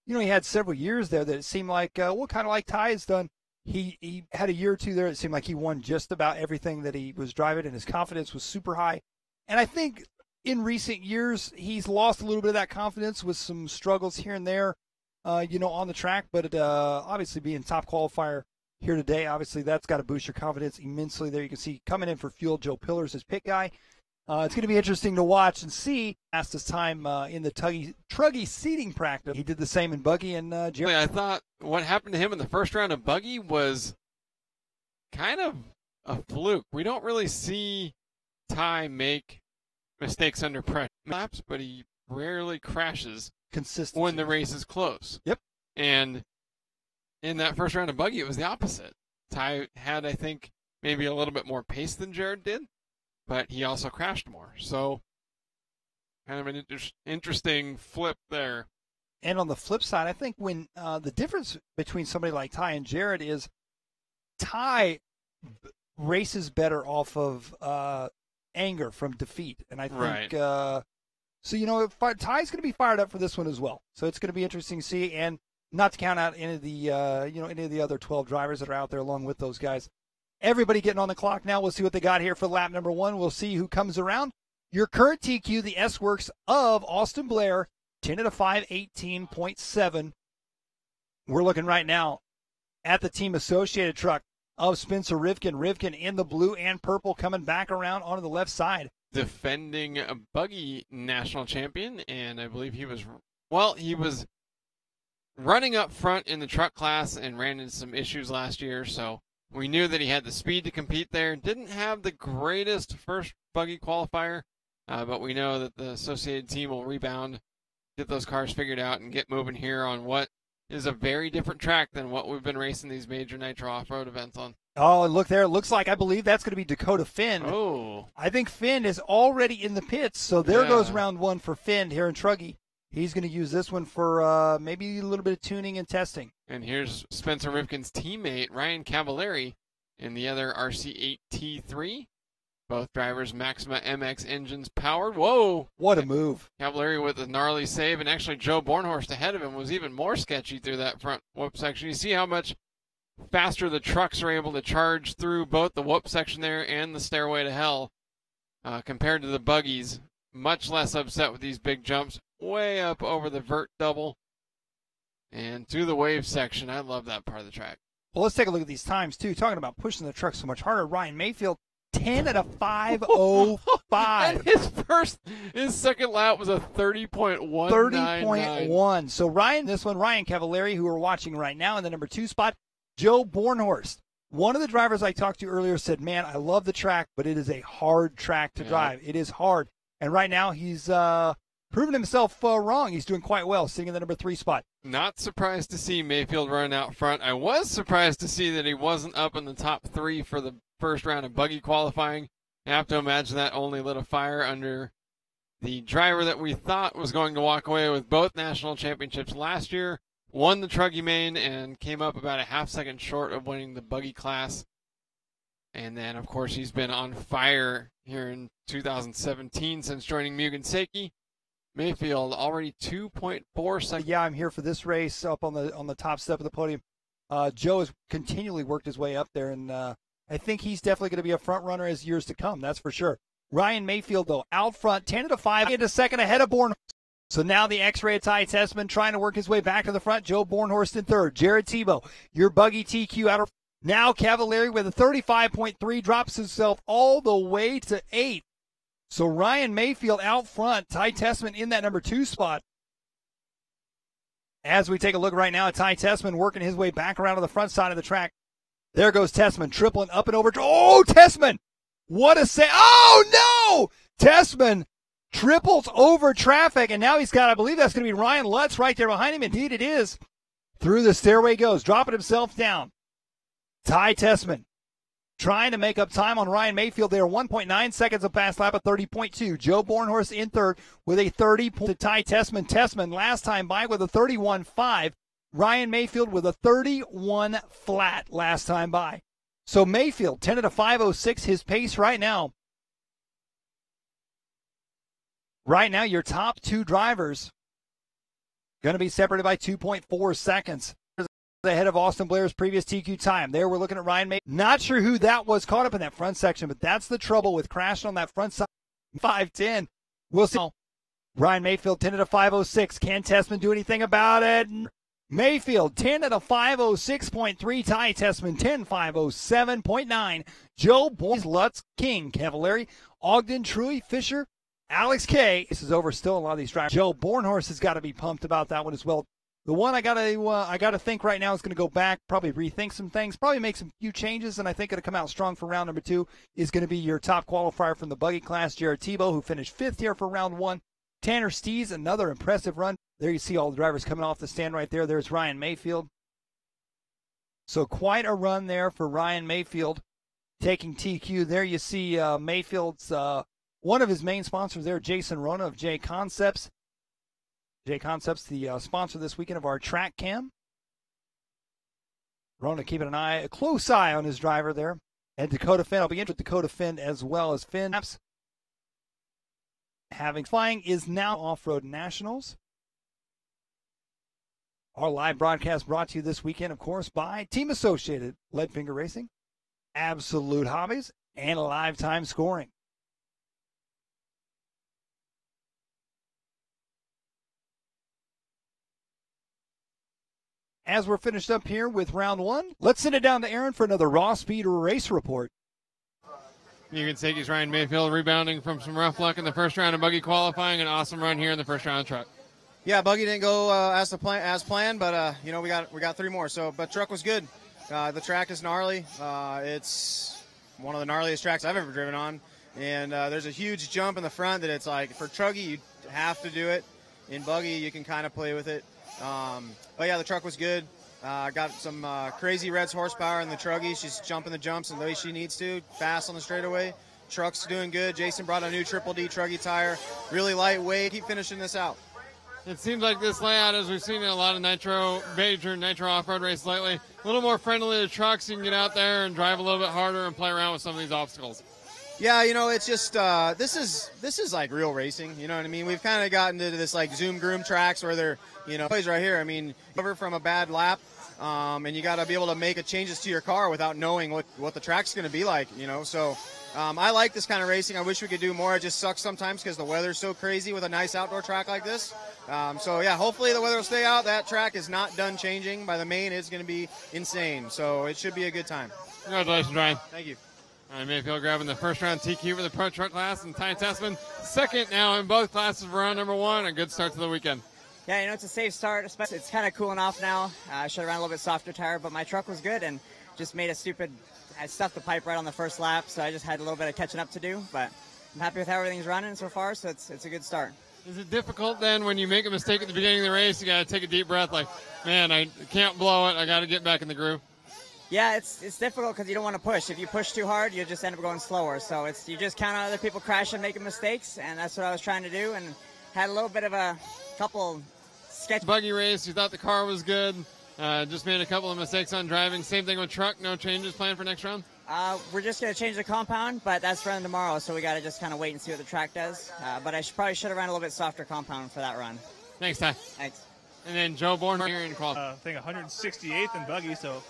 he had several years there that it seemed like, kind of like Ty has done. He had a year or two there. It seemed like he won just about everything that he was driving, and his confidence was super high. And I think in recent years, he's lost a little bit of that confidence with some struggles here and there, on the track. But obviously being top qualifier here today, obviously that's got to boost your confidence immensely. There you can see coming in for fuel, Joe Pillars, his pit guy. It's going to be interesting to watch and see. Fastest time in the Truggy seating practice. He did the same in buggy and Jerry. I thought what happened to him in the first round of buggy was kind of a fluke. We don't really see Ty make mistakes under pressure laps, but he rarely crashes consistently when the race is close. Yep. And in that first round of buggy, it was the opposite. Ty had, I think, maybe a little bit more pace than Jared did, but he also crashed more. So kind of an interesting flip there. And on the flip side, I think when the difference between somebody like Ty and Jared is Ty races better off of anger from defeat. And I think, Ty's going to be fired up for this one as well. So it's going to be interesting to see. And not to count out any of the, any of the other 12 drivers that are out there along with those guys. Everybody getting on the clock now. We'll see what they got here for lap number 1. We'll see who comes around. Your current TQ, the S-Works of Austin Blair, 10 at a 518.7. We're looking right now at the Team Associated truck of Spencer Rivkin. Rivkin in the blue and purple coming back around onto the left side. Defending a buggy national champion, and I believe he was running up front in the truck class and ran into some issues last year, so we knew that he had the speed to compete there. Didn't have the greatest first buggy qualifier, but we know that the Associated team will rebound, get those cars figured out, and get moving here on what is a very different track than what we've been racing these major Nitro off-road events on. Oh, and look there. It looks like, I believe that's going to be Dakota Finn. Oh. I think Finn is already in the pits, so there goes round 1 for Finn here in Truggy. He's going to use this one for maybe a little bit of tuning and testing. And here's Spencer Rivkin's teammate, Ryan Cavalieri, in the other RC8T3. Both drivers Maxima MX engines powered. Whoa! What a move. Cavalieri with a gnarly save, and actually Joe Bornhorst ahead of him was even more sketchy through that front whoop section. You see how much faster the trucks are able to charge through both the whoop section there and the stairway to hell compared to the buggies. Much less upset with these big jumps. Way up over the vert double and through the wave section. I love that part of the track. Well, let's take a look at these times, too. Talking about pushing the truck so much harder. Ryan Mayfield, 10 at a 5:05. And his second lap was a 30.1. 30.1. So Ryan Cavallari, who we're watching right now in the number 2 spot, Joe Bornhorst. One of the drivers I talked to earlier said, man, I love the track, but it is a hard track to drive. It is hard. And right now he's proven himself wrong. He's doing quite well, sitting in the number 3 spot. Not surprised to see Mayfield run out front. I was surprised to see that he wasn't up in the top 3 for the first round of buggy qualifying. I have to imagine that only lit a fire under the driver that we thought was going to walk away with both national championships last year, won the Truggy Main, and came up about a half-second short of winning the buggy class. And then, of course, he's been on fire here in 2017 since joining Mugen Seiki. Mayfield already 2.4 seconds. Yeah, I'm here for this race up on the top step of the podium. Joe has continually worked his way up there, and I think he's definitely going to be a front runner as years to come. That's for sure. Ryan Mayfield, though, out front, 10 at a 5, into second ahead of Bornhorst. So now the X-Ray of Ty Tessman trying to work his way back to the front. Joe Bornhorst in third. Jared Tebow, your buggy TQ out of. Now Cavallari with a 35.3 drops himself all the way to 8th. So Ryan Mayfield out front, Ty Tessman in that number 2 spot. As we take a look right now at Ty Tessman working his way back around to the front side of the track. There goes Tessman, tripling up and over. Oh, Tessman! What a say! Oh, no! Tessman triples over traffic, and now he's got, I believe that's going to be Ryan Lutz right there behind him. Indeed it is. Through the stairway goes, dropping himself down. Ty Tessman trying to make up time on Ryan Mayfield there. 1.9 seconds of past lap of 30.2. Joe Bornhorst in third with a 30 to Ty Tessman. Tessman last time by with a 31.5. Ryan Mayfield with a 31 flat last time by. So Mayfield 10 at a 5:06 his pace right now. Right now your top 2 drivers going to be separated by 2.4 seconds. Ahead of Austin Blair's previous TQ time. There we're looking at Ryan Mayfield. Not sure who that was caught up in that front section, but that's the trouble with crashing on that front side. 5:10. We'll see. Ryan Mayfield 10 at a 5:06. Can Tessman do anything about it? Mayfield 10 at a 5:06.3. Ty Tessman 10 5:07.9. Joe Boyes, Lutz, King, Cavallari, Ogden, Truey, Fisher, Alex K. This is over still a lot of these drivers. Joe Bornhorst has got to be pumped about that one as well. The one I gotta think right now is going to go back, probably rethink some things, probably make some few changes, and I think it'll come out strong for round number 2. Is going to be your top qualifier from the buggy class, Jared Tebow, who finished 5th here for round 1. Tanner Stees, another impressive run. There you see all the drivers coming off the stand right there. There's Ryan Mayfield. So quite a run there for Ryan Mayfield, taking TQ. There you see Mayfield's one of his main sponsors there, Jason Rona of J Concepts. J Concepts, the sponsor this weekend of our track cam. Rona keeping a close eye on his driver there. And Dakota Finn, I'll be interested with Dakota Finn as well as Finn. Having flying is now Off-Road Nationals. Our live broadcast brought to you this weekend, of course, by Team Associated, Leadfinger Racing, Absolute Hobbies, and Live Time Scoring. As we're finished up here with round 1, let's send it down to Aaron for another Raw Speed Race Report. Mugen Seiki's Ryan Mayfield rebounding from some rough luck in the first round of buggy qualifying. An awesome run here in the first round of truck. Yeah, buggy didn't go as planned, but we got 3 more. But truck was good. The track is gnarly. It's one of the gnarliest tracks I've ever driven on, and there's a huge jump in the front that it's like for truggy you have to do it. In buggy you can kind of play with it. But yeah, the truck was good. Got some crazy Reds horsepower in the truggy. She's jumping the jumps the way she needs to, fast on the straightaway. Truck's doing good. Jason brought a new Triple D truggy tire, really lightweight. Keep finishing this out. It seems like this layout, as we've seen in a lot of major Nitro off-road races lately, a little more friendly to trucks. You can get out there and drive a little bit harder and play around with some of these obstacles. Yeah, it's just this is like real racing. You know what I mean? We've kind of gotten into this like Zoom Groom tracks where they're plays right here. I mean, over from a bad lap, and you got to be able to make changes to your car without knowing what the track's going to be like. So I like this kind of racing. I wish we could do more. It just sucks sometimes because the weather's so crazy with a nice outdoor track like this. So yeah, hopefully the weather will stay out. That track is not done changing by the main. It's going to be insane. So it should be a good time. Congratulations, Ryan. Thank you. Mayfield grabbing the first round TQ for the Pro Truck class, and Ty Tessman second now in both classes for round number 1. A good start to the weekend. Yeah, it's a safe start. Especially it's kind of cooling off now. I should have run a little bit softer tire, but my truck was good and just made a stupid. I stuffed the pipe right on the first lap, so I just had a little bit of catching up to do. But I'm happy with how everything's running so far, so it's a good start. Is it difficult then when you make a mistake at the beginning of the race? You got to take a deep breath, like, man, I can't blow it. I got to get back in the groove. Yeah, it's difficult because you don't want to push. If you push too hard, you just end up going slower. So you just count on other people crashing, making mistakes, and that's what I was trying to do. And had a little bit of a couple sketch. Buggy race. You thought the car was good. Just made a couple of mistakes on driving. Same thing with truck. No changes planned for next round. We're just going to change the compound, but that's running tomorrow, so we got to just kind of wait and see what the track does. But I probably should have run a little bit softer compound for that run. Thanks, Ty. Thanks. And then Joe Bourne here in qual. I think 168th in buggy, so.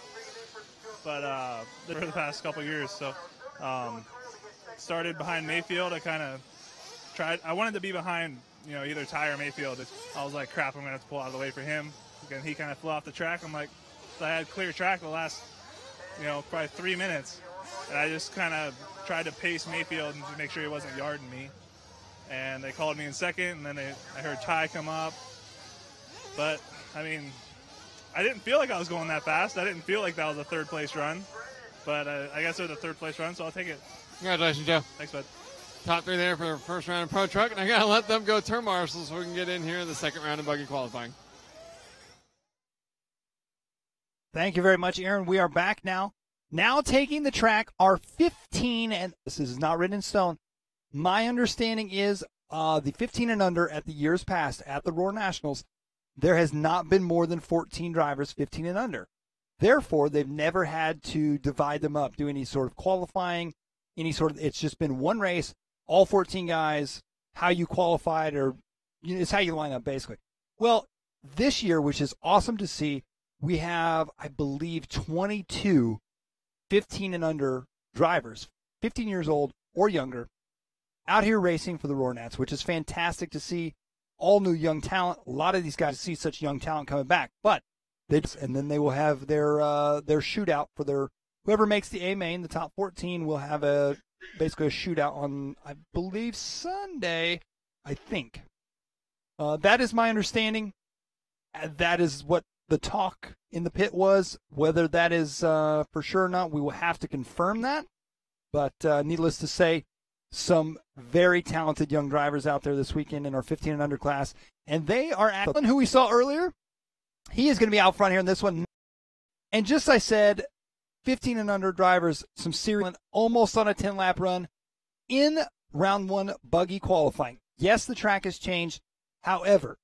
But for the past couple years, so started behind Mayfield. I kind of tried. I wanted to be behind, either Ty or Mayfield. I was like, crap, I'm gonna have to pull out of the way for him. And he kind of flew off the track. I'm like, I had clear track the last, probably 3 minutes, and I just kind of tried to pace Mayfield and to make sure he wasn't yarding me. And they called me in second, and then I heard Ty come up. But I mean, I didn't feel like I was going that fast. I didn't feel like that was a third-place run. But I guess it was a third-place run, so I'll take it. Congratulations, Joe. Thanks, bud. Top 3 there for the first round of Pro Truck, and I got to let them go turn marshals so we can get in here in the second round of buggy qualifying. Thank you very much, Aaron. We are back now. Now taking the track are 15, and this is not written in stone. My understanding is the 15 and under at the years past at the Roar Nationals, there has not been more than 14 drivers 15 and under. Therefore, they've never had to divide them up, do any sort of qualifying, it's just been one race, all 14 guys, how you qualified, or it's how you line up, basically. Well, this year, which is awesome to see, we have, I believe, 22 15 and under drivers, 15 years old or younger, out here racing for the Roar Nats, which is fantastic to see. All new young talent. A lot of these guys see such young talent coming back, but and then they will have their shootout for their whoever makes the A main. The top 14 will have basically a shootout on, I believe, Sunday. I think that is my understanding. That is what the talk in the pit was. Whether that is for sure or not, we will have to confirm that. But needless to say, some very talented young drivers out there this weekend in our 15 and under class. And they are at who we saw earlier. He is going to be out front here in this one. And just as I said, 15 and under drivers, some serious, almost on a 10-lap run in round 1 buggy qualifying. Yes, the track has changed. However,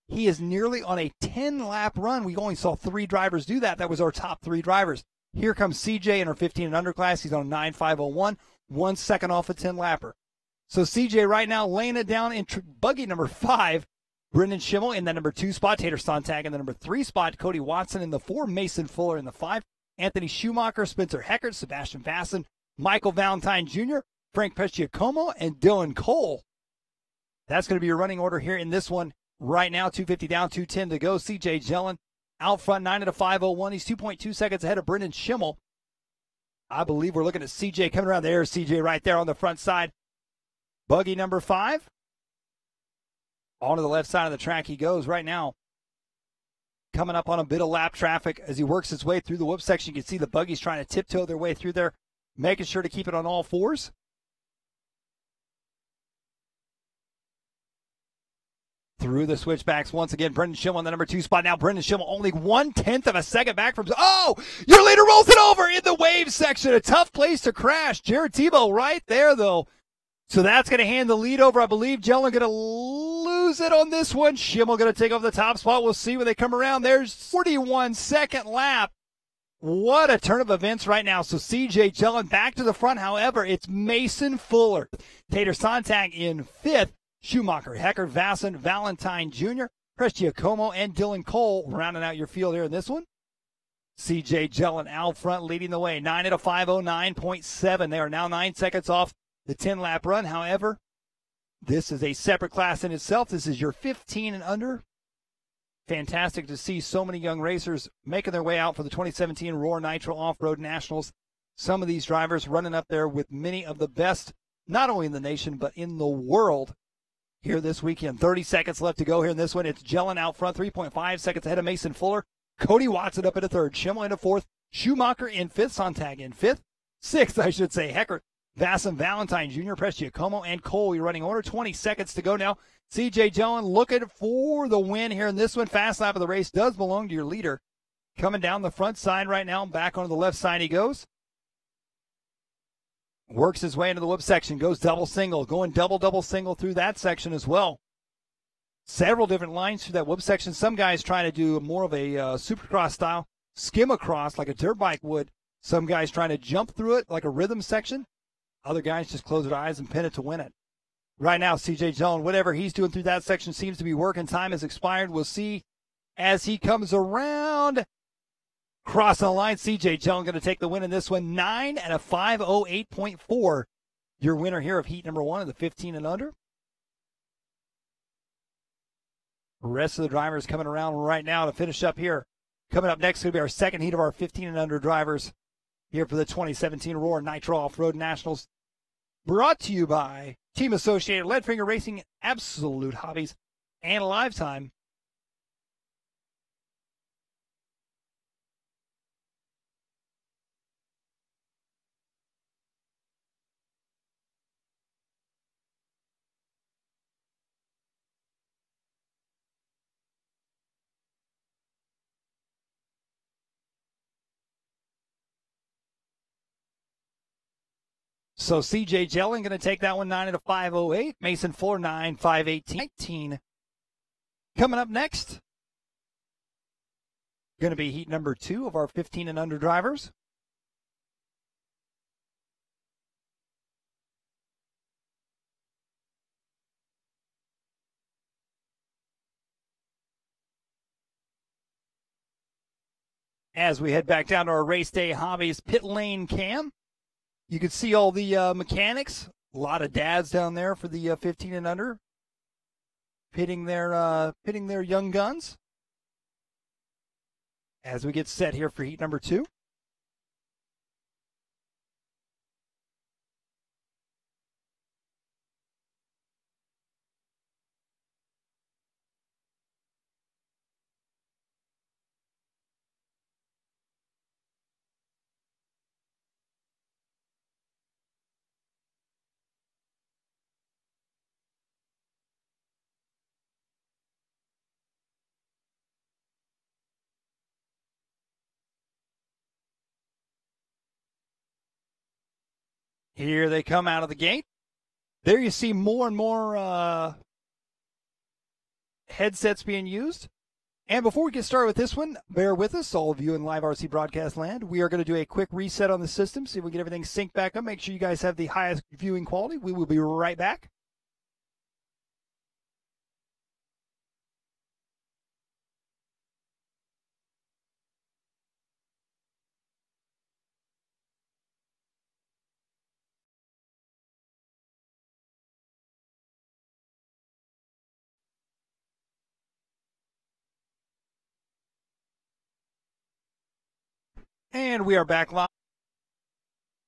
he is nearly on a 10-lap run. We only saw 3 drivers do that. That was our top 3 drivers. Here comes CJ in our 15 and under class. He's on 9.501. 1 second off a 10-lapper. So CJ right now laying it down in buggy number 5. Brendan Schimmel in the number 2 spot. Tater Sontag in the number 3 spot. Cody Watson in the 4. Mason Fuller in the 5. Anthony Schumacher, Spencer Heckert, Sebastian Vasson, Michael Valentine Jr., Frank Pesciacomo, and Dylan Cole. That's going to be your running order here in this one. Right now, 250 down, 210 to go. CJ Jellin out front, 9 at a 5:01. He's 2.2 seconds ahead of Brendan Schimmel. I believe we're looking at CJ coming around there. CJ right there on the front side. Buggy number 5. Onto the left side of the track he goes right now. Coming up on a bit of lap traffic as he works his way through the whoop section. You can see the buggies trying to tiptoe their way through there, making sure to keep it on all fours. Through the switchbacks once again. Brendan Schimmel in the number 2 spot. Now Brendan Schimmel only 1/10 of a second back from. Oh! Your leader rolls it over in the wave section. A tough place to crash. Jared Tebow right there, though. So that's going to hand the lead over. I believe Jellin going to lose it on this one. Schimmel going to take over the top spot. We'll see when they come around. There's 41-second lap. What a turn of events right now. So CJ Jellin back to the front. However, it's Mason Fuller. Tater Sontag in 5th. Schumacher, Heckert, Vasson, Valentine Jr., Pesciacomo, and Dylan Cole rounding out your field here in this one. CJ Jellin out front leading the way. 9 at a 5:09.7. They are now 9 seconds off the 10-lap run. However, this is a separate class in itself. This is your 15 and under. Fantastic to see so many young racers making their way out for the 2017 Roar Nitro Off-Road Nationals. Some of these drivers running up there with many of the best, not only in the nation, but in the world here this weekend. 30 seconds left to go here in this one. It's Jellin out front, 3.5 seconds ahead of Mason Fuller. Cody Watson up into third. Schimmel into fourth. Schumacher in fifth. Sontag in fifth. Sixth, I should say. Heckert, Vassam, Valentine, Jr., Prestigiacomo, and Cole. Your running order. 20 seconds to go now. CJ Jellin looking for the win here in this one. Fast lap of the race does belong to your leader. Coming down the front side right now. Back onto the left side he goes. Works his way into the whoop section. Goes double single. Going double single through that section as well. Several different lines through that whoop section. Some guys trying to do more of a supercross style skim across like a dirt bike would. Some guys trying to jump through it like a rhythm section. Other guys just close their eyes and pin it to win it. Right now, CJ Jellin, whatever he's doing through that section seems to be working. Time has expired. We'll see as he comes around. Crossing the line, CJ Jellin going to take the win in this one. 9 at a 5:08.4. Your winner here of heat number 1 of the 15 and under. The rest of the drivers coming around right now to finish up here. Coming up next is going to be our second heat of our 15 and under drivers here for the 2017 Roar Nitro Off-Road Nationals. Brought to you by Team Associated, Leadfinger Racing, Absolute Hobbies, and Lifetime. So CJ Jellin going to take that one 9 at a 5:08. Mason Fuller 9 5:18. Coming up next, going to be heat number 2 of our 15 and under drivers. As we head back down to our race day hobbies pit lane cam. You can see all the mechanics. A lot of dads down there for the 15 and under, pitting their young guns. As we get set here for heat number 2. Here they come out of the gate. There you see more and more headsets being used. And before we get started with this one, bear with us, all of you in LiveRC broadcast land. We are going to do a quick reset on the system, see if we get everything synced back up. Make sure you guys have the highest viewing quality. We will be right back. And we are back live.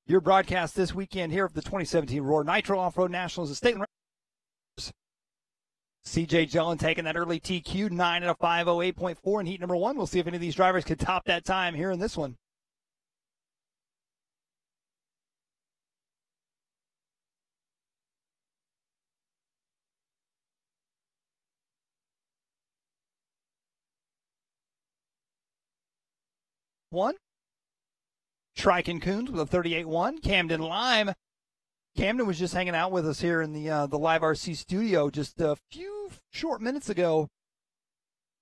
Your broadcast this weekend here of the 2017 Roar Nitro Off-Road Nationals, the state and CJ Jellin taking that early TQ, 9 at a 5:08.4 in heat number 1. We'll see if any of these drivers can top that time here in this one. One. Triken Coons with a 38-1. Camden Lime. Camden was just hanging out with us here in the LiveRC studio just a few short minutes ago.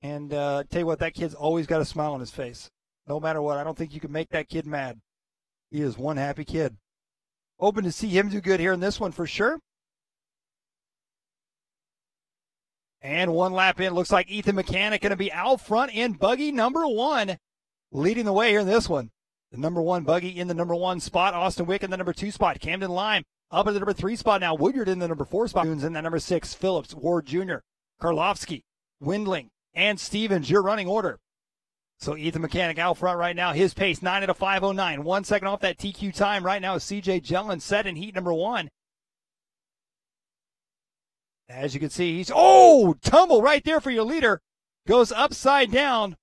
And tell you what, that kid's always got a smile on his face. No matter what, I don't think you can make that kid mad. He is one happy kid. Hoping to see him do good here in this one for sure. And one lap in, looks like Ethan Mechanic going to be out front in buggy number 1, leading the way here in this one. The number 1 buggy in the number 1 spot. Austin Wick in the number 2 spot. Camden Lime up in the number 3 spot now. Woodyard in the number 4 spot. In the number 6. Phillips, Ward Jr., Karlovsky, Windling, and Stevens. Your running order. So Ethan Mechanic out front right now. His pace, 9 at a 5:09. 1 second off that TQ time right now is CJ Jellin set in heat number 1. As you can see, he's, tumble right there for your leader. Goes upside down.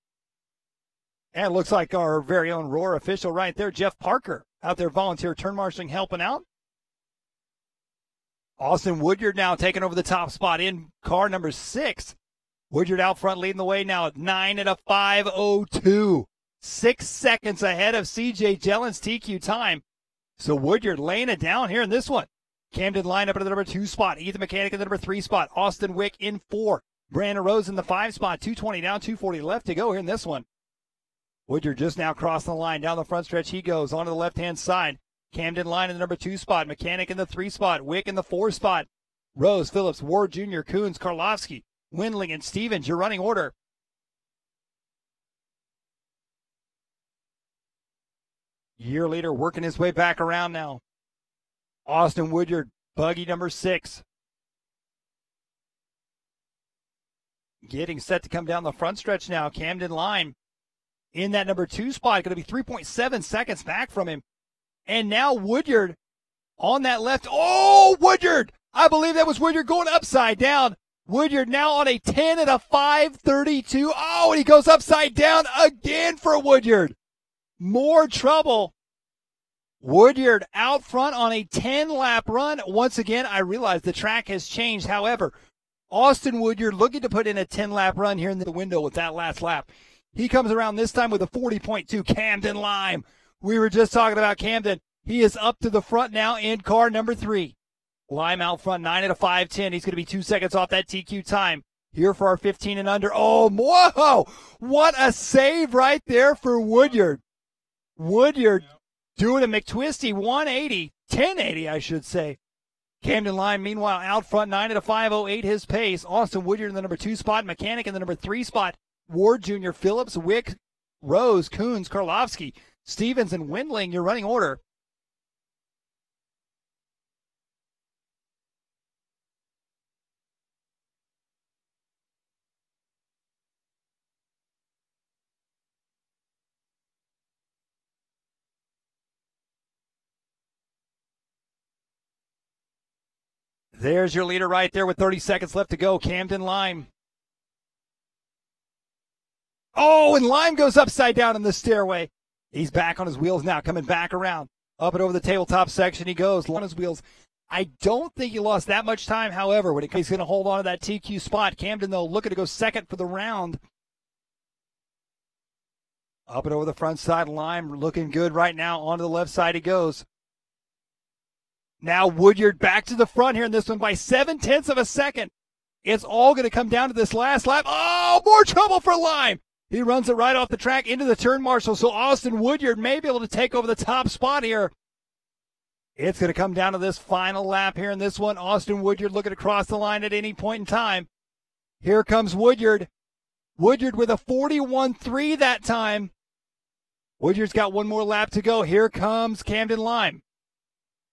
And it looks like our very own Roar official right there, Jeff Parker, out there volunteer turn marshaling, helping out. Austin Woodyard now taking over the top spot in car number 6. Woodyard out front leading the way now at 9 at a 5:02. 6 seconds ahead of CJ Jellin's TQ time. So Woodyard laying it down here in this one. Camden line up at the number 2 spot. Ethan Mechanic in the number 3 spot. Austin Wick in 4. Brandon Rose in the 5 spot. 2:20 down, 2:40 left to go here in this one. Woodyard just now crossing the line. Down the front stretch he goes. Onto the left-hand side. Camden line in the number 2 spot. Mechanic in the 3 spot. Wick in the 4 spot. Rose, Phillips, Ward Jr., Coons, Karlovsky, Windling, and Stevens, your running order. Year leader working his way back around now. Austin Woodyard, buggy number 6. Getting set to come down the front stretch now. Camden line in that number 2 spot. Going to be 3.7 seconds back from him. And now Woodyard on that left. Oh, Woodyard! I believe that was Woodyard going upside down. Woodyard now on a 10 at a 5:32. Oh, and he goes upside down again for Woodyard. More trouble. Woodyard out front on a 10-lap run. Once again, I realize the track has changed. However, Austin Woodyard looking to put in a 10-lap run here in the window with that last lap. He comes around this time with a 40.2. Camden Lime. We were just talking about Camden. He is up to the front now in car number 3. Lime out front, 9 at a 5:10. He's going to be 2 seconds off that TQ time. Here for our 15 and under. Oh, whoa! What a save right there for Woodyard. Woodyard doing a McTwisty 180, 1080, I should say. Camden Lime, meanwhile, out front, 9 at a 5:08, his pace. Austin Woodyard in the number 2 spot. Mechanic in the number 3 spot. Ward Jr., Phillips, Wick, Rose, Coons, Karlovsky, Stevens, and Windling, your running order. There's your leader right there with 30 seconds left to go, Camden Lime. Oh, and Lime goes upside down in the stairway. He's back on his wheels now, coming back around. Up and over the tabletop section he goes, on his wheels. I don't think he lost that much time, however, when he's going to hold on to that TQ spot. Camden, though, looking to go second for the round. Up and over the front side, Lime looking good right now. Onto the left side he goes. Now Woodyard back to the front here in this one by 0.7 of a second. It's all going to come down to this last lap. Oh, more trouble for Lime. He runs it right off the track into the turn marshal, so Austin Woodyard may be able to take over the top spot here. It's going to come down to this final lap here in this one. Austin Woodyard looking to cross the line at any point in time. Here comes Woodyard. Woodyard with a 41.3 that time. Woodyard's got one more lap to go. Here comes Camden Lime.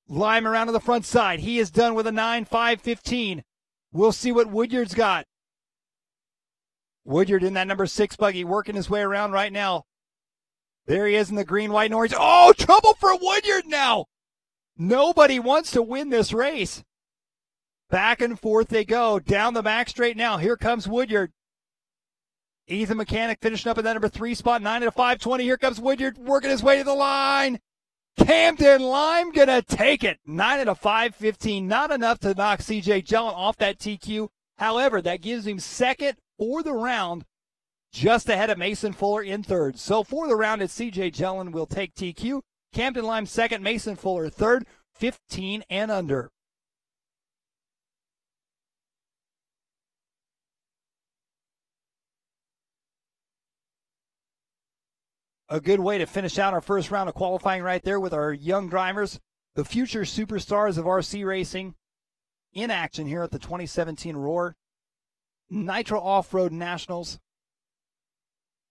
Lime around to the front side. He is done with a 9.5.15. We'll see what Woodyard's got. Woodyard in that number 6 buggy working his way around right now. There he is in the green, white, and orange. Oh, trouble for Woodyard now. Nobody wants to win this race. Back and forth they go. Down the back straight now. Here comes Woodyard. Ethan Mechanic finishing up in that number 3 spot, 9 at a 5:20. Here comes Woodyard working his way to the line. Camden Lime gonna take it. 9 at a 5:15. Not enough to knock CJ Jellin off that TQ. However, that gives him second for the round, just ahead of Mason Fuller in third. So for the round, it's CJ Jellin will take TQ. Camden Lime second, Mason Fuller third, 15 and under. A good way to finish out our first round of qualifying right there with our young drivers, the future superstars of RC racing, in action here at the 2017 Roar Nitro Off-Road Nationals.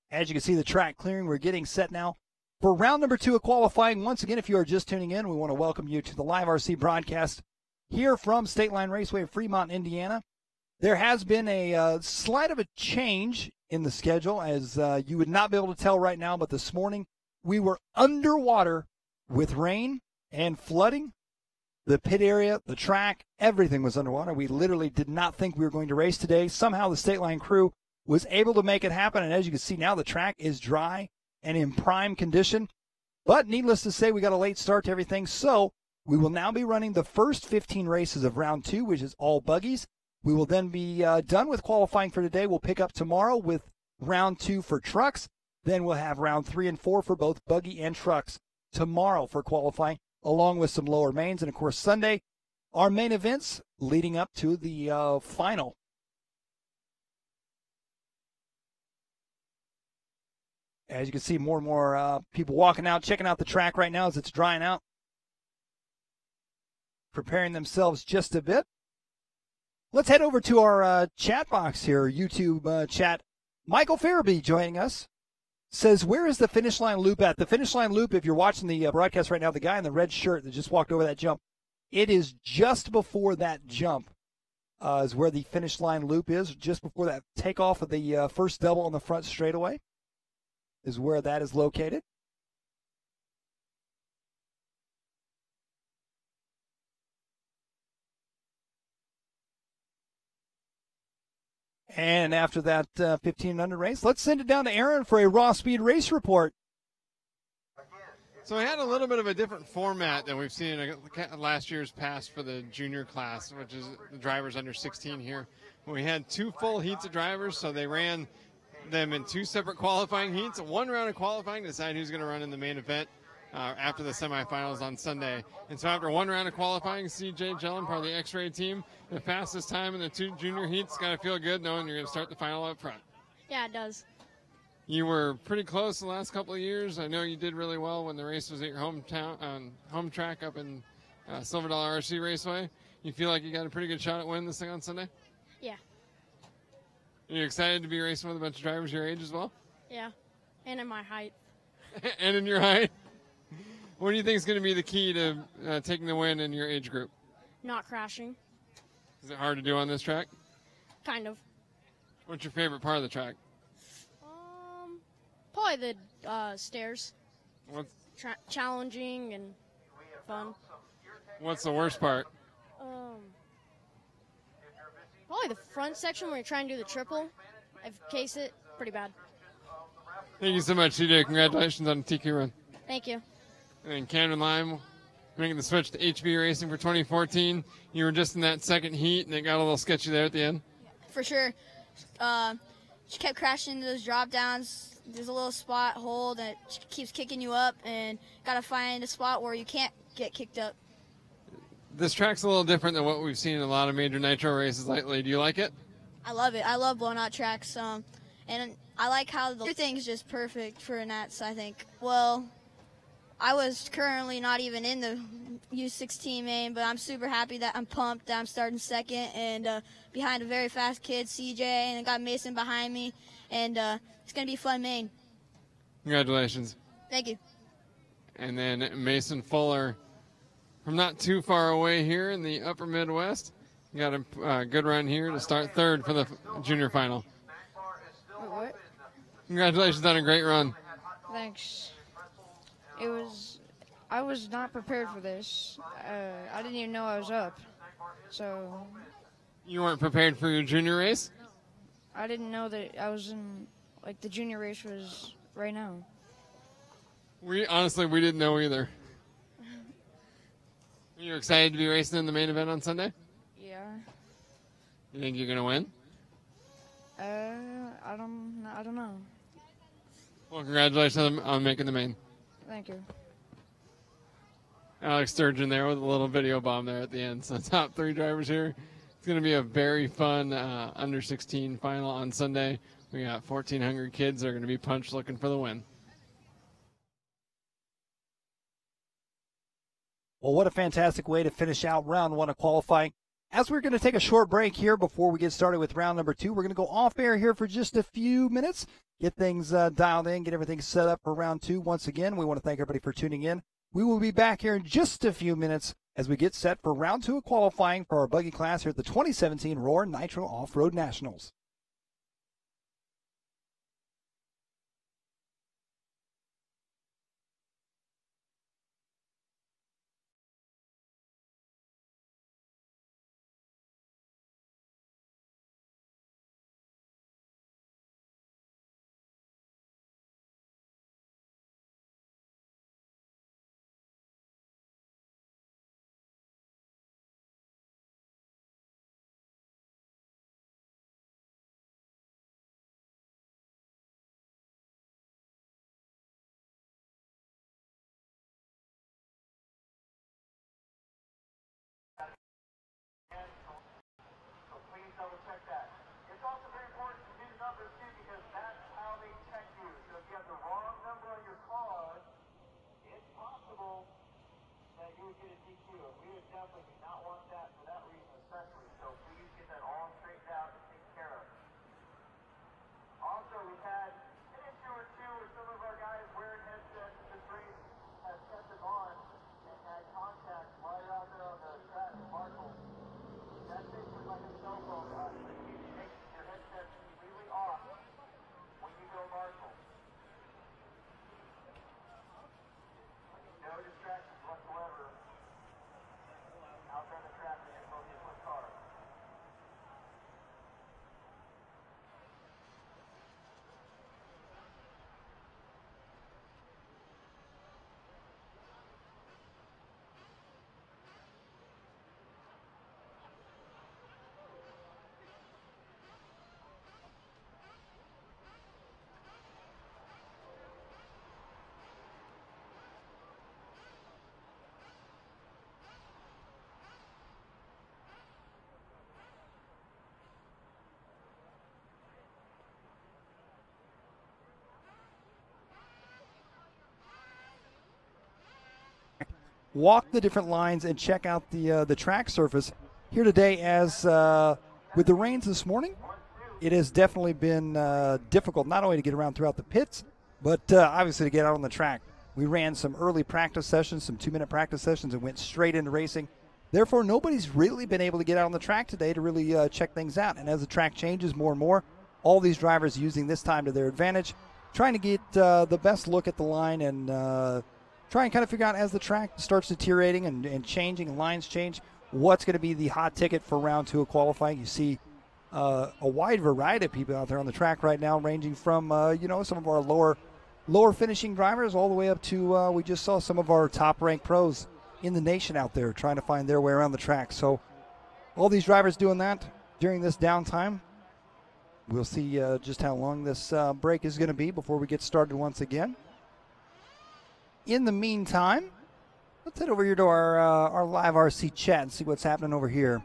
As you can see, the track clearing, we're getting set now for round number 2 of qualifying. Once again, if you are just tuning in, we want to welcome you to the LiveRC broadcast here from State Line Raceway of Fremont, Indiana. There has been a slight of a change in the schedule, as you would not be able to tell right now, but this morning we were underwater with rain and flooding. The pit area, the track, everything was underwater. We literally did not think we were going to race today. Somehow the State Line crew was able to make it happen, and as you can see now, the track is dry and in prime condition. But needless to say, we got a late start to everything, so we will now be running the first 15 races of round 2, which is all buggies. We will then be done with qualifying for today. We'll pick up tomorrow with round 2 for trucks. Then we'll have round 3 and 4 for both buggy and trucks tomorrow for qualifying, along with some lower mains. And, of course, Sunday, our main events leading up to the final. As you can see, more and more people walking out, checking out the track right now as it's drying out, preparing themselves just a bit. Let's head over to our chat box here, YouTube chat. Michael Farabee joining us. Says, where is the finish line loop at? The finish line loop, if you're watching the broadcast right now, the guy in the red shirt that just walked over that jump, it is just before that jump is where the finish line loop is, just before that takeoff of the first double on the front straightaway is where that is located. And after that 1500 race, let's send it down to Aaron for a raw speed race report. So we had a little bit of a different format than we've seen in last year's past for the junior class, which is the drivers under 16 here. We had 2 full heats of drivers, so they ran them in 2 separate qualifying heats, 1 round of qualifying to decide who's going to run in the main event after the semifinals on Sunday. And so after 1 round of qualifying, CJ Gellin, part of the X-Ray team, the fastest time in the 2 junior heats. Got to feel good knowing you're going to start the final up front. Yeah, it does. You were pretty close the last couple of years. I know you did really well when the race was at your hometown, home track up in Silver Dollar RC Raceway. You feel like you got a pretty good shot at winning this thing on Sunday? Yeah. Are you excited to be racing with a bunch of drivers your age as well? Yeah, and in my height. And in your height? What do you think is going to be the key to taking the win in your age group? Not crashing. Is it hard to do on this track? Kind of. What's your favorite part of the track? Probably the stairs. What's challenging and fun. What's the worst part? Probably the front section where you're trying to do the triple. I've cased it pretty bad. Thank you so much, CJ. Congratulations on the TQ run. Thank you. And Cameron Lime making the switch to HB Racing for 2014. You were just in that second heat, and it got a little sketchy there at the end. For sure. She kept crashing into those drop downs. There's a little spot hold, and it keeps kicking you up, and got to find a spot where you can't get kicked up. This track's a little different than what we've seen in a lot of major Nitro races lately. Do you like it? I love it. I love blown out tracks. And I like how the thing's just perfect for Nats, I think. Well, I was currently not even in the U16 main, but I'm super happy that I'm pumped that I'm starting second and behind a very fast kid, CJ, and I got Mason behind me, and it's going to be a fun main. Congratulations. Thank you. And then Mason Fuller from not too far away here in the upper Midwest. Got a good run here to start third for the junior final. What? Congratulations on a great run. Thanks. I was not prepared for this. I didn't even know I was up. So. You weren't prepared for your junior race? I didn't know that I was in, like, the junior race was right now. We didn't know either. Are you excited to be racing in the main event on Sunday? Yeah. You think you're going to win? I don't know. Well, congratulations on making the main. Thank you. Alex Sturgeon there with a little video bomb there at the end. So top 3 drivers here. It's going to be a very fun under 16 final on Sunday. We got 1,400 kids that are going to be punched looking for the win. Well, what a fantastic way to finish out round 1 of qualifying. As we're going to take a short break here before we get started with round number 2, we're going to go off air here for just a few minutes, get things dialed in, get everything set up for round 2. Once again, we want to thank everybody for tuning in. We will be back here in just a few minutes as we get set for round 2 of qualifying for our buggy class here at the 2017 Roar Nitro Off-Road Nationals. he would get a DQ, and we would definitely do not want that for that reason especially. So please get that all straightened out and taken care of. Also, we've had an issue or two with some of our guys wearing headsets. This race has kept them on and had contact while you're out there on the track with Marshall. That's basically like a cell phone. So you need to take your headsets completely off when you go Marshall. No distractions whatsoever out there on the track when you're supposed to switch cars. Walk the different lines and check out the track surface here today. As with the rains this morning, it has definitely been difficult not only to get around throughout the pits, but obviously to get out on the track. We ran some early practice sessions, some 2-minute practice sessions, and went straight into racing. Therefore, nobody's really been able to get out on the track today to really check things out. And as the track changes more and more, all these drivers using this time to their advantage, trying to get the best look at the line and try and kind of figure out as the track starts deteriorating and changing and lines change, what's going to be the hot ticket for round 2 of qualifying. You see a wide variety of people out there on the track right now, ranging from some of our lower finishing drivers all the way up to we just saw some of our top ranked pros in the nation out there trying to find their way around the track. So all these drivers doing that during this downtime. We'll see just how long this break is going to be before we get started once again. In the meantime, let's head over here to our LiveRC chat and see what's happening over here.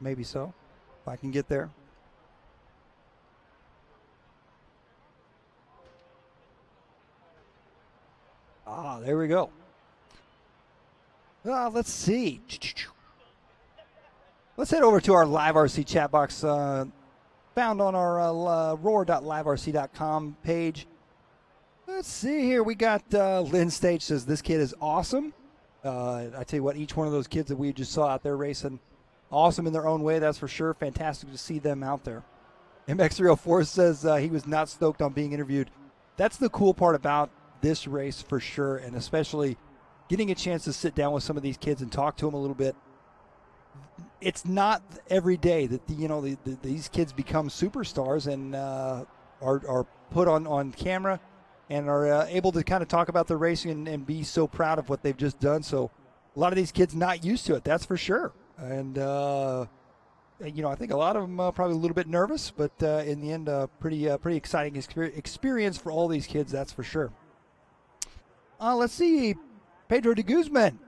Maybe so, if I can get there. Ah, there we go. Let's see. Let's head over to our LiveRC chat box found on our roar.liverc.com page. Let's see here. We got Lynn Stage says this kid is awesome. I tell you what, each one of those kids that we just saw out there racing, awesome in their own way, that's for sure. Fantastic to see them out there. MX304 says he was not stoked on being interviewed. That's the cool part about this race for sure, and especially getting a chance to sit down with some of these kids and talk to them a little bit. It's not every day that these kids become superstars and are put on camera and are able to kind of talk about their racing and be so proud of what they've just done. So a lot of these kids not used to it, that's for sure. And I think a lot of them probably a little bit nervous, but in the end, pretty exciting experience for all these kids, that's for sure. Let's see, Pedro de Guzman.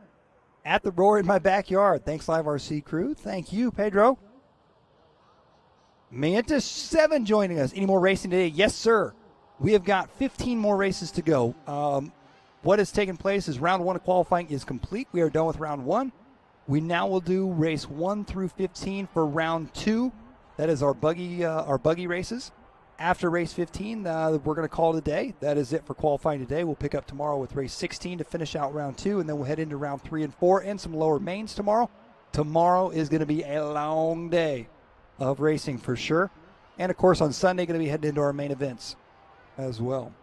At the Roar in my backyard. Thanks, LiveRC crew. Thank you, Pedro. Mantis7 joining us. Any more racing today? Yes, sir. We have got 15 more races to go. What has taken place is round 1 of qualifying is complete. We are done with round 1. We now will do race 1 through 15 for round 2. That is our buggy races. After race 15, we're going to call it a day. That is it for qualifying today. We'll pick up tomorrow with race 16 to finish out round 2, and then we'll head into round 3 and 4 and some lower mains tomorrow. Tomorrow is going to be a long day of racing for sure. And, of course, on Sunday, going to be heading into our main events as well.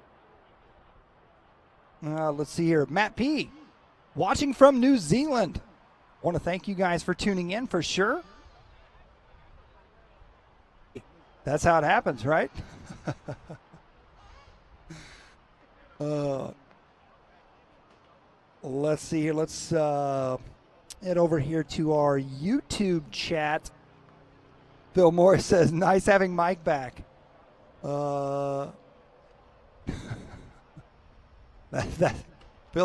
Let's see here. Matt P., watching from New Zealand. Want to thank you guys for tuning in for sure. That's how it happens, right? Let's see here. Let's head over here to our YouTube chat. Phil Morris says, nice having Mike back. Phil,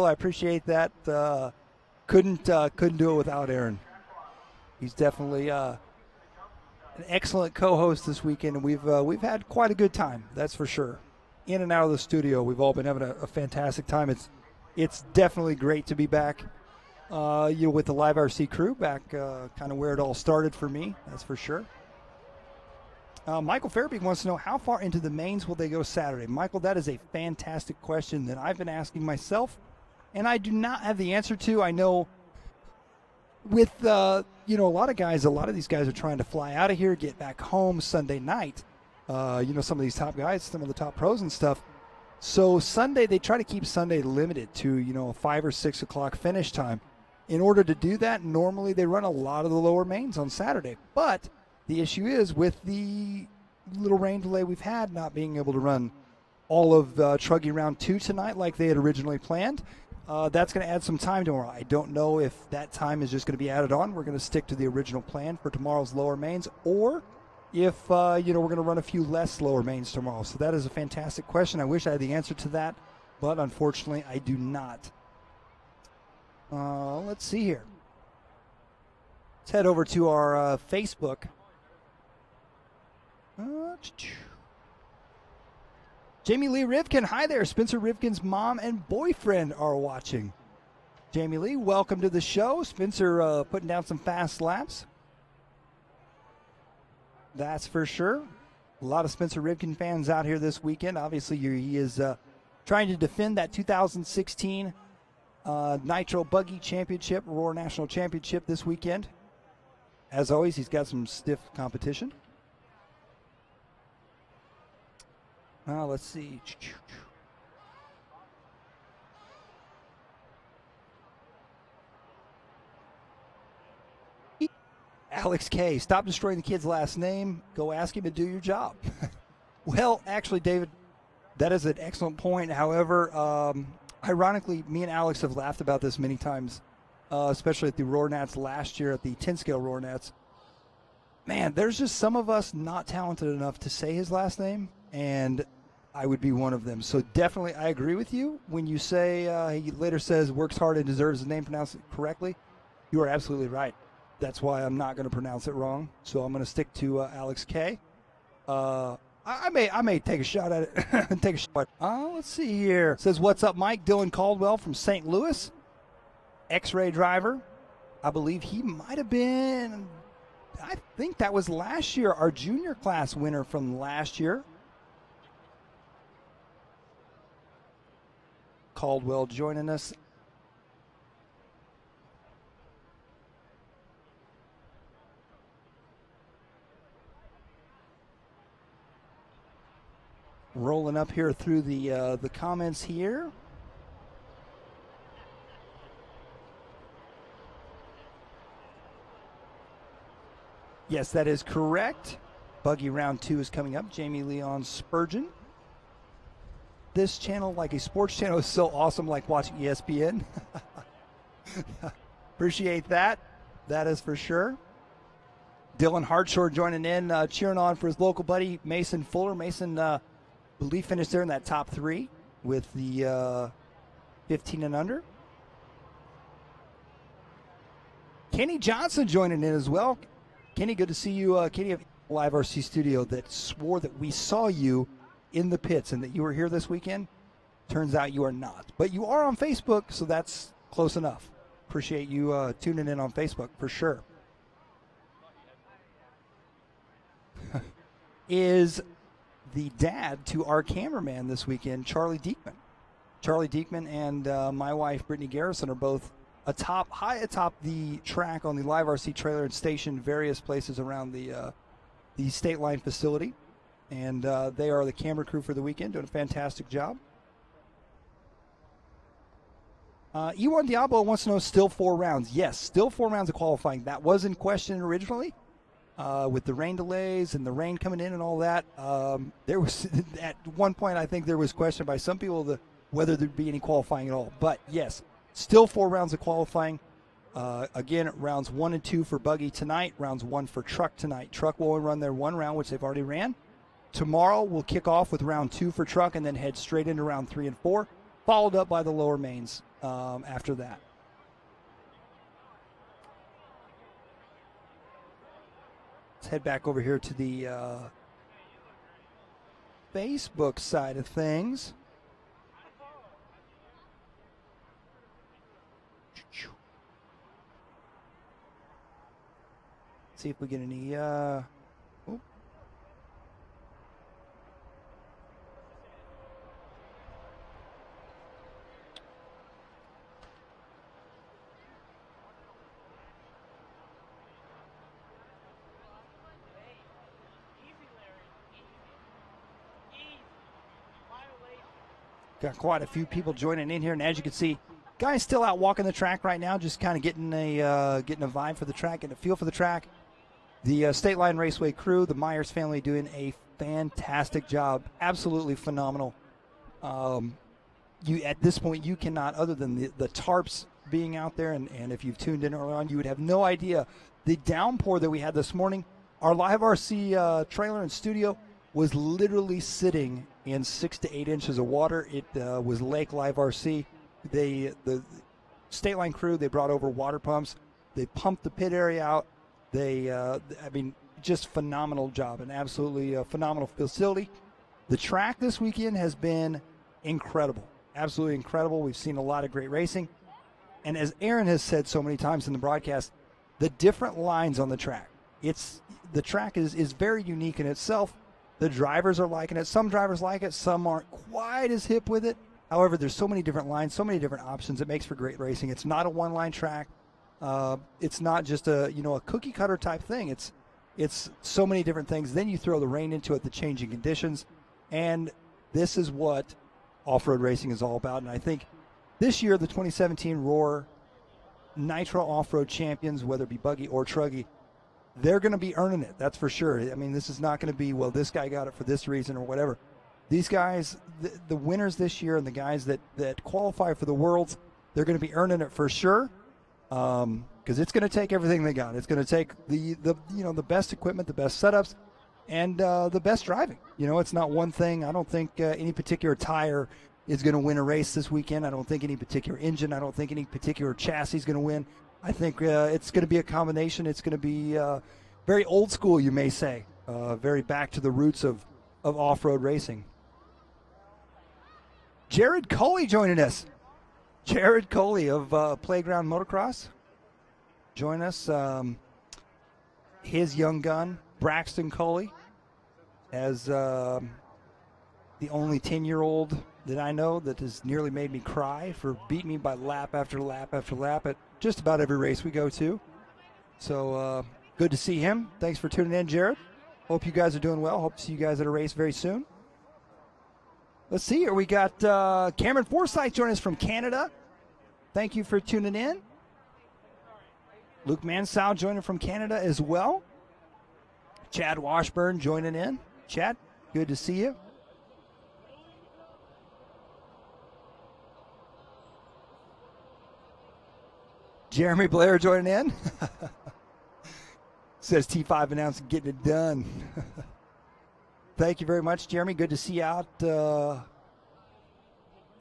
I appreciate that. Couldn't do it without Aaron. He's definitely an excellent co-host this weekend, and we've had quite a good time, that's for sure. in and out of the studio. We've all been having a fantastic time. It's definitely great to be back, with the LiveRC crew back, kind of where it all started for me. That's for sure. Michael Fairbeek wants to know, how far into the mains will they go Saturday? Michael, that is a fantastic question that I've been asking myself, and I do not have the answer to. I know with, a lot of these guys are trying to fly out of here, get back home Sunday night. Some of these top guys, some of the top pros and stuff. So Sunday, they try to keep Sunday limited to, a 5 or 6 o'clock finish time. In order to do that, normally they run a lot of the lower mains on Saturday. But the issue is, with the little rain delay we've had, not being able to run all of Truggy Round 2 tonight like they had originally planned, that's going to add some time tomorrow. I don't know if that time is just going to be added on. We're going to stick to the original plan for tomorrow's lower mains, or if, we're going to run a few less lower mains tomorrow. So that is a fantastic question. I wish I had the answer to that, but unfortunately I do not. Let's see here. Let's head over to our Facebook. Jamie Lee Rivkin, hi there. Spencer Rivkin's mom and boyfriend are watching. Jamie Lee, welcome to the show. Spencer putting down some fast laps. That's for sure. A lot of Spencer Rivkin fans out here this weekend. Obviously, he is trying to defend that 2016 Nitro Buggy Championship, Aurora National Championship this weekend. As always, he's got some stiff competition. Let's see. Alex K, stop destroying the kid's last name. Go ask him to do your job. Well, actually, David, that is an excellent point. However, ironically, me and Alex have laughed about this many times, especially at the Roar Nats last year, at the 10-scale Roar Nats. Man, there's just some of us not talented enough to say his last name, and I would be one of them. So definitely, I agree with you when you say, he later says, works hard and deserves his name pronounced correctly. You are absolutely right. That's why I'm not going to pronounce it wrong. So I'm going to stick to Alex K. I may take a shot at it. Take a shot. Let's see here. It says, what's up, Mike? Dylan Caldwell from St. Louis. X-ray driver. I believe he might have been, I think that was last year, our junior class winner from last year. Caldwell joining us. Rolling up here through the comments here. Yes, that is correct. Buggy Round 2 is coming up. Jamie Leon Spurgeon. This channel, like a sports channel, is so awesome, like watching ESPN. Appreciate that. That is for sure. Dylan Hartshore joining in, cheering on for his local buddy, Mason Fuller. Mason, believe, finished there in that top 3 with the 15 and under. Kenny Johnson joining in as well. Kenny, good to see you. Kenny of LiveRC Studio that swore that we saw you in the pits and that you were here this weekend. Turns out you are not. But you are on Facebook, so that's close enough. Appreciate you tuning in on Facebook for sure. Is the dad to our cameraman this weekend, Charlie Diekman. Charlie Diekman and my wife, Brittany Garrison, are both high atop the track on the LiveRC trailer and stationed various places around the State Line facility. And they are the camera crew for the weekend, doing a fantastic job. Ewan Diablo wants to know, still 4 rounds. Yes, still 4 rounds of qualifying. That was in question originally. With the rain delays and the rain coming in and all that, there was at one point, I think there was question by some people whether there'd be any qualifying at all. But yes, still 4 rounds of qualifying. Again, rounds 1 and 2 for buggy tonight, rounds 1 for truck tonight. Truck will run their 1 round, which they've already ran. Tomorrow we'll kick off with round 2 for truck and then head straight into round 3 and 4, followed up by the lower mains after that. Let's head back over here to the Facebook side of things. See if we get any. Got quite a few people joining in here, and as you can see, guys still out walking the track right now, just kind of getting a vibe for the track, getting a feel for the track. The State Line Raceway crew, the Myers family, doing a fantastic job, absolutely phenomenal. At this point, you cannot, other than the tarps being out there, and if you've tuned in early on, you would have no idea the downpour that we had this morning. Our LiveRC trailer and studio was literally sitting in 6 to 8 inches of water. It was Lake LiveRC. The State Line crew, they brought over water pumps. They pumped the pit area out. Just phenomenal job, an absolutely phenomenal facility. The track this weekend has been incredible, absolutely incredible. We've seen a lot of great racing. And as Aaron has said so many times in the broadcast, the different lines on the track. The track is very unique in itself. The drivers are liking it. Some drivers like it. Some aren't quite as hip with it. However, there's so many different lines, so many different options. It makes for great racing. It's not a one-line track. It's not just a cookie cutter type thing. It's so many different things. Then you throw the rain into it, the changing conditions, and this is what off-road racing is all about. And I think this year the 2017 Roar Nitro off-road champions, whether it be buggy or truggy, they're going to be earning it. That's for sure. I mean, this is not going to be, well, this guy got it for this reason or whatever. These guys, the winners this year, and the guys that qualify for the Worlds, they're going to be earning it for sure. Because it's going to take everything they got. It's going to take the best equipment, the best setups, and the best driving. It's not one thing. I don't think any particular tire is going to win a race this weekend. I don't think any particular engine. I don't think any particular chassis is going to win. I think it's going to be a combination. It's going to be very old school, you may say, very back to the roots of off-road racing. Jared Coley joining us. Jared Coley of Playground Motocross. Join us. His young gun, Braxton Coley, as the only 10-year-old that I know that has nearly made me cry for beating me by lap after lap after lap at just about every race we go to. So good to see him. Thanks for tuning in, Jared. Hope you guys are doing well. Hope to see you guys at a race very soon. Let's see here. We got Cameron Forsyth joining us from Canada. Thank you for tuning in. Luke Mansell joining from Canada as well. Chad Washburn joining in. Chad, good to see you. Jeremy Blair joining in. Says T5 announcing getting it done. Thank you very much, Jeremy. Good to see you out. I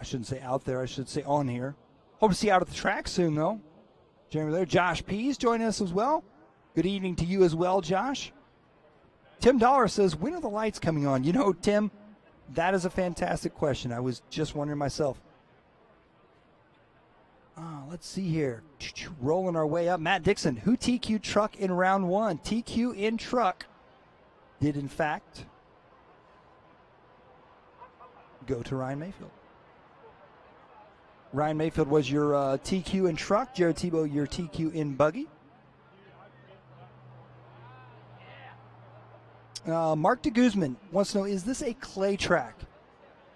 shouldn't say out there. I should say on here. Hope to see you out at the track soon, though. Jeremy Blair. Josh Pease joining us as well. Good evening to you as well, Josh. Tim Dollar says, when are the lights coming on? Tim, that is a fantastic question. I was just wondering myself. Let's see here. Rolling our way up. Matt Dixon, who TQ truck in round one? TQ in truck did, in fact, go to Ryan Mayfield. Ryan Mayfield was your TQ in truck. Jared Tebow, your TQ in buggy. Mark de Guzman wants to know, is this a clay track?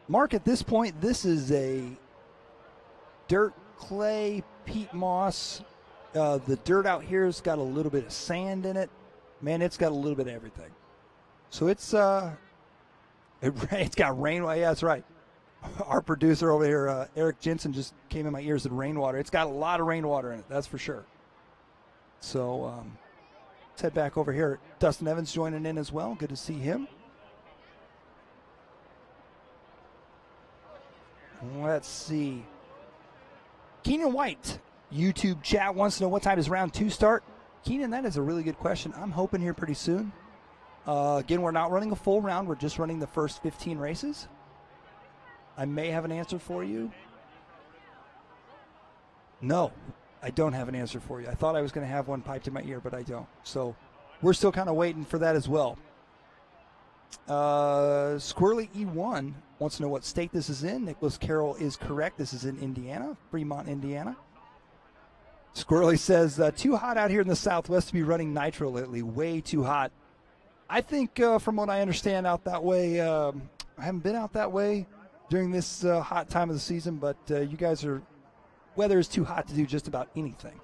Mark, at this point, this is a dirt, clay, peat moss. The dirt out here has got a little bit of sand in it. Man, it's got a little bit of everything. So it's got rainwater. Yeah, that's right. Our producer over here, Eric Jensen, just came in my ears and rainwater. It's got a lot of rainwater in it, that's for sure. So let's head back over here. Dustin Evans joining in as well. Good to see him. Let's see. Keenan White, YouTube chat, wants to know what time does round two start. Keenan, that is a really good question. I'm hoping here pretty soon. Again, we're not running a full round. We're just running the first 15 races. I may have an answer for you. No, I don't have an answer for you. I thought I was going to have one piped in my ear, but I don't. So we're still kind of waiting for that as well. Squirrely E1 wants to know what state this is in. Nicholas Carroll is correct. This is in Indiana, Fremont, Indiana. Squirrely says, too hot out here in the Southwest to be running Nitro lately. Way too hot. I think from what I understand out that way, I haven't been out that way during this hot time of the season, but you guys are, weather is too hot to do just about anything.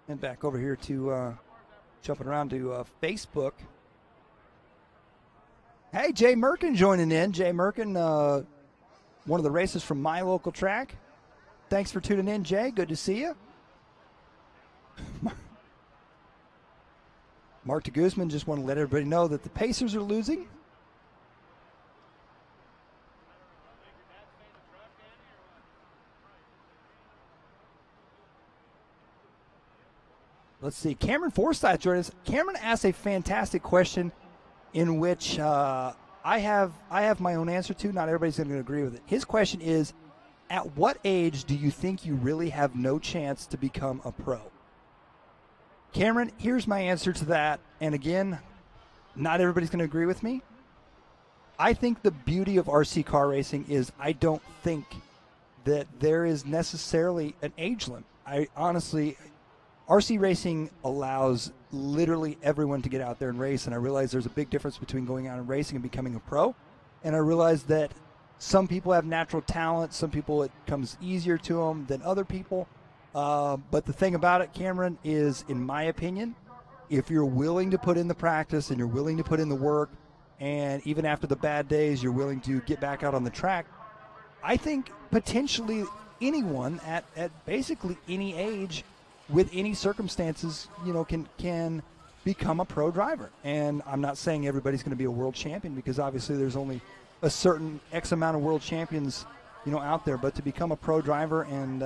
And back over here to jumping around to Facebook. Hey, Jay Merkin joining in. Jay Merkin, one of the racers from my local track. Thanks for tuning in, Jay. Good to see you. Mark de Guzman just want to let everybody know that the Pacers are losing. Let's see. Cameron Forsyth joined us. Cameron asked a fantastic question in which I have my own answer to. Not everybody's going to agree with it. His question is, at what age do you think you really have no chance to become a pro? Cameron, here's my answer to that. And again, not everybody's going to agree with me. I think the beauty of RC car racing is I don't think that there is necessarily an age limit. I honestly, RC racing allows literally everyone to get out there and race, and I realize there's a big difference between going out and racing and becoming a pro. And I realize that some people have natural talent, some people it comes easier to them than other people. But the thing about it, Cameron, is, in my opinion, if you're willing to put in the practice and you're willing to put in the work, and even after the bad days, you're willing to get back out on the track, I think potentially anyone at basically any age with any circumstances, can become a pro driver. And I'm not saying everybody's going to be a world champion, because obviously there's only a certain X amount of world champions, out there. But to become a pro driver and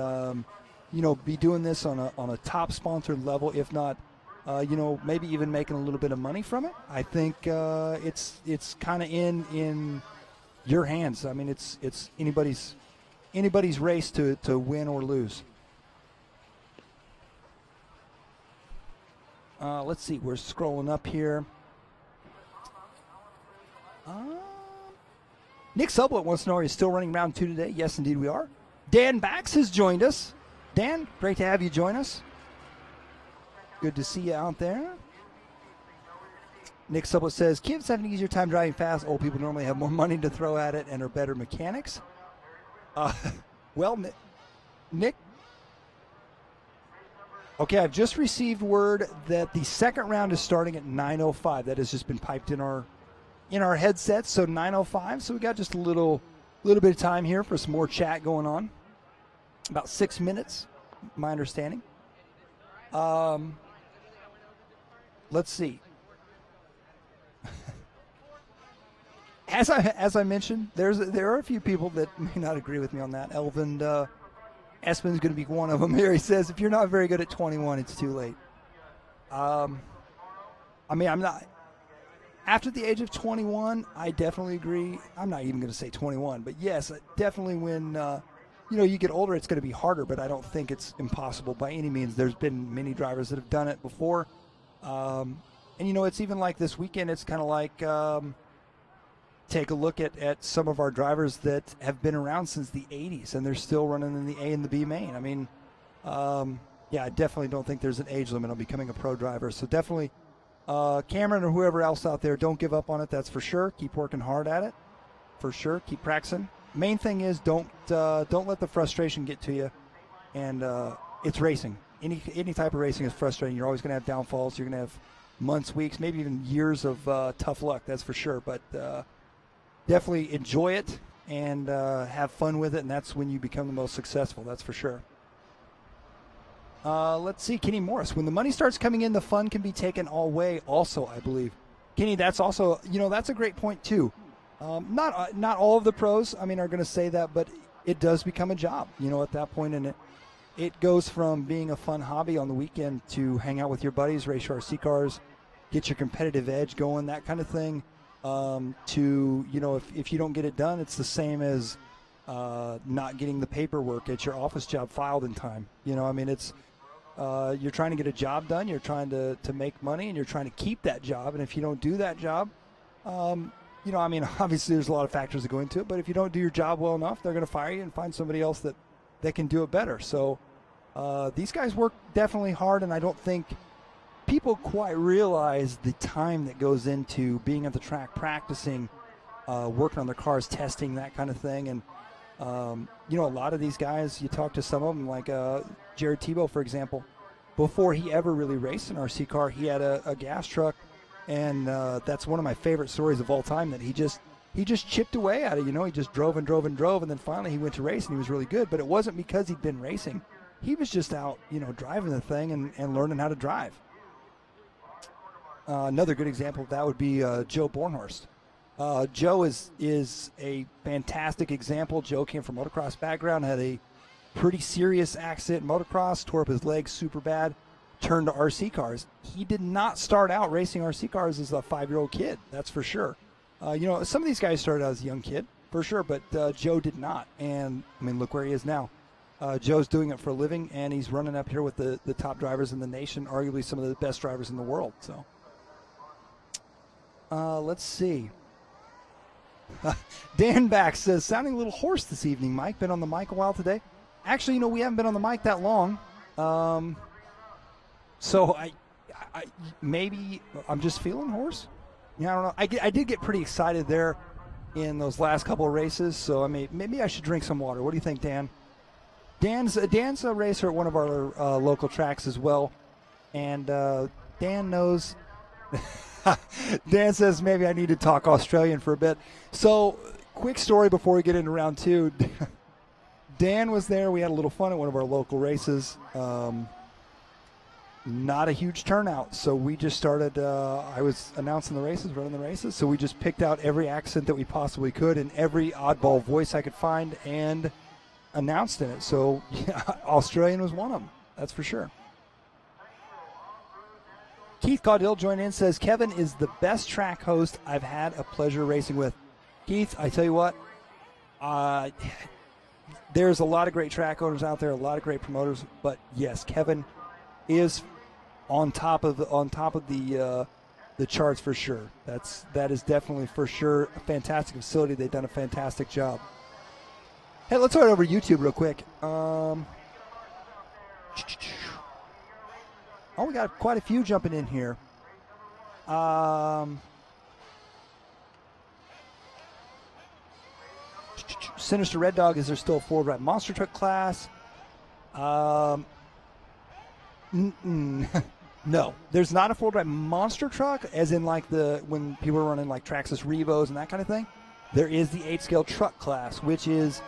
be doing this on a top sponsored level, if not, maybe even making a little bit of money from it, I think it's kind of in your hands. I mean, it's anybody's race to win or lose. Let's see. We're scrolling up here. Nick Sublett wants to know, are you still running round 2 today? Yes, indeed we are. Dan Bax has joined us. Dan, great to have you join us. Good to see you out there. Nick Sublett says, kids have an easier time driving fast. Old people normally have more money to throw at it and are better mechanics. Well, Nick. Okay, I've just received word that the second round is starting at 9:05. That has just been piped in our headsets, so 9:05. So we got just a little bit of time here for some more chat going on. About 6 minutes, my understanding. Let's see. As I mentioned, there are a few people that may not agree with me on that. Elvin Espen's going to be one of them here. He says, if you're not very good at 21, it's too late. I mean, I'm not. After the age of 21, I definitely agree. I'm not even going to say 21, but yes, definitely when you get older, it's going to be harder, but I don't think it's impossible by any means. There's been many drivers that have done it before. And, it's even like this weekend, it's kind of like take a look at some of our drivers that have been around since the 80s, and they're still running in the A and the B main. I mean, I definitely don't think there's an age limit on becoming a pro driver. So definitely, Cameron or whoever else out there, don't give up on it, that's for sure. Keep working hard at it, for sure. Keep practicing. Main thing is don't let the frustration get to you. And it's racing. Any type of racing is frustrating. You're always going to have downfalls. You're going to have months, weeks, maybe even years of tough luck, that's for sure. But definitely enjoy it and have fun with it, and that's when you become the most successful, that's for sure. Let's see, Kenny Morris. When the money starts coming in, the fun can be taken all way also, I believe. Kenny, that's also, that's a great point too. Not all of the pros, are going to say that, but it does become a job, at that point. And it goes from being a fun hobby on the weekend to hang out with your buddies, race your RC cars, get your competitive edge going, that kind of thing, to, you know, if you don't get it done, it's the same as not getting the paperwork at your office job filed in time. You know, I mean, it's you're trying to get a job done, you're trying to make money, and you're trying to keep that job. And if you don't do that job, you know, I mean, obviously there's a lot of factors that go into it, but if you don't do your job well enough, they're going to fire you and find somebody else that can do it better. So these guys work definitely hard, and I don't think people quite realize the time that goes into being at the track, practicing, working on their cars, testing, that kind of thing. And you know, a lot of these guys, you talk to some of them, like Jared Tebow, for example. Before he ever really raced an RC car, he had a gas truck, and that's one of my favorite stories of all time, that he just chipped away at it. You know, he just drove and drove and drove, and then finally he went to race, and he was really good. But it wasn't because he'd been racing. He was just out, you know, driving the thing and learning how to drive. Another good example of that would be Joe Bornhorst. Joe is a fantastic example. Joe came from motocross background, had a pretty serious accident in motocross, tore up his leg super bad, turned to RC cars. He did not start out racing RC cars as a 5-year-old kid, that's for sure. You know, some of these guys started out as a young kid, for sure, but Joe did not. And, I mean, look where he is now. Joe's doing it for a living, and he's running up here with the top drivers in the nation, arguably some of the best drivers in the world. So, let's see. Dan Back says, sounding a little hoarse this evening, Mike. Been on the mic a while today. Actually, you know, we haven't been on the mic that long. So I maybe I'm just feeling hoarse. Yeah, I don't know. I did get pretty excited there in those last couple of races, so I mean, maybe I should drink some water. What do you think, Dan? Dan's a racer at one of our local tracks as well, and Dan knows. Dan says maybe I need to talk Australian for a bit. So, quick story before we get into round two. Dan was there. We had a little fun at one of our local races. Not a huge turnout, so we just started. I was announcing the races, running the races, so we just picked out every accent that we possibly could and every oddball voice I could find and announced in it. So, yeah, Australian was one of them. That's for sure. Keith Caudill joined in, says, Kevin is the best track host I've had a pleasure racing with. Keith, I tell you what, there's a lot of great track owners out there, a lot of great promoters, but yes, Kevin is on top of the charts for sure. That is definitely for sure a fantastic facility. They've done a fantastic job. Hey, let's go over YouTube real quick. Oh, we got quite a few jumping in here. Sinister Red Dog, is there still a four-wheel drive monster truck class? No, there's not a four-wheel drive monster truck, as in like when people are running like Traxxas Revos and that kind of thing. There is the 8-scale truck class, which is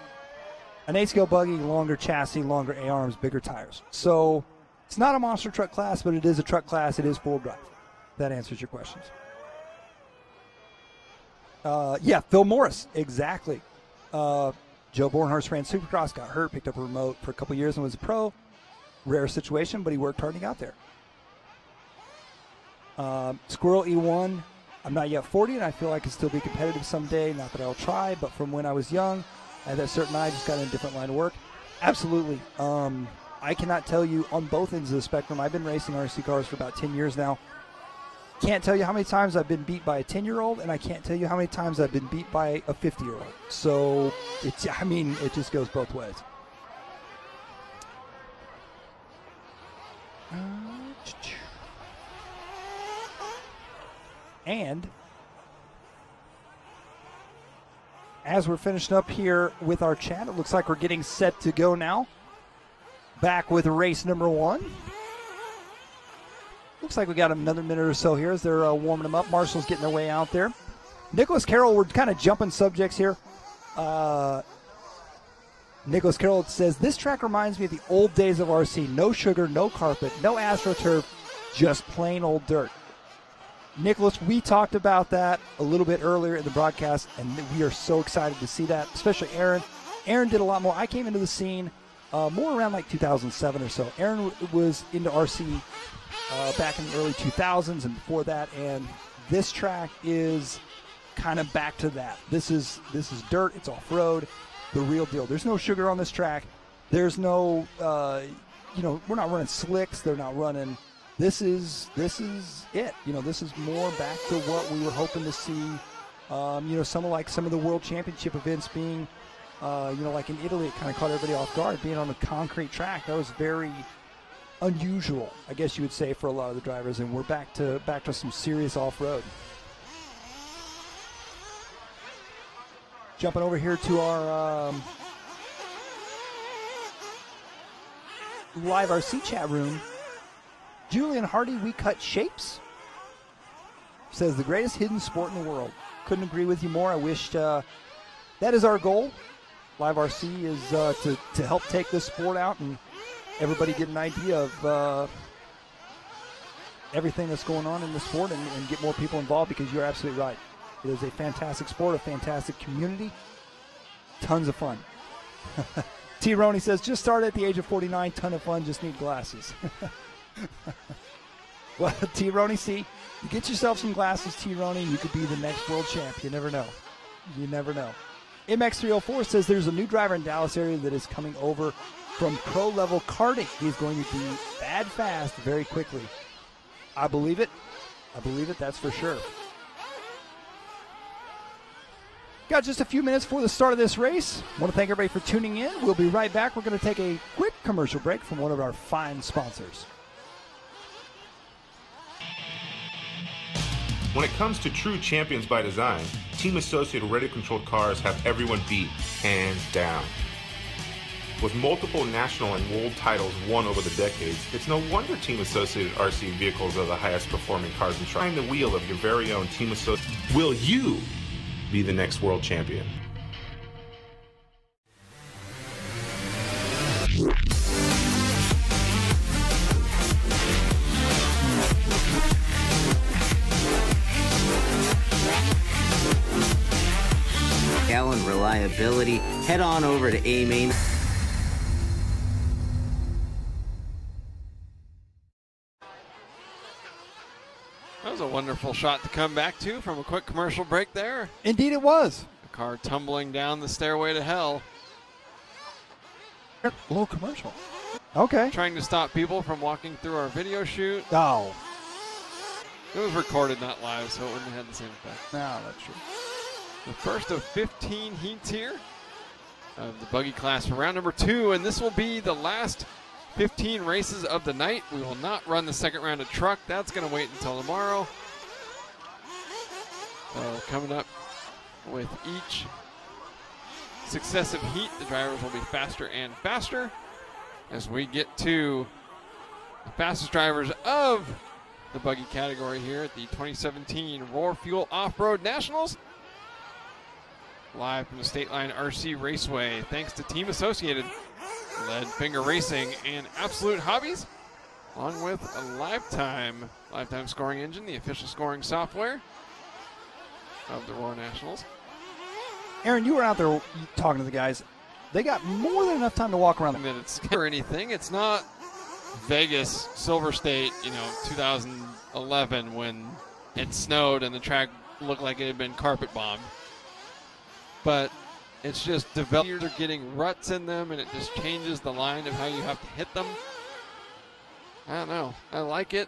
an 8-scale buggy, longer chassis, longer A-arms, bigger tires. So it's not a monster truck class, but it is a truck class. It is four-wheel drive. That answers your questions. Yeah, Phil Morris, exactly. Joe Bornhorst ran Supercross, got hurt, picked up a remote for a couple years and was a pro. Rare situation, but he worked hard and he got there. Squirrel E1, I'm not yet 40, and I feel I can still be competitive someday. Not that I'll try, but from when I was young, I had that certain eye, just got in a different line of work. Absolutely. I cannot tell you on both ends of the spectrum. I've been racing RC cars for about 10 years now. Can't tell you how many times I've been beat by a 10-year-old, and I can't tell you how many times I've been beat by a 50-year-old. So, it just goes both ways. And as we're finishing up here with our chat, it looks like we're getting set to go now. Back with race number 1. Looks like we got another minute or so here as they're warming them up. Marshall's getting their way out there. Nicholas Carroll, we're kind of jumping subjects here. Nicholas Carroll says, this track reminds me of the old days of RC. No sugar, no carpet, no AstroTurf, just plain old dirt. Nicholas, we talked about that a little bit earlier in the broadcast, and we are so excited to see that, especially Aaron. Aaron did a lot more. I came into the scene more around like 2007 or so. Aaron was into RC back in the early 2000s and before that, and this track is kind of back to that. This is dirt. It's off-road, the real deal. There's no sugar on this track. There's no, we're not running slicks. They're not running. This is it. This is more back to what we were hoping to see. Some of the World Championship events being, like in Italy, it kind of caught everybody off guard. Being on a concrete track, that was very unusual, I guess you would say, for a lot of the drivers. And we're back to some serious off-road. Jumping over here to our LiveRC chat room. Julian Hardy, we cut shapes, says the greatest hidden sport in the world. Couldn't agree with you more. I wish that is our goal. LiveRC is to help take this sport out and everybody get an idea of everything that's going on in the sport and get more people involved, because you're absolutely right. It is a fantastic sport, a fantastic community, tons of fun. T. Roney says, just started at the age of 49, ton of fun, just need glasses. Well, T. Roney, see, you get yourself some glasses, T. Roney, you could be the next world champ. You never know. You never know. MX304 says there's a new driver in Dallas area that is coming over from pro-level karting. He's going to be bad fast very quickly. I believe it. That's for sure. Got just a few minutes before the start of this race. I want to thank everybody for tuning in. We'll be right back. We're going to take a quick commercial break from one of our fine sponsors. When it comes to true champions by design, Team Associated radio-controlled cars have everyone beat, hands down. With multiple national and world titles won over the decades, it's no wonder Team Associated RC vehicles are the highest performing cars in behind the wheel of your very own Team Associated. Will you be the next world champion? Gallon reliability. Head on over to A-Main. That was a wonderful shot to come back to from a quick commercial break there. Indeed it was. The car tumbling down the stairway to hell. A little commercial. Okay. Trying to stop people from walking through our video shoot. Oh. It was recorded, not live, so it wouldn't have had the same effect. No, that's true. The first of 15 heats here of the buggy class for round number 2, and this will be the last 15 races of the night. We will not run the second round of truck. That's going to wait until tomorrow. Coming up with each successive heat, the drivers will be faster and faster as we get to the fastest drivers of the buggy category here at the 2017 Roar Fuel Off-Road Nationals. Live from the State Line RC Raceway, thanks to Team Associated, Lead Finger Racing, and Absolute Hobbies, along with a Lifetime scoring engine, the official scoring software of the Roar Nationals. Aaron, you were out there talking to the guys. They got more than enough time to walk around. Minutes or anything. It's not Vegas, Silver State, 2011 when it snowed and the track looked like it had been carpet bombed. But it's just developers are getting ruts in them, and it just changes the line of how you have to hit them. I don't know. I like it.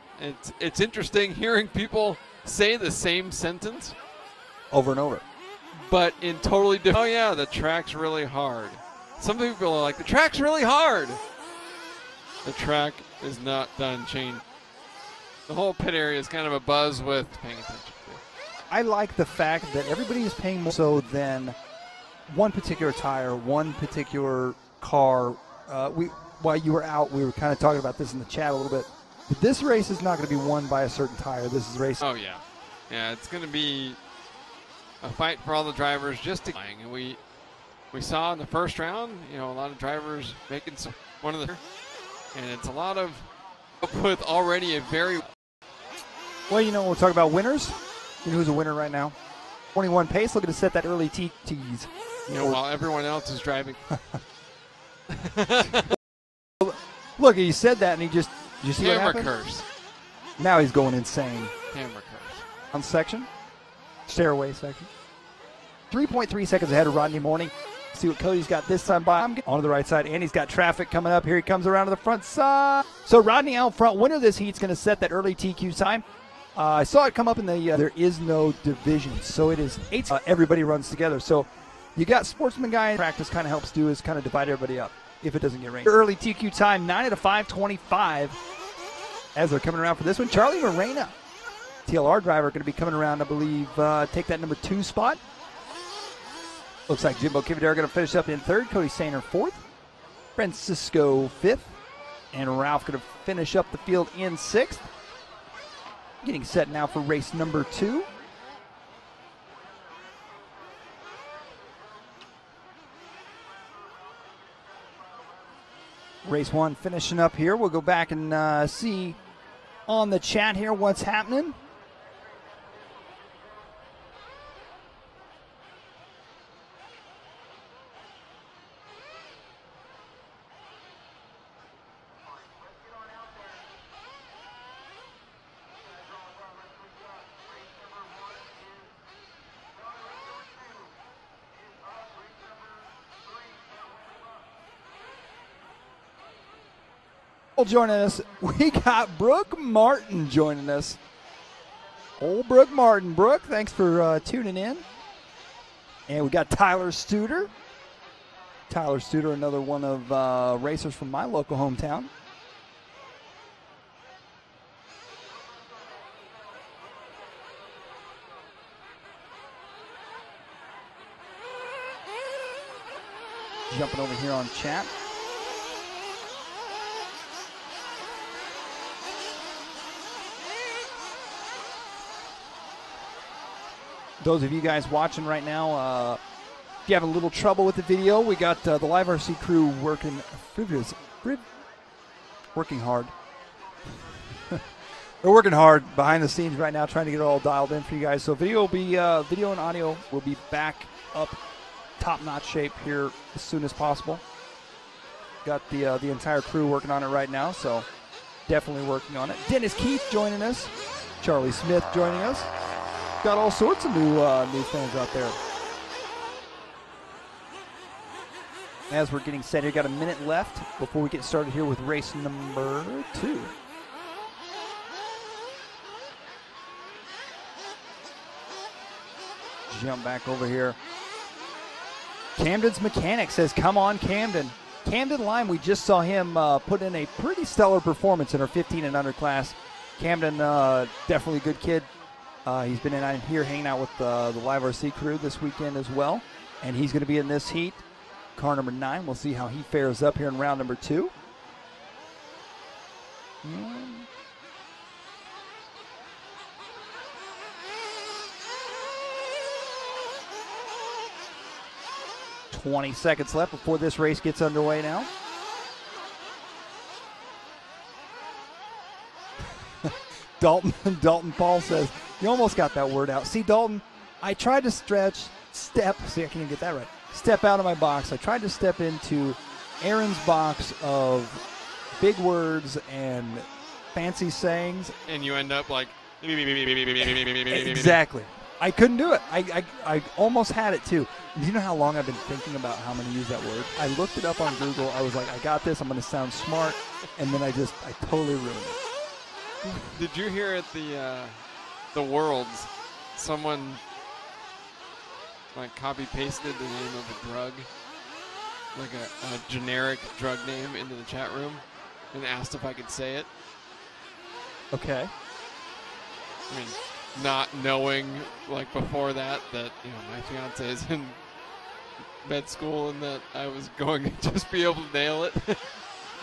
It's interesting hearing people say the same sentence over and over, but in totally different. Oh yeah, the track's really hard. Some people are like, the track's really hard. The track is not done changing. The whole pit area is kind of a buzz with paying attention. I like the fact that everybody is paying more so than one particular tire, one particular car. While you were out, we were kind of talking about this in the chat a little bit. But this race is not going to be won by a certain tire. This is a race. Oh, yeah. Yeah, it's going to be a fight for all the drivers just to. And we saw in the first round, a lot of drivers making one of the. And it's a lot of with already a very. Well, we'll talk about winners. You know who's a winner right now? 21 pace, looking to set that early tease. While everyone else is driving. Look, he said that, and he just you see what Camera happened? curse. Now he's going insane. Camera curse. On section, stairway section. 3.3 seconds ahead of Rodney Morning. See what Cody's got this time by. I'm on the right side, and he's got traffic coming up. Here he comes around to the front side. So Rodney out front. Winner of this heat's going to set that early TQ time. I saw it come up in the. There is no division, so it is 8. Everybody runs together. So you got sportsman guy. Practice kind of helps do is kind of divide everybody up if it doesn't get rain. Early TQ time 9 out of 5:25. As they're coming around for this one, Charlie Morena, TLR driver, going to be coming around. I believe take that number 2 spot. Looks like Jimbo Kivadar going to finish up in 3rd. Cody Sainer 4th. Francisco 5th. And Ralph going to finish up the field in 6th. Getting set now for race number 2. Race 1 finishing up here. We'll go back and see on the chat here what's happening. Joining us, we got Brooke Martin joining us. Old Brooke Martin. Brooke, thanks for tuning in. And we got Tyler Studer. Tyler Studer, another one of racers from my local hometown. Jumping over here on chat. Those of you guys watching right now, if you have a little trouble with the video, we got the LiveRC crew working hard. They're working hard behind the scenes right now, trying to get it all dialed in for you guys. So video will be video and audio will be back up, top-notch shape here as soon as possible. Got the entire crew working on it right now, so definitely working on it. Dennis Keith joining us, Charlie Smith joining us. Got all sorts of new fans out there. As we're getting set here, got a minute left before we get started here with race number 2. Jump back over here. Camden's Mechanic says, come on, Camden. Camden Lime, we just saw him put in a pretty stellar performance in our 15 and under class. Camden, definitely a good kid. He's been in here hanging out with the LiveRC crew this weekend as well. And he's going to be in this heat. Car number 9. We'll see how he fares up here in round number 2. And 20 seconds left before this race gets underway now. Dalton Paul says, you almost got that word out. See, Dalton, I tried to step, see, I can't even get that right. Step out of my box. I tried to step into Aaron's box of big words and fancy sayings. And you end up like... Exactly. I couldn't do it. I almost had it, too. Do you know how long I've been thinking about how I'm going to use that word? I looked it up on Google. I was like, I got this. I'm going to sound smart. And then I totally ruined it. Did you hear at the Worlds, someone like copy pasted the name of a drug, like a generic drug name, into the chat room, and asked if I could say it? Okay. I mean, not knowing like before that my fiance is in med school and that I was going to just be able to nail it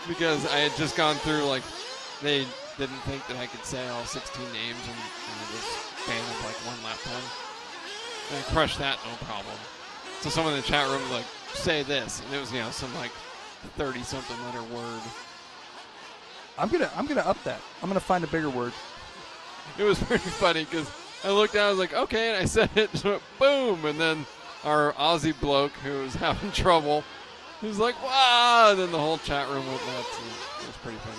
because I had just gone through they didn't think that I could say all 16 names and just ban of one lap time. And I crushed that, no problem. So someone in the chat room was like, say this. And it was, some 30-something letter word. I'm gonna up that. I'm gonna find a bigger word. It was pretty funny because I looked down, I was like, okay, and I said it, just went boom. And then our Aussie bloke who was having trouble, He's like, wow! And then the whole chat room went nuts. And it was pretty funny.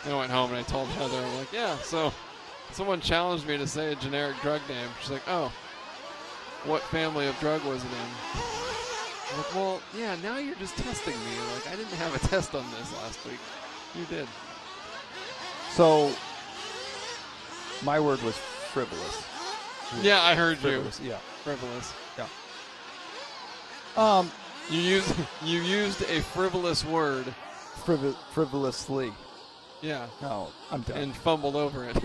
And I went home and I told Heather, I'm like, yeah, so someone challenged me to say a generic drug name. She's like, oh, what family of drug was it in? I'm like, well, yeah, now you're just testing me. Like, I didn't have a test on this last week. You did. So, my word was frivolous. Yeah, I heard frivolous, you. Yeah. Frivolous. Yeah. You used a frivolous word. Frivolously. Yeah. No, I'm done. And fumbled over it.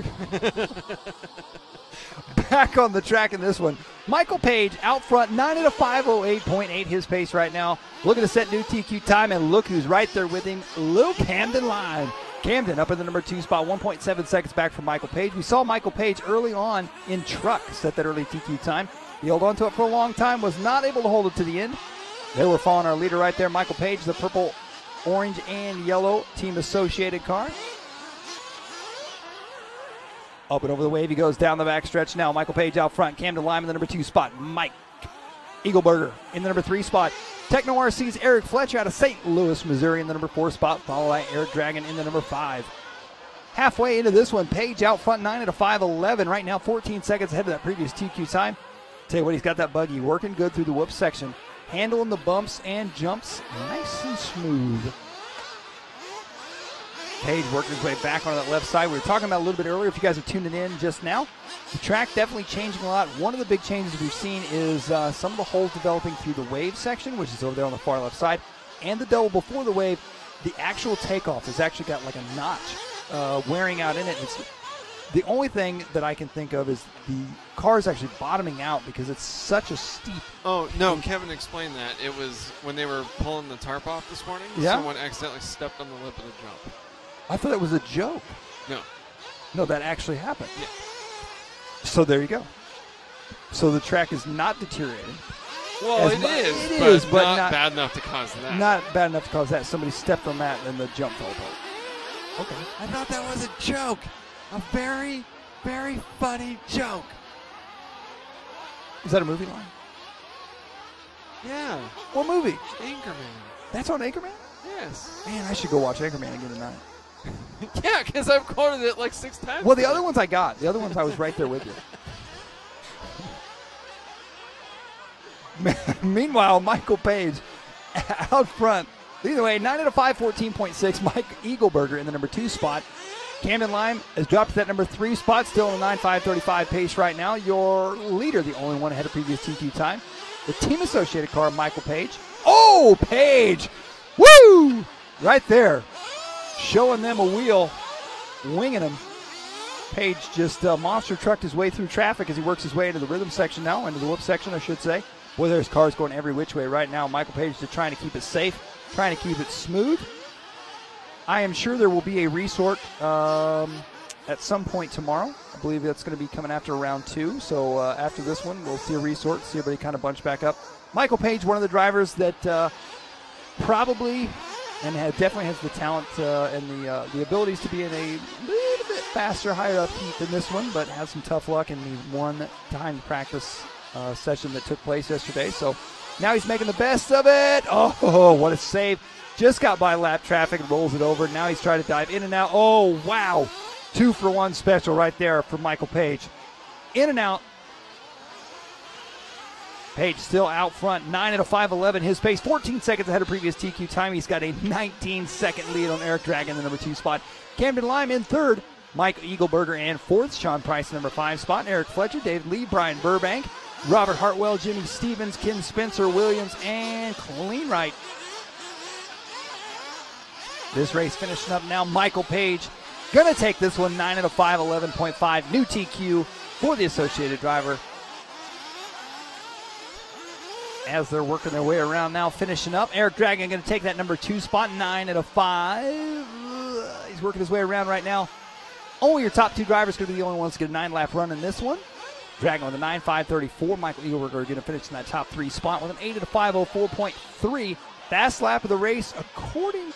Back on the track in this one. Michael Page out front, 9 at a 5:08.8 his pace right now. Looking to set new TQ time, and look who's right there with him, Luke Camden Line. Camden up in the number 2 spot, 1.7 seconds back from Michael Page. We saw Michael Page early on in truck set that early TQ time. He held on to it for a long time, was not able to hold it to the end. They were following our leader right there, Michael Page, the purple, orange, and yellow team associated car. Up and over the wave, he goes down the back stretch now. Michael Page out front, Camden Lime in the number 2 spot. Mike Eagleberger in the number 3 spot. Techno RC's Eric Fletcher out of St. Louis, Missouri in the number 4 spot, followed by Eric Dragon in the number 5. Halfway into this one, Page out front, 9 at a 5:11. Right now, 14 seconds ahead of that previous TQ time. Tell you what, he's got that buggy working good through the whoop section, handling the bumps and jumps nice and smooth. Page working his way back on that left side. We were talking about a little bit earlier, if you guys are tuning in just now, the track definitely changing a lot. One of the big changes we've seen is some of the holes developing through the wave section, which is over there on the far left side, and the double before the wave. The actual takeoff has actually got like a notch wearing out in it. It's the only thing that I can think of is the car is actually bottoming out because it's such a steep. Oh, no, Kevin explained that. It was when they were pulling the tarp off this morning, Yeah? someone accidentally stepped on the lip of the jump. I thought that was a joke. No. No, that actually happened. Yeah. So there you go. So the track is not deteriorating. Well, It but is, but not not bad enough to cause that. Not bad enough to cause that. Somebody stepped on that and the jump fell apart. Okay. I thought that was a joke. A very, very funny joke. Is that a movie line? Yeah. What movie? Anchorman. That's on Anchorman? Yes. Man, I should go watch Anchorman again tonight. Yeah, because I've quoted it like 6 times. Well, the other ones I got. The other ones I was right there with you. Meanwhile, Michael Page out front. Either way, 9 at a 5:14.6. Mike Eagleberger in the number 2 spot. Camden Lime has dropped to that number 3 spot, still in a 9.535 pace right now. Your leader, the only one ahead of previous TQ time. The team associated car, Michael Page. Oh, Page! Woo! Right there. Showing them a wheel, winging them. Page just monster trucked his way through traffic as he works his way into the rhythm section now, into the whoop section, I should say. Boy, there's cars going every which way right now. Michael Page just trying to keep it safe, trying to keep it smooth. I am sure there will be a resort at some point tomorrow. I believe that's going to be coming after round 2. So after this one, we'll see a resort, see everybody kind of bunch back up. Michael Page, one of the drivers that probably and definitely has the talent and the abilities to be in a little bit faster, higher up heat than this one, but had some tough luck in the one time practice session that took place yesterday. So now he's making the best of it. Oh, what a save. Just got by lap traffic and rolls it over. Now he's trying to dive in and out. Oh, wow. 2-for-1 special right there for Michael Page. In and out. Page still out front, 9 at a 5:11 his pace, 14 seconds ahead of previous TQ time. He's got a 19-second lead on Eric Dragon, the number 2 spot. Camden Lime in 3rd, Mike Eagleberger in 4th, Sean Price, the number 5 spot, Eric Fletcher, David Lee, Brian Burbank, Robert Hartwell, Jimmy Stevens, Ken Spencer Williams, and Colleen Wright. This race finishing up now. Michael Page going to take this one, 9 at a 5:11.5, new TQ for the associated driver. As they're working their way around now, finishing up. Eric Dragon going to take that number 2 spot, 9 at a 5. He's working his way around right now. Only your top 2 drivers going to be the only ones to get a 9-lap run in this one. Dragon with a 9.534. Michael Eagleberger going to finish in that top 3 spot with an 8 at a 5:04.3. Fast lap of the race, according.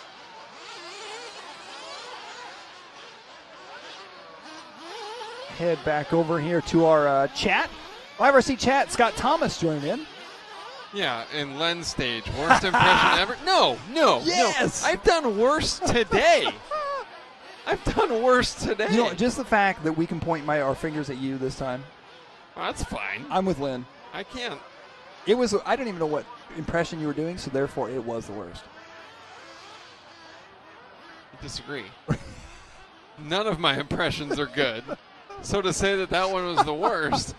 Head back over here to our chat. LiveRC chat, Scott Thomas joined in. Yeah, in Len's stage. Worst impression ever? No. Yes! I've done worse today. I've done worse today. You know, just the fact that we can point our fingers at you this time. Well, that's fine. I'm with Lynn. I can't. It was, I don't even know what impression you were doing, so therefore it was the worst. I disagree. None of my impressions are good. So to say that that one was the worst.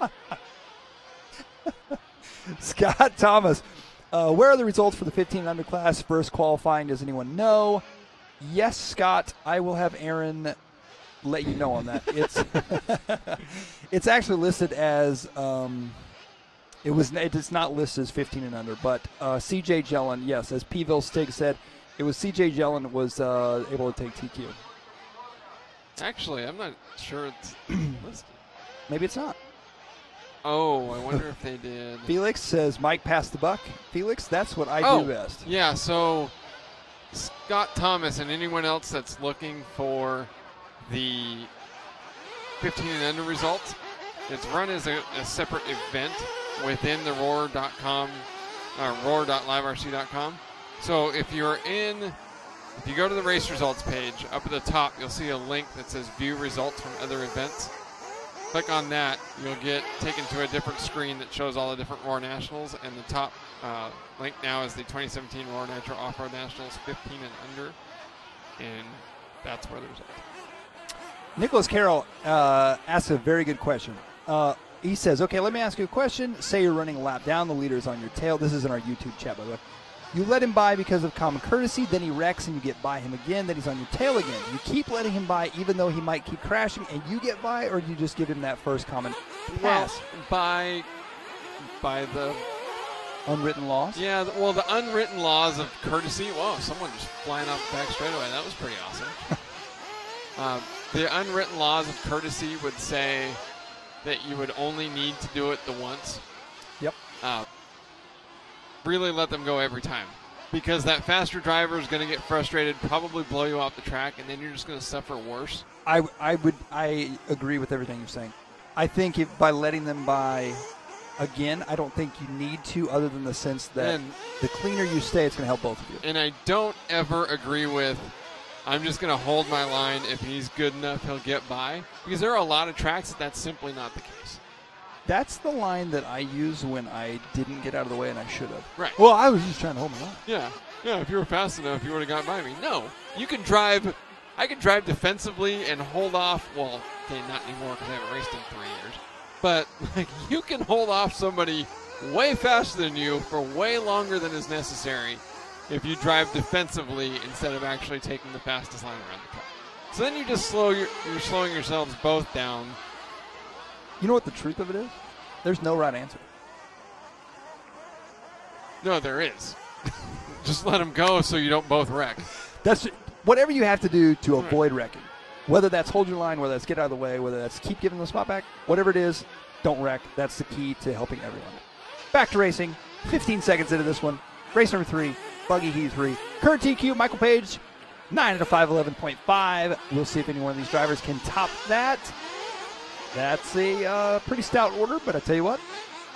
Scott Thomas, where are the results for the 15 and under class? First qualifying, does anyone know? Yes, Scott, I will have Aaron let you know on that. It's it's actually listed as it's not listed as 15 and under, but CJ Jellin, yes, as Pville Stig said, it was CJ Jellin was able to take TQ. Actually, I'm not sure it's listed. Maybe it's not. Oh, I wonder if they did. Felix says Mike passed the buck. Felix, that's what I do best. Yeah, so Scott Thomas and anyone else that's looking for the 15 and under results, it's run as a separate event within the roar.com, roar.liverc.com. So if you go to the race results page, up at the top, you'll see a link that says view results from other events. Click on that, you'll get taken to a different screen that shows all the different Roar Nationals, and the top link now is the 2017 Roar Nitro Off-Road Nationals 15 and under, and that's where the results are. Nicholas Carroll asks a very good question. He says, okay, let me ask you a question. Say you're running a lap down, the leader's on your tail. This is in our YouTube chat, by the way. You let him by because of common courtesy, then he wrecks and you get by him again, then he's on your tail again. You keep letting him by even though he might keep crashing and you get by, or do you just give him that first common pass? Well, by the unwritten laws? Yeah, well, the unwritten laws of courtesy. Whoa, someone just flying off the back straightaway. That was pretty awesome. The unwritten laws of courtesy would say that you would only need to do it the once. Yep. Really let them go every time, because that faster driver is going to get frustrated, probably blow you off the track, and then you're just going to suffer worse. I agree with everything you're saying. I think by letting them by again, I don't think you need to, other than the sense that the cleaner you stay, it's going to help both of you. And I don't ever agree with, I'm just going to hold my line. If he's good enough, he'll get by, because there are a lot of tracks that's simply not the case. That's the line that I use when I didn't get out of the way and I should have. Right. Well, I was just trying to hold my line. Yeah. If you were fast enough, you would have got by me. No. You can drive. I can drive defensively and hold off. Well, okay, not anymore because I haven't raced in 3 years. But you can hold off somebody way faster than you for way longer than is necessary if you drive defensively instead of actually taking the fastest line around the track. So then you just you're slowing yourselves both down. You know what the truth of it is? There's no right answer. No, there is. Just let them go so you don't both wreck. That's whatever you have to do to avoid wrecking. Whether that's hold your line, whether that's get out of the way, whether that's keep giving the spot back, whatever it is, don't wreck. That's the key to helping everyone. Back to racing. 15 seconds into this one. Race number 3, Buggy Heat 3. Kurt TQ, Michael Page, 9 out of 5, 11.5. We'll see if any one of these drivers can top that. That's a pretty stout order, but I tell you what,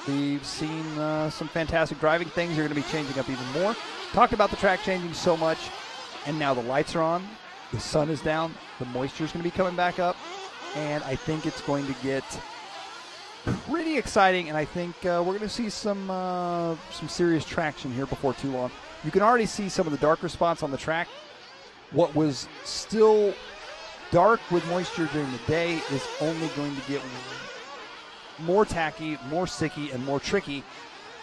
we've seen some fantastic driving things. You're going to be changing up even more. Talked about the track changing so much, and now the lights are on, the sun is down, the moisture is going to be coming back up, and I think it's going to get pretty exciting, and I think we're going to see some serious traction here before too long. You can already see some of the darker spots on the track. What was still dark with moisture during the day is only going to get more tacky, more sticky, and more tricky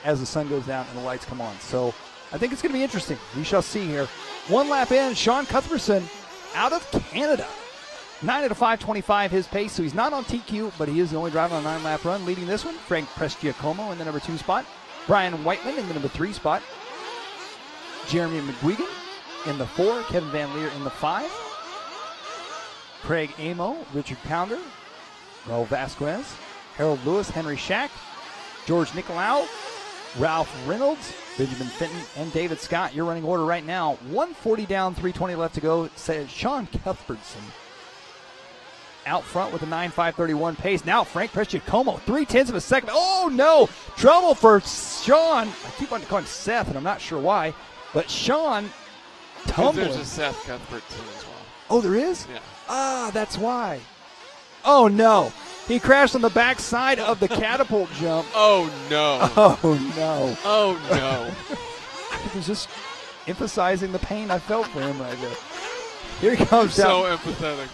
as the sun goes down and the lights come on. So I think it's going to be interesting. We shall see here. One lap in, Sean Cuthbertson out of Canada. 9 out of 5.25 his pace, so he's not on TQ, but he is the only driver on a 9-lap run. Leading this one, Frank Prestigiacomo in the number 2 spot. Brian Whiteman in the number 3 spot. Jeremy McGuigan in the 4. Kevin Van Leer in the 5. Craig Amo, Richard Pounder, Raul Vasquez, Harold Lewis, Henry Shack, George Nicolau, Ralph Reynolds, Benjamin Fenton, and David Scott. Your running order right now, 140 down, 320 left to go. Says Sean Cuthbertson out front with a 9.531 pace. Now Frank Prestigiacomo, 0.3 of a second. Oh no! Trouble for Sean, I keep on calling him Seth, and I'm not sure why, but Sean tumbling. There's a Seth Cuthbert team as well. Oh, there is? Yeah. Ah, that's why. Oh, no. He crashed on the backside of the catapult jump. Oh, no. Oh, no. Oh, no. I was just emphasizing the pain I felt for him right there. Here he comes down. So empathetic.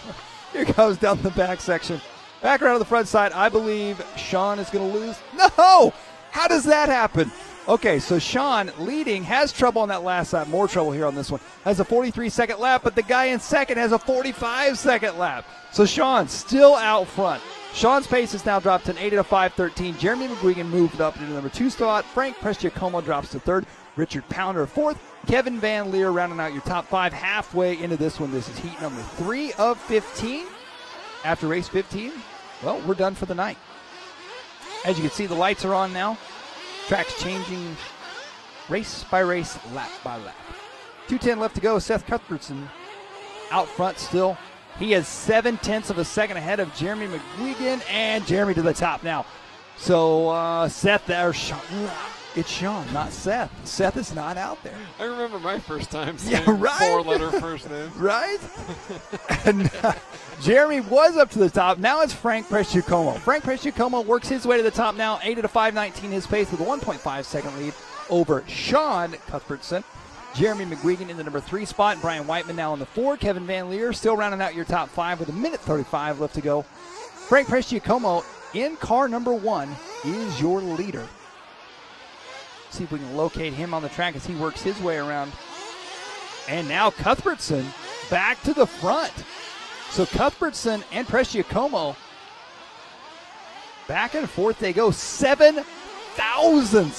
Here he comes down the back section. Back around to the front side. I believe Sean is going to lose. No! How does that happen? Okay, so Sean leading has trouble on that last lap. More trouble here on this one. Has a 43-second lap, but the guy in second has a 45-second lap. So Sean still out front. Sean's pace has now dropped to an 8 at a 5:13. Jeremy McGuigan moved up into the number 2 spot. Frank Prestiacomo drops to 3rd. Richard Pounder 4th. Kevin Van Leer rounding out your top 5 halfway into this one. This is heat number 3 of 15. After race 15, well, we're done for the night. As you can see, the lights are on now. Track's changing race by race, lap by lap. 2:10 left to go. Seth Cuthbertson out front still. He is 0.7 of a second ahead of Jeremy McGuigan, and Jeremy to the top now. So Seth there, it's Sean, not Seth. Seth is not out there. I remember my first time saying 4-letter first name. Right? And Jeremy was up to the top. Now it's Frank Prestiacomo. Frank Prestiacomo works his way to the top now. 8 at a 5:19 his pace with a 1.5 second lead over Sean Cuthbertson. Jeremy McGuigan in the number 3 spot. Brian Whiteman now in the 4. Kevin Van Leer still rounding out your top 5 with a 1:35 left to go. Frank Prestiacomo in car number 1 is your leader. See if we can locate him on the track as he works his way around. And now Cuthbertson back to the front. So Cuthbertson and Prestiacomo back and forth they go. 0.7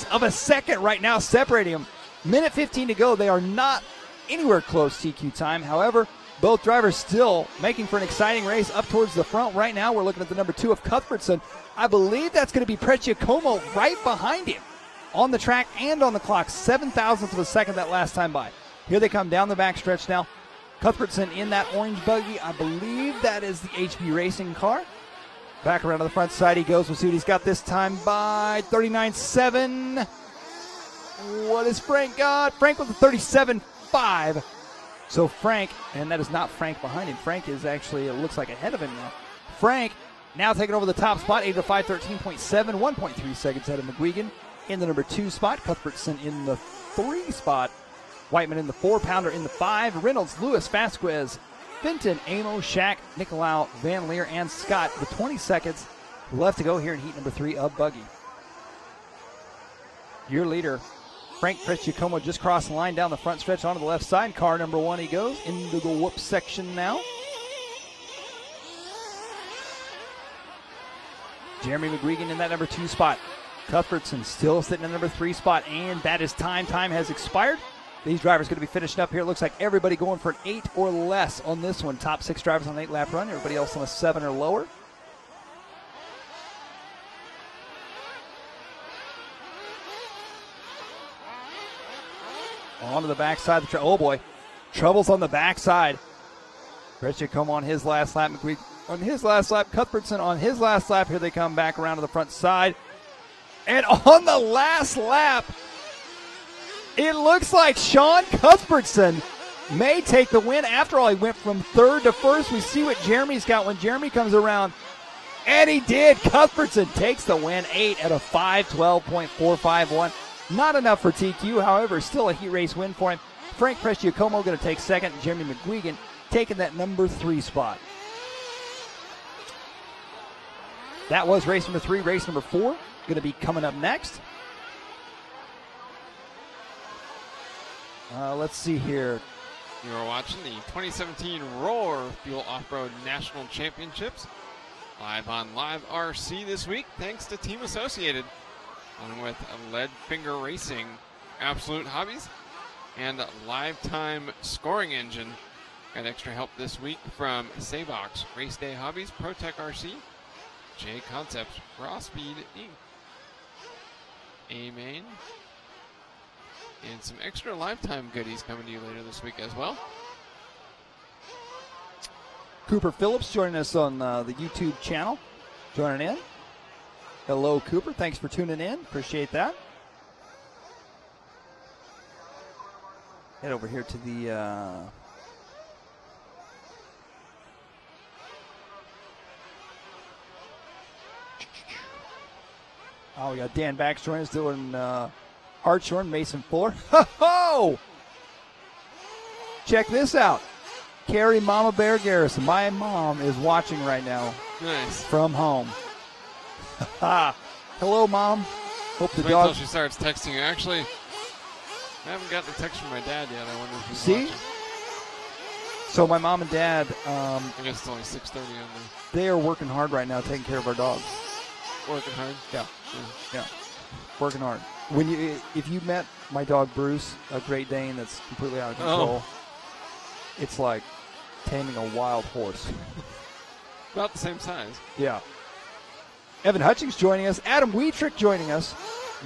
of a second right now separating them. 1:15 to go. They are not anywhere close TQ time. However, both drivers still making for an exciting race up towards the front. Right now we're looking at the number 2 of Cuthbertson. I believe that's going to be Prestiacomo right behind him on the track and on the clock. 0.7 of a second that last time by. Here they come down the back stretch now. Cuthbertson in that orange buggy. I believe that is the HB Racing car. Back around to the front side he goes. We'll see what he's got this time by 39.7. What has Frank got? Frank with a 37.5. So Frank, and that is not Frank behind him. Frank is actually, it looks like ahead of him now. Frank now taking over the top spot. 8 to 5:13.7. 1.3 seconds ahead of McGuigan in the number 2 spot. Cuthbertson in the 3 spot. Whiteman in the 4. Pounder in the 5. Reynolds, Lewis, Vasquez, Fenton, Amo, Shack, Nicolau, Van Leer, and Scott with 20 seconds left to go here in heat number 3 of Buggy. Your leader, Frank Prestiacomo, just crossing the line down the front stretch onto the left side. Car number 1 he goes into the whoop section now. Jeremy McGuigan in that number 2 spot. Cuthbertson still sitting in the number 3 spot, and that is time. Time has expired. These drivers going to be finishing up here. It looks like everybody going for an 8 or less on this one. Top 6 drivers on an 8-lap run. Everybody else on a 7 or lower. Onto the backside of the track. Oh boy, troubles on the backside. Prestiacomo on his last lap. McGuigan on his last lap. Cuthbertson on his last lap. Here they come back around to the front side. And on the last lap, it looks like Sean Cuthbertson may take the win. After all, he went from 3rd to 1st. We see what Jeremy's got when Jeremy comes around. And he did. Cuthbertson takes the win. 8 at a 5:12.451. Not enough for TQ, however, still a heat race win for him. Frank Prestiacomo going to take 2nd. Jeremy McGuigan taking that number 3 spot. That was race number 3. Race number 4 going to be coming up next. Let's see here. You are watching the 2017 Roar Fuel Off-Road National Championships live on LiveRC this week, thanks to Team Associated, along with Lead Finger Racing, Absolute Hobbies, and Lifetime Scoring Engine. Got extra help this week from Saybox, Race Day Hobbies, ProTech RC, J Concepts, Raw Speed Inc., A-Main, and some extra Lifetime goodies coming to you later this week as well. Cooper Phillips joining us on the YouTube channel, joining in. Hello, Cooper. Thanks for tuning in. Appreciate that. Head over here to the oh, we got Dan Backshorn is doing Hartshorn, Mason Fuller. Ho! Check this out. Carrie Mama Bear Garrison. My mom is watching right now. Nice. From home. Hello, Mom. Hope the Wait dog. till she starts texting. Actually, I haven't gotten a text from my dad yet. I wonder if he's See? watching. So my mom and dad, I guess it's only 6:30 on they are working hard right now taking care of our dogs. the working hard. Yeah. Yeah. Working hard. If you met my dog Bruce, a Great Dane that's completely out of control, it's like taming a wild horse. About the same size. Yeah. Evan Hutchings joining us. Adam Wietrick joining us.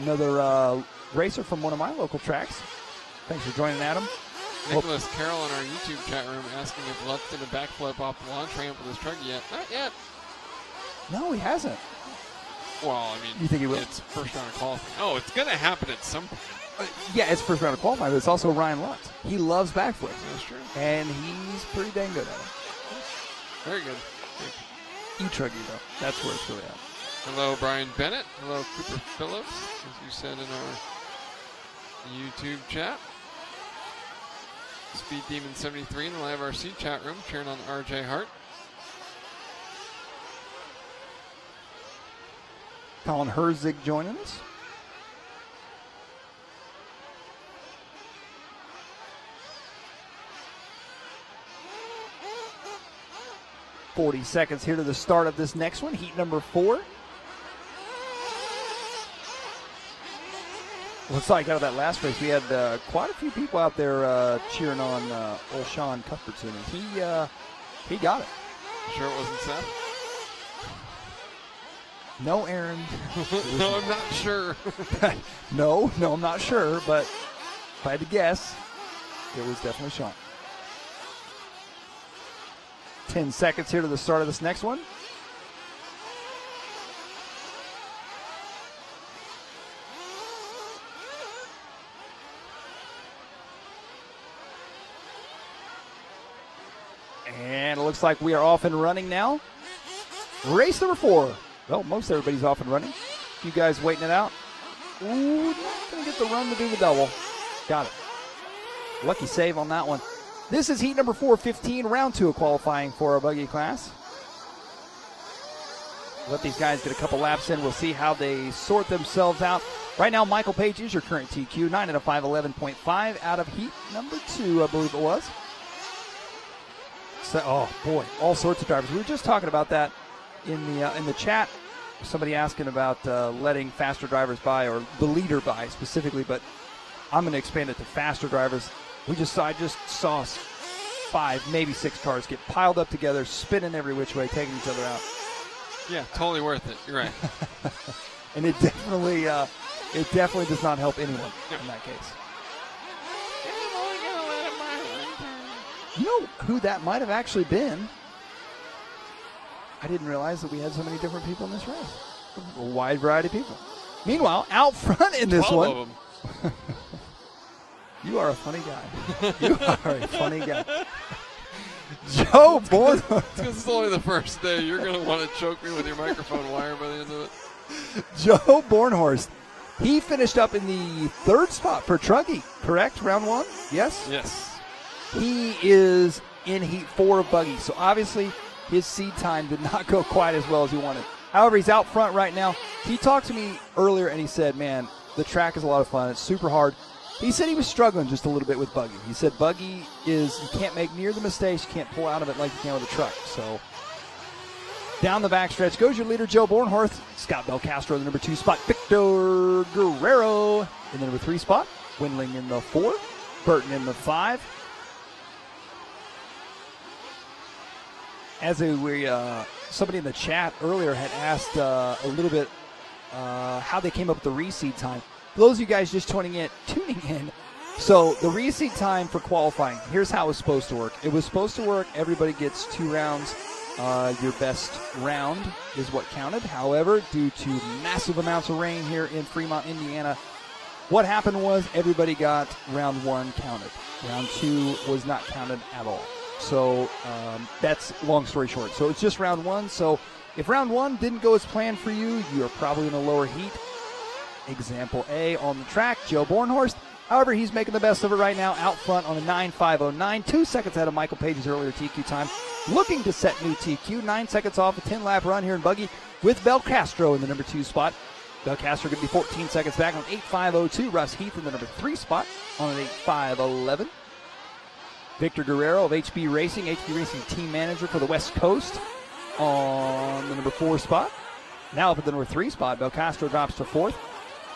Another racer from one of my local tracks. Thanks for joining, Adam. Nicholas Carroll in our YouTube chat room asking if Lutz did a backflip off the launch ramp with his truck yet. Not yet. No, he hasn't. Well, I mean, You think he will? It's first round of qualifying. Oh, it's going to happen at some point. Yeah, it's first round of qualifying, but it's also Ryan Lutz. He loves backflips. That's true. And he's pretty dang good at it. Very good. E-Truggy, though. That's where it's really at. Hello, Brian Bennett. Hello, Cooper Phillips, as you said in our YouTube chat. Speed Demon 73 in the LiveRC chat room, cheering on RJ Hart. Colin Herzig joining us. $40 seconds here to the start of this next one, heat number 4. Looks like out of that last race, we had quite a few people out there cheering on old Sean Cuthbertson. And he got it. Sure it wasn't Seth? No, Aaron. No, I'm not sure. No, I'm not sure, but if I had to guess, it was definitely Sean. 10 seconds here to the start of this next one. And it looks like we are off and running now. Race number 4. Well, most everybody's off and running. You guys waiting it out? Ooh, not going to get the run to do the double. Got it. Lucky save on that one. This is heat number 415, round 2 of qualifying for our buggy class. Let these guys get a couple laps in. We'll see how they sort themselves out. Right now, Michael Page is your current TQ. 9 out of 5, 11.5 out of heat number 2, I believe it was. So, oh, boy, all sorts of drivers. We were just talking about that in the chat. Somebody asking about letting faster drivers by, or the leader by specifically, but I'm going to expand it to faster drivers. I just saw 5, maybe 6 cars get piled up together, spinning every which way, taking each other out. Yeah, totally worth it. You're right. And it definitely does not help anyone in that case. You know who that might have actually been? I didn't realize that we had so many different people in this race. A wide variety of people. Meanwhile, out front in this 12 one. of them. You are a funny guy. You are a funny guy. Joe Bornhorst. Because it's only the first day. You're going to want to choke me with your microphone wire by the end of it. Joe Bornhorst. He finished up in the 3rd spot for Truggy, correct? Round 1? Yes? Yes. He is in heat 4 of buggy, so obviously his seed time did not go quite as well as he wanted. However, he's out front right now. He talked to me earlier and he said, man, the track is a lot of fun. It's super hard. He said he was struggling just a little bit with buggy. He said buggy is, you can't make near the mistakes. You can't pull out of it like you can with a truck. So down the backstretch goes your leader, Joe Bornhorst. Scott Belcastro in the number 2 spot. Victor Guerrero in the number 3 spot. Windling in the 4. Burton in the 5. As somebody in the chat earlier had asked a little bit how they came up with the reseed time. For those of you guys just tuning in, so the reseed time for qualifying, here's how it was supposed to work. It was supposed to work, everybody gets 2 rounds. Your best round is what counted. However, due to massive amounts of rain here in Fremont, Indiana, what happened was everybody got round 1 counted. Round 2 was not counted at all. So that's long story short. So it's just round 1. So if round 1 didn't go as planned for you, you're probably in a lower heat. Example A on the track, Joe Bornhorst. However, he's making the best of it right now, out front on a 9.509, 2 seconds ahead of Michael Page's earlier TQ time. Looking to set new TQ, 9 seconds off a 10-lap run here in Buggy with Belcastro in the number 2 spot. Belcastro going to be 14 seconds back on 8.502. Russ Heath in the number 3 spot on an 8.511. Victor Guerrero of HB Racing team manager for the West Coast on the number 4 spot. Now up at the number 3 spot, Belcastro drops to 4th.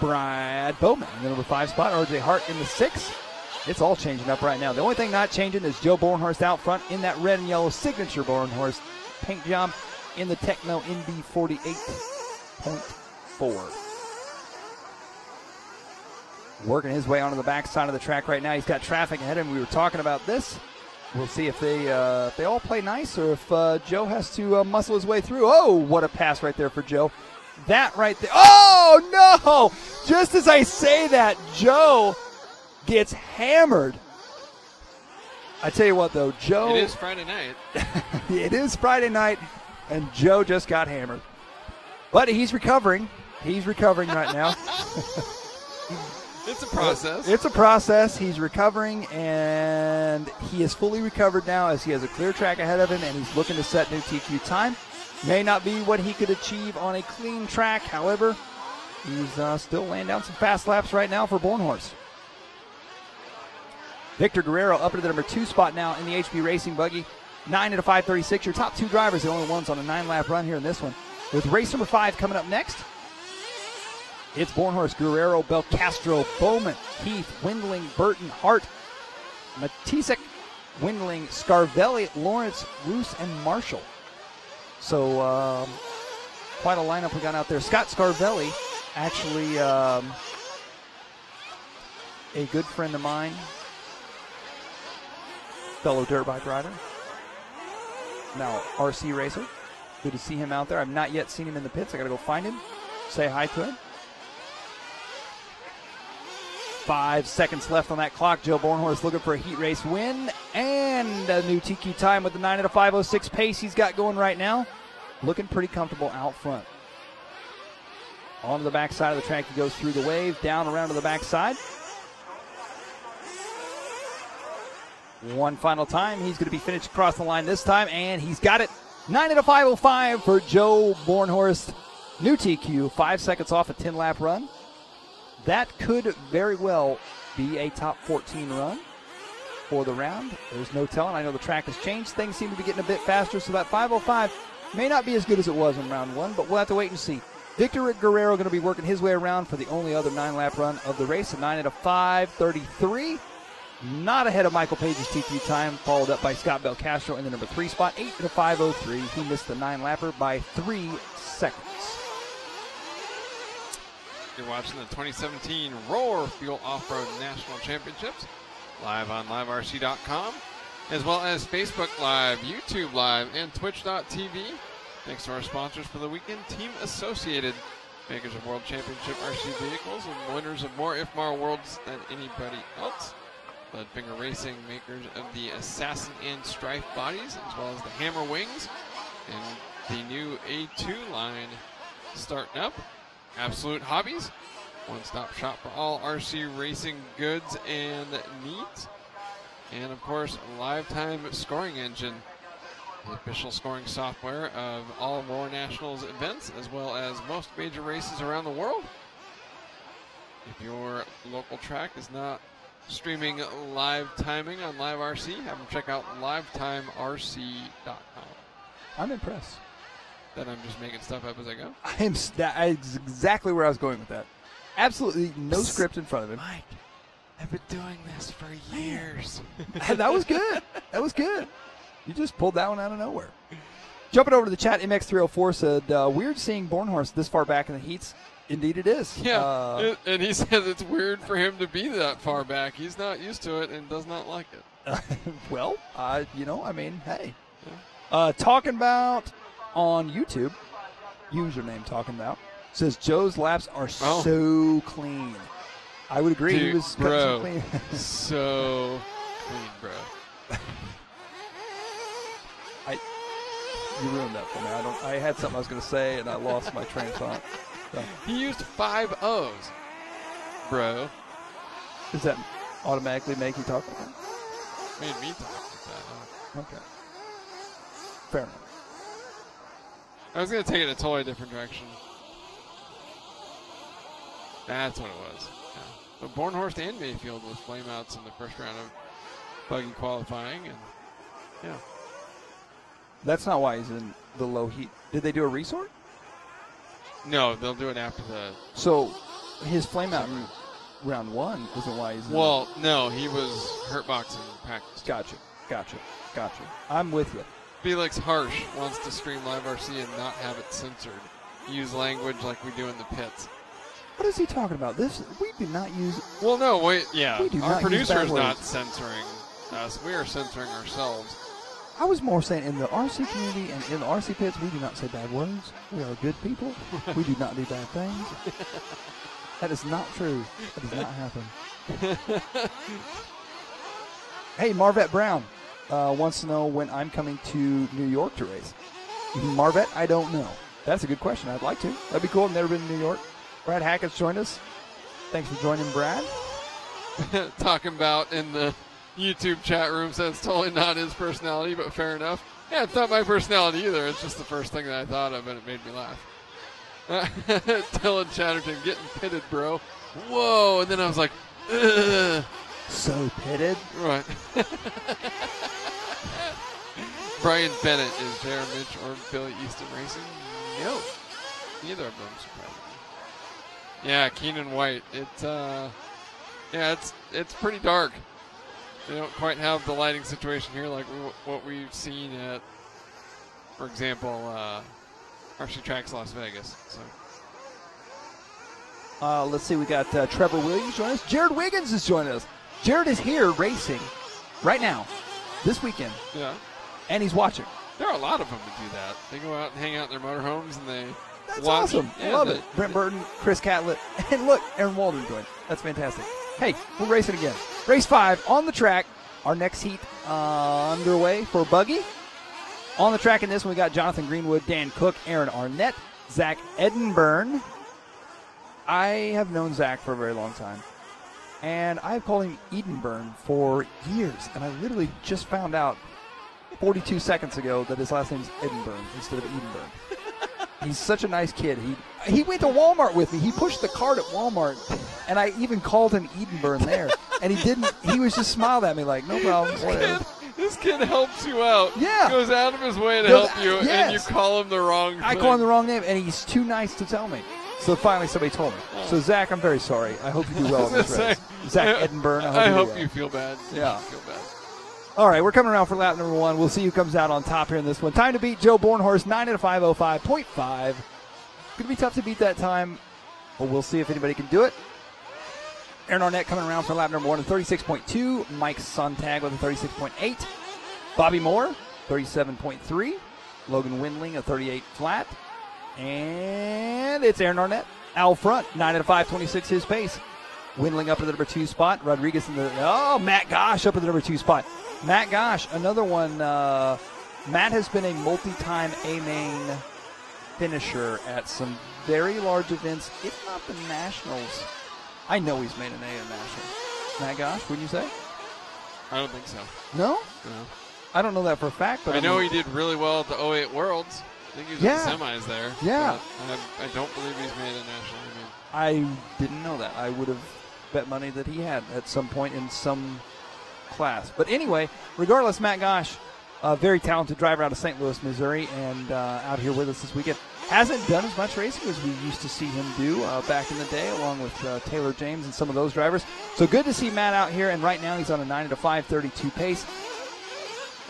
Brad Bowman in the number 5 spot. RJ Hart in the 6th. It's all changing up right now. The only thing not changing is Joe Bornhorst out front in that red and yellow signature Bornhorst paint job in the Techno NB 48.4. Working his way onto the backside of the track right now. He's got traffic ahead of him. We were talking about this. We'll see if they all play nice or if Joe has to muscle his way through. Oh, what a pass right there for Joe. That right there. Oh, no! Just as I say that, Joe gets hammered. I tell you what, though, Joe. It is Friday night. It is Friday night, and Joe just got hammered. But he's recovering. He's recovering right now. It's a process. It's a process. He's recovering, and he is fully recovered now as he has a clear track ahead of him, and he's looking to set new TQ time. May not be what he could achieve on a clean track. However, he's still laying down some fast laps right now for Bornhorst. Victor Guerrero up into the number 2 spot now in the HB Racing Buggy. 9 at a 5:36. Your top 2 drivers, the only ones on a 9-lap run here in this one. With race number 5 coming up next. It's Bornhorst, Guerrero, Belcastro, Bowman, Heath, Windling, Burton, Hart, Matisek, Windling, Scarvelli, Lawrence, Roos, and Marshall. So quite a lineup we got out there. Scott Scarvelli, actually a good friend of mine, fellow dirt bike rider, now RC racer. Good to see him out there. I've not yet seen him in the pits. I got to go find him, say hi to him. 5 seconds left on that clock. Joe Bornhorst looking for a heat race win and a new TQ time with the 9 at a 5:06 pace he's got going right now. Looking pretty comfortable out front. Onto the backside of the track, he goes through the wave, down around to the backside. One final time. He's going to be finished across the line this time, and he's got it. 9 at a 5:05 for Joe Bornhorst. New TQ, 5 seconds off a 10-lap run. That could very well be a top 14 run for the round. There's no telling. I know the track has changed. Things seem to be getting a bit faster, so that 5:05 may not be as good as it was in round 1, but we'll have to wait and see. Victor Guerrero going to be working his way around for the only other 9-lap run of the race, a 9 at a 5:33. Not ahead of Michael Page's TQ time, followed up by Scott Belcastro in the number 3 spot, 8 at a 5:03. He missed the 9-lapper by 3 seconds. You're watching the 2017 Roar Fuel Off-Road National Championships live on LiveRC.com, as well as Facebook Live, YouTube Live, and Twitch.tv. Thanks to our sponsors for the weekend, Team Associated, makers of World Championship RC vehicles and winners of more IFMAR Worlds than anybody else. Bloodfinger Racing, makers of the Assassin and Strife bodies, as well as the Hammer Wings, and the new A2 line starting up. Absolute Hobbies, one-stop shop for all RC racing goods and needs. And of course, Lifetime Scoring Engine, the official scoring software of all Roar Nationals events, as well as most major races around the world. If your local track is not streaming live timing on LiveRC, have them check out LifetimeRC.com. I'm impressed. That I'm just making stuff up as I go? That's exactly where I was going with that. Absolutely no script in front of him. Mike, I've been doing this for years. That was good. That was good. You just pulled that one out of nowhere. Jumping over to the chat, MX304 said, weird seeing Bornhorst this far back in the heats. Indeed it is. Yeah, and he says it's weird for him to be that far back. He's not used to it and does not like it. Well, I mean, hey. Yeah. Talking about on YouTube, username talking about, says Joe's laps are so clean. I would agree. Dude, he was bro, clean. so clean, bro. You ruined that for me. I had something I was going to say, and I lost my train of thought. So. He used 5 O's, bro. Does that automatically make you talk like that? Made me talk like that. Huh? Okay. Fair enough. I was going to take it a totally different direction. That's what it was. Yeah. But Bornhorst and Mayfield with flameouts in the first round of buggy qualifying, and yeah. That's not why he's in the low heat. Did they do a resort? No, they'll do it after the. So his flameout round 1 isn't why he's in. Well, no, he was hurt boxing practice. Gotcha. I'm with you. Felix Harsh wants to stream LiveRC and not have it censored. Use language like we do in the pits. What is he talking about? We do not use. Well, no, wait, yeah. We do Our not use producer's bad not words. censoring us. We are censoring ourselves. I was more saying in the RC community and in the RC pits, we do not say bad words. We are good people. We do not do bad things. That is not true. That does not happen. Hey, Marvette Brown wants to know when I'm coming to New York to race. Marvette, I don't know. That's a good question. I'd like to. That'd be cool. I've never been to New York. Brad Hackett's joined us. Thanks for joining, Brad. Talking about in the YouTube chat room says totally not his personality, but fair enough. Yeah, it's not my personality either. It's just the first thing that I thought of, and it made me laugh. Dylan Chatterton getting pitted, bro. Whoa! And then I was like, ugh. So pitted. Right. Brian Bennett is Jared Mitch or Billy Easton racing? No. Neither of them surprised me. Yeah, Keenan White. It's pretty dark. They don't quite have the lighting situation here like what we've seen at, for example, RC Tracks Las Vegas. So. Let's see. We got Trevor Williams joining us. Jared Wiggins is joining us. Jared is here racing right now, this weekend. Yeah. And he's watching. There are a lot of them that do that. They go out and hang out in their motorhomes and they That's watch. awesome. Yeah, I love it. Brent Burton, Chris Catlett, and look, Aaron Walden joined. That's fantastic. Hey, we're racing again. Race 5 on the track. Our next heat underway for buggy. On the track in this one, we got Jonathan Greenwood, Dan Cook, Aaron Arnett, Zach Edinburn. I have known Zach for a very long time. And I've called him Edenburn for years. And I literally just found out 42 seconds ago that his last name's Edinburn instead of Edenburn. He's such a nice kid. He went to Walmart with me. He pushed the cart at Walmart, and I even called him Edenburn there. And he didn't. He was just smiled at me like, no problem, whatever. This kid helps you out. Yeah. Goes out of his way to help you, yes. and you call him the wrong thing. I call him the wrong name, and he's too nice to tell me. So finally somebody told me. Oh. So, Zach, I'm very sorry. I hope you do well in this race. Zach Edinburn, I hope do you feel bad. Yeah. Feel bad. All right, we're coming around for lap number 1. We'll see who comes out on top here in this one. Time to beat Joe Bornhorst, 9 at a 5:05.5. Going to be tough to beat that time, but we'll see if anybody can do it. Aaron Arnett coming around for lap number 1 at 36.2. Mike Sontag with a 36.8. Bobby Moore, 37.3. Logan Windling, a 38 flat. And it's Aaron Arnett out front, 9 at a 5:26 his pace. Windling up to the number 2 spot. Rodriguez in the Matt Gosh up at the number 2 spot. Matt Gosh, another one. Matt has been a multi-time A-main finisher at some very large events, if not the Nationals. I know he's made an A in Nationals. Matt Gosh, wouldn't you say? I don't think so. No? No. I don't know that for a fact, but I know he did really well at the 08 Worlds. I think he was in the semis there. Yeah. But I don't believe he's made a national. I didn't know that. I would have bet money that he had at some point in some class. But anyway, regardless, Matt Gosh, a very talented driver out of St. Louis, Missouri, and out here with us this weekend. Hasn't done as much racing as we used to see him do back in the day, along with Taylor James and some of those drivers. So good to see Matt out here, and right now he's on a 9 at a 5:32 pace.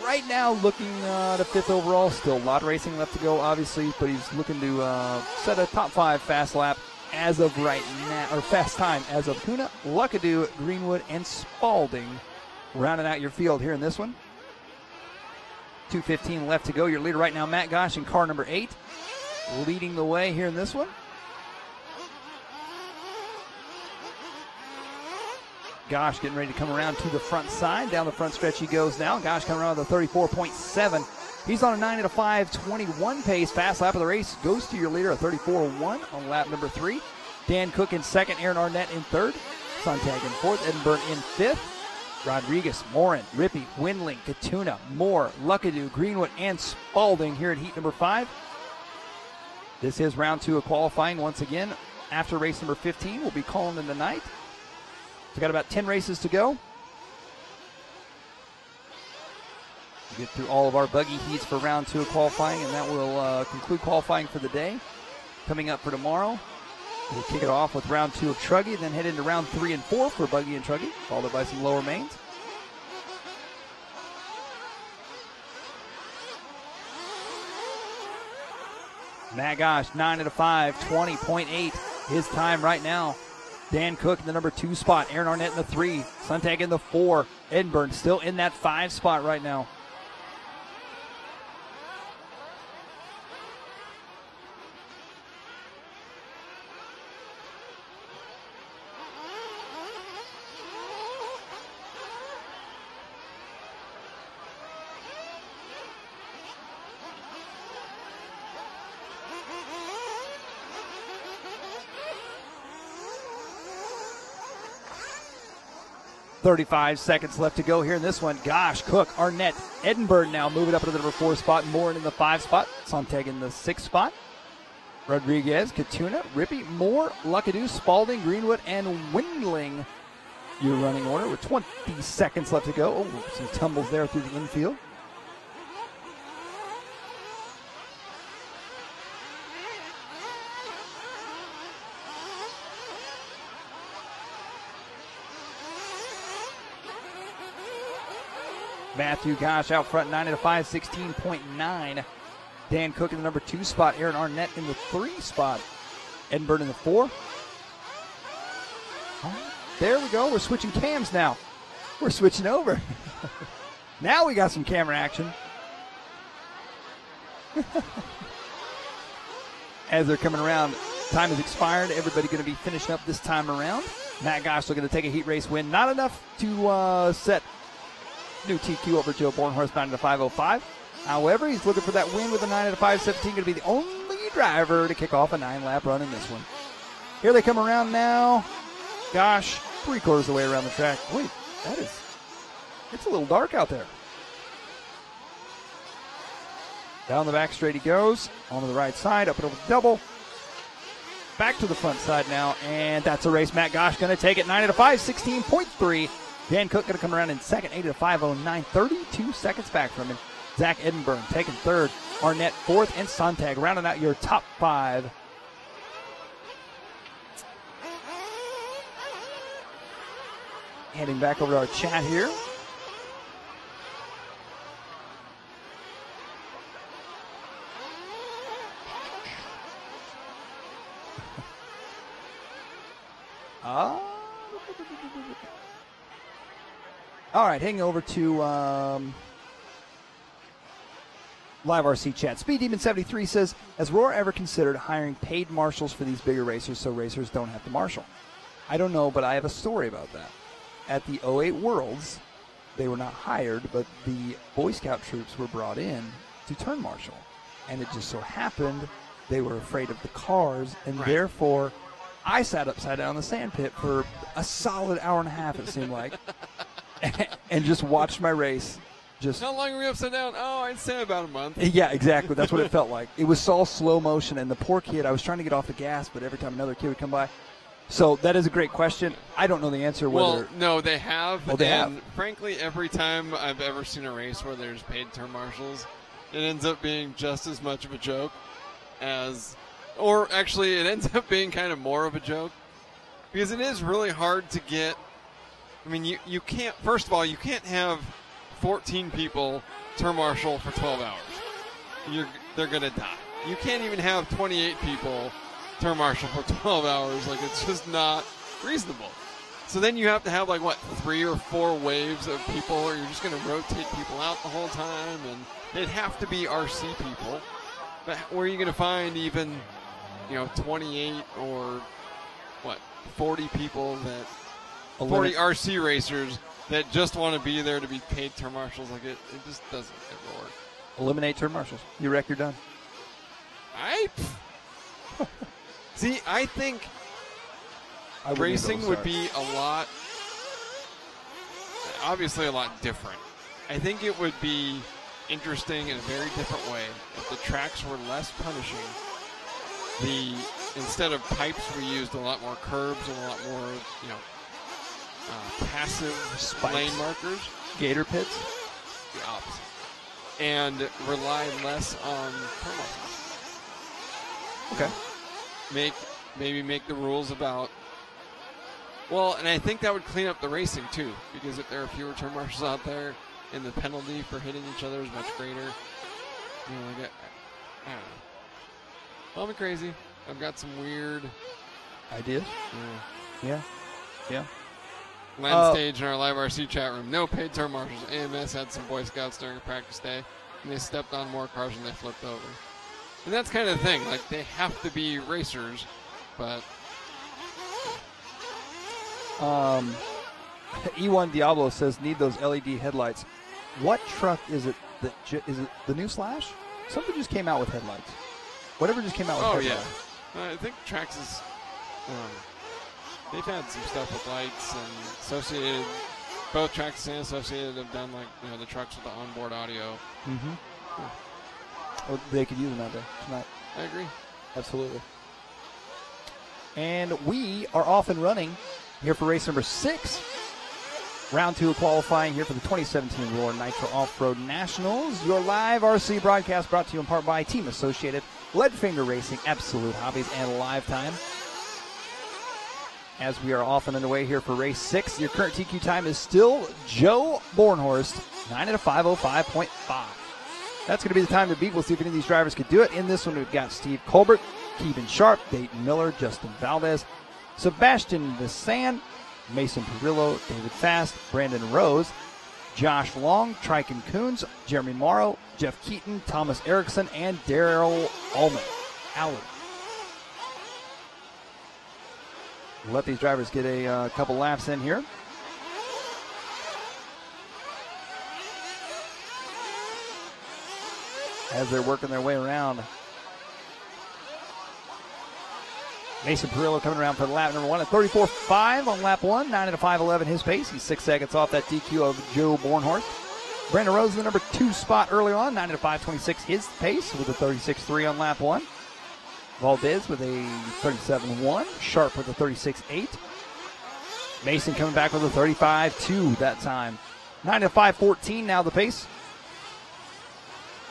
Right now, looking at a 5th overall. Still a lot of racing left to go, obviously, but he's looking to set a top 5 fast lap as of right now, or fast time as of Kuna, Luckadoo, Greenwood, and Spalding. Rounding out your field here in this one. 2:15 left to go. Your leader right now, Matt Gosh, in car number 8, leading the way here in this one. Gosh getting ready to come around to the front side. Down the front stretch he goes now. Gosh coming around with a 34.7. He's on a 9 at a 5:21 pace. Fast lap of the race goes to your leader, a 34.1 on lap number 3. Dan Cook in second, Aaron Arnett in third. Sontag in fourth, Edinburgh in fifth. Rodriguez, Morin, Rippey, Windling, Katuna, Moore, Luckadoo, Greenwood, and Spalding here at heat number 5. This is round 2 of qualifying once again. After race number 15, we'll be calling in the night. We've got about 10 races to go. We'll get through all of our buggy heats for round 2 of qualifying, and that will conclude qualifying for the day. Coming up for tomorrow, we'll kick it off with round 2 of Truggy, then head into round 3 and 4 for buggy and Truggy, followed by some lower mains. Matt Gosh, 9 at a 5:20.8. His time right now. Dan Cook in the number 2 spot. Aaron Arnett in the 3. Sontag in the 4. Edinburgh still in that 5 spot right now. .35 seconds left to go here in this one. Gosh, Cook, Arnett, Edinburgh now moving up into the number 4 spot. Moore in the 5 spot. Sontag in the 6 spot. Rodriguez, Katuna, Rippey, Moore, Luckadoo, Spalding, Greenwood, and Windling. Your running order with 20 seconds left to go. Oh, some tumbles there through the infield. Matthew Gosh out front, 9 at a 5:16.9. Dan Cook in the number 2 spot. Aaron Arnett in the 3 spot. Edinburgh in the 4. Oh, there we go. We're switching cams now. We're switching over. Now we got some camera action. As they're coming around, time has expired. Everybody going to be finishing up this time around. Matt Gosh looking to take a heat race win. Not enough to set new TQ over Joe Bornhorst, 9 at a 5:05. However, he's looking for that win with a 9 at a 5:17. Going to be the only driver to kick off a 9-lap run in this one. Here they come around now. Gosh, 3/4 of the way around the track. Wait, it's a little dark out there. Down the back straight he goes. Onto the right side, up and over the double. Back to the front side now, and that's a race. Matt Gosh going to take it, 9 at a 5:16.3. Dan Cook going to come around in second, 8 at a 5:09, 32 seconds back from him. Zach Edinburgh taking third, Arnett fourth, and Sontag rounding out your top 5. Heading back over to our chat here. All right, heading over to LiveRC chat. Speed Demon 73 says, has Roar ever considered hiring paid marshals for these bigger racers so racers don't have to marshal? I don't know, but I have a story about that. At the 08 Worlds, they were not hired, but the Boy Scout troops were brought in to turn marshal. And it just so happened they were afraid of the cars, and therefore I sat upside down in the sand pit for a solid hour and a half, it seemed like, and just watched my race. How long were you upside down? Oh, I'd say about a month. Yeah, exactly. That's what it felt like. It was all slow motion, and the poor kid, I was trying to get off the gas, but every time another kid would come by. So that is a great question. I don't know the answer. Well, no, they have. Oh, they and have. Frankly, every time I've ever seen a race where there's paid turn marshals, it ends up being just as much of a joke as, or actually it ends up being kind of more of a joke, because it is really hard to get. I mean, you can't, first of all, you can't have 14 people turn marshal for 12 hours. They're going to die. You can't even have 28 people turn marshal for 12 hours. Like, it's just not reasonable. So then you have to have, like, what, 3 or 4 waves of people, or you're just going to rotate people out the whole time, and they'd have to be RC people. But where are you going to find even, 28 or, 40 people that 40 RC racers that just want to be there to be paid turn marshals. Like it just doesn't ever work. Eliminate turn marshals. You wreck, you're done. See, I think racing would be obviously a lot different. I think it would be interesting in a very different way if the tracks were less punishing. Instead of pipes, we used a lot more curbs and a lot more, passive spikes, lane markers, gator pits, the opposite, and rely less on turn marshals. Okay. Maybe make the rules about. Well, and I think that would clean up the racing too, because if there are fewer turn marshals out there, and the penalty for hitting each other is much greater. I don't know. Call me crazy. I've got some weird ideas. Yeah. Land stage in our LiveRC chat room. No paid turn marshals. AMS had some Boy Scouts during a practice day, and they stepped on more cars and they flipped over. And that's kind of the thing. Like, they have to be racers, but. E1 Diablo says need those LED headlights. What truck is it? Is it the new Slash? Something just came out with headlights. Whatever just came out with headlights. Oh yeah, I think Traxxas. They've had some stuff with lights and Associated. Both Traxxas and Associated have done the trucks with the onboard audio. Mm-hmm. Well, they could use them out there tonight. I agree. Absolutely. And we are off and running here for race number 6. Round 2 of qualifying here for the 2017 Roller Nitro Off-Road Nationals. Your live RC broadcast brought to you in part by Team Associated, Leadfinger Racing, Absolute Hobbies, and Lifetime. As we are off and underway here for race 6, your current TQ time is still Joe Bornhorst, 9 at a 5:05.5. That's going to be the time to beat. We'll see if any of these drivers could do it. In this one, we've got Steve Colbert, Keevan Sharp, Dayton Miller, Justin Valdez, Sebastian Vissan, Mason Perillo, David Fast, Brandon Rose, Josh Long, Triken Coons, Jeremy Morrow, Jeff Keaton, Thomas Erickson, and Daryl Allen. We'll let these drivers get a couple laps in here. As they're working their way around. Mason Perillo coming around for lap number 1 at 34.5 on lap 1, 9 at a 5:11 his pace. He's 6 seconds off that DQ of Joe Bornhorst. Brandon Rose in the number 2 spot early on, 9 at a 5:26 his pace with a 36.3 on lap 1. Valdez with a 37.1, Sharp with a 36.8. Mason coming back with a 35.2 that time. 9 at a 5:14 now the pace.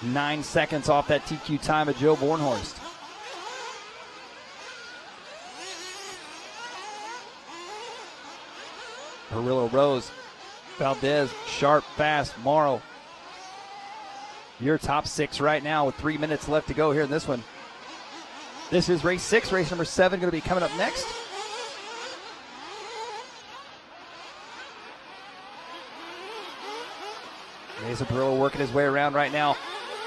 9 seconds off that TQ time of Joe Bornhorst. Perillo, Rose, Valdez, Sharp, Fast, Morrow. Your top 6 right now with 3 minutes left to go here in this one. This is race 6. Race number 7 going to be coming up next. Mason Perillo working his way around right now.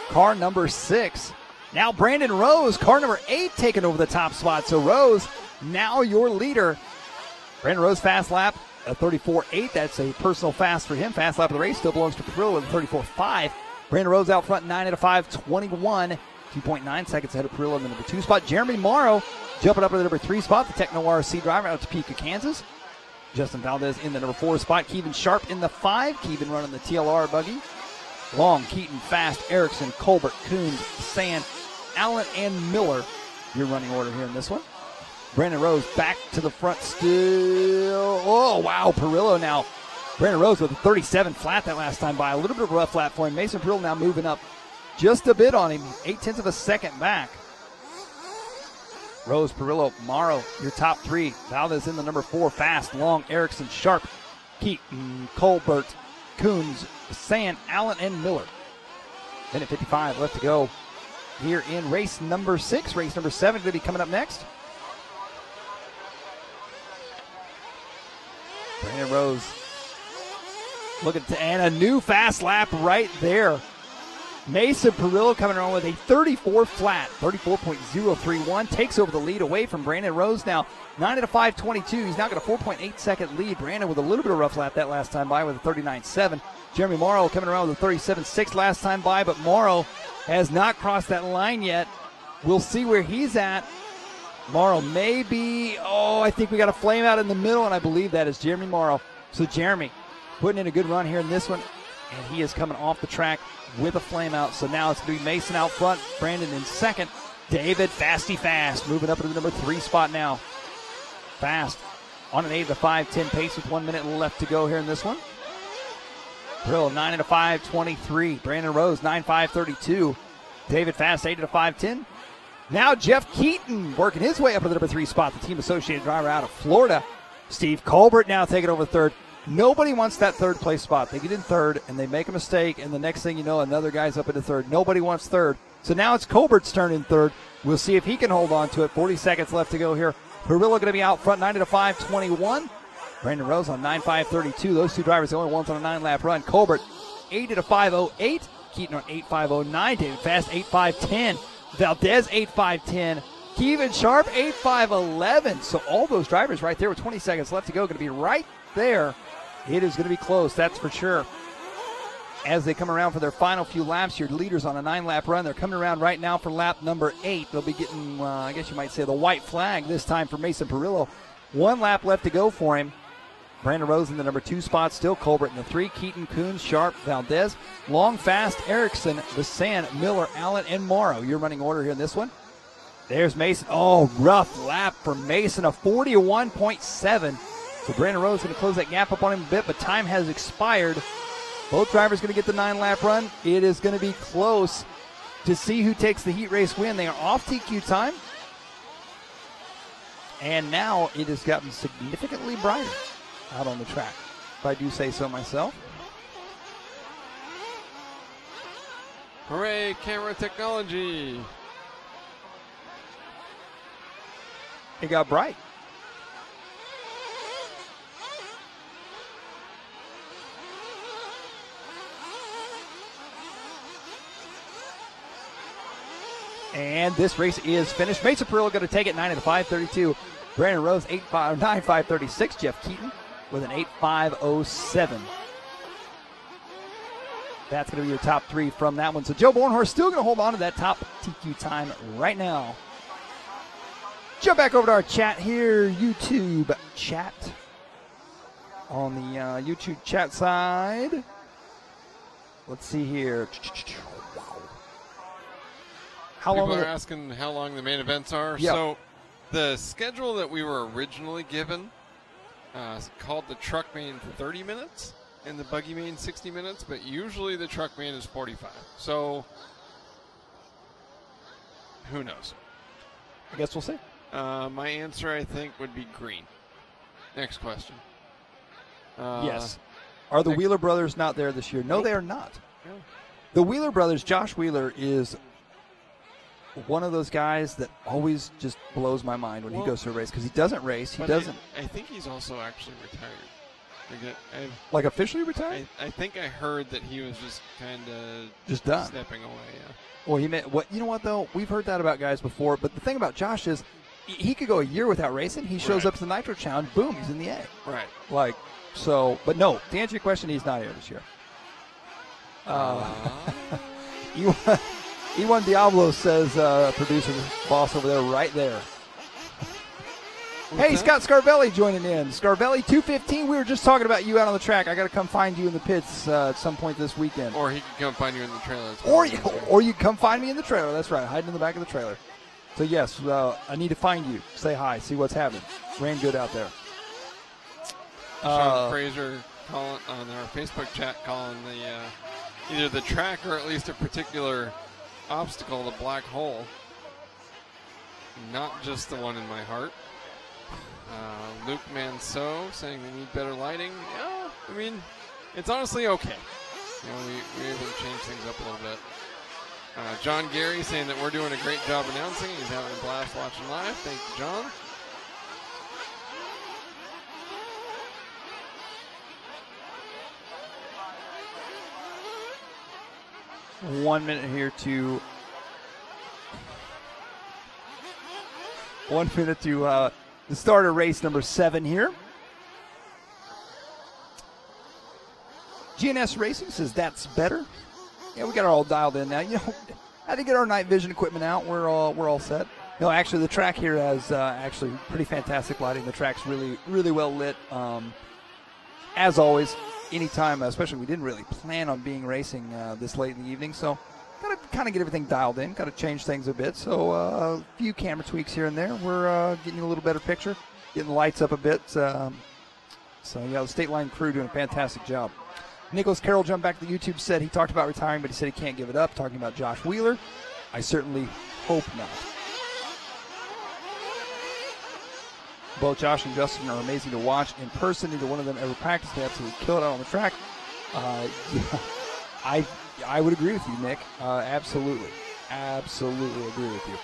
Car number 6. Now Brandon Rose, car number 8, taking over the top spot. So Rose, now your leader. Brandon Rose fast lap. A 34.8, that's a personal fast for him. Fast lap of the race still belongs to Perillo with a 34.5. Brandon Rose out front, 9 at a 5:21. 2.9 seconds ahead of Perillo in the number 2 spot. Jeremy Morrow jumping up to the number 3 spot, the Techno RC driver out of Topeka, Kansas. Justin Valdez in the number 4 spot. Keevan Sharp in the 5. Keevan running the TLR buggy. Long, Keaton, Fast, Erickson, Colbert, Coons, Sand, Allen, and Miller. Your running order here in this one. Brandon Rose back to the front still. Oh, wow, Perillo now. Brandon Rose with a 37 flat that last time by. A little bit of a rough flat for him. Mason Perillo now moving up just a bit on him. 0.8 of a second back. Rose, Perillo, Morrow, your top 3. Valdez in the number 4. Fast, Long, Erickson, Sharp, Keaton, Colbert, Coons, Sand, Allen, and Miller. Minute 55 left to go here in race number 6. Race number 7 going to be coming up next. Brandon Rose looking to, and a new fast lap right there. Mason Perillo coming around with a 34 flat, 34.031, takes over the lead away from Brandon Rose now. 9 at a 5:22. He's now got a 4.8 second lead. Brandon with a little bit of rough lap that last time by with a 39.7. Jeremy Morrow coming around with a 37.6 last time by, but Morrow has not crossed that line yet. We'll see where he's at. Morrow may be, I think we got a flame out in the middle, and I believe that is Jeremy Morrow. So Jeremy putting in a good run here in this one, and he is coming off the track with a flame out. So now it's going to be Mason out front, Brandon in second, David Fasty Fast moving up to the number 3 spot now. Fast on an 8 at a 5:10 pace with 1 minute left to go here in this one. Perillo 9 at a 5:23. Brandon Rose 9.532. David Fast 8 at a 5:10. Now Jeff Keaton working his way up to the number 3 spot, the team associated driver out of Florida. Steve Colbert now taking over third. Nobody wants that third place spot. They get in third and they make a mistake, and the next thing you know, another guy's up into third. Nobody wants third. So now it's Colbert's turn in third. We'll see if he can hold on to it. 40 seconds left to go here. Perillo going to be out front, 9 at a 5:21. Brandon Rose on 9.532. Those two drivers, the only ones on a 9-lap run. Colbert, 8 at a 5:08. Keaton on 8.509. David Fast, 8.510. Valdez, 8.510. Kevin Sharp, 8.511. So all those drivers right there with 20 seconds left to go, going to be right there. It is going to be close, that's for sure. As they come around for their final few laps, your leaders on a 9-lap run, they're coming around right now for lap number 8. They'll be getting, I guess you might say, the white flag this time for Mason Perillo. 1 lap left to go for him. Brandon Rose in the number 2 spot, still Colbert in the 3. Keaton, Coons, Sharp, Valdez, Long, Fast, Erickson, Bassan, Miller, Allen, and Morrow. Your running order here in this one. There's Mason. Rough lap for Mason, a 41.7. So Brandon Rose going to close that gap up on him a bit, but time has expired. Both drivers going to get the 9-lap run. It is going to be close to see who takes the heat race win. They are off TQ time. And now it has gotten significantly brighter out on the track, if I do say so myself. Hooray, camera technology. It got bright. And this race is finished. Mason Perillo going to take it 9 at a 5:32. Brandon Rose 9.536. Jeff Keaton with an 8.507. That's going to be your top 3 from that one. So Joe Bornhorst still going to hold on to that top TQ time right now. Jump back over to our chat here, YouTube chat. On the YouTube chat side, let's see here. People are asking how long the main events are. Yep. So the schedule that we were originally given called the truck main 30 minutes and the buggy main 60 minutes, but usually the truck main is 45. So who knows? I guess we'll see. My answer, I think, would be green. Next question. Yes. Are the Wheeler brothers not there this year? No, Nope. they are not. No. The Wheeler brothers, Josh Wheeler is one of those guys that always just blows my mind when he goes to a race, because he doesn't race. He doesn't. I think he's also actually retired. Like officially retired? I think I heard that he was just kind of Just done. stepping away. Yeah. Well, he meant what? You know what though? We've heard that about guys before. But the thing about Josh is, he could go a year without racing. He shows up to the Nitro Challenge, boom, he's in the A. Right. Like so. But no, to answer your question, he's not here this year. E1 Diablo says, producer boss over there, right there. Hey, Scott Scarvelli joining in. Scarvelli 215. We were just talking about you out on the track. I got to come find you in the pits at some point this weekend. Or he can come find you in the trailer. Or you come find me in the trailer. That's right, hiding in the back of the trailer. So yes, I need to find you. Say hi. See what's happening. Ran good out there. Sean Fraser calling on our Facebook chat, calling the either the track or at least a particular obstacle the black hole. Not just the one in my heart. Luke Manso saying we need better lighting. Yeah, I mean, it's honestly okay. You know, we're able to change things up a little bit. John Gary saying that we're doing a great job announcing. He's having a blast watching live. Thank you, John. 1 minute here to 1 minute to the start of race number 7 here. GNS Racing says that's better. Yeah, we got it all dialed in now. You know, I had to get our night vision equipment out. We're all set. No, actually, the track here has actually pretty fantastic lighting. The track's really well lit. As always, anytime, especially we didn't really plan on being racing this late in the evening, so got to kind of get everything dialed in. Got to change things a bit. So a few camera tweaks here and there. We're getting a little better picture, getting the lights up a bit. So yeah, the State Line crew doing a fantastic job. Nicholas Carroll jumped back to the YouTube, said he talked about retiring, but he said he can't give it up, talking about Josh Wheeler. I certainly hope not. Both Josh and Justin are amazing to watch in person. Neither one of them ever practiced. They absolutely kill it out on the track. Yeah, I would agree with you, Nick. Absolutely agree with you.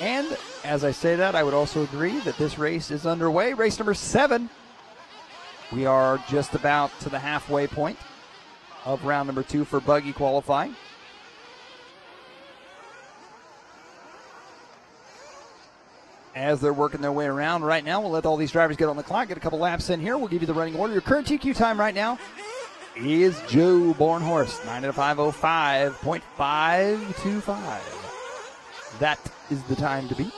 And as I say that, I would also agree that this race is underway. Race number 7. We are just about to the halfway point of round number 2 for buggy qualifying. As they're working their way around right now, we'll let all these drivers get on the clock, get a couple laps in here. We'll give you the running order. Your current TQ time right now is Joe Bornhorst, 9:05:05.525. That is the time to beat.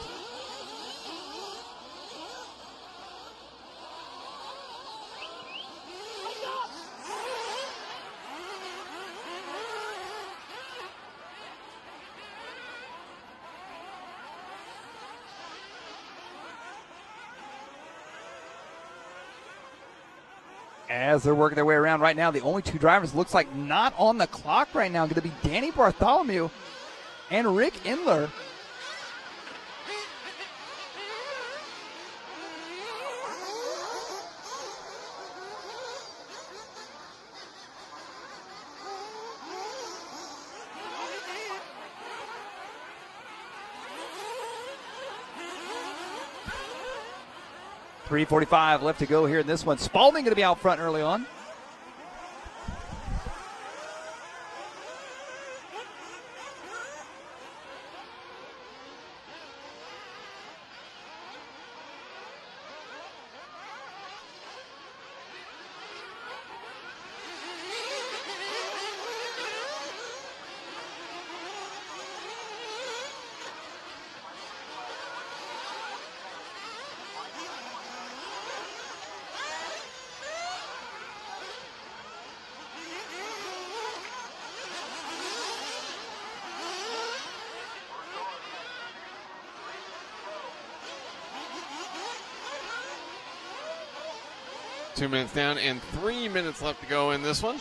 As they're working their way around right now, the only 2 drivers looks like not on the clock right now going to be Danny Bartholomew and Rick Indler. .345 left to go here in this one. Spalding going to be out front early on. Two minutes down and 3 minutes left to go in this one.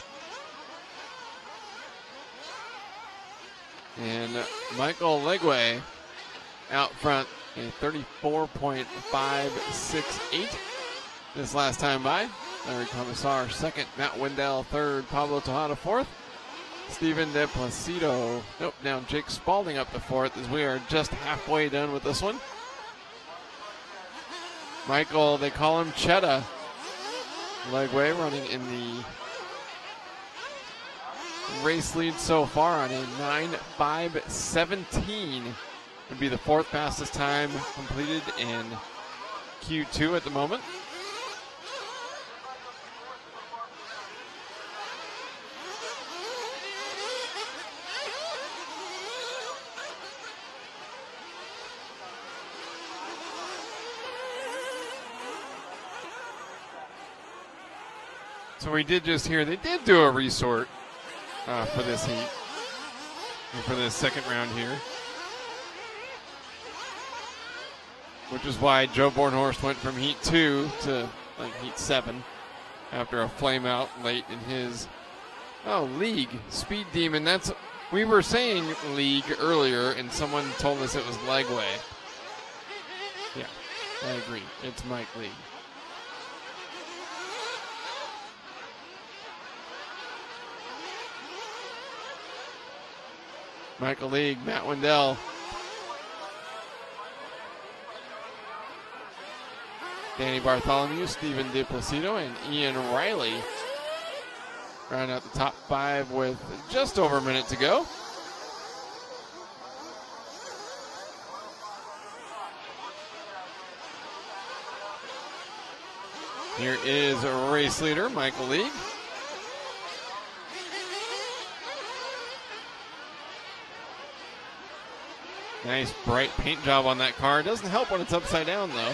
And Michael Legway out front, a 34.568 this last time by. Larry Commissar second, Matt Wendell third, Pablo Tejada fourth, Steven De Placido, now Jake Spalding up to fourth as we are just halfway done with this one. Michael, they call him Cheddar. Legway running in the race lead so far on a 9.517. Would be the 4th fastest time completed in Q2 at the moment. So we did just hear they did do a resort for this heat, for this second round here, which is why Joe Bornhorst went from heat 2 to like heat 7 after a flame out late in his league. Speed Demon, we were saying league earlier and someone told us it was Legway. Yeah, I agree. It's Mike League. Michael League, Matt Wendell. Danny Bartholomew, Steven De Placido, and Ian Riley Round out the top 5 with just over a minute to go. Here is a race leader, Michael League. Nice bright paint job on that car. Doesn't help when it's upside down though.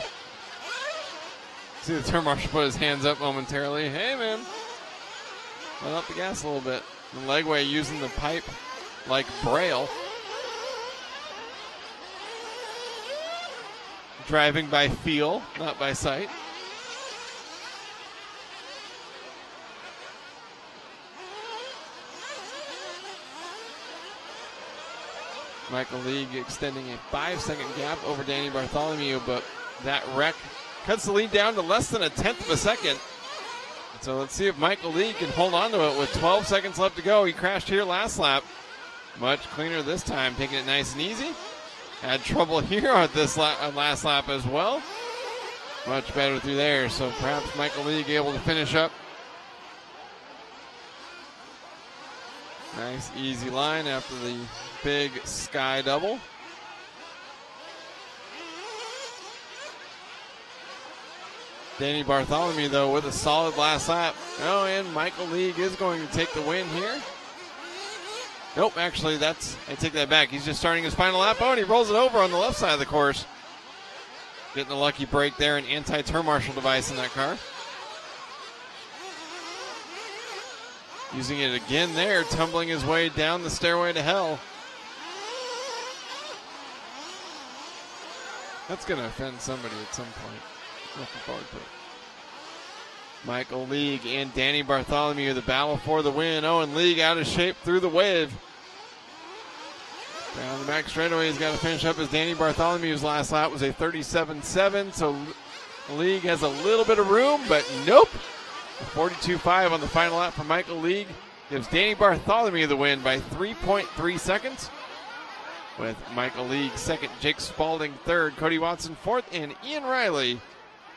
See the turn marshal put his hands up momentarily. Hey man, let up the gas a little bit. The Legway using the pipe like Braille. Driving by feel, not by sight. Michael League extending a 5-second gap over Danny Bartholomew, but that wreck cuts the lead down to less than 1/10 of a second. So let's see if Michael League can hold on to it with 12 seconds left to go. He crashed here last lap. Much cleaner this time, taking it nice and easy. Had trouble here at this last lap as well. Much better through there, so perhaps Michael League able to finish up. Nice easy line after the big sky double. Danny Bartholomew, though, with a solid last lap. Oh, and Michael League is going to take the win here. Nope, actually, I take that back. He's just starting his final lap. Oh, and he rolls it over on the left side of the course. Getting a lucky break there, an anti-turn marshal device in that car. Using it again there, tumbling his way down the stairway to hell. That's going to offend somebody at some point. Looking forward to it. Michael League and Danny Bartholomew, the battle for the win. Oh, and League out of shape through the wave. Down the back straightaway, he's got to finish up as Danny Bartholomew's last lap was a 37.7, so League has a little bit of room, but nope. 42.5 on the final lap for Michael League gives Danny Bartholomew the win by 3.3 seconds. With Michael League second, Jake Spalding third, Cody Watson fourth, and Ian Riley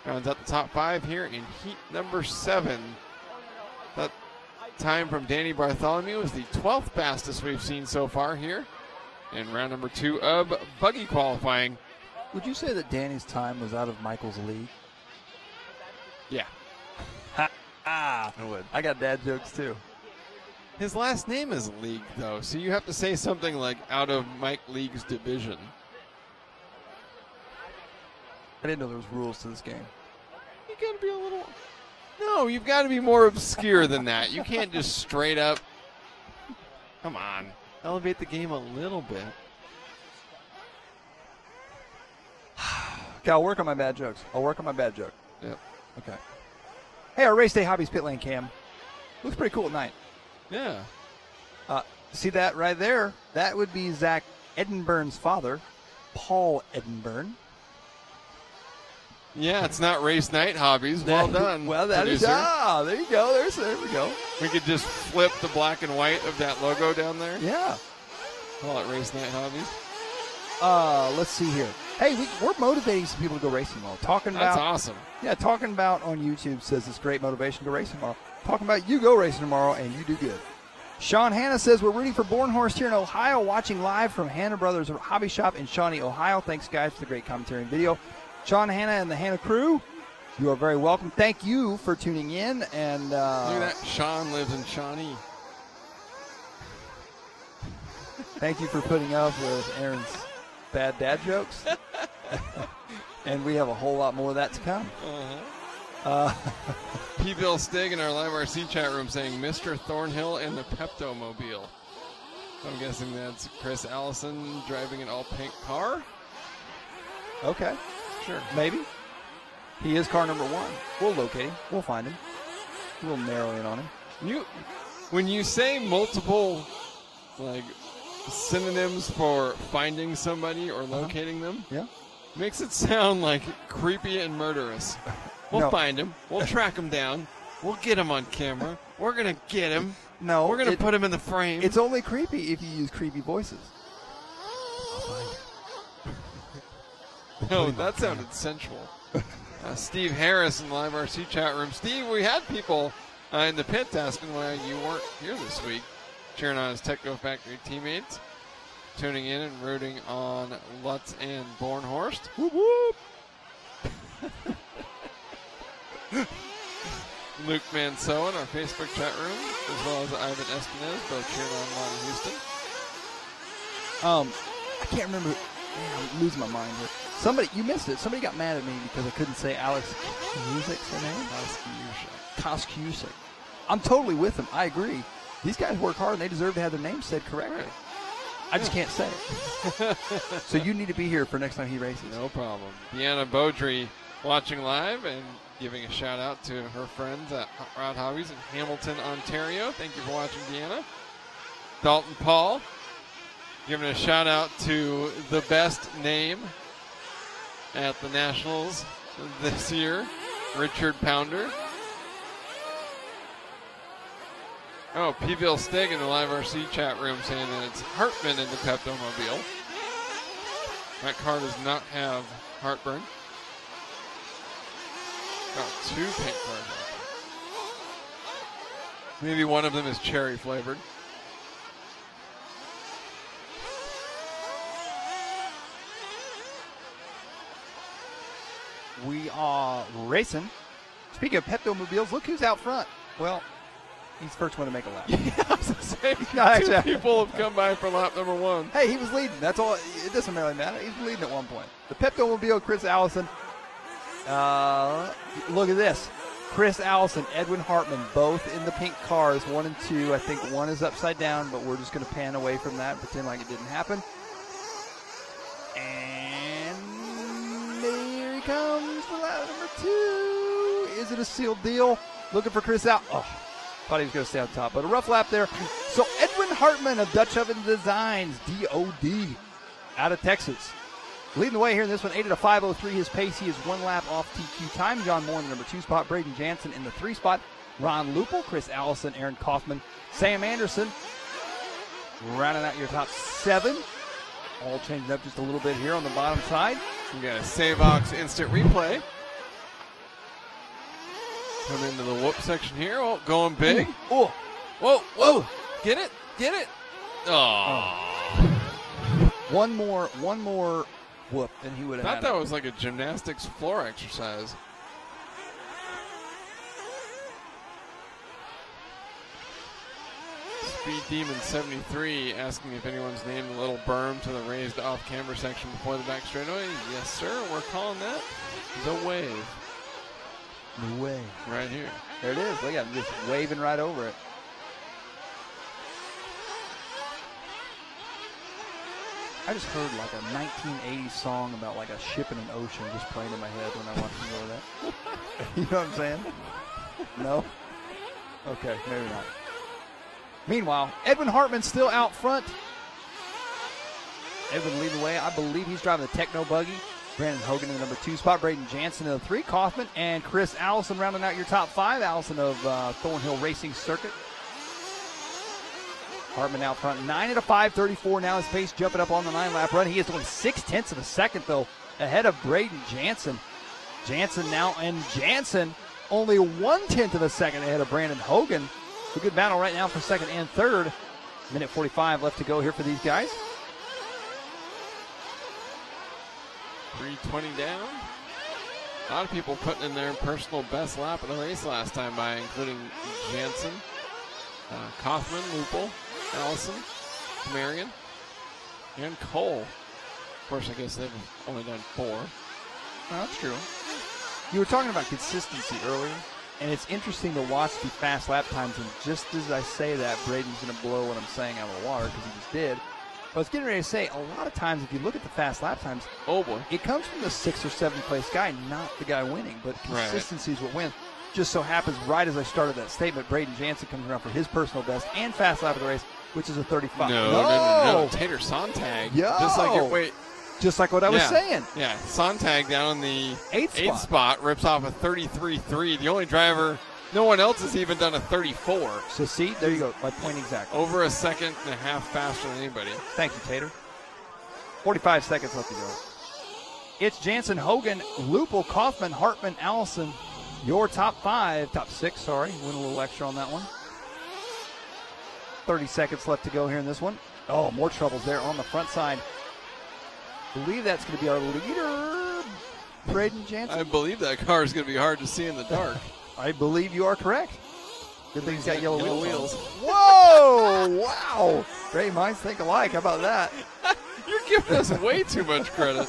rounds out the top 5 here in heat number 7. That time from Danny Bartholomew is the 12th fastest we've seen so far here in round number 2 of buggy qualifying. Would you say that Danny's time was out of Michael's league? Yeah. I would. I got dad jokes too. His last name is League, though, so you have to say something like out of Mike League's division. I didn't know there was rules to this game. You gotta be a little... No, you've got to be more obscure than that. You can't just straight up... Come on. Elevate the game a little bit. Okay, I'll work on my bad jokes. Yep. Okay. Hey, our Race Day Hobbies pit lane cam. Looks pretty cool at night. Yeah. See that right there? That would be Zach Edinburn's father, Paul Edinburn. Yeah, it's not Race Night Hobbies. Well done. Well, that producer. is, there you go. There we go. We could just flip the black and white of that logo down there. Yeah. Call it Race Night Hobbies. Let's see here. Hey, we're motivating some people to go racing tomorrow. That's awesome. Yeah, talking about on YouTube says it's great motivation to go racing tomorrow. Talking about you go racing tomorrow and you do good. Sean Hanna says we're rooting for Bornhorst here in Ohio, watching live from Hanna Brothers Hobby Shop in Shawnee, Ohio. Thanks, guys, for the great commentary and video. Sean Hanna and the Hanna crew, you are very welcome. Thank you for tuning in. And look at that. Sean lives in Shawnee. Thank you for putting up with Aaron's bad dad jokes. And we have a whole lot more of that to come. P. Bill Stig in our LiveRC chat room saying Mr. Thornhill and the Pepto-Mobile. I'm guessing that's Chris Allison driving an all-pink car. Okay. Sure. Maybe. He is car number 1. We'll locate him. We'll find him. We'll narrow in on him. When you say multiple, like, synonyms for finding somebody or locating them, yeah, makes it sound like creepy and murderous. We'll find him. We'll track him down. We'll get him on camera. We're going to get him. No. We're going to put him in the frame. It's only creepy if you use creepy voices. No, that sounded sensual. Steve Harris in the LiveRC chat room. Steve, we had people in the pits asking why you weren't here this week, cheering on his Techno Factory teammates, tuning in and rooting on Lutz and Bornhorst. Whoop, whoop. Luke Manso in our Facebook chat room, as well as Ivan Espinez, both cheering on Lonnie Houston. I can't remember. Man, I'm losing my mind here. Somebody, you missed it. Somebody got mad at me because I couldn't say Alex Music's name. Koskiusik. I'm totally with him. I agree. These guys work hard and they deserve to have their names said correctly. Right. I just can't say it. So you need to be here for next time he races. No problem. Deanna Beaudry watching live and giving a shout out to her friends at Hot Rod Hobbies in Hamilton, Ontario. Thank you for watching, Deanna. Dalton Paul giving a shout out to the best name at the Nationals this year, Richard Pounder. Oh, P-Bill Stig in the LiveRC chat room saying that it's Hartman in the Pepto-Mobile. That car does not have heartburn. Got 2 pink cars out there. Maybe one of them is cherry flavored. We are racing. Speaking of Pepto-Mobiles, look who's out front. Well, he's the first one to make a lap. Yeah, I was going to say, not two actually. people have come by for lap number 1. Hey, he was leading. That's all. It doesn't really matter. He's leading at one point. The Pepto-Mobile, Chris Allison. Look at this. Chris Allison, Edwin Hartman, both in the pink cars, 1 and 2. I think one is upside down, but we're just going to pan away from that and pretend like it didn't happen. And there he comes for lap number 2. Is it a sealed deal? Looking for Chris out. Oh, thought he was going to stay on top, but a rough lap there. So Edwin Hartman of Dutch Oven Designs, DOD, out of Texas. Leading the way here in this one, 8 at a 5:03. His pace, he is 1 lap off TQ time. John Moore in the number 2 spot. Braden Jansen in the 3 spot. Ron Lupel, Chris Allison, Aaron Kaufman, Sam Anderson. Rounding out your top 7. All changing up just a little bit here on the bottom side. We got a Savox instant replay. Come into the whoop section here. Oh, going big. Oh, whoa, whoa. Get it, get it. Oh. One more whoop, and he would have I had thought that it. was like a gymnastics floor exercise. Speed Demon 73 asking if anyone's named the little berm to the raised off-camber section before the back straightaway. Yes, sir. We're calling that the wave. The wave. Right here. There it is. Look at him just waving right over it. I just heard like a 1980s song about like a ship in an ocean just playing in my head when I watched him go that. You know what I'm saying? No? Okay, maybe not. Meanwhile, Edwin Hartman still out front. Edwin leading the way. I believe he's driving the Techno buggy. Brandon Hogan in the number 2 spot. Braden Jansen in the 3. Kaufman and Chris Allison rounding out your top 5. Allison of Thornhill Racing Circuit. Hartman out front, 9 at a 5:34. Now his pace jumping up on the 9-lap run. He is only 0.6 of a second, though, ahead of Braden Jansen. Jansen now, and Jansen only 0.1 of a second ahead of Brandon Hogan. A good battle right now for second and third. Minute 45 left to go here for these guys. 3:20 down. A lot of people putting in their personal best lap of the race last time by, including Jansen, Kaufman, Lupel, Allison, Marion, and Cole. Of course, I guess they've only done 4. Oh, that's true. You were talking about consistency earlier, and it's interesting to watch the fast lap times, and just as I say that, Braden's going to blow what I'm saying out of the water, because he just did. But I was getting ready to say, a lot of times, if you look at the fast lap times, oh boy, it comes from the 6th or 7th place guy, not the guy winning, but consistency is what wins. Just so happens, right as I started that statement, Braden Jansen comes around for his personal best and fast lap of the race, which is a 35. No. Tater Sontag. Yo. Just like what I was saying. Yeah, Sontag down in the 8th spot rips off a 33.3. The only driver, no one else has even done a 34. So see, there you go, my point exactly. Over a second and a half faster than anybody. Thank you, Tater. 45 seconds left to go. It's Jansen, Hogan, Lupel, Kaufman, Hartman, Allison, Your top 6, sorry. Went a little extra on that one. 30 seconds left to go here in this one. Oh, more troubles there on the front side. Believe that's going to be our leader, Braden Jansen. I believe that car is going to be hard to see in the dark. I believe you are correct. Good thing he's got yellow wheels. Whoa! Wow! Great minds think alike. How about that? You're giving us way too much credit.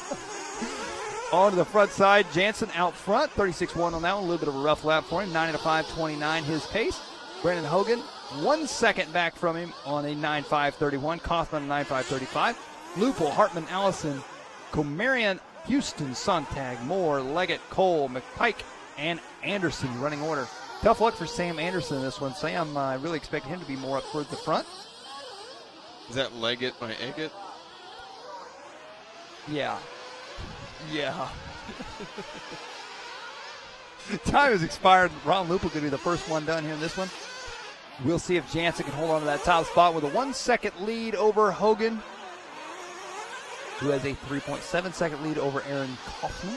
On to the front side. Jansen out front. 36-1 on that one. A little bit of a rough lap for him. 9.5.29 his pace. Brandon Hogan 1 second back from him on a 9.5.31. Kaufman 9.5.35. Lupul, Hartman, Allison, Comarion, Houston, Sontag, Moore, Leggett, Cole, McPike, and Anderson running order. Tough luck for Sam Anderson in this one. Sam, I really expect him to be more up towards the front. Is that Leggett my Eggett? Yeah. Yeah. Time has expired. Ron Lupul could be the first one done here in this one. We'll see if Jansen can hold on to that top spot with a 1 second lead over Hogan, who has a 3.7 second lead over Aaron Kaufman.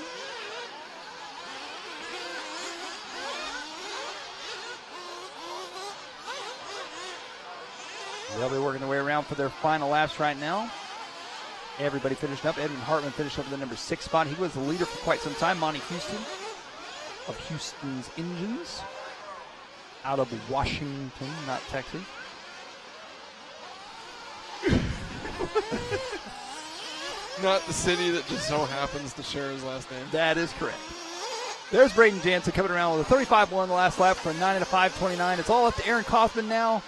They'll be working their way around for their final laps right now. Everybody finished up. Edmund Hartman finished up at the number 6 spot. He was the leader for quite some time. Monty Houston of Houston's Engines out of Washington, not Texas. Not the city that just so happens to share his last name. That is correct. There's Braden Jansen coming around with a 35-1 the last lap for a 9.5.29. It's all up to Aaron Kaufman now.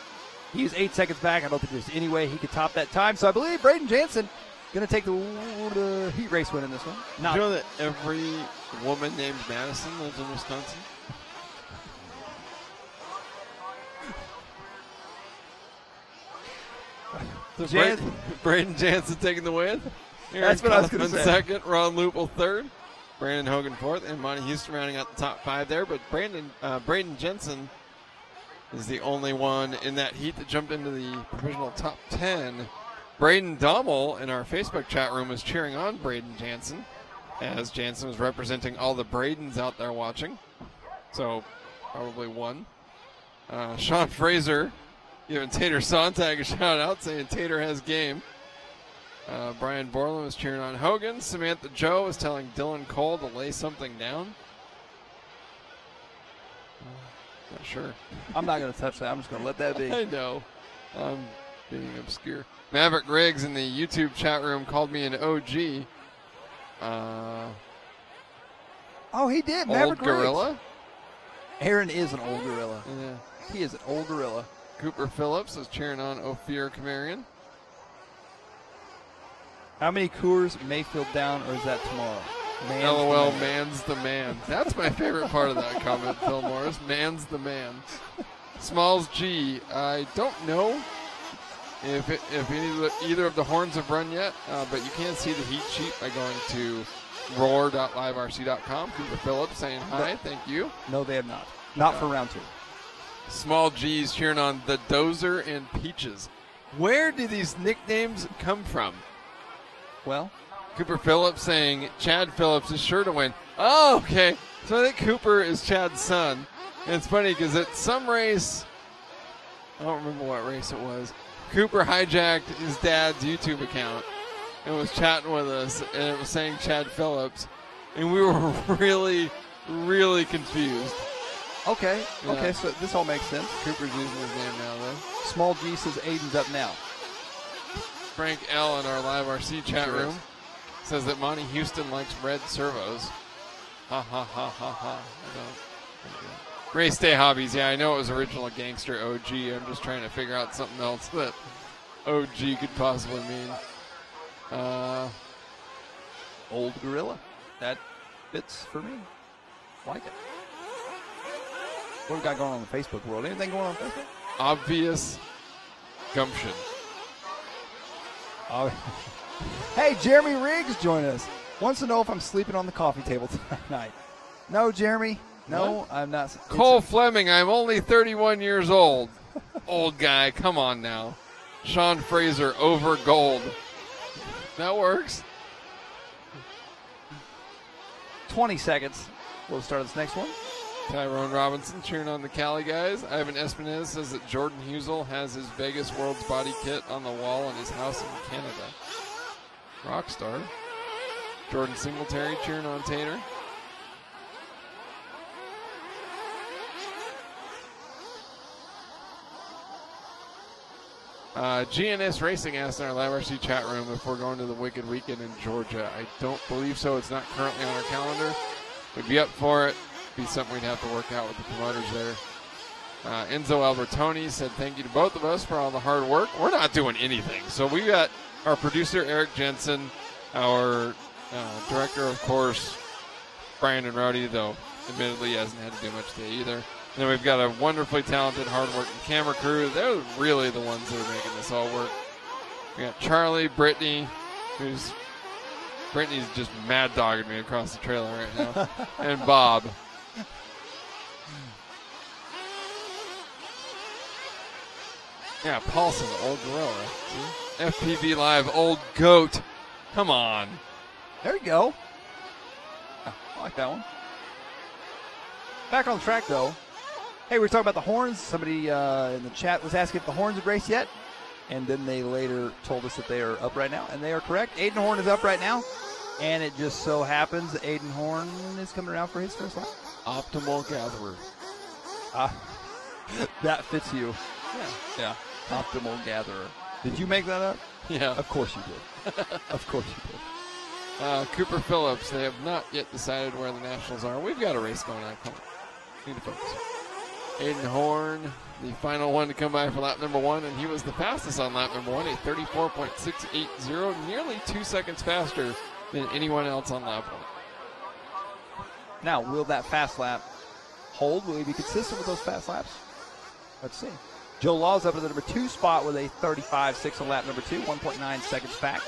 He's 8 seconds back. I don't think there's any way he could top that time. So I believe Braden Jansen going to take the heat race win in this one. Did you know that every woman named Madison lives in Wisconsin? So Braden Jansen taking the win. That's what I was going to say. Second, Ron Lupul third, Brandon Hogan fourth, and Monty Houston rounding out the top 5 there. But Braden Jansen is the only one in that heat that jumped into the provisional top 10. Braden Dommel in our Facebook chat room was cheering on Braden Jansen, as Jansen was representing all the Bradens out there watching. So probably won. Sean Fraser giving Tater Sontag a shout out, saying Tater has game. Brian Borland was cheering on Hogan. Samantha Joe was telling Dylan Cole to lay something down. Not sure. I'm not going to touch that. I'm just going to let that be. I know. I'm being obscure. Maverick Riggs in the YouTube chat room called me an OG. Oh, he did. Old Maverick gorilla? Riggs. Aaron is an old gorilla. Yeah. He is an old gorilla. Cooper Phillips is cheering on Ophir Kamarian. How many Coors Mayfield down, or is that tomorrow? LOL, man's the man. That's my favorite part of that comment, Phil Morris. Man's the man. Smalls G, I don't know if either of the horns have run yet, but you can see the heat sheet by going to roar.liverc.com. Cooper Phillips saying hi, thank you. No, they have not. Not for round 2. Small G's cheering on the Dozer and Peaches. Where do these nicknames come from? Well, Cooper Phillips saying Chad Phillips is sure to win. Oh, okay. So I think Cooper is Chad's son. And it's funny because at some race, I don't remember what race it was, Cooper hijacked his dad's YouTube account and was chatting with us, and it was saying Chad Phillips. And we were really, really confused. Okay, Yeah. okay, so this all makes sense. Cooper's using his name now, though. Small G says Aiden's up now. Frank L. in our LiveRC chat Sure room is. says that Monty Houston likes red servos. Ha ha ha ha ha. I don't. Race Day Hobbies. Yeah, I know it was original Gangster OG. I'm just trying to figure out something else that OG could possibly mean. Old gorilla. That fits for me. Like it. What we got going on in the Facebook world? Anything going on Facebook? Obvious gumption. Oh. Hey, Jeremy Riggs joined us. Wants to know if I'm sleeping on the coffee table tonight. No, Jeremy. No, What? I'm not. Cole Fleming, I'm only 31 years old. Old guy, come on now. Sean Fraser over gold. That works. 20 seconds. We'll start this next one. Tyrone Robinson cheering on the Cali guys. Ivan Espinez says that Jordan Husel has his Vegas World's Body Kit on the wall in his house in Canada. Rockstar. Jordan Singletary cheering on Tater. GNS Racing asked in our LiveRC chat room if we're going to the Wicked Weekend in Georgia. I don't believe so. It's not currently on our calendar. We'd be up for it. Be something we'd have to work out with the promoters there. Enzo Albertoni said thank you to both of us for all the hard work. We're not doing anything. So we got our producer, Eric Jensen, our director, of course, Brandon Rowdy, though admittedly he hasn't had to do much today either. And then we've got a wonderfully talented, hard-working camera crew. They're really the ones that are making this all work. We got Charlie, Brittany's just mad dogging me across the trailer right now, and Bob. Yeah, Paulson, old gorilla. See? FPV Live, old goat. Come on. There you go. Oh, I like that one. Back on the track, though. Hey, we were talking about the horns. Somebody in the chat was asking if the horns had raced yet. And then they later told us that they are up right now. And they are correct. Aiden Horn is up right now. And it just so happens that Aiden Horn is coming around for his first lap. Optimal gatherer. That fits you. Yeah. Optimal gatherer. Did you make that up? Yeah. Of course you did. Of course you did. Cooper Phillips, they have not yet decided where the Nationals are. We've got a race going on. Come on. Need to focus. Aiden Horn, the final one to come by for lap number 1, and he was the fastest on lap number 1, a 34.680, nearly 2 seconds faster than anyone else on lap 1. Now, will that fast lap hold? Will he be consistent with those fast laps? Let's see. Joe Law's up at the number 2 spot with a 35.6 on lap number 2, 1.9 seconds back.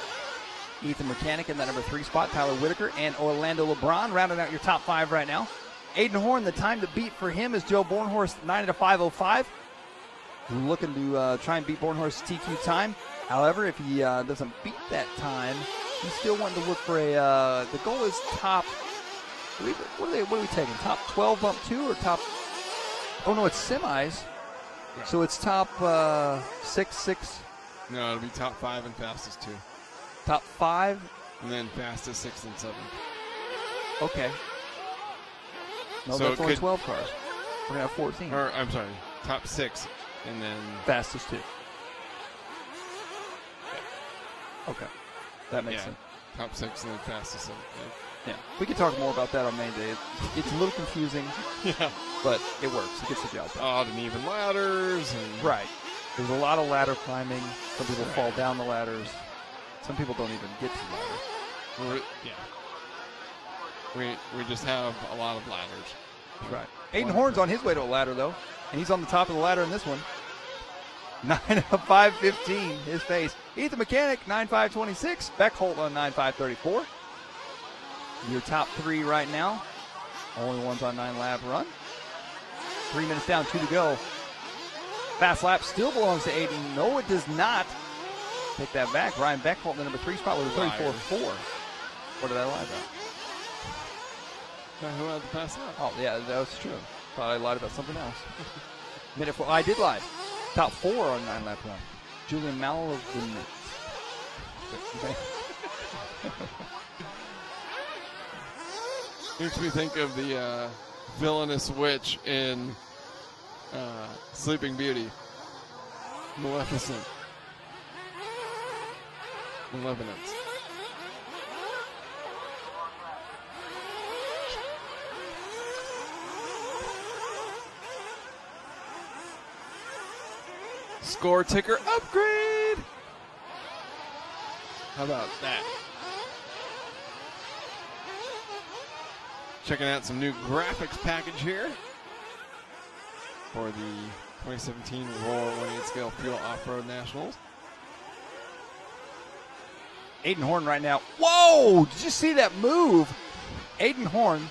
Ethan Mechanic in that number 3 spot, Tyler Whitaker and Orlando LeBron rounding out your top 5 right now. Aiden Horn, the time to beat for him is Joe Bornhorst, 9 at a 5:05. Looking to try and beat Bornhorst's TQ time. However, if he doesn't beat that time, he's still wanting to look for a. The goal is top. What are we taking? Top 12 bump 2 or top? Oh no, it's semis. Yeah. So it's top 6. No, it'll be top 5 and fastest 2. Top 5, and then fastest 6 and 7. Okay. No, so that's only 12 cars. We're going to have 14. Or, I'm sorry, top 6, and then... fastest 2. Okay. That makes sense. Top 6 and then fastest 7. Yeah. We can talk more about that on main day. It's a little confusing. Yeah. But it works. It gets the job done. Odd and even ladders. And right. There's a lot of ladder climbing. Some people fall down the ladders. Some people don't even get to the ladder. We just have a lot of ladders. That's right. Aiden Horn's on his way to a ladder, though. And he's on the top of the ladder in this one. 9 of 5:15, his face. Ethan Mechanic, 9.526. Beck Holt on 9.534. Your top 3 right now. Only ones on 9-lap run. 3 minutes down, 2 to go. Fast lap still belongs to Aiden. No, it does not. Take that back. Ryan Beckholt in the number 3 spot with a 34.4. What did I lie about? Who had the fast lap? Oh, yeah, that was true. Thought I lied about something else. Minute 4. I did lie. Top 4 on 9-lap run. Julian Mallow of the Knicks. Makes me think of the villainous witch in Sleeping Beauty. Maleficent. Malevolence. Score ticker upgrade! How about that? Checking out some new graphics package here for the 2017 Royal 1/8 Scale Fuel Off-Road Nationals. Aiden Horn right now. Whoa! Did you see that move? Aiden Horn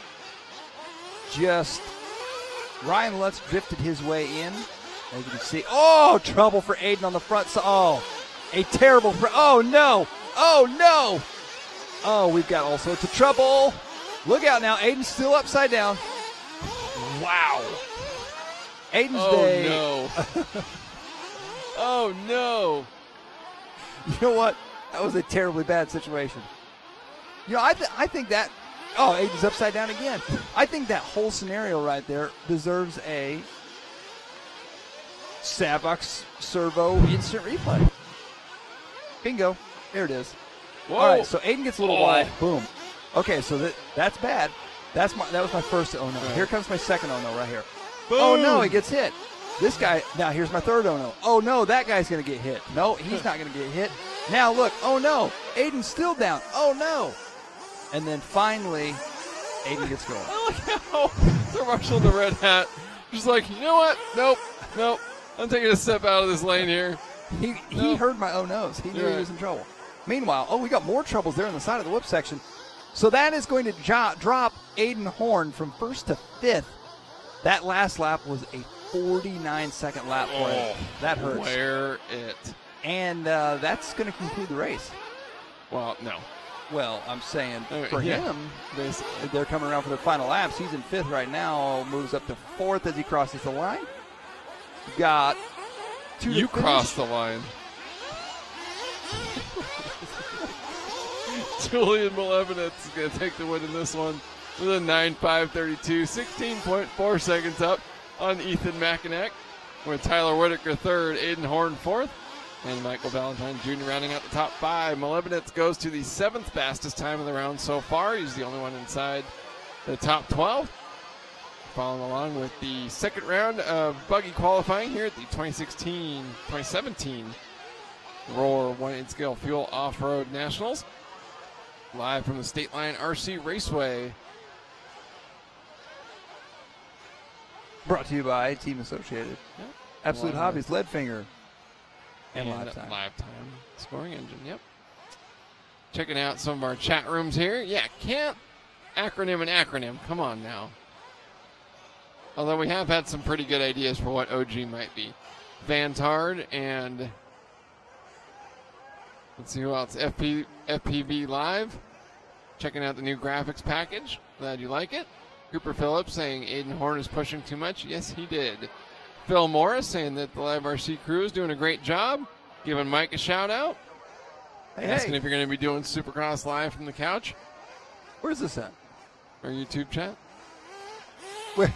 just... Ryan Lutz drifted his way in. As you can see. Oh, trouble for Aiden on the front side. Oh, a terrible... Oh, no! Oh, no! Oh, we've got all sorts of trouble. Look out now. Aiden's still upside down. Wow. Aiden's Oh, day. no. Oh, no. You know what? That was a terribly bad situation. You know, I think that. Oh, Aiden's upside down again. I think that whole scenario right there deserves a Savox Servo instant replay. Bingo. There it is. Whoa. All right, so Aiden gets a little wide. Boom. Okay, so that's bad. That was my first oh no. Right. Here comes my second oh no right here. Boom. Oh no, he gets hit. This guy, now here's my third oh no. Oh no, that guy's going to get hit. No, he's not going to get hit. Now look, oh no, Aiden's still down. Oh no. And then finally, Aiden gets going. I like how the Marshall in the red hat just like, you know what? Nope. I'm taking a step out of this lane here. He heard my oh no's. He knew he was in trouble. Meanwhile, we got more troubles there on the side of the whip section. So that is going to drop Aiden Horn from first to fifth. That last lap was a 49-second lap play. That hurts. Wear it. And that's going to conclude the race. Well, no. Well, I'm saying for yeah. him, they're coming around for their final laps. He's in fifth right now, moves up to fourth as he crosses the line. Got two to You finish. crossed the line. Julian Malevinetz is going to take the win in this one with a 9.532, 16.4 seconds up on Ethan Mackinac. With Tyler Whitaker third, Aiden Horn fourth, and Michael Valentine Jr. rounding out the top five. Malevinetz goes to the seventh fastest time of the round so far. He's the only one inside the top 12. Following along with the second round of buggy qualifying here at the 2017 Roar 1/8 scale fuel off-road nationals. Live from the State Line RC Raceway. Brought to you by Team Associated. Yep. Absolute Along Hobbies, Leadfinger, and And Lifetime. Lifetime scoring engine, yep. Checking out some of our chat rooms here. Yeah, can't acronym an acronym. Come on now. Although we have had some pretty good ideas for what OG might be. Vantard and let's see who else. FPV Live. Checking out the new graphics package. Glad you like it. Cooper Phillips saying Aiden Horn is pushing too much. Yes, he did. Phil Morris saying that the LiveRC crew is doing a great job. Giving Mike a shout out. Asking if you're going to be doing Supercross live from the couch. Where's this at? Our YouTube chat. Where?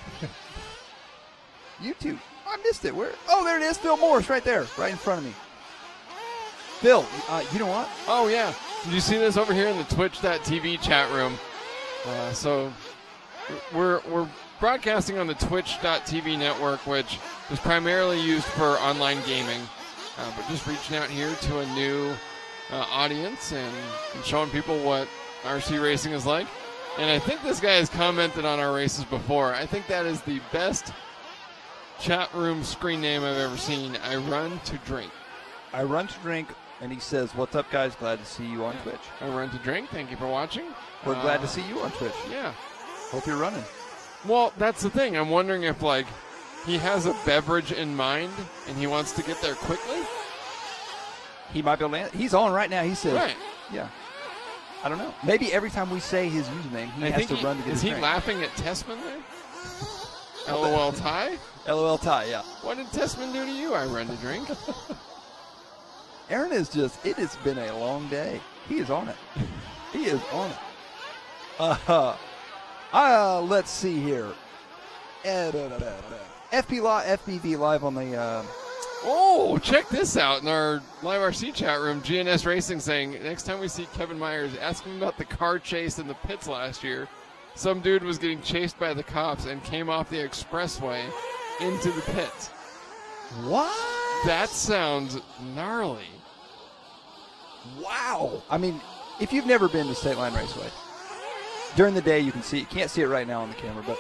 YouTube. I missed it. Where? Oh, there it is. Phil Morris right there, right in front of me. Phil, you know what? Oh, yeah. Did you see this over here in the Twitch.tv chat room? So we're broadcasting on the Twitch.tv network, which is primarily used for online gaming. But just reaching out here to a new audience and showing people what RC racing is like. And I think this guy has commented on our races before. I think that is the best chat room screen name I've ever seen. I run to drink. I run to drink, and he says, "What's up, guys? Glad to see you on Twitch." I run to drink. Thank you for watching. We're glad to see you on Twitch. Yeah. Hope you're running. Well, that's the thing. I'm wondering if, like, he has a beverage in mind and he wants to get there quickly. He might be able to answer. He's on right now. He says, Right. Yeah. I don't know. Maybe every time we say his username, he has to run to get his Is he drink. laughing at Tessman there? LOL Ty? LOL Ty, yeah. What did Tessman do to you? I run to drink. Aaron is just, it has been a long day. He is on it. He is on it. Let's see here. FPV Live on the... Oh, check this out in our LiveRC chat room. GNS Racing saying, next time we see Kevin Myers, ask him about the car chase in the pits last year. Some dude was getting chased by the cops and came off the expressway into the pits. What? That sounds gnarly. Wow. I mean, if you've never been to State Line Raceway, during the day you can see, you can't see it right now on the camera, but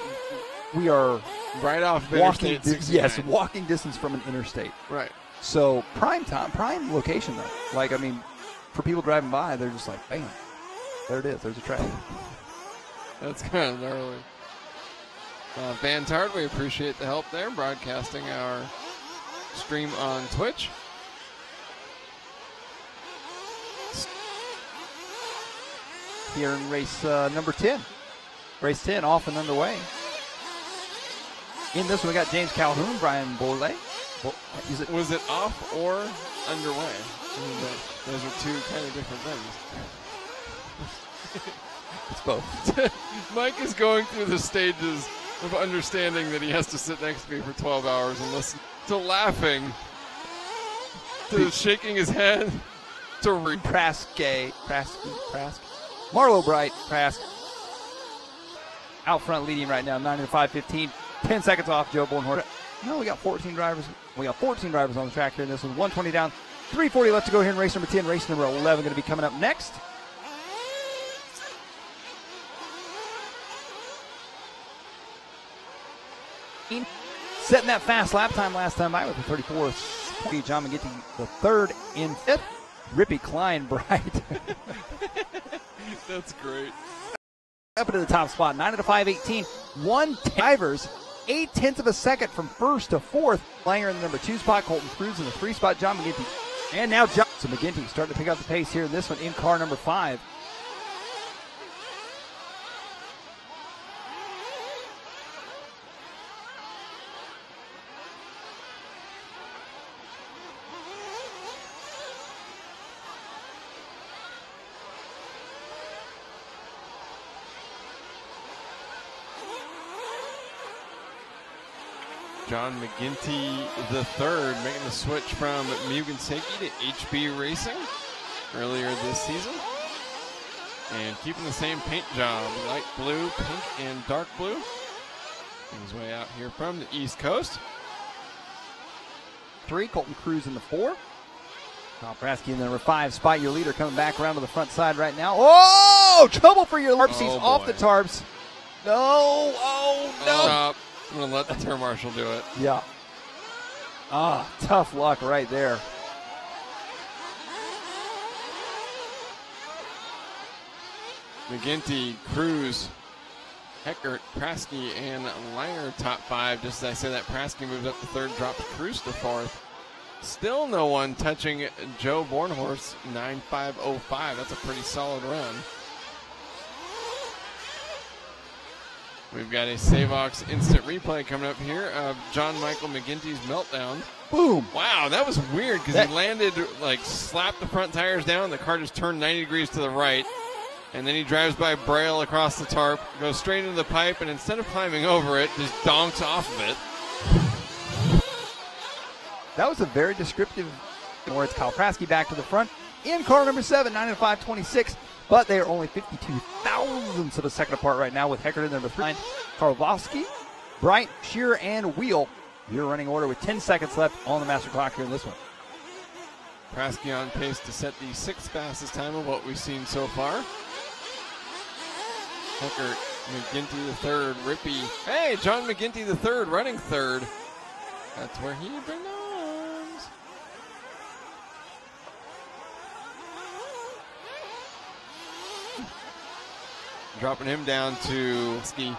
we are right off walking, Interstate 69. yes, walking distance from an interstate. Right. So prime location though. Like, I mean, for people driving by, they're just like, bam, there it is. There's a track. That's kind of gnarly. Vantard, we appreciate the help there, broadcasting our stream on Twitch. Here in race number 10. Race 10 off and underway. In this one, we got James Calhoun, Brian Boley. Was it off or underway? I mean, those are two kind of different things. It's both. Mike is going through the stages of understanding that he has to sit next to me for 12 hours and listen to laughing, to shaking his head, to Prask. Marlo Bright, Prask. Out front leading right now, 9 to 5:15. 10 seconds off Joe Bornhorst. No, we got 14 drivers. We got 14 drivers on the track here in this one. 120 down, 340 left to go here in race number 10. Race number 11 going to be coming up next. Setting that fast lap time last time by with the 34. John McGinty the third in fifth. Rippy Klein Bright. That's great. Up into the top spot, 9 to 5:18. 1 drivers, 0.8 of a second from first to fourth. Langer in the number 2 spot, Colton Cruz in the 3 spot, John McGinty. And now John. So McGinty starting to pick up the pace here in this one in car number 5. John McGinty the third, making the switch from Mugen Seiki to HB Racing earlier this season. And keeping the same paint job, light blue, pink, and dark blue. Making his way out here from the East Coast. 3, Colton Cruz in the 4. Kyle Praske in the number 5 spot. Your leader coming back around to the front side right now. Oh, trouble for your tarps. He's off the tarps. No, oh, no. Stop. I'm going to let the turn marshal do it. Yeah. Ah, tough luck right there. McGinty, Cruz, Heckert, Praske, and Langer top 5. Just as I say that, Praske moves up to third, drops Cruz to fourth. Still no one touching Joe Bornhorst, 9.505. That's a pretty solid run. We've got a Savox instant replay coming up here of John Michael McGinty's meltdown. Boom. Wow, that was weird because he landed, like, slapped the front tires down. The car just turned 90 degrees to the right. And then he drives by Braille across the tarp, goes straight into the pipe, and instead of climbing over it, just donks off of it. That was a very descriptive. Or it's Kyle Praske back to the front in car number 7, 9 to 5:26. But they are only 52 thousandths of a second apart right now with Heckert in number 3. Karlovsky, Bright, Shearer, and Wheel. Your running order with 10 seconds left on the master clock here in this one. Praske on pace to set the 6th fastest time of what we've seen so far. Heckert, McGinty the third, Rippy. Hey, John McGinty the third, running third. That's where he belongs. Dropping him down to ski.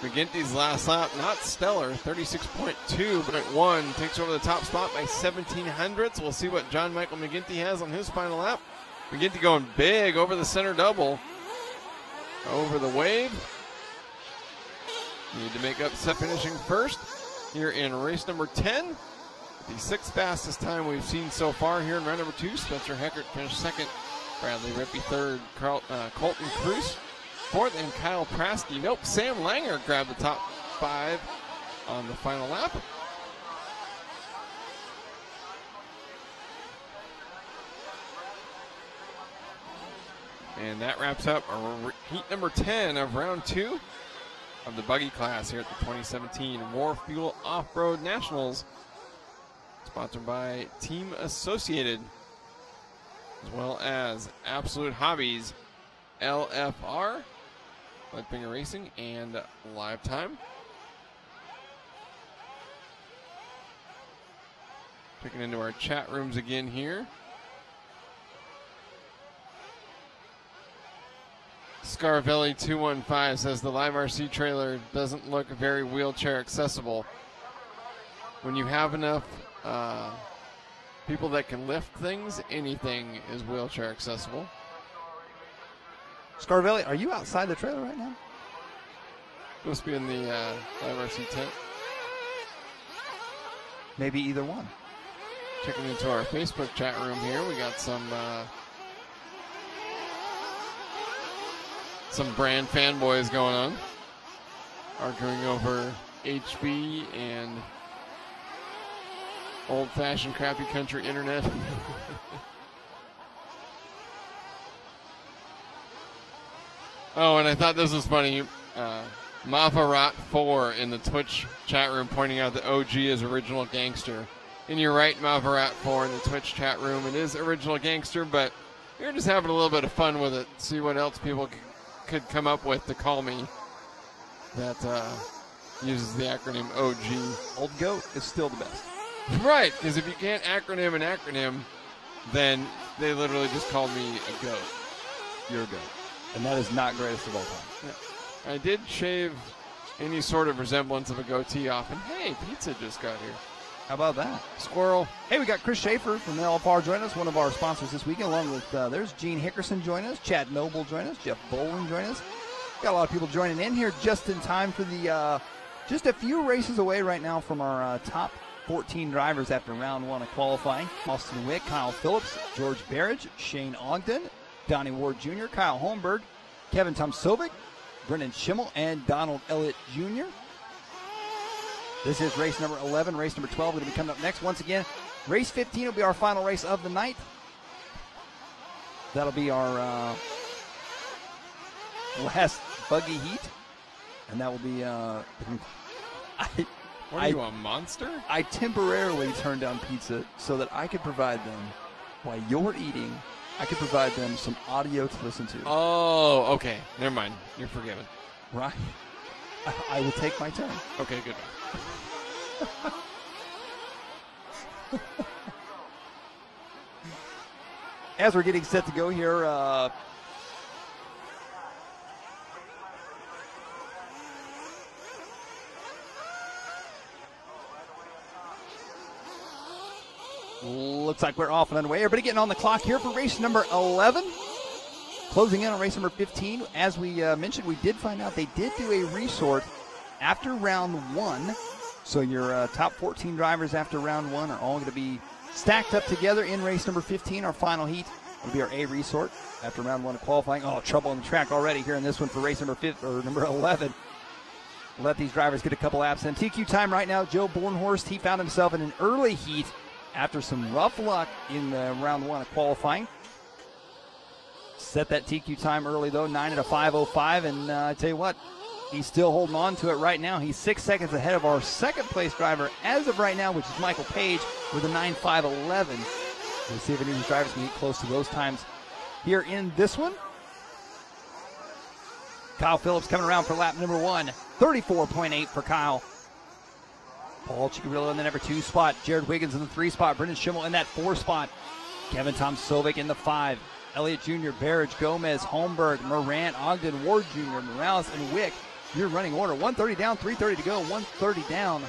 McGinty's last lap, not stellar, 36.2, but at 1 takes over the top spot by 0.17 We'll see what John Michael McGinty has on his final lap. McGinty going big over the center double. Over the wave. Need to make up finishing first here in race number 10. The 6th fastest time we've seen so far here in round number 2. Spencer Heckert finished 2nd. Bradley Rippey 3rd. Colton Cruz 4th. And Kyle Praske. Nope, Sam Langer grabbed the top 5 on the final lap. And that wraps up heat number 10 of round 2 of the buggy class here at the 2017 War Fuel Off-Road Nationals. Sponsored by Team Associated, as well as Absolute Hobbies, LFR, Leadfinger Racing, and Lifetime. Checking into our chat rooms again here. Scarvelli215 says the LiveRC trailer doesn't look very wheelchair accessible. When you have enough people that can lift things, anything is wheelchair accessible. Scarvelli, are you outside the trailer right now? Supposed to be in the LiveRC tent. maybe either one. Checking into our Facebook chat room here, we got some brand fanboys going on, arguing over HB and old-fashioned crappy country internet. Oh, and I thought this was funny. Mavarat4 in the Twitch chat room pointing out that OG is original gangster. And you're right, Mavarat4 in the Twitch chat room. It is original gangster, but you're just having a little bit of fun with it. See what else people could come up with to call me that uses the acronym OG. Old Goat is still the best. Right, because if you can't acronym an acronym, then they literally just called me a goat. You're a goat. And that is not greatest of all time. Yeah. I did shave any sort of resemblance of a goatee off, and hey, pizza just got here. How about that? Squirrel. Hey, we got Chris Schaefer from LFR joining us, one of our sponsors this weekend, along with, there's Gene Hickerson joining us, Chad Noble joining us, Jeff Bowling joining us. Got a lot of people joining in here just in time for the, just a few races away right now from our top 14 drivers after round one of qualifying. Austin Wick, Kyle Phillips, George Barrage, Shane Ogden, Donnie Ward Jr., Kyle Holmberg, Kevin Tomsovic, Brendan Schimmel, and Donald Elliott Jr. This is race number 11. Race number 12 going to be coming up next. Once again, race 15 will be our final race of the night. That'll be our last buggy heat. And that will be... What are you, a monster? I temporarily turned down pizza so that I could provide them, while you're eating, I could provide them some audio to listen to. Oh, okay. Never mind. You're forgiven. Right. I will take my turn. Okay, good. As we're getting set to go here, looks like we're off and underway. Everybody getting on the clock here for race number 11. Closing in on race number 15. As we mentioned, we did find out they did do a resort after round one. So your top 14 drivers after round one are all going to be stacked up together in race number 15. Our final heat will be our A resort after round one of qualifying. Oh, trouble on the track already here in this one for race number 11. Let these drivers get a couple laps in. TQ time right now, Joe Bornhorst, he found himself in an early heat after some rough luck in round one of qualifying. Set that TQ time early, though, 9 at a 5:05, and I tell you what, he's still holding on to it right now. He's 6 seconds ahead of our second-place driver as of right now, which is Michael Page, with a 9.511. We'll see if any of these drivers can get close to those times here in this one. Kyle Phillips coming around for lap number 1, 34.8 for Kyle. Paul Cicarillo in the number 2 spot. Jared Wiggins in the 3 spot. Brendan Schimmel in that 4 spot. Kevin Tomsovic in the 5. Elliott Jr., Barrage, Gomez, Holmberg, Morant, Ogden, Ward Jr., Morales, and Wick. Your running order. 130 down, 330 to go. 130 down.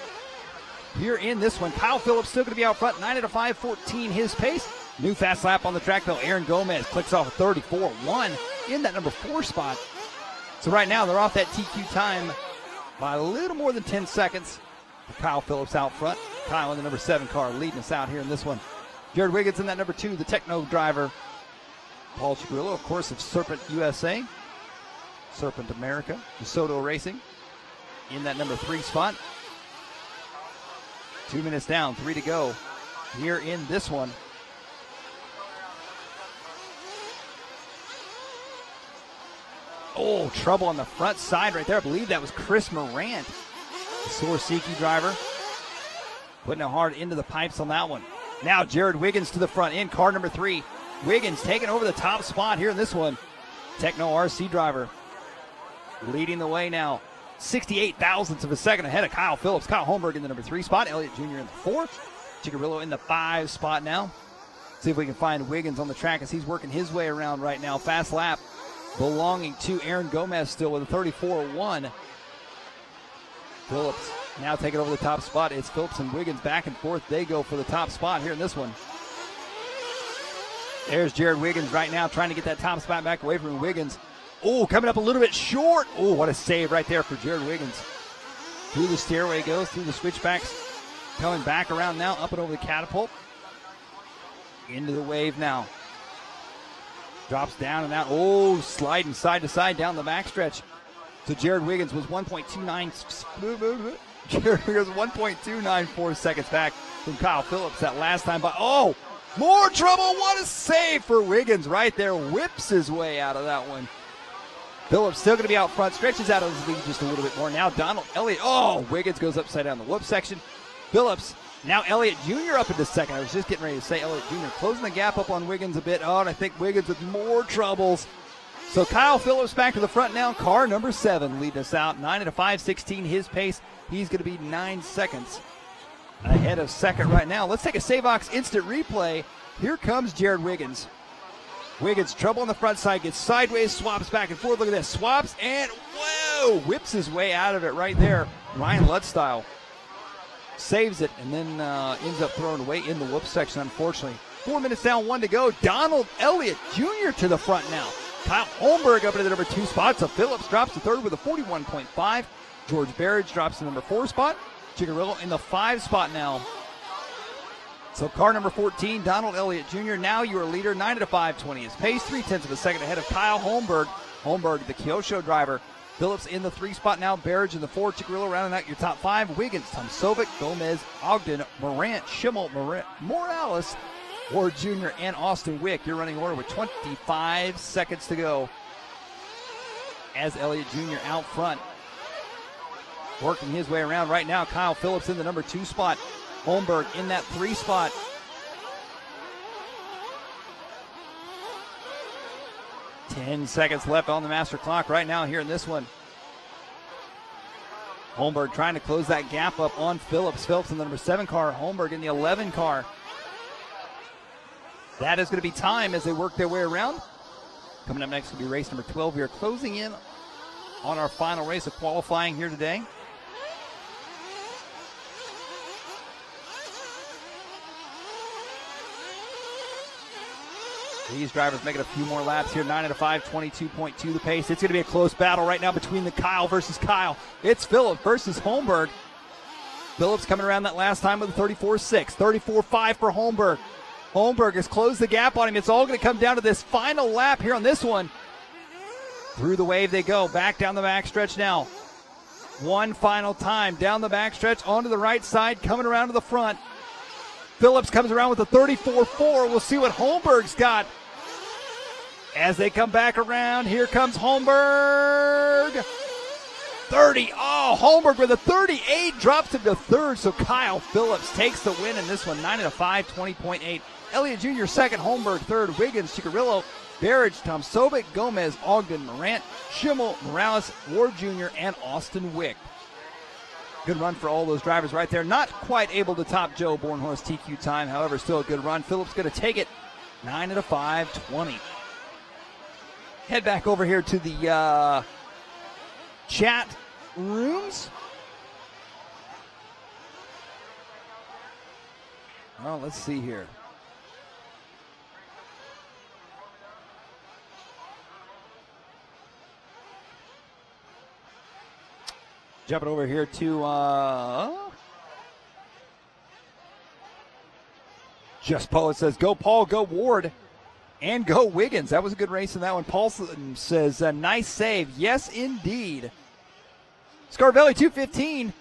Here in this one, Kyle Phillips still going to be out front. 9 at a 5:14 his pace. New fast lap on the track, though. Aaron Gomez clicks off a 34.1 in that number 4 spot. So right now, they're off that TQ time by a little more than 10 seconds. Kyle Phillips out front. Kyle in the number 7 car leading us out here in this one. Jared Wiggins in that number 2, the Techno driver. Paul Cicarillo, of course, of Serpent USA. Serpent America. DeSoto Racing in that number 3 spot. 2 minutes down, 3 to go here in this one. Oh, trouble on the front side right there. I believe that was Chris Morant, the Sorsiki driver, putting it hard into the pipes on that one. Now Jared Wiggins to the front in car number 3. Wiggins taking over the top spot here in this one. Techno RC driver leading the way now. 68 thousandths of a second ahead of Kyle Phillips. Kyle Holmberg in the number 3 spot. Elliott Jr. in the 4. Cicarillo in the 5 spot now. See if we can find Wiggins on the track as he's working his way around right now. Fast lap belonging to Aaron Gomez still with a 34.1. Phillips now taking over the top spot. It's Phillips and Wiggins back and forth. They go for the top spot here in this one. There's Jared Wiggins right now trying to get that top spot back away from Wiggins. Oh, coming up a little bit short. Oh, what a save right there for Jared Wiggins. Through the stairway goes, through the switchbacks. coming back around now, up and over the catapult. Into the wave now. Drops down and out. Oh, sliding side to side down the backstretch. So Jared Wiggins was 1.29. Jared Wiggins 1.294 seconds back from Kyle Phillips that last time. But oh, more trouble. What a save for Wiggins right there. Whips his way out of that one. Phillips still going to be out front. Stretches out of his lead just a little bit more. Now Donald Elliott. Oh, Wiggins goes upside down the whoop section. Phillips. Now Elliott Jr. up into second. I was just getting ready to say Elliott Jr. closing the gap up on Wiggins a bit. Oh, and I think Wiggins with more troubles. So Kyle Phillips back to the front now. Car number 7 leading us out. 9 at a 5.16 his pace. He's going to be 9 seconds ahead of second right now. Let's take a Savox instant replay. Here comes Jared Wiggins. Wiggins, trouble on the front side, gets sideways, swaps back and forth. Look at this. Swaps and, whoa, whips his way out of it right there. Ryan Lutt style. Saves it and then ends up throwing away in the whoop section, unfortunately. 4 minutes down, 1 to go. Donald Elliott Jr. to the front now. Kyle Holmberg up into the number 2 spot. So Phillips drops to third with a 41.5. George Barrage drops to the number 4 spot. Chigarillo in the 5 spot now. So car number 14, Donald Elliott Jr., now your leader, 9 at a 5.20 his pace, 0.3 of a second ahead of Kyle Holmberg. Holmberg, the Kyosho driver. Phillips in the 3 spot now, Barrage in the 4, Chigarillo rounding out your top 5. Wiggins, Tomsovic, Gomez, Ogden, Morant, Schimmel, Morales, Ward Jr., and Austin Wick. Your running order with 25 seconds to go. As Elliott Jr. out front. Working his way around right now. Kyle Phillips in the number 2 spot. Holmberg in that 3 spot. Ten seconds left on the master clock right now here in this one. Holmberg trying to close that gap up on Phillips. Phillips in the number 7 car. Holmberg in the 11 car. That is going to be time as they work their way around. Coming up next will be race number 12 here. Closing in on our final race of qualifying here today. These drivers making a few more laps here. 9 at a 5.22.2 the pace. It's going to be a close battle right now between the Kyle versus Kyle. It's Phillips versus Holmberg. Phillips coming around that last time with a 34.6. 34.5 for Holmberg. Holmberg has closed the gap on him. It's all going to come down to this final lap here on this one. Through the wave they go. Back down the backstretch now. One final time. Down the backstretch onto the right side. Coming around to the front. Phillips comes around with a 34.4. We'll see what Holmberg's got. As they come back around, here comes Holmberg. 30. Oh, Holmberg with a 38 drops him to third. So Kyle Phillips takes the win in this one. 9 at a 5.20.8. Elliott Jr. second, Holmberg third. Wiggins, Chigarillo, Barrage, Tomsovic, Gomez, Ogden, Morant, Schimmel, Morales, Ward Jr., and Austin Wick. Good run for all those drivers right there. Not quite able to top Joe Bornhorst TQ time. However, still a good run. Phillips going to take it. 9 at a 5.20. Head back over here to the chat rooms. Well, let's see here. Jumping over here to Just Paul. It says, go Paul, go Ward, and go Wiggins. That was a good race in that one. Paulson says, nice save. Yes, indeed. Scarvelli 215.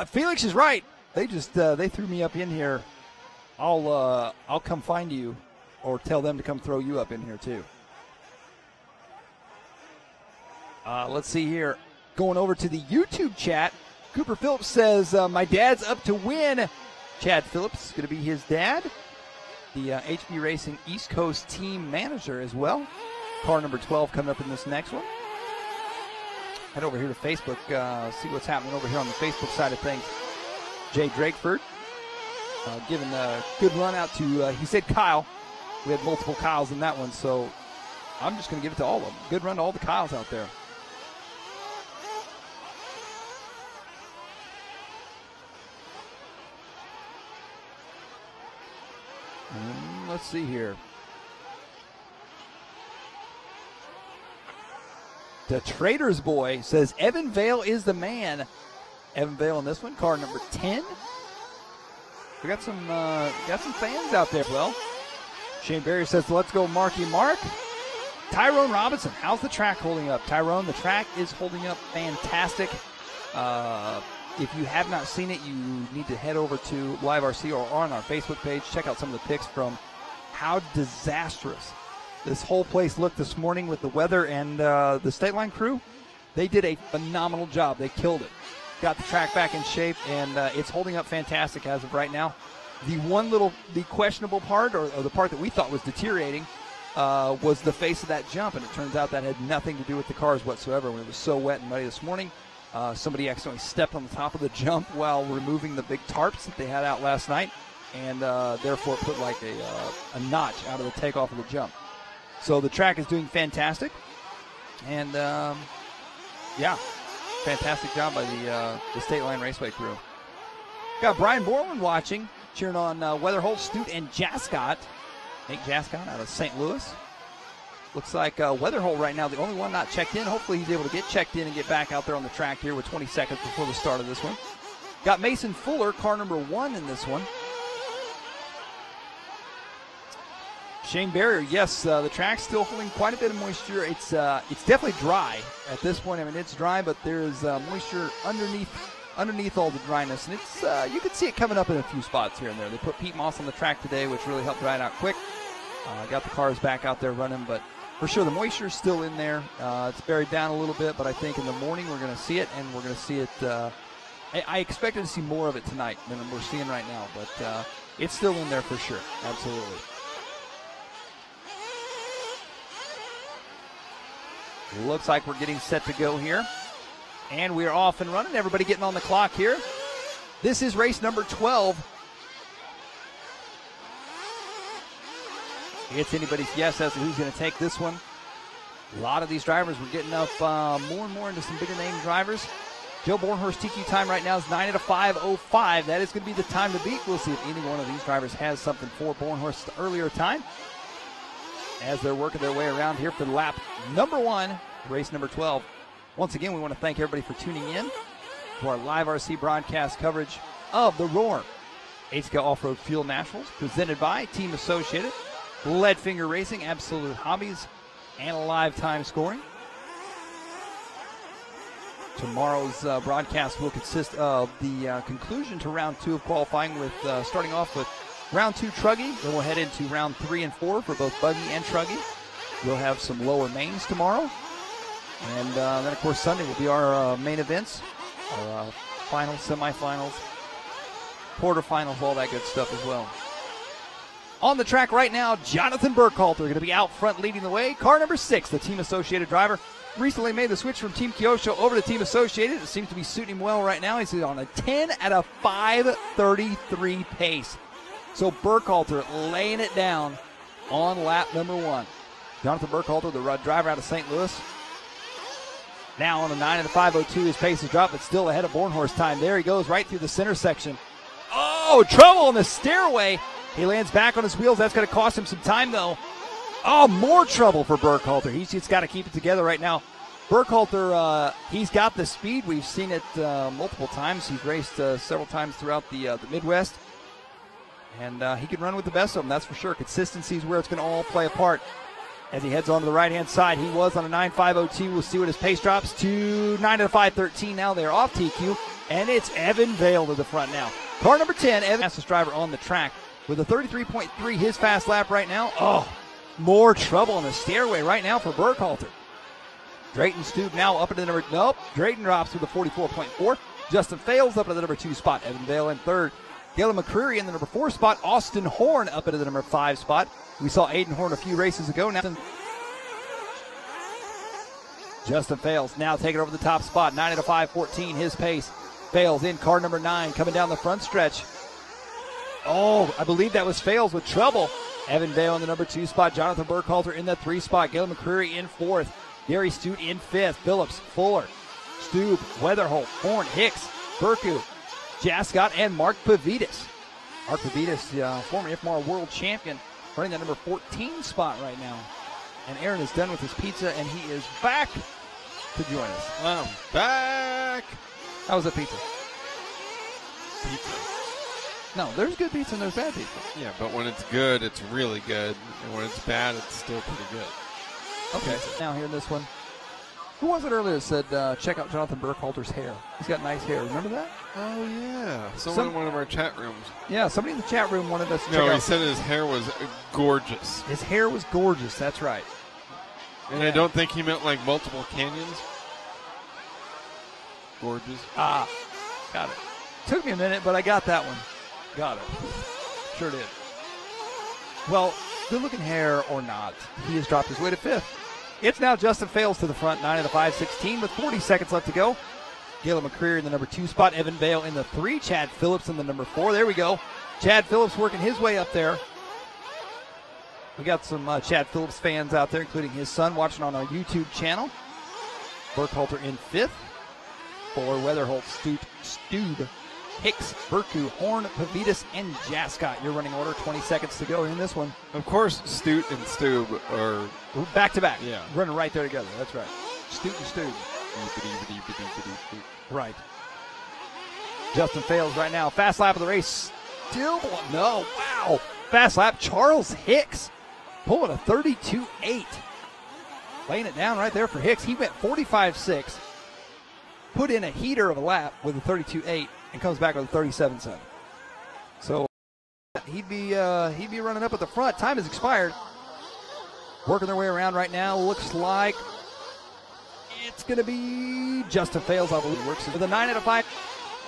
Felix is right. They just they threw me up in here. I'll come find you, or tell them to come throw you up in here too. Let's see here. Going over to the YouTube chat, Cooper Phillips says, my dad's up to win. Chad Phillips is going to be his dad, the HB Racing East Coast team manager as well. Car number 12 coming up in this next one. Head over here to Facebook, see what's happening over here on the Facebook side of things. Jay Drakeford giving a good run out to, he said Kyle. We had multiple Kyles in that one, so I'm just going to give it to all of them. Good run to all the Kyles out there. Let's see here. The Trader's Boy says Evan Vale is the man. Evan Vale in this one, car number 10. We got some fans out there. Well, Shane Barrier says, let's go Marky Mark. Tyrone Robinson, how's the track holding up? Tyrone, the track is holding up fantastic. If you have not seen it, you need to head over to LiveRC or on our Facebook page. Check out some of the pics from how disastrous this whole place looked this morning with the weather, and the State Line crew, they did a phenomenal job. They killed it. Got the track back in shape, and it's holding up fantastic as of right now. The questionable part, or the part that we thought was deteriorating, was the face of that jump, and it turns out that had nothing to do with the cars whatsoever. When it was so wet and muddy this morning, somebody accidentally stepped on the top of the jump while removing the big tarps that they had out last night, and therefore put like a notch out of the takeoff of the jump. So the track is doing fantastic, and yeah, fantastic job by the State Line Raceway crew. Got Brian Borland watching, cheering on Weatherholt, Stute, and Jascott. Nate Jascott out of St. Louis. Looks like Weatherholt right now, the only one not checked in. Hopefully he's able to get checked in and get back out there on the track here with 20 seconds before the start of this one. Got Mason Fuller, car number 1 in this one. Shane Barrier, yes, the track's still holding quite a bit of moisture. It's definitely dry at this point. I mean, it's dry, but there's moisture underneath all the dryness, and it's you can see it coming up in a few spots here and there. They put peat moss on the track today, which really helped dry it out quick. Got the cars back out there running, but for sure the moisture is still in there. It's buried down a little bit, but I think in the morning we're going to see it, and we're going to see it. I expected to see more of it tonight than we're seeing right now, but it's still in there for sure. Absolutely. Looks like we're getting set to go here. And we're off and running. Everybody getting on the clock here. This is race number 12. It's anybody's guess as to who's going to take this one. A lot of these drivers were getting up more and more into some bigger name drivers. Joe Bornhorst TQ time right now is 9 at a 5:05. That is going to be the time to beat. We'll see if any one of these drivers has something for Bornhorst's earlier time as they're working their way around here for lap number 1, race number 12. Once again, we want to thank everybody for tuning in to our LiveRC broadcast coverage of the Roar HCA Off-Road Fuel Nationals, presented by Team Associated, Leadfinger Racing, Absolute Hobbies, and Live Time Scoring. Tomorrow's broadcast will consist of the conclusion to round 2 of qualifying, with starting off with round 2 Truggy. Then we'll head into round 3 and 4 for both Buggy and Truggy. We'll have some lower mains tomorrow. And then, of course, Sunday will be our main events, our finals, semifinals, quarterfinals, all that good stuff as well. On the track right now, Jonathan Burkhalter going to be out front leading the way. Car number 6, the Team Associated driver, recently made the switch from Team Kyosho over to Team Associated. It seems to be suiting him well right now. He's on a 10 at a 5:33 pace. So Burkhalter laying it down on lap number 1. Jonathan Burkhalter, the driver out of St. Louis, now on a 9 at a 5:02. His pace has dropped, but still ahead of Bornhorst time. There he goes right through the center section. Oh, trouble on the stairway. He lands back on his wheels. That's going to cost him some time, though. Oh, more trouble for Burkhalter. He's just got to keep it together right now. Burkhalter, he's got the speed. We've seen it multiple times. He's raced several times throughout the Midwest. And he can run with the best of them, that's for sure. Consistency is where it's going to all play a part. As he heads on to the right-hand side, he was on a 9.502. We'll see what his pace drops to 9 at a 5:13. Now they're off TQ, and it's Evan Vale to the front now. Car number 10, Evan, fastest driver on the track with a 33.3, his fast lap right now. Oh, more trouble on the stairway right now for Burkhalter. Drayton Stube now up into the number, nope, Drayton drops with a 44.4. Justin Fales up into the number 2 spot. Evan Vale in 3rd. Galen McCreary in the number 4 spot. Austin Horn up into the number 5 spot. We saw Aiden Horn a few races ago. Now Justin Fales now taking over the top spot. 9 at a 5:14, his pace. Fales in car number 9, coming down the front stretch. Oh, I believe that was Fales with trouble. Evan Vale in the number 2 spot. Jonathan Burkhalter in the 3 spot. Galen McCreary in 4th. Gary Stute in 5th. Phillips, Fuller, Stube, Weatherholt, Horn, Hicks, Burku, Jascott, and Mark Pavitas. Mark Pavitas, former IFMAR world champion, running that number 14 spot right now. And Aaron is done with his pizza, and he is back to join us. I'm back. How was the pizza? Pizza. No, there's good pizza and there's bad pizza. Yeah, but when it's good, it's really good. And when it's bad, it's still pretty good. Okay. Now here in this one. Who was it earlier that said, check out Jonathan Burkhalter's hair? He's got nice hair. Remember that? Oh, yeah. Someone in one of our chat rooms. Yeah, somebody in the chat room wanted us to check out. No, he said his hair was gorgeous. His hair was gorgeous. That's right. And I don't think he meant like multiple canyons. Gorgeous. Ah, got it. Took me a minute, but I got that one. Got it. Sure did. Well, good-looking hair or not, he has dropped his way to 5th. It's now Justin Fales to the front, 9 of the 5:16 with 40 seconds left to go. Galen McCreary in the number 2 spot, Evan Vale in the 3, Chad Phillips in the number 4. There we go. Chad Phillips working his way up there. We got some Chad Phillips fans out there, including his son, watching on our YouTube channel. Burkhalter in 5th. For Weatherholt, Stube, Hicks, Burku, Horn, Pavitas, and Jascott. Your running order, 20 seconds to go in this one. Of course, Stute and Stube are back-to-back. Yeah. Running right there together. That's right. Stute and Stube. Right. Justin Fales right now. Fast lap of the race. Still, no, wow. Fast lap. Charles Hicks pulling a 32.8. Laying it down right there for Hicks. He went 45.6. Put in a heater of a lap with a 32.8 and comes back with a 37.7. So he'd be running up at the front. Time has expired. Working their way around right now. Looks like it's going to be Justin Fales, I believe, works with a 9 out of 5.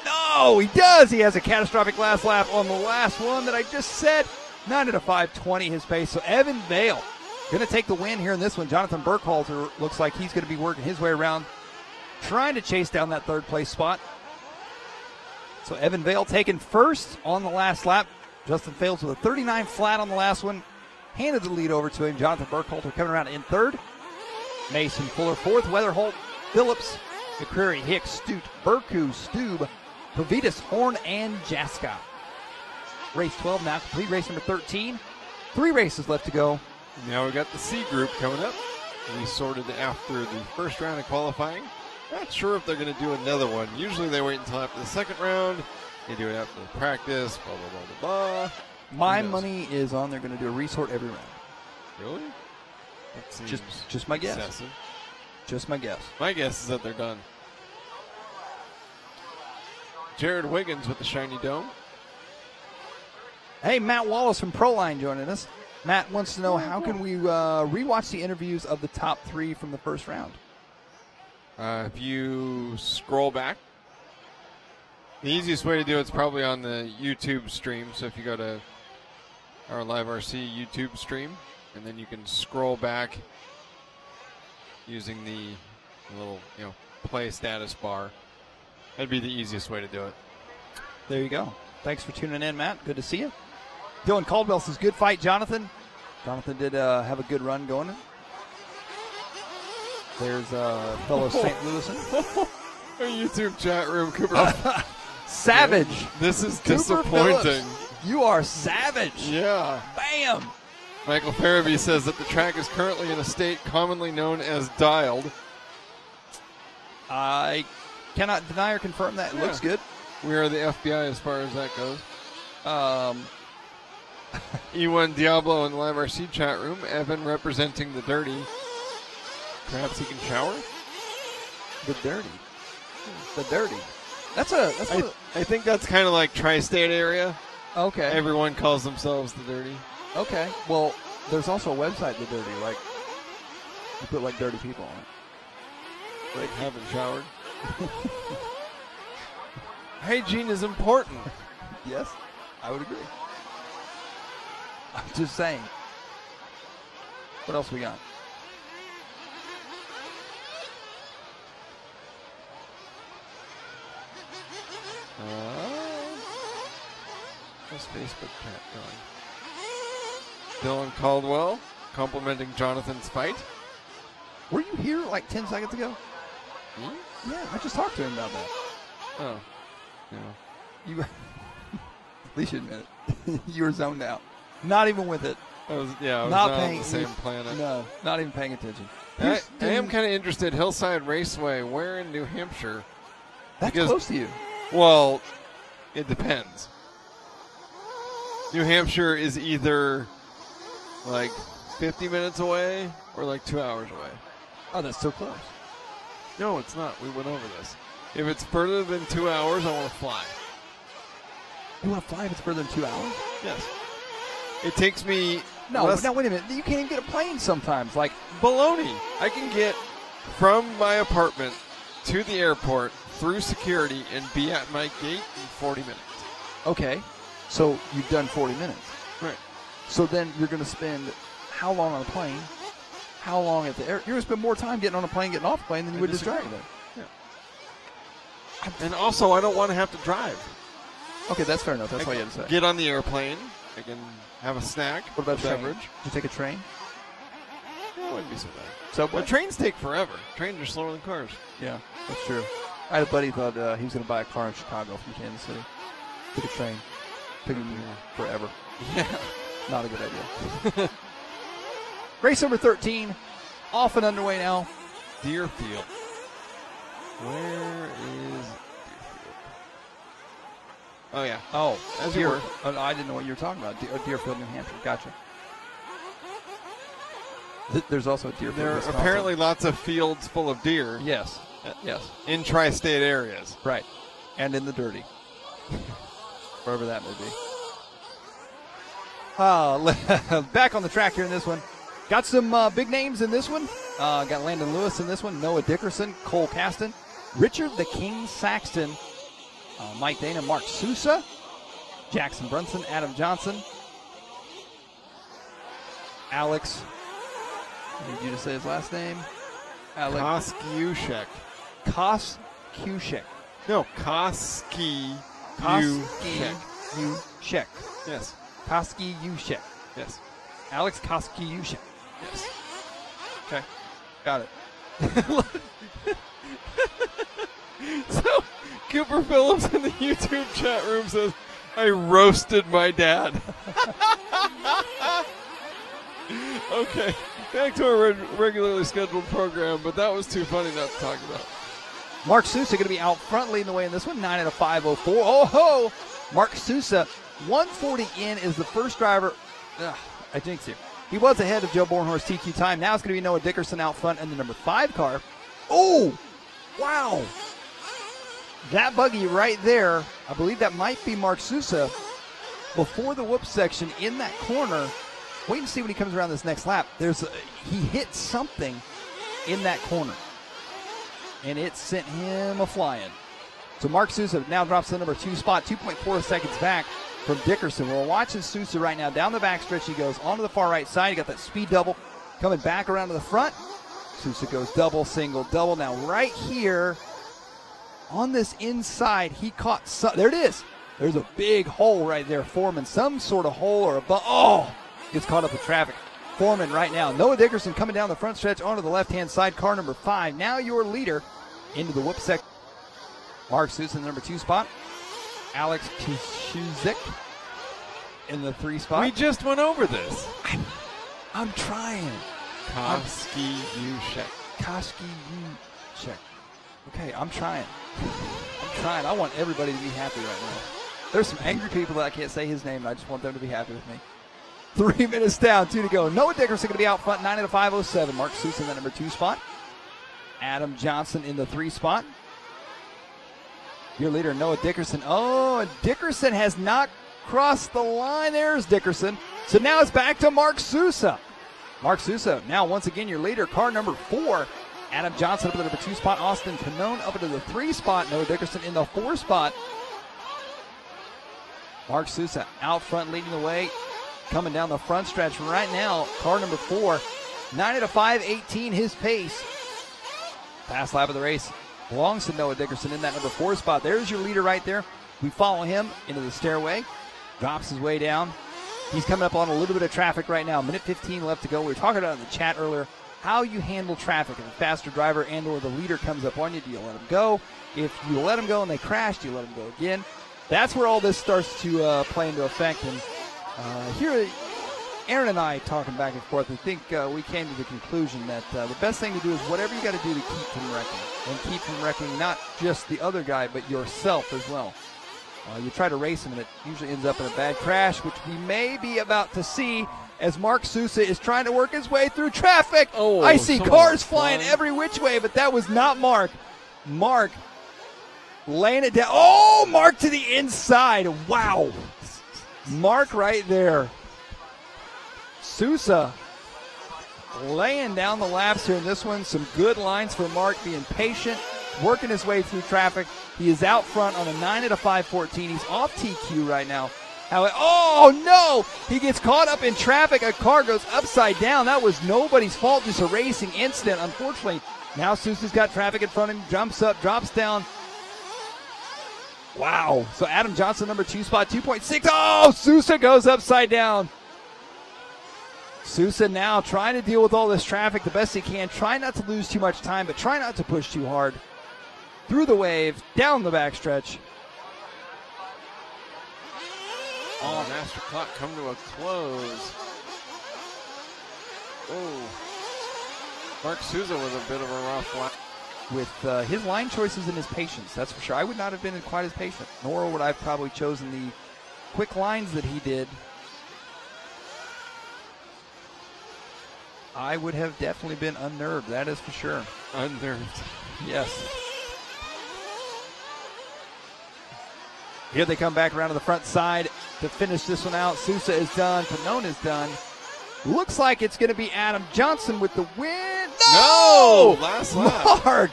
No, he does. He has a catastrophic last lap on the last one that I just said. 9 out of 5, 20 his pace. So Evan Vale going to take the win here in this one. Jonathan Burkhalter looks like he's going to be working his way around, trying to chase down that 3rd place spot. So Evan Vale taken first on the last lap. Justin Fales with a 39 flat on the last one. Handed the lead over to him. Jonathan Burkhalter coming around in 3rd. Mason Fuller 4th. Weatherholt, Phillips, McCreary, Hicks, Stute, Burku, Stube, Pavitas, Horn, and Jascott. Race 12 now complete. Race number 13. 3 races left to go. Now we got the C group coming up. We sorted after the first round of qualifying. Not sure if they're going to do another one. Usually they wait until after the 2nd round. They do it after the practice, blah, blah, blah, blah, blah. My money is on they're going to do a resort every round. Really? Just my guess. Excessive. Just my guess. My guess is that they're done. Jared Wiggins with the shiny dome. Hey, Matt Wallace from Proline joining us. Matt wants to know how can we rewatch the interviews of the top 3 from the first round? If you scroll back, the easiest way to do it is probably on the YouTube stream. So if you go to our LiveRC YouTube stream, and then you can scroll back using the little, play status bar. That'd be the easiest way to do it. There you go. Thanks for tuning in, Matt. Good to see you. Dylan Caldwell says, good fight, Jonathan. Jonathan did have a good run going. There's fellow St. Louisan. Our YouTube chat room, Cooper. Savage. This is Cooper disappointing. Phillips, you are savage. Yeah. Bam. Michael Farabee says that the track is currently in a state commonly known as dialed. I cannot deny or confirm that. It looks good. We are the FBI as far as that goes. E1 Diablo in the LiveRC chat room. Evan representing the dirty. Perhaps he can shower? The dirty. The dirty. I think that's kind of like tri-state area. Okay. Everyone calls themselves the dirty. Okay. Well, there's also a website, The Dirty. Like, you put, like, dirty people on it. Like, haven't showered. Hygiene is important. Yes, I would agree. I'm just saying. What else we got? What's Facebook chat going? Dylan Caldwell complimenting Jonathan's fight. Were you here like 10 seconds ago? Yeah, I just talked to him about that. Oh. Yeah. You, at least you admit it. You were zoned out. Not even with it. I was not paying, on the same planet. No, not even paying attention. I am kind of interested. Hillside Raceway, where in New Hampshire? That's close to you. Well, it depends. New Hampshire is either like 50 minutes away or like 2 hours away. Oh, that's so close. No, it's not. We went over this. If it's further than 2 hours, I want to fly. You want to fly if it's further than 2 hours? Yes. It takes me. No, wait a minute. You can't even get a plane sometimes. Like baloney. I can get from my apartment to the airport through security and be at my gate in 40 minutes. Okay, so you've done 40 minutes. Right. So then you're going to spend how long on a plane? How long at the air? You're going to spend more time getting on a plane, getting off a plane than you would just driving it. Yeah. And also, I don't want to have to drive. Okay, that's fair enough. That's all you had to say. Get on the airplane. I can have a snack. What about beverage? Did you take a train? That wouldn't be so bad. Subway? But trains take forever. Trains are slower than cars. Yeah, that's true. I had a buddy who thought he was going to buy a car in Chicago from Kansas City. Took a train. Took him forever. Yeah. Not a good idea. Race number 13. Off and underway now. Deerfield. Where is Deerfield? Oh, yeah. Oh, as you were. I didn't know what you were talking about. Deerfield, New Hampshire. Gotcha. There's also a Deerfield. There are Wisconsin. apparently lots of fields full of deer. Yes. Yes. In tri-state areas. Right. And in the dirty. Wherever that may be. Back on the track here in this one. Got some big names in this one. Got Landon Lewis in this one. Noah Dickerson, Cole Caston, Richard the King Saxton, Mike Dana, Mark Sousa, Jackson Brunson, Adam Johnson, Alex. I need you to say his last name. Alex Koskiushek. Koskiushek. No, Koskiushek. Koskiushek. Yes. Koskiushek. Yes. Alex Koskiushek. Yes. Okay. Got it. So, Cooper Phillips in the YouTube chat room says, I roasted my dad. Okay, back to our regularly scheduled program, but that was too funny not to talk about. Mark Sousa going to be out front leading the way in this one, 9 out of 5:04. Oh ho! Mark Sousa, 140 in, is the first driver. I jinxed you. He was ahead of Joe Bornhorst TQ time. Now it's going to be Noah Dickerson out front in the number 5 car. Oh! Wow! That buggy right there, I believe that might be Mark Sousa. Before the whoop section in that corner, wait and see when he comes around this next lap. He hit something in that corner, and it sent him a-flying. So Mark Sousa now drops to the number 2 spot, 2.4 seconds back from Dickerson. We're watching Sousa right now. Down the backstretch, he goes onto the far right side. He got that speed double coming back around to the front. Sousa goes double, single, double. Now right here on this inside, he caught there it is. There's a big hole right there forming some sort of hole or gets caught up with traffic. Forming right now. Noah Dickerson coming down the front stretch onto the left-hand side, car number 5. Now your leader into the whoop section. Mark Sousa in the number 2 spot. Alex Kishuzik in the 3 spot. We just went over this. I'm trying. Koskiushek. Okay, I'm trying. I want everybody to be happy right now. There's some angry people that I can't say his name, and I just want them to be happy with me. 3 minutes down, 2 to go. Noah Dickerson going to be out front, 9 out of 5:07. Mark Sousa in that number 2 spot. Adam Johnson in the 3 spot. Your leader, Noah Dickerson. Oh, and Dickerson has not crossed the line. There's Dickerson. So now it's back to Mark Sousa. Mark Sousa, now once again your leader, car number 4. Adam Johnson up in the number 2 spot. Austin Canone up into the 3 spot. Noah Dickerson in the 4 spot. Mark Sousa out front leading the way. Coming down the front stretch right now, car number 4. 9 out of 5:18 his pace. Fast lap of the race belongs to Noah Dickerson in that number 4 spot. There's your leader right there. We follow him into the stairway. Drops his way down. He's coming up on a little bit of traffic right now. Minute 15 left to go. We were talking about in the chat earlier how you handle traffic. If a faster driver and or the leader comes up on you, do you let him go? If you let him go and they crash, do you let him go again? That's where all this starts to play into effect. And here, Aaron and I talking back and forth, I think we came to the conclusion that the best thing to do is whatever you got to do to keep from wrecking. And keep from wrecking not just the other guy, but yourself as well. You try to race him, and it usually ends up in a bad crash, which we may be about to see as Mark Sousa is trying to work his way through traffic. Oh, I see cars flying every which way, but that was not Mark. Mark laying it down. Oh, Mark to the inside. Wow. Mark right there. Sousa laying down the laps here in this one. Some good lines for Mark, being patient, working his way through traffic. He is out front on a 9 at a 5:14. He's off TQ right now. Oh, no! He gets caught up in traffic. A car goes upside down. That was nobody's fault, just a racing incident. Unfortunately, now Sousa's got traffic in front of him, jumps up, drops down. Wow. So Adam Johnson, number 2 spot, 2.6. Oh, Sousa goes upside down. Sousa now trying to deal with all this traffic the best he can. Try not to lose too much time, but try not to push too hard. Through the wave, down the backstretch. Oh, master clock come to a close. Oh. Mark Sousa with a bit of a rough lap. With his line choices and his patience, that's for sure. I would not have been quite as patient, nor would I have probably chosen the quick lines that he did. I would have definitely been unnerved, that is for sure. Unnerved. Yes. Here they come back around to the front side to finish this one out. Sousa is done. Pannone is done. Looks like it's going to be Adam Johnson with the win. No! Last lap. Mark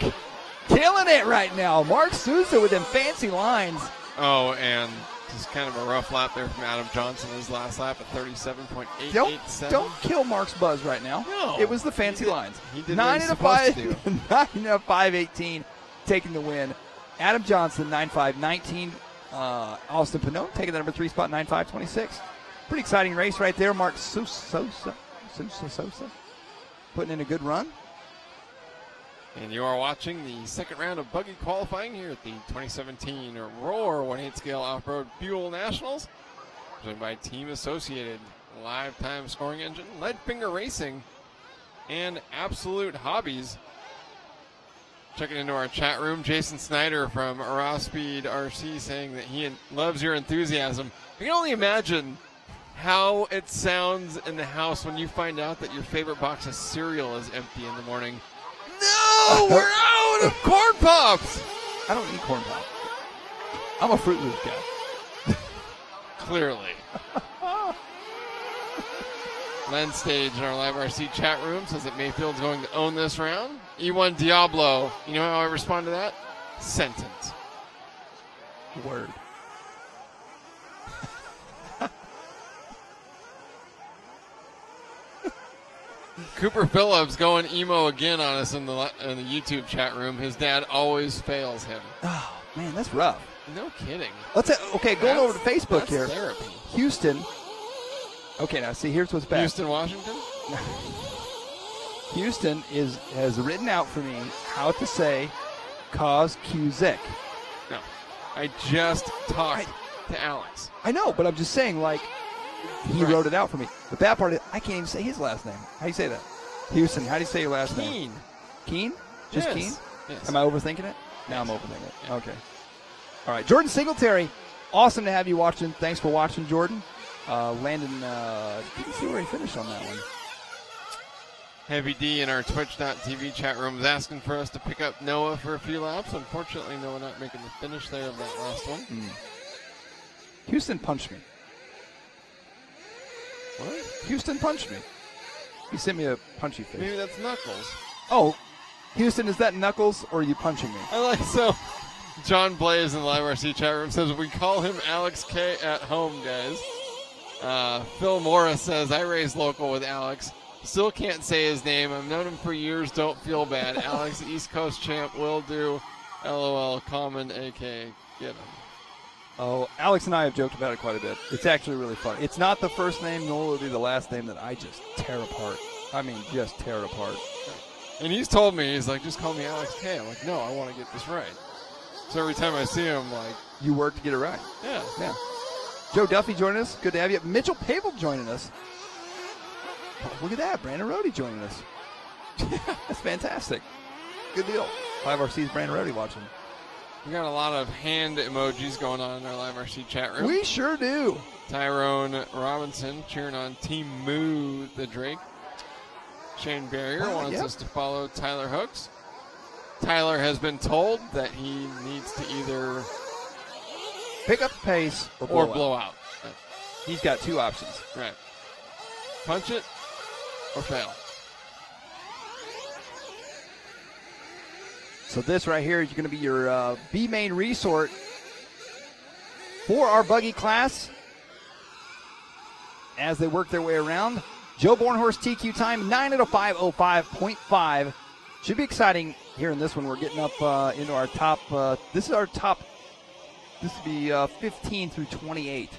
killing it right now. Mark Sousa with them fancy lines. Oh, and just kind of a rough lap there from Adam Johnson his last lap at 37.887. Don't kill Mark's buzz right now. No. It was the fancy lines. He did 9 what he's and a supposed 5, to do. 9 and a 5:18, taking the win. Adam Johnson 9.5.19. Austin Pannone taking the number 3 spot, 9.5.26. Pretty exciting race right there. Mark Sousa putting in a good run. And you are watching the second round of buggy qualifying here at the 2017 Roar 1/8 scale off-road fuel nationals, presented by Team Associated, Live Time Scoring Engine, Leadfinger Racing, and Absolute Hobbies. Checking into our chat room, Jason Snyder from Raw Speed RC saying that he loves your enthusiasm. I can only imagine how it sounds in the house when you find out that your favorite box of cereal is empty in the morning. No, we're out of Corn Pops. I don't eat Corn Pops. I'm a Fruit Loops guy. Clearly. Len Stage in our LiveRC chat room says that Mayfield's going to own this round. E1 Diablo, you know how I respond to that? Sentence. Word. Cooper Phillips going emo again on us in the YouTube chat room. His dad always fails him. Oh, man, that's rough. No kidding. Going over to Facebook here. Therapy. Houston. Okay, now see, here's what's bad. Houston, Washington? Houston has written out for me how to say cause Cusick. No. I just talked to Alex. I know, but I'm just saying, like, he wrote it out for me. The bad part is I can't even say his last name. How do you say that? Houston, how do you say your last name? Keen. Just Yes. Keen? Yes. Am I overthinking it? Now I'm overthinking it. Yeah. Okay. All right, Jordan Singletary, awesome to have you watching. Thanks for watching, Jordan. Landon, didn't see where he finished on that one. Heavy D in our Twitch.tv chat room is asking for us to pick up Noah for a few laps. Unfortunately, Noah not making the finish there of that last one. Houston punched me. What? Houston punched me. He sent me a punchy face. Maybe that's Knuckles. Oh, Houston, is that Knuckles or are you punching me? I like so. John Blaze in the LiveRC chat room says we call him Alex K at home, guys. Phil Morris says I raised local with Alex. Still can't say his name. I've known him for years. Don't feel bad. Alex, East Coast champ, will do. LOL, common, AK, get him. Oh, Alex and I have joked about it quite a bit. It's actually really fun. It's not the first name, nor will it be the last name that I just tear apart. I mean, just tear it apart. And he's told me, he's like, just call me Alex K. I'm like, no, I want to get this right. So every time I see him, like... You work to get it right. Yeah. Yeah. Joe Duffy joining us. Good to have you. Mitchell Pavel joining us. Oh, look at that. Brandon Rohde joining us. That's fantastic. Good deal. LiveRC's Brandon Rohde watching. We got a lot of hand emojis going on in our LiveRC chat room. We sure do. Tyrone Robinson cheering on Team Moo the Drake. Shane Barrier wants us to follow Tyler Hooks. Tyler has been told that he needs to either pick up the pace or blow out. He's got two options. Right. Punch it or fail. So this right here is going to be your B main resort for our buggy class as they work their way around. Joe Bornhorst TQ time 9:05:05.5. Should be exciting here in this one. We're getting up into our top. This is our top. This will be 15 through 28.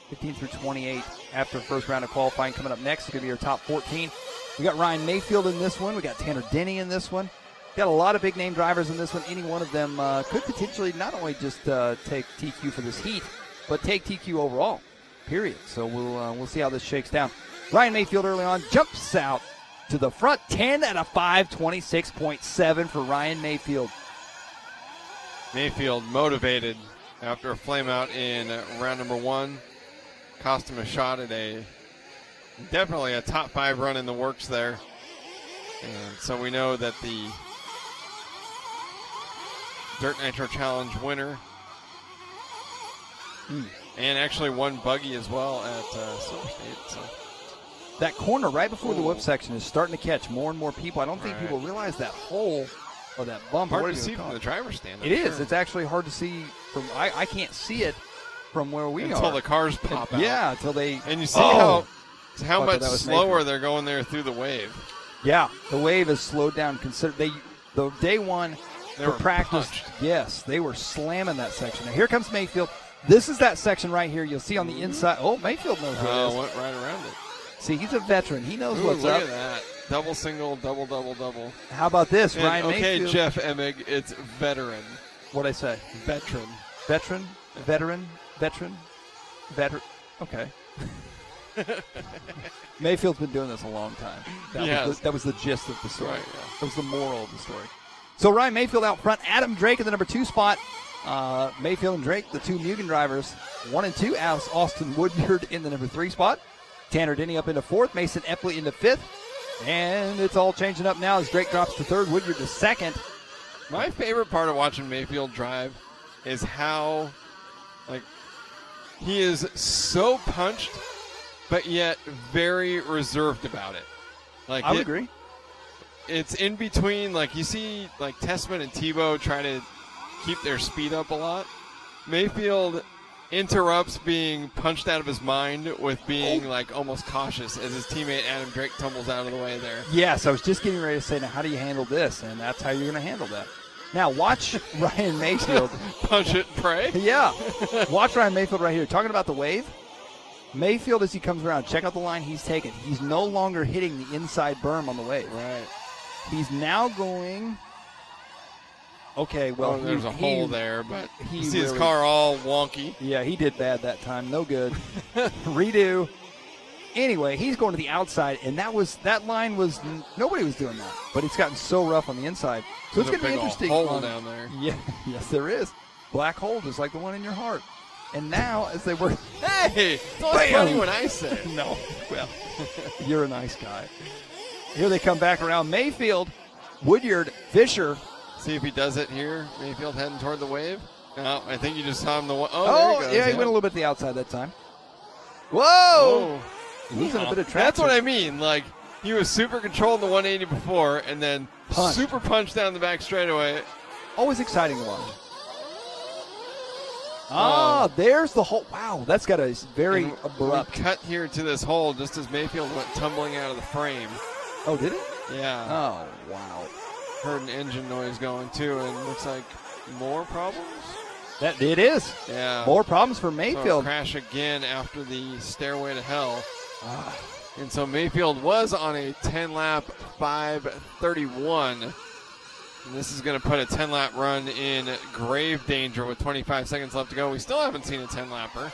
15 through 28 after the first round of qualifying. Coming up next, it's going to be our top 14. We got Ryan Mayfield in this one. We got Tanner Denny in this one. Got a lot of big name drivers in this one. Any one of them could potentially not only just take TQ for this heat, but take TQ overall. Period. So we'll see how this shakes down. Ryan Mayfield early on jumps out to the front. 10 out of 5, 26.7 for Ryan Mayfield. Mayfield motivated after a flame out in round number 1. Cost him a shot at definitely a top 5 run in the works there. And so we know that the Dirt Nitro Challenge winner and actually won buggy as well at Silver State. So. That corner right before the whip section is starting to catch more and more people. I don't think people realize that hole or that bump. Hard to see from the driver's stand. It is. It's actually hard to see from. I can't see it from where we are until the cars pop out. Yeah, until they. And you see how much slower they're going there through the wave. Yeah, the wave has slowed down considerably. The day one for practice, yes, they were slamming that section. Now here comes Mayfield. This is that section right here. You'll see on the inside. Oh, Mayfield knows what it is. Went right around it. See, he's a veteran. He knows what's look up. Look at that. Double, single, double, double, double. How about this, and, Ryan okay, Mayfield? Jeff Emig, it's veteran. What'd I say? Veteran. Veteran? Veteran? Veteran? Veteran? Okay. Mayfield's been doing this a long time. That was the gist of the story. Right, yeah. That was the moral of the story. So Ryan Mayfield out front. Adam Drake in the number 2 spot. Mayfield and Drake, the 2 Mugen drivers. 1 and 2. Austin Woodyard in the number 3 spot. Tanner Denny up into 4th. Mason Epley into 5th. And it's all changing up now as Drake drops to 3rd. Woodyard to 2nd. My favorite part of watching Mayfield drive is how, he is so punched, but yet very reserved about it. I would agree. It's in between, you see, Tessman and Tebow try to keep their speed up a lot. Mayfield interrupts being punched out of his mind with being almost cautious as his teammate Adam Drake tumbles out of the way there. Yes, I was just getting ready to say, now how do you handle this? And that's how you're going to handle that. Now watch Ryan Mayfield. Punch it, pray? Yeah. Watch Ryan Mayfield right here. Talking about the wave. Mayfield, as he comes around, check out the line he's taken. He's no longer hitting the inside berm on the wave. Right. He's now going... Okay, well, there's a hole there, but you see his really, car all wonky. Yeah, he did bad that time. No good. Redo. Anyway, he's going to the outside, and that line was nobody was doing that, but it's gotten so rough on the inside. So it's going to be interesting. Hole down there. Yeah, yes, there is. Black hole, just like the one in your heart. And now, as they were, hey, it's always funny when I say it. No, well, you're a nice guy. Here they come back around. Mayfield, Woodyard, Fisher. See if he does it here. Mayfield heading toward the wave. No, I think you just saw him. There he goes. Yeah, he went a little bit to the outside that time. Whoa! He's in a bit of traction. That's what I mean. He was super controlled in the 180 before, and then super punch down the back straightaway. Always exciting to watch. There's the hole. Wow, that's got a very abrupt cut here to this hole just as Mayfield went tumbling out of the frame. Oh, did it? Yeah. Oh, wow. Heard an engine noise going too, and looks like more problems. That it is. Yeah. More problems for Mayfield. So crash again after the stairway to hell. And so Mayfield was on a 10-lap 5:31. And this is going to put a 10-lap run in grave danger with 25 seconds left to go. We still haven't seen a 10-lapper.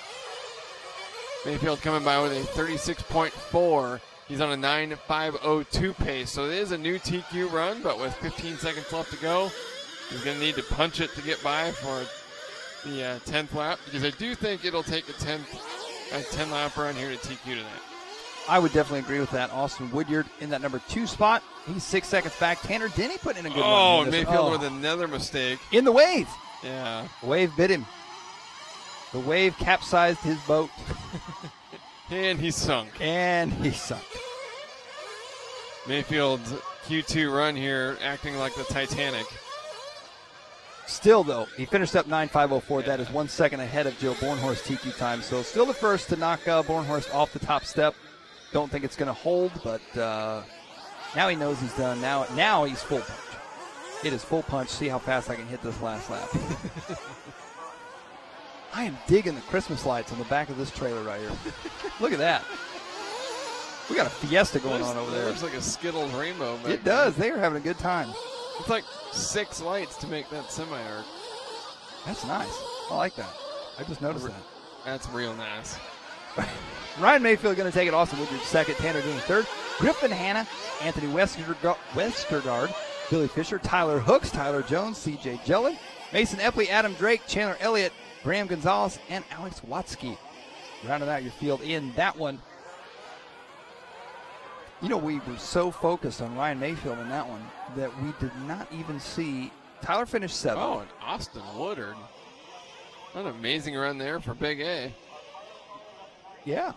Mayfield coming by with a 36.4. He's on a 9.502 pace. So it is a new TQ run, but with 15 seconds left to go, He's going to need to punch it to get by for the 10th lap, because I do think it'll take a 10-lap run here to TQ tonight. I would definitely agree with that. Austin Woodyard in that number 2 spot. He's 6 seconds back. Tanner Denny putting in a good run. Oh, Mayfield with another mistake. In the wave. Yeah. The wave bit him. The wave capsized his boat. And he sunk. Mayfield's Q2 run here acting like the Titanic. Still, though, he finished up 9.504. Yeah. That is 1 second ahead of Joe Bornhorst TQ time. So still the first to knock Bornhorst off the top step. Don't think it's going to hold, but now he knows he's done. Now he's full punch. It is full punch. See how fast I can hit this last lap. I am digging the Christmas lights on the back of this trailer right here. Look at that. We got a fiesta going on over there. It looks like a Skittles rainbow. It does. They are having a good time. It's like 6 lights to make that semi-arc. That's nice. I like that. I just noticed that. That's real nice. Ryan Mayfield going to take it. Austin Woodard second. Tanner Dean third. Griffin Hanna, Anthony Westergaard, Billy Fisher, Tyler Hooks, Tyler Jones, C.J. Jellin, Mason Epley, Adam Drake, Chandler Elliott, Graham Gonzalez, and Alex Watsky. Rounding out your field in that one. You know, we were so focused on Ryan Mayfield in that one that we did not even see Tyler finish 7th. Oh, and Austin Woodard. What an amazing run there for Big A. Yeah.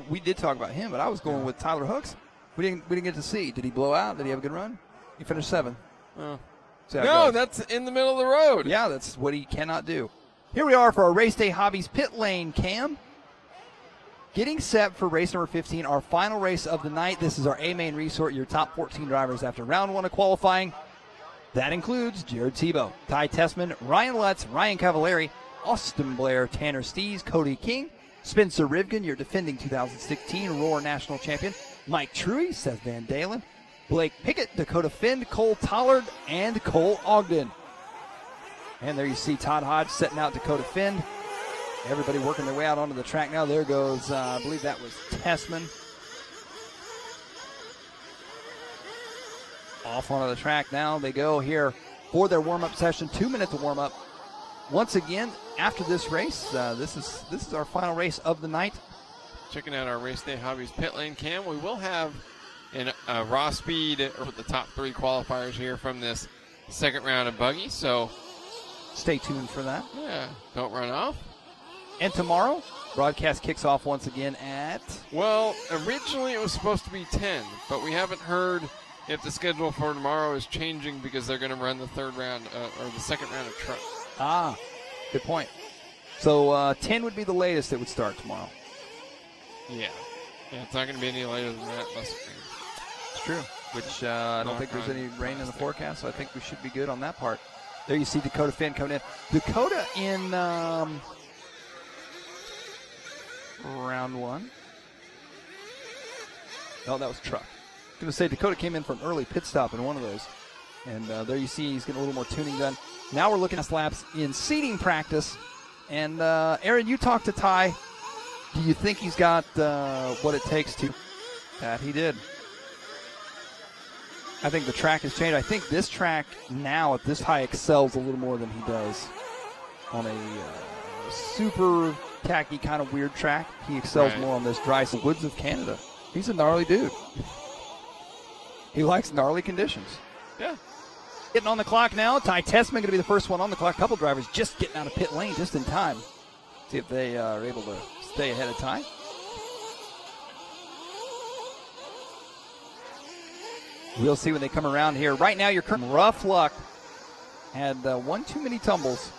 We did talk about him, but I was going with Tyler Hooks. We didn't get to see. Did he blow out? Did he have a good run? He finished 7th. Oh. No, that's in the middle of the road. Yeah, that's what he cannot do. Here we are for our Race Day Hobbies pit lane cam. Getting set for race number 15, our final race of the night. This is our A-Main Resort, your top 14 drivers after round 1 of qualifying. That includes Jared Tebow, Ty Tessman, Ryan Lutz, Ryan Cavallari, Austin Blair, Tanner Stees, Cody King, Spencer Rivkin, your defending 2016 Roar National Champion, Mike Truey, Seth Van Dalen, Blake Pickett, Dakota Finn, Cole Tollard, and Cole Ogden. And there you see Todd Hodge setting out Dakota Finn. Everybody working their way out onto the track now. There goes, I believe that was Tessman. Off onto the track now. They go here for their warm-up session. 2 minutes to warm up. Once again, after this race, this is our final race of the night. Checking out our Race Day Hobbies pit lane cam. We will have a raw speed or the top 3 qualifiers here from this second round of buggy. So stay tuned for that. Yeah, don't run off. And tomorrow, broadcast kicks off once again at... Well, originally it was supposed to be 10, but we haven't heard if the schedule for tomorrow is changing because they're going to run the third round or the second round of truck. Ah, good point. So 10 would be the latest it would start tomorrow. Yeah, it's not going to be any later than that. It's true, which I don't think there's any rain in the forecast, so I think we should be good on that part. There you see Dakota Finn coming in. Dakota in... round 1. Oh, that was truck. I was going to say Dakota came in for an early pit stop in one of those. And there you see he's getting a little more tuning done. Now we're looking at laps in seating practice. And Aaron, you talked to Ty. Do you think he's got what it takes to? That he did. I think the track has changed. I think this track now at this high excels a little more than he does on a super tacky kind of weird track. He excels more on this dry woods of Canada. He's a gnarly dude. He likes gnarly conditions. Yeah. Getting on the clock now. Ty Tessman going to be the first one on the clock. A couple drivers just getting out of pit lane just in time. See if they are able to stay ahead of time. We'll see when they come around here. Right now, you're rough luck. Had one too many tumbles.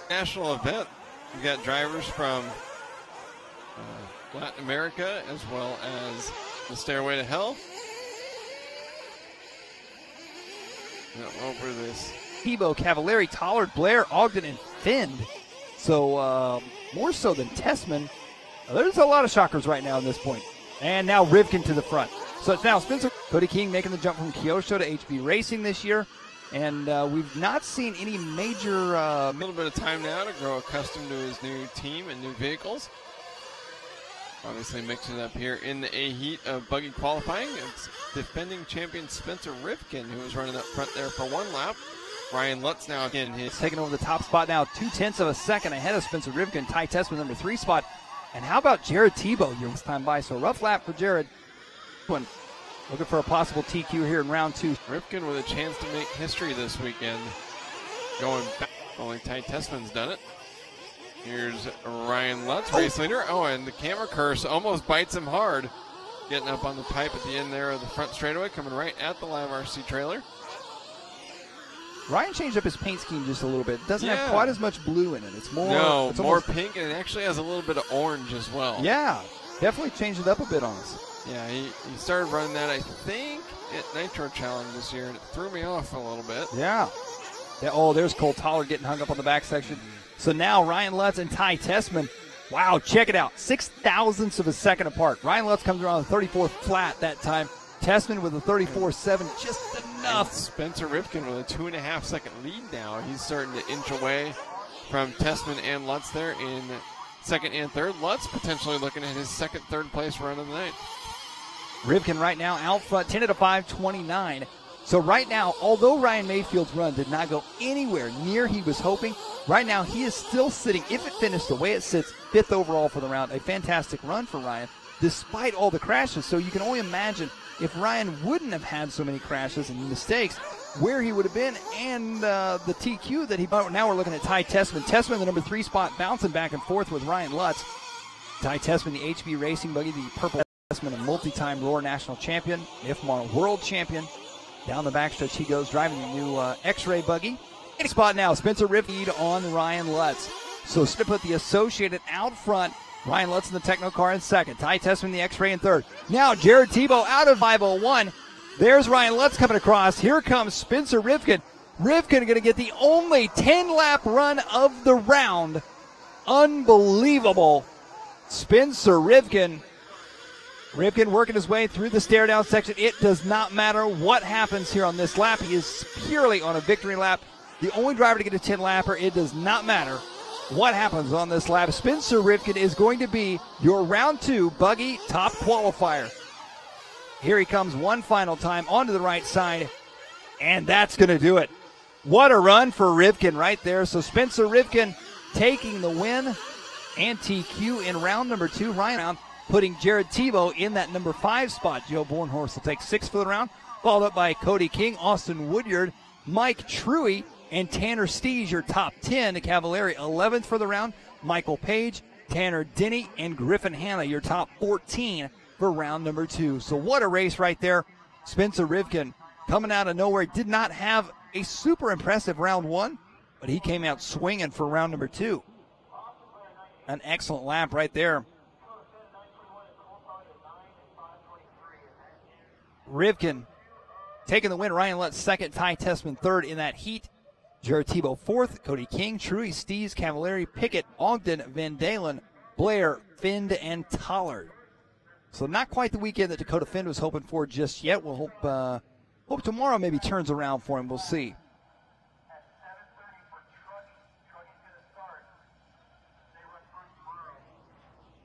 National event. We've got drivers from Latin America as well as the Stairway to Hell. Over this. Tebow, Cavallari, Tollard, Blair, Ogden, and Finn. So more so than Tessman. There's a lot of shockers right now at this point. And now Rivkin to the front. So it's now Spencer. Cody King making the jump from Kyosho to HB Racing this year. And we've not seen any major... a little bit of time now to grow accustomed to his new team and new vehicles. Obviously mixing it up here in the A heat of buggy qualifying. It's defending champion Spencer Rifkin, who was running up front there for one lap. Ryan Lutz now in his taking over the top spot now, 0.2 of a second ahead of Spencer Rifkin. Ty Tessman, number 3 spot. And how about Jared Tebow your time by? So rough lap for Jared. Looking for a possible TQ here in round 2. Rifkin with a chance to make history this weekend. Going back, only Ty Tessman's done it. Here's Ryan Lutz, race leader. Oh, and the camera curse almost bites him hard. Getting up on the pipe at the end there of the front straightaway, coming right at the LiveRC trailer. Ryan changed up his paint scheme just a little bit. Doesn't have quite as much blue in it. It's more more pink, and it actually has a little bit of orange as well. Yeah, definitely changed it up a bit on us. Yeah, he started running that, I think, at Nitro Challenge this year, and it threw me off a little bit. Yeah. Oh, there's Cole Toller getting hung up on the back section. So now Ryan Lutz and Ty Tessman, wow, check it out, 0.06 of a second apart. Ryan Lutz comes around the 34 flat that time. Tessman with a 34.7, just enough. And Spencer Rifkin with a 2.5-second lead now. He's starting to inch away from Tessman and Lutz there in second and third. Lutz potentially looking at his second, third place run of the night. Rifkin right now out front, 10 at a 5.29. So right now, although Ryan Mayfield's run did not go anywhere near he was hoping, right now he is still sitting, if it finished the way it sits, 5th overall for the round. A fantastic run for Ryan, despite all the crashes. So you can only imagine if Ryan wouldn't have had so many crashes and mistakes, where he would have been, and the TQ that he bought. Now we're looking at Ty Tessman. Tessman, the number 3 spot, bouncing back and forth with Ryan Lutz. Ty Tessman, the HB Racing buggy, the purple Tessman, a multi-time Roar national champion, IFMAR world champion. Down the backstretch he goes, driving the new X-Ray buggy. Spot now, Spencer Rifkin on Ryan Lutz. So to put the Associated out front. Ryan Lutz in the Techno car in second. Ty Tessman, the X-Ray in third. Now Jared Tebow out of 501. There's Ryan Lutz coming across. Here comes Spencer Rifkin. Rifkin going to get the only 10-lap run of the round. Unbelievable. Spencer Rifkin. Rifkin working his way through the stare-down section. It does not matter what happens here on this lap. He is purely on a victory lap. The only driver to get a 10-lapper. It does not matter what happens on this lap. Spencer Rifkin is going to be your round 2 buggy top qualifier. Here he comes one final time onto the right side, and that's going to do it. What a run for Rifkin right there. So Spencer Rifkin taking the win and TQ in round number 2. Ryan putting Jared Tebow in that number 5 spot. Joe Bornhorst will take 6 for the round, followed up by Cody King, Austin Woodyard, Mike Truey, and Tanner Steege, your top 10. Cavallari, 11th for the round. Michael Page, Tanner Denny, and Griffin Hanna, your top 14 for round number 2. So what a race right there. Spencer Rifkin coming out of nowhere. Did not have a super impressive round 1, but he came out swinging for round number 2. An excellent lap right there. Rifkin taking the win. Ryan Lutz second, Ty Tessman third in that heat. Jared Tebow fourth, Cody King, Truey, Stees, Cavallari, Pickett, Ogden, Van Dalen, Blair, Find, and Tollard. So not quite the weekend that Dakota Finn was hoping for just yet. We'll hope tomorrow maybe turns around for him. We'll see.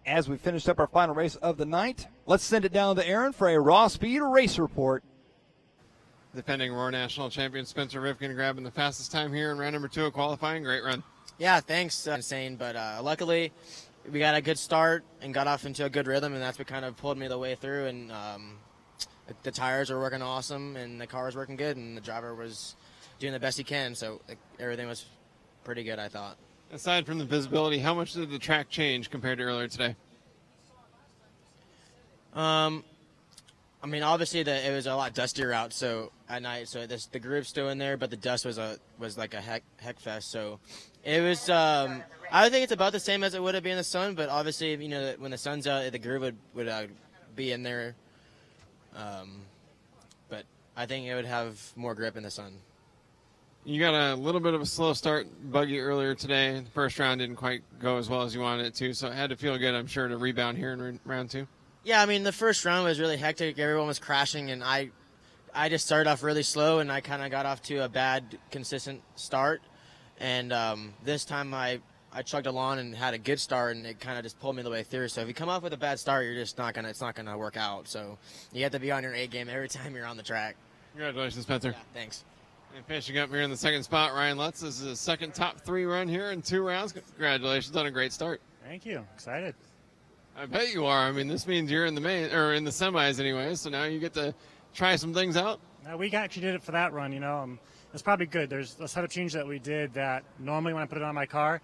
As we finished up our final race of the night, let's send it down to Aaron for a Raw Speed Race Report. Defending Roar National Champion Spencer Rifkin grabbing the fastest time here in round number 2 of qualifying. Great run. Yeah, thanks. Insane, but luckily we got a good start and got off into a good rhythm, and that's what kind of pulled me the way through. And the tires were working awesome, and the car was working good, and the driver was doing the best he can. So everything was pretty good, I thought. Aside from the visibility, how much did the track change compared to earlier today? I mean, obviously it was a lot dustier out, so at night. So the groove's still in there, but the dust was like a heck fest. So it was. I think it's about the same as it would have been in the sun, but obviously, you know, when the sun's out, the groove would be in there. But I think it would have more grip in the sun. You got a little bit of a slow start buggy earlier today. The first round didn't quite go as well as you wanted it to, so it had to feel good, I'm sure, to rebound here in round 2. Yeah, I mean, the first round was really hectic. Everyone was crashing, and I just started off really slow, and I kind of got off to a bad, consistent start. And this time I I chugged along and had a good start, and it kind of just pulled me the way through. So if you come off with a bad start, you're just not gonna. It's not gonna work out. So you have to be on your A game every time you're on the track. Congratulations, Spencer. Yeah, thanks. And finishing up here in the second spot, Ryan Lutz. This is his second top 3 run here in 2 rounds. Congratulations on a great start. Thank you. Excited. I bet you are. I mean, this means you're in the main or in the semis anyway. So now you get to try some things out. We actually did it for that run. It's probably good. There's a setup change that we did that normally when I put it on my car,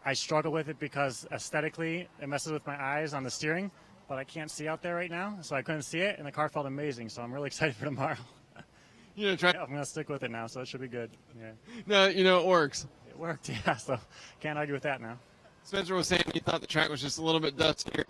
I struggle with it because aesthetically it messes with my eyes on the steering. But I can't see out there right now, so I couldn't see it, and the car felt amazing. So I'm really excited for tomorrow. Yeah, I'm going to stick with it now, so it should be good. Yeah. No, it works. It worked, yeah, so can't argue with that now. Spencer was saying he thought the track was just a little bit dustier.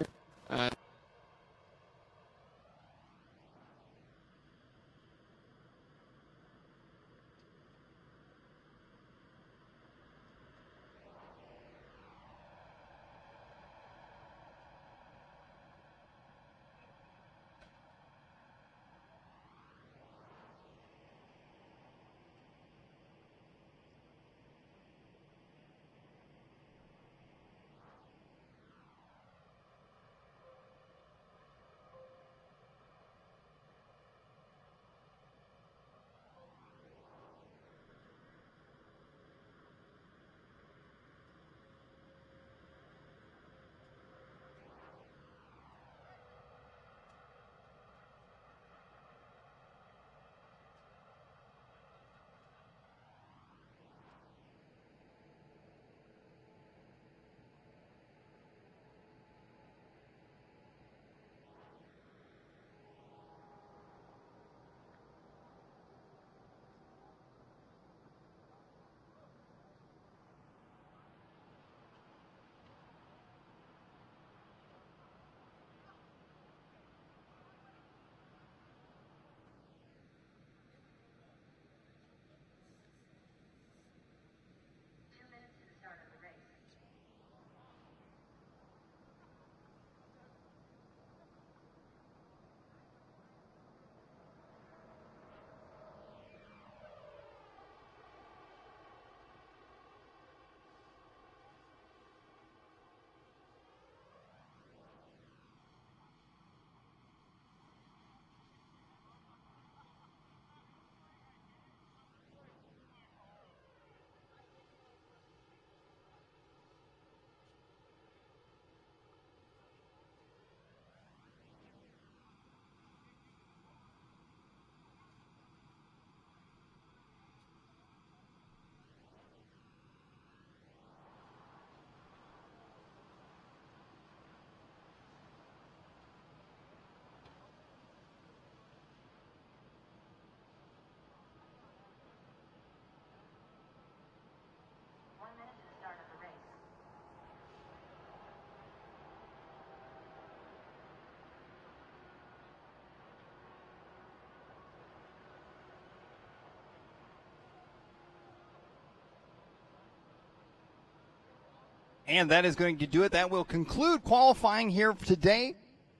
And that is going to do it. That will conclude qualifying here today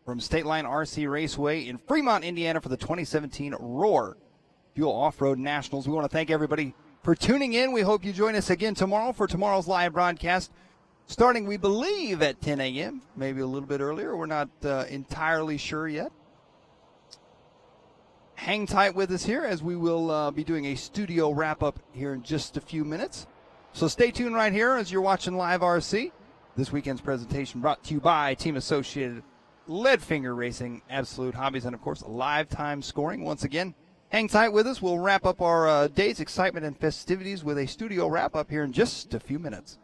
from State Line RC Raceway in Fremont, Indiana for the 2017 Roar Fuel Off-Road Nationals. We want to thank everybody for tuning in. We hope you join us again tomorrow for tomorrow's live broadcast, starting, we believe, at 10 a.m., maybe a little bit earlier. We're not entirely sure yet. Hang tight with us here as we will be doing a studio wrap-up here in just a few minutes. So stay tuned right here as you're watching LiveRC. This weekend's presentation brought to you by Team Associated, Leadfinger Racing, Absolute Hobbies, and, of course, Live Time Scoring. Once again, hang tight with us. We'll wrap up our day's excitement and festivities with a studio wrap-up here in just a few minutes.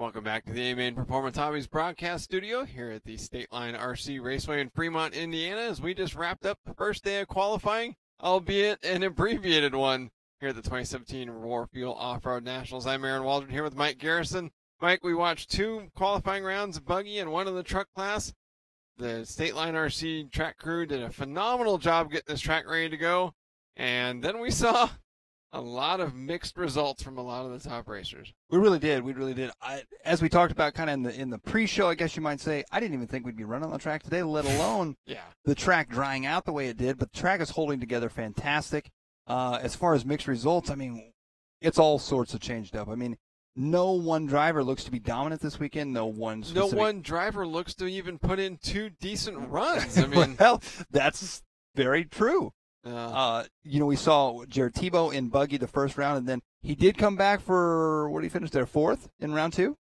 Welcome back to the A-Main Performance Hobbies broadcast studio here at the State Line RC Raceway in Fremont, Indiana, as we just wrapped up the first day of qualifying, albeit an abbreviated one, here at the 2017 Warfield Off-Road Nationals. I'm Aaron Waldron here with Mike Garrison. Mike, we watched 2 qualifying rounds of buggy and 1 in the truck class. The State Line RC track crew did a phenomenal job getting this track ready to go, and then we saw a lot of mixed results from a lot of the top racers. We really did. As we talked about kind of in the pre-show, I guess you might say, I didn't even think we'd be running on the track today, let alone the track drying out the way it did. But the track is holding together fantastic. As far as mixed results, I mean, it's all sorts of changed up. I mean, no one driver looks to be dominant this weekend. No one driver looks to even put in 2 decent runs. I mean, well, that's very true. We saw Jared Tebow in buggy the first round, and then he did come back for, what did he finish there, 4th in round 2?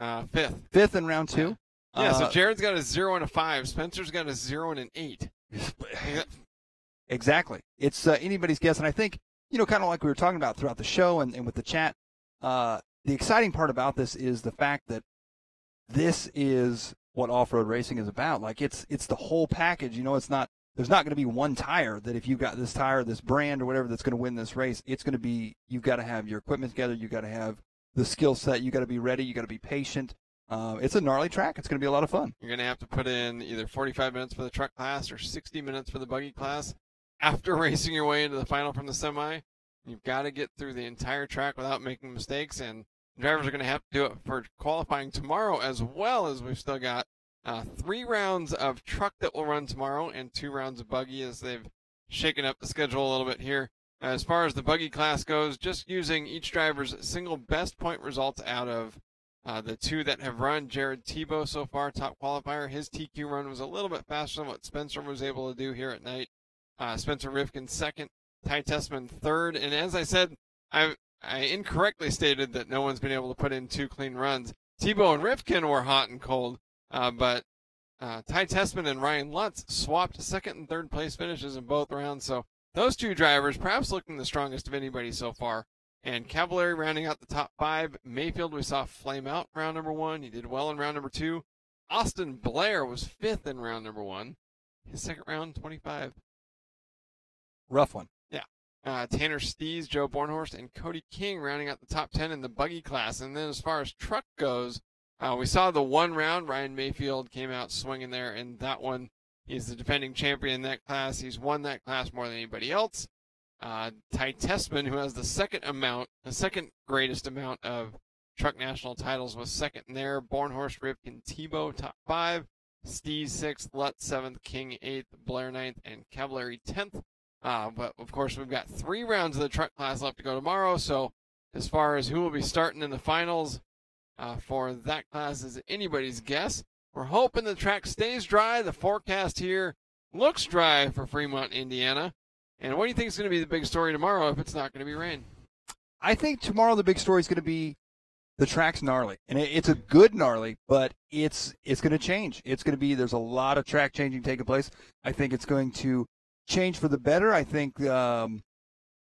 5th. 5th in round 2. So Jared's got a 0 and a 5. Spencer's got a 0 and an 8. Exactly. It's anybody's guess, and I think, kind of like we were talking about throughout the show and with the chat, the exciting part about this is the fact that this is what off-road racing is about. Like, it's the whole package. There's not going to be one tire that if you've got this tire, this brand or whatever that's going to win this race. It's going to be, you've got to have your equipment together. You've got to have the skill set. You've got to be ready. You've got to be patient. It's a gnarly track. It's going to be a lot of fun. You're going to have to put in either 45 minutes for the truck class or 60 minutes for the buggy class after racing your way into the final from the semi. You've got to get through the entire track without making mistakes, and drivers are going to have to do it for qualifying tomorrow, as well as we've still got 3 rounds of truck that will run tomorrow and 2 rounds of buggy, as they've shaken up the schedule a little bit here. As far as the buggy class goes, just using each driver's single best point results out of the 2 that have run. Jared Tebow so far, top qualifier. His TQ run was a little bit faster than what Spencer was able to do here at night. Spencer Rivkin 2nd, Ty Tessman 3rd. And as I said, I incorrectly stated that no one's been able to put in 2 clean runs. Tebow and Rivkin were hot and cold. But Ty Tessman and Ryan Lutz swapped 2nd and 3rd place finishes in both rounds. So those 2 drivers perhaps looking the strongest of anybody so far. And Cavallari rounding out the top 5. Mayfield we saw flame out round number 1. He did well in round number 2. Austin Blair was 5th in round number 1. His 2nd round, 25. Rough one. Yeah. Tanner Stees, Joe Bornhorst, and Cody King rounding out the top 10 in the buggy class. And then as far as truck goes, we saw the 1 round. Ryan Mayfield came out swinging there, and that one, he's the defending champion in that class. He's won that class more than anybody else. Ty Tessman, who has the second greatest amount of truck national titles, was 2nd in there. Bornhorst, Rivkin, Tebow, top 5. Stees 6th, Lutz 7th, King 8th, Blair 9th, and Cavallari 10th. But of course, we've got 3 rounds of the truck class left to go tomorrow. So as far as who will be starting in the finals, for that class is anybody's guess. We're hoping the track stays dry. The forecast here looks dry for Fremont, Indiana. And what do you think is going to be the big story tomorrow if it's not going to be rain? I think tomorrow the big story is going to be the track's gnarly. And it's a good gnarly, but it's going to change. There's a lot of track changing taking place. I think it's going to change for the better. I think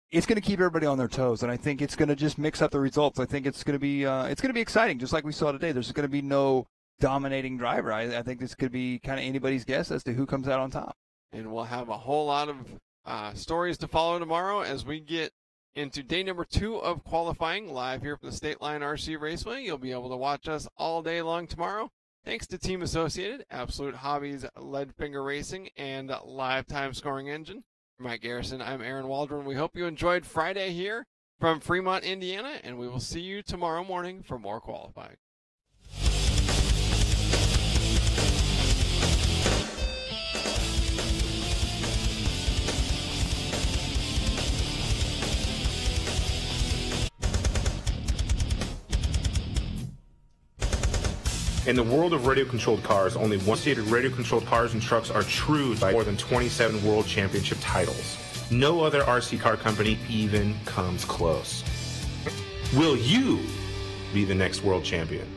it's going to keep everybody on their toes, and I think it's going to just mix up the results. I think it's going to be exciting, just like we saw today. There's going to be no dominating driver. I think this could be kind of anybody's guess as to who comes out on top. And we'll have a whole lot of stories to follow tomorrow as we get into day number 2 of qualifying live here from the State Line RC Raceway. You'll be able to watch us all day long tomorrow. Thanks to Team Associated, Absolute Hobbies, Lead Finger Racing, and Live Time Scoring Engine. For Mike Garrison, I'm Aaron Waldron. We hope you enjoyed Friday here from Fremont, Indiana, and we will see you tomorrow morning for more qualifying. In the world of radio-controlled cars, only one stated radio-controlled cars and trucks are true by more than 27 World Championship titles. No other RC car company even comes close. Will you be the next world champion?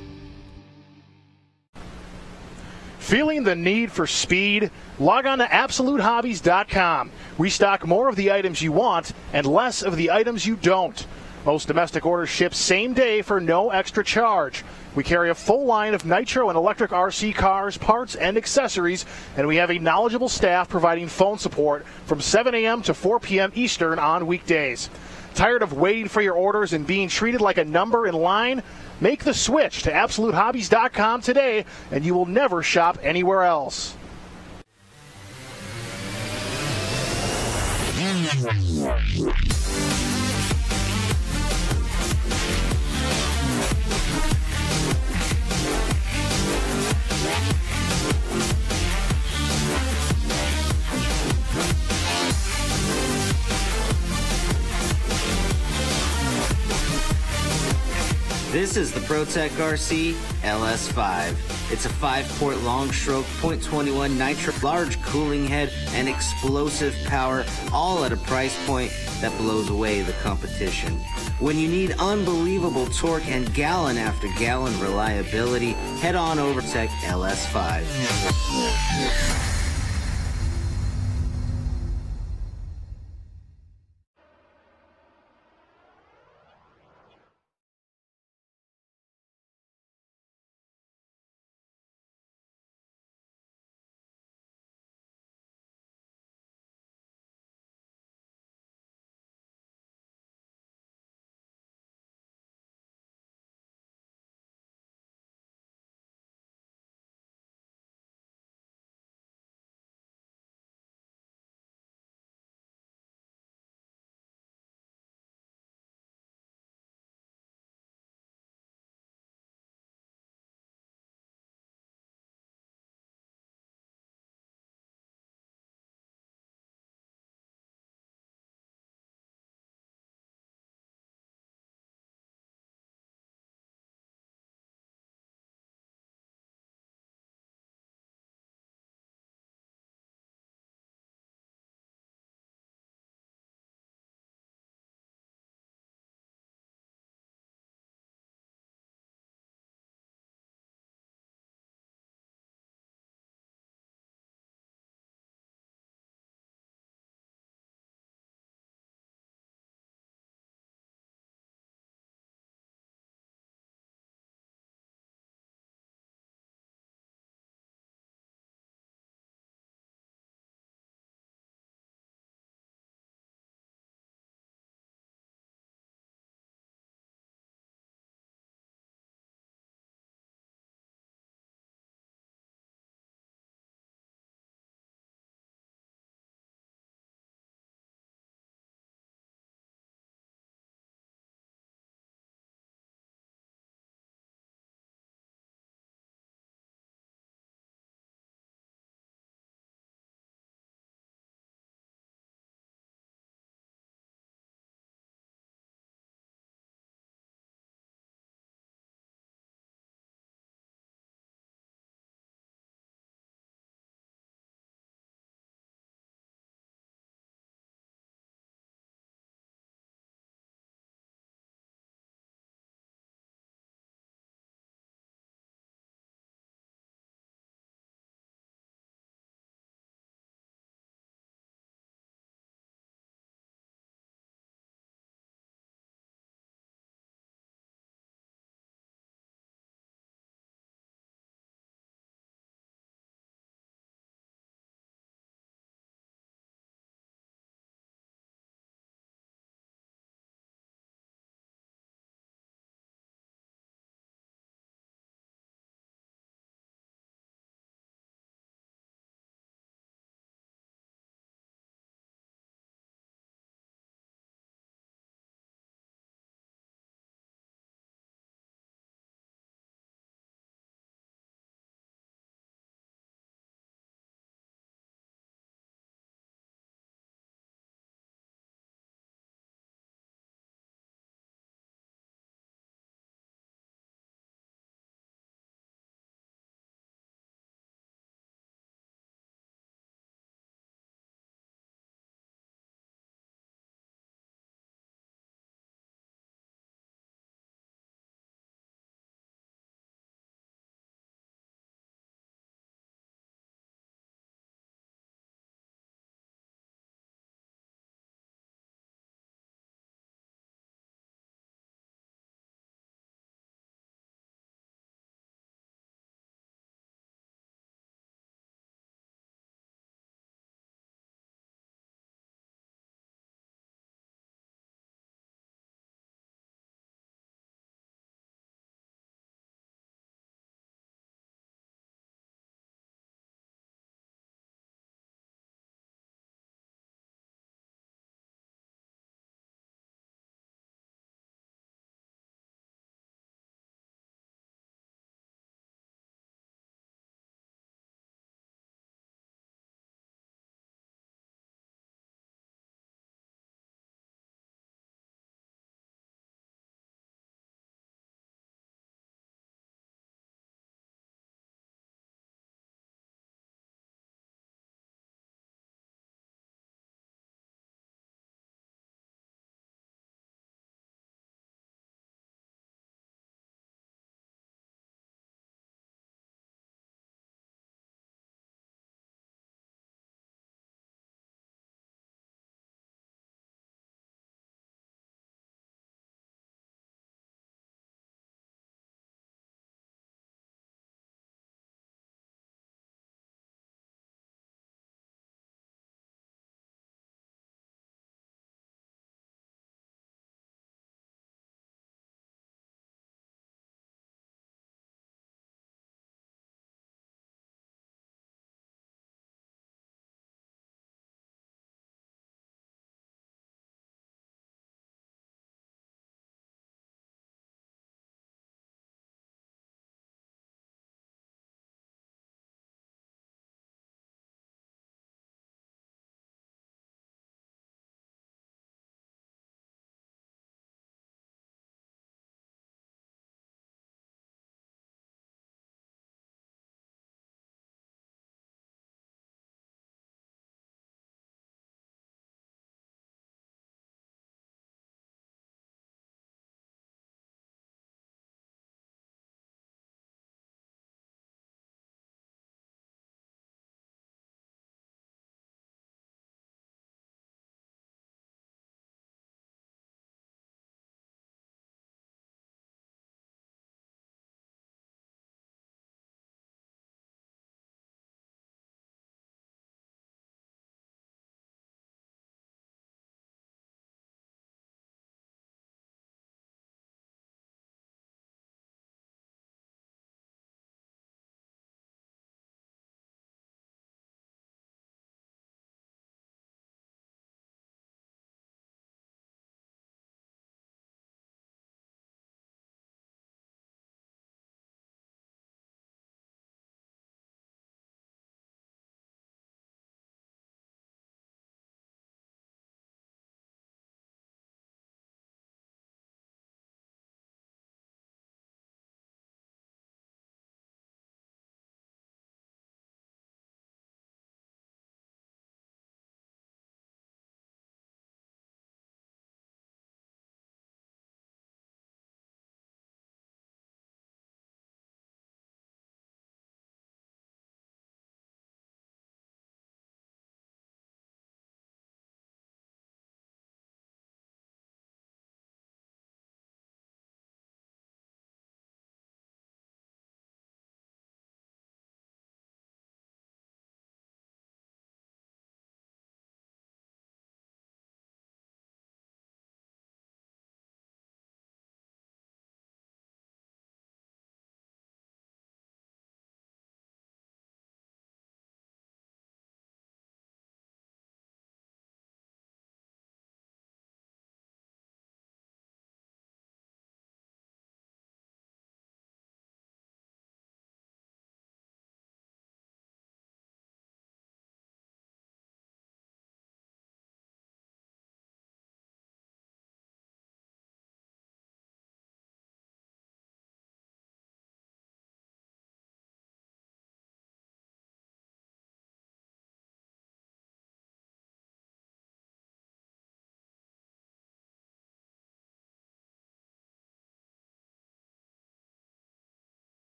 Feeling the need for speed? Log on to AbsoluteHobbies.com. We stock more of the items you want and less of the items you don't. Most domestic orders ship same day for no extra charge. We carry a full line of Nitro and electric RC cars, parts, and accessories, and we have a knowledgeable staff providing phone support from 7 a.m. to 4 p.m. Eastern on weekdays. Tired of waiting for your orders and being treated like a number in line? Make the switch to AbsoluteHobbies.com today, and you will never shop anywhere else. This is the ProTech RC LS5. It's a 5-port long-stroke .21 Nitro, large cooling head, and explosive power, all at a price point that blows away the competition. When you need unbelievable torque and gallon after gallon reliability, head on over to LS5.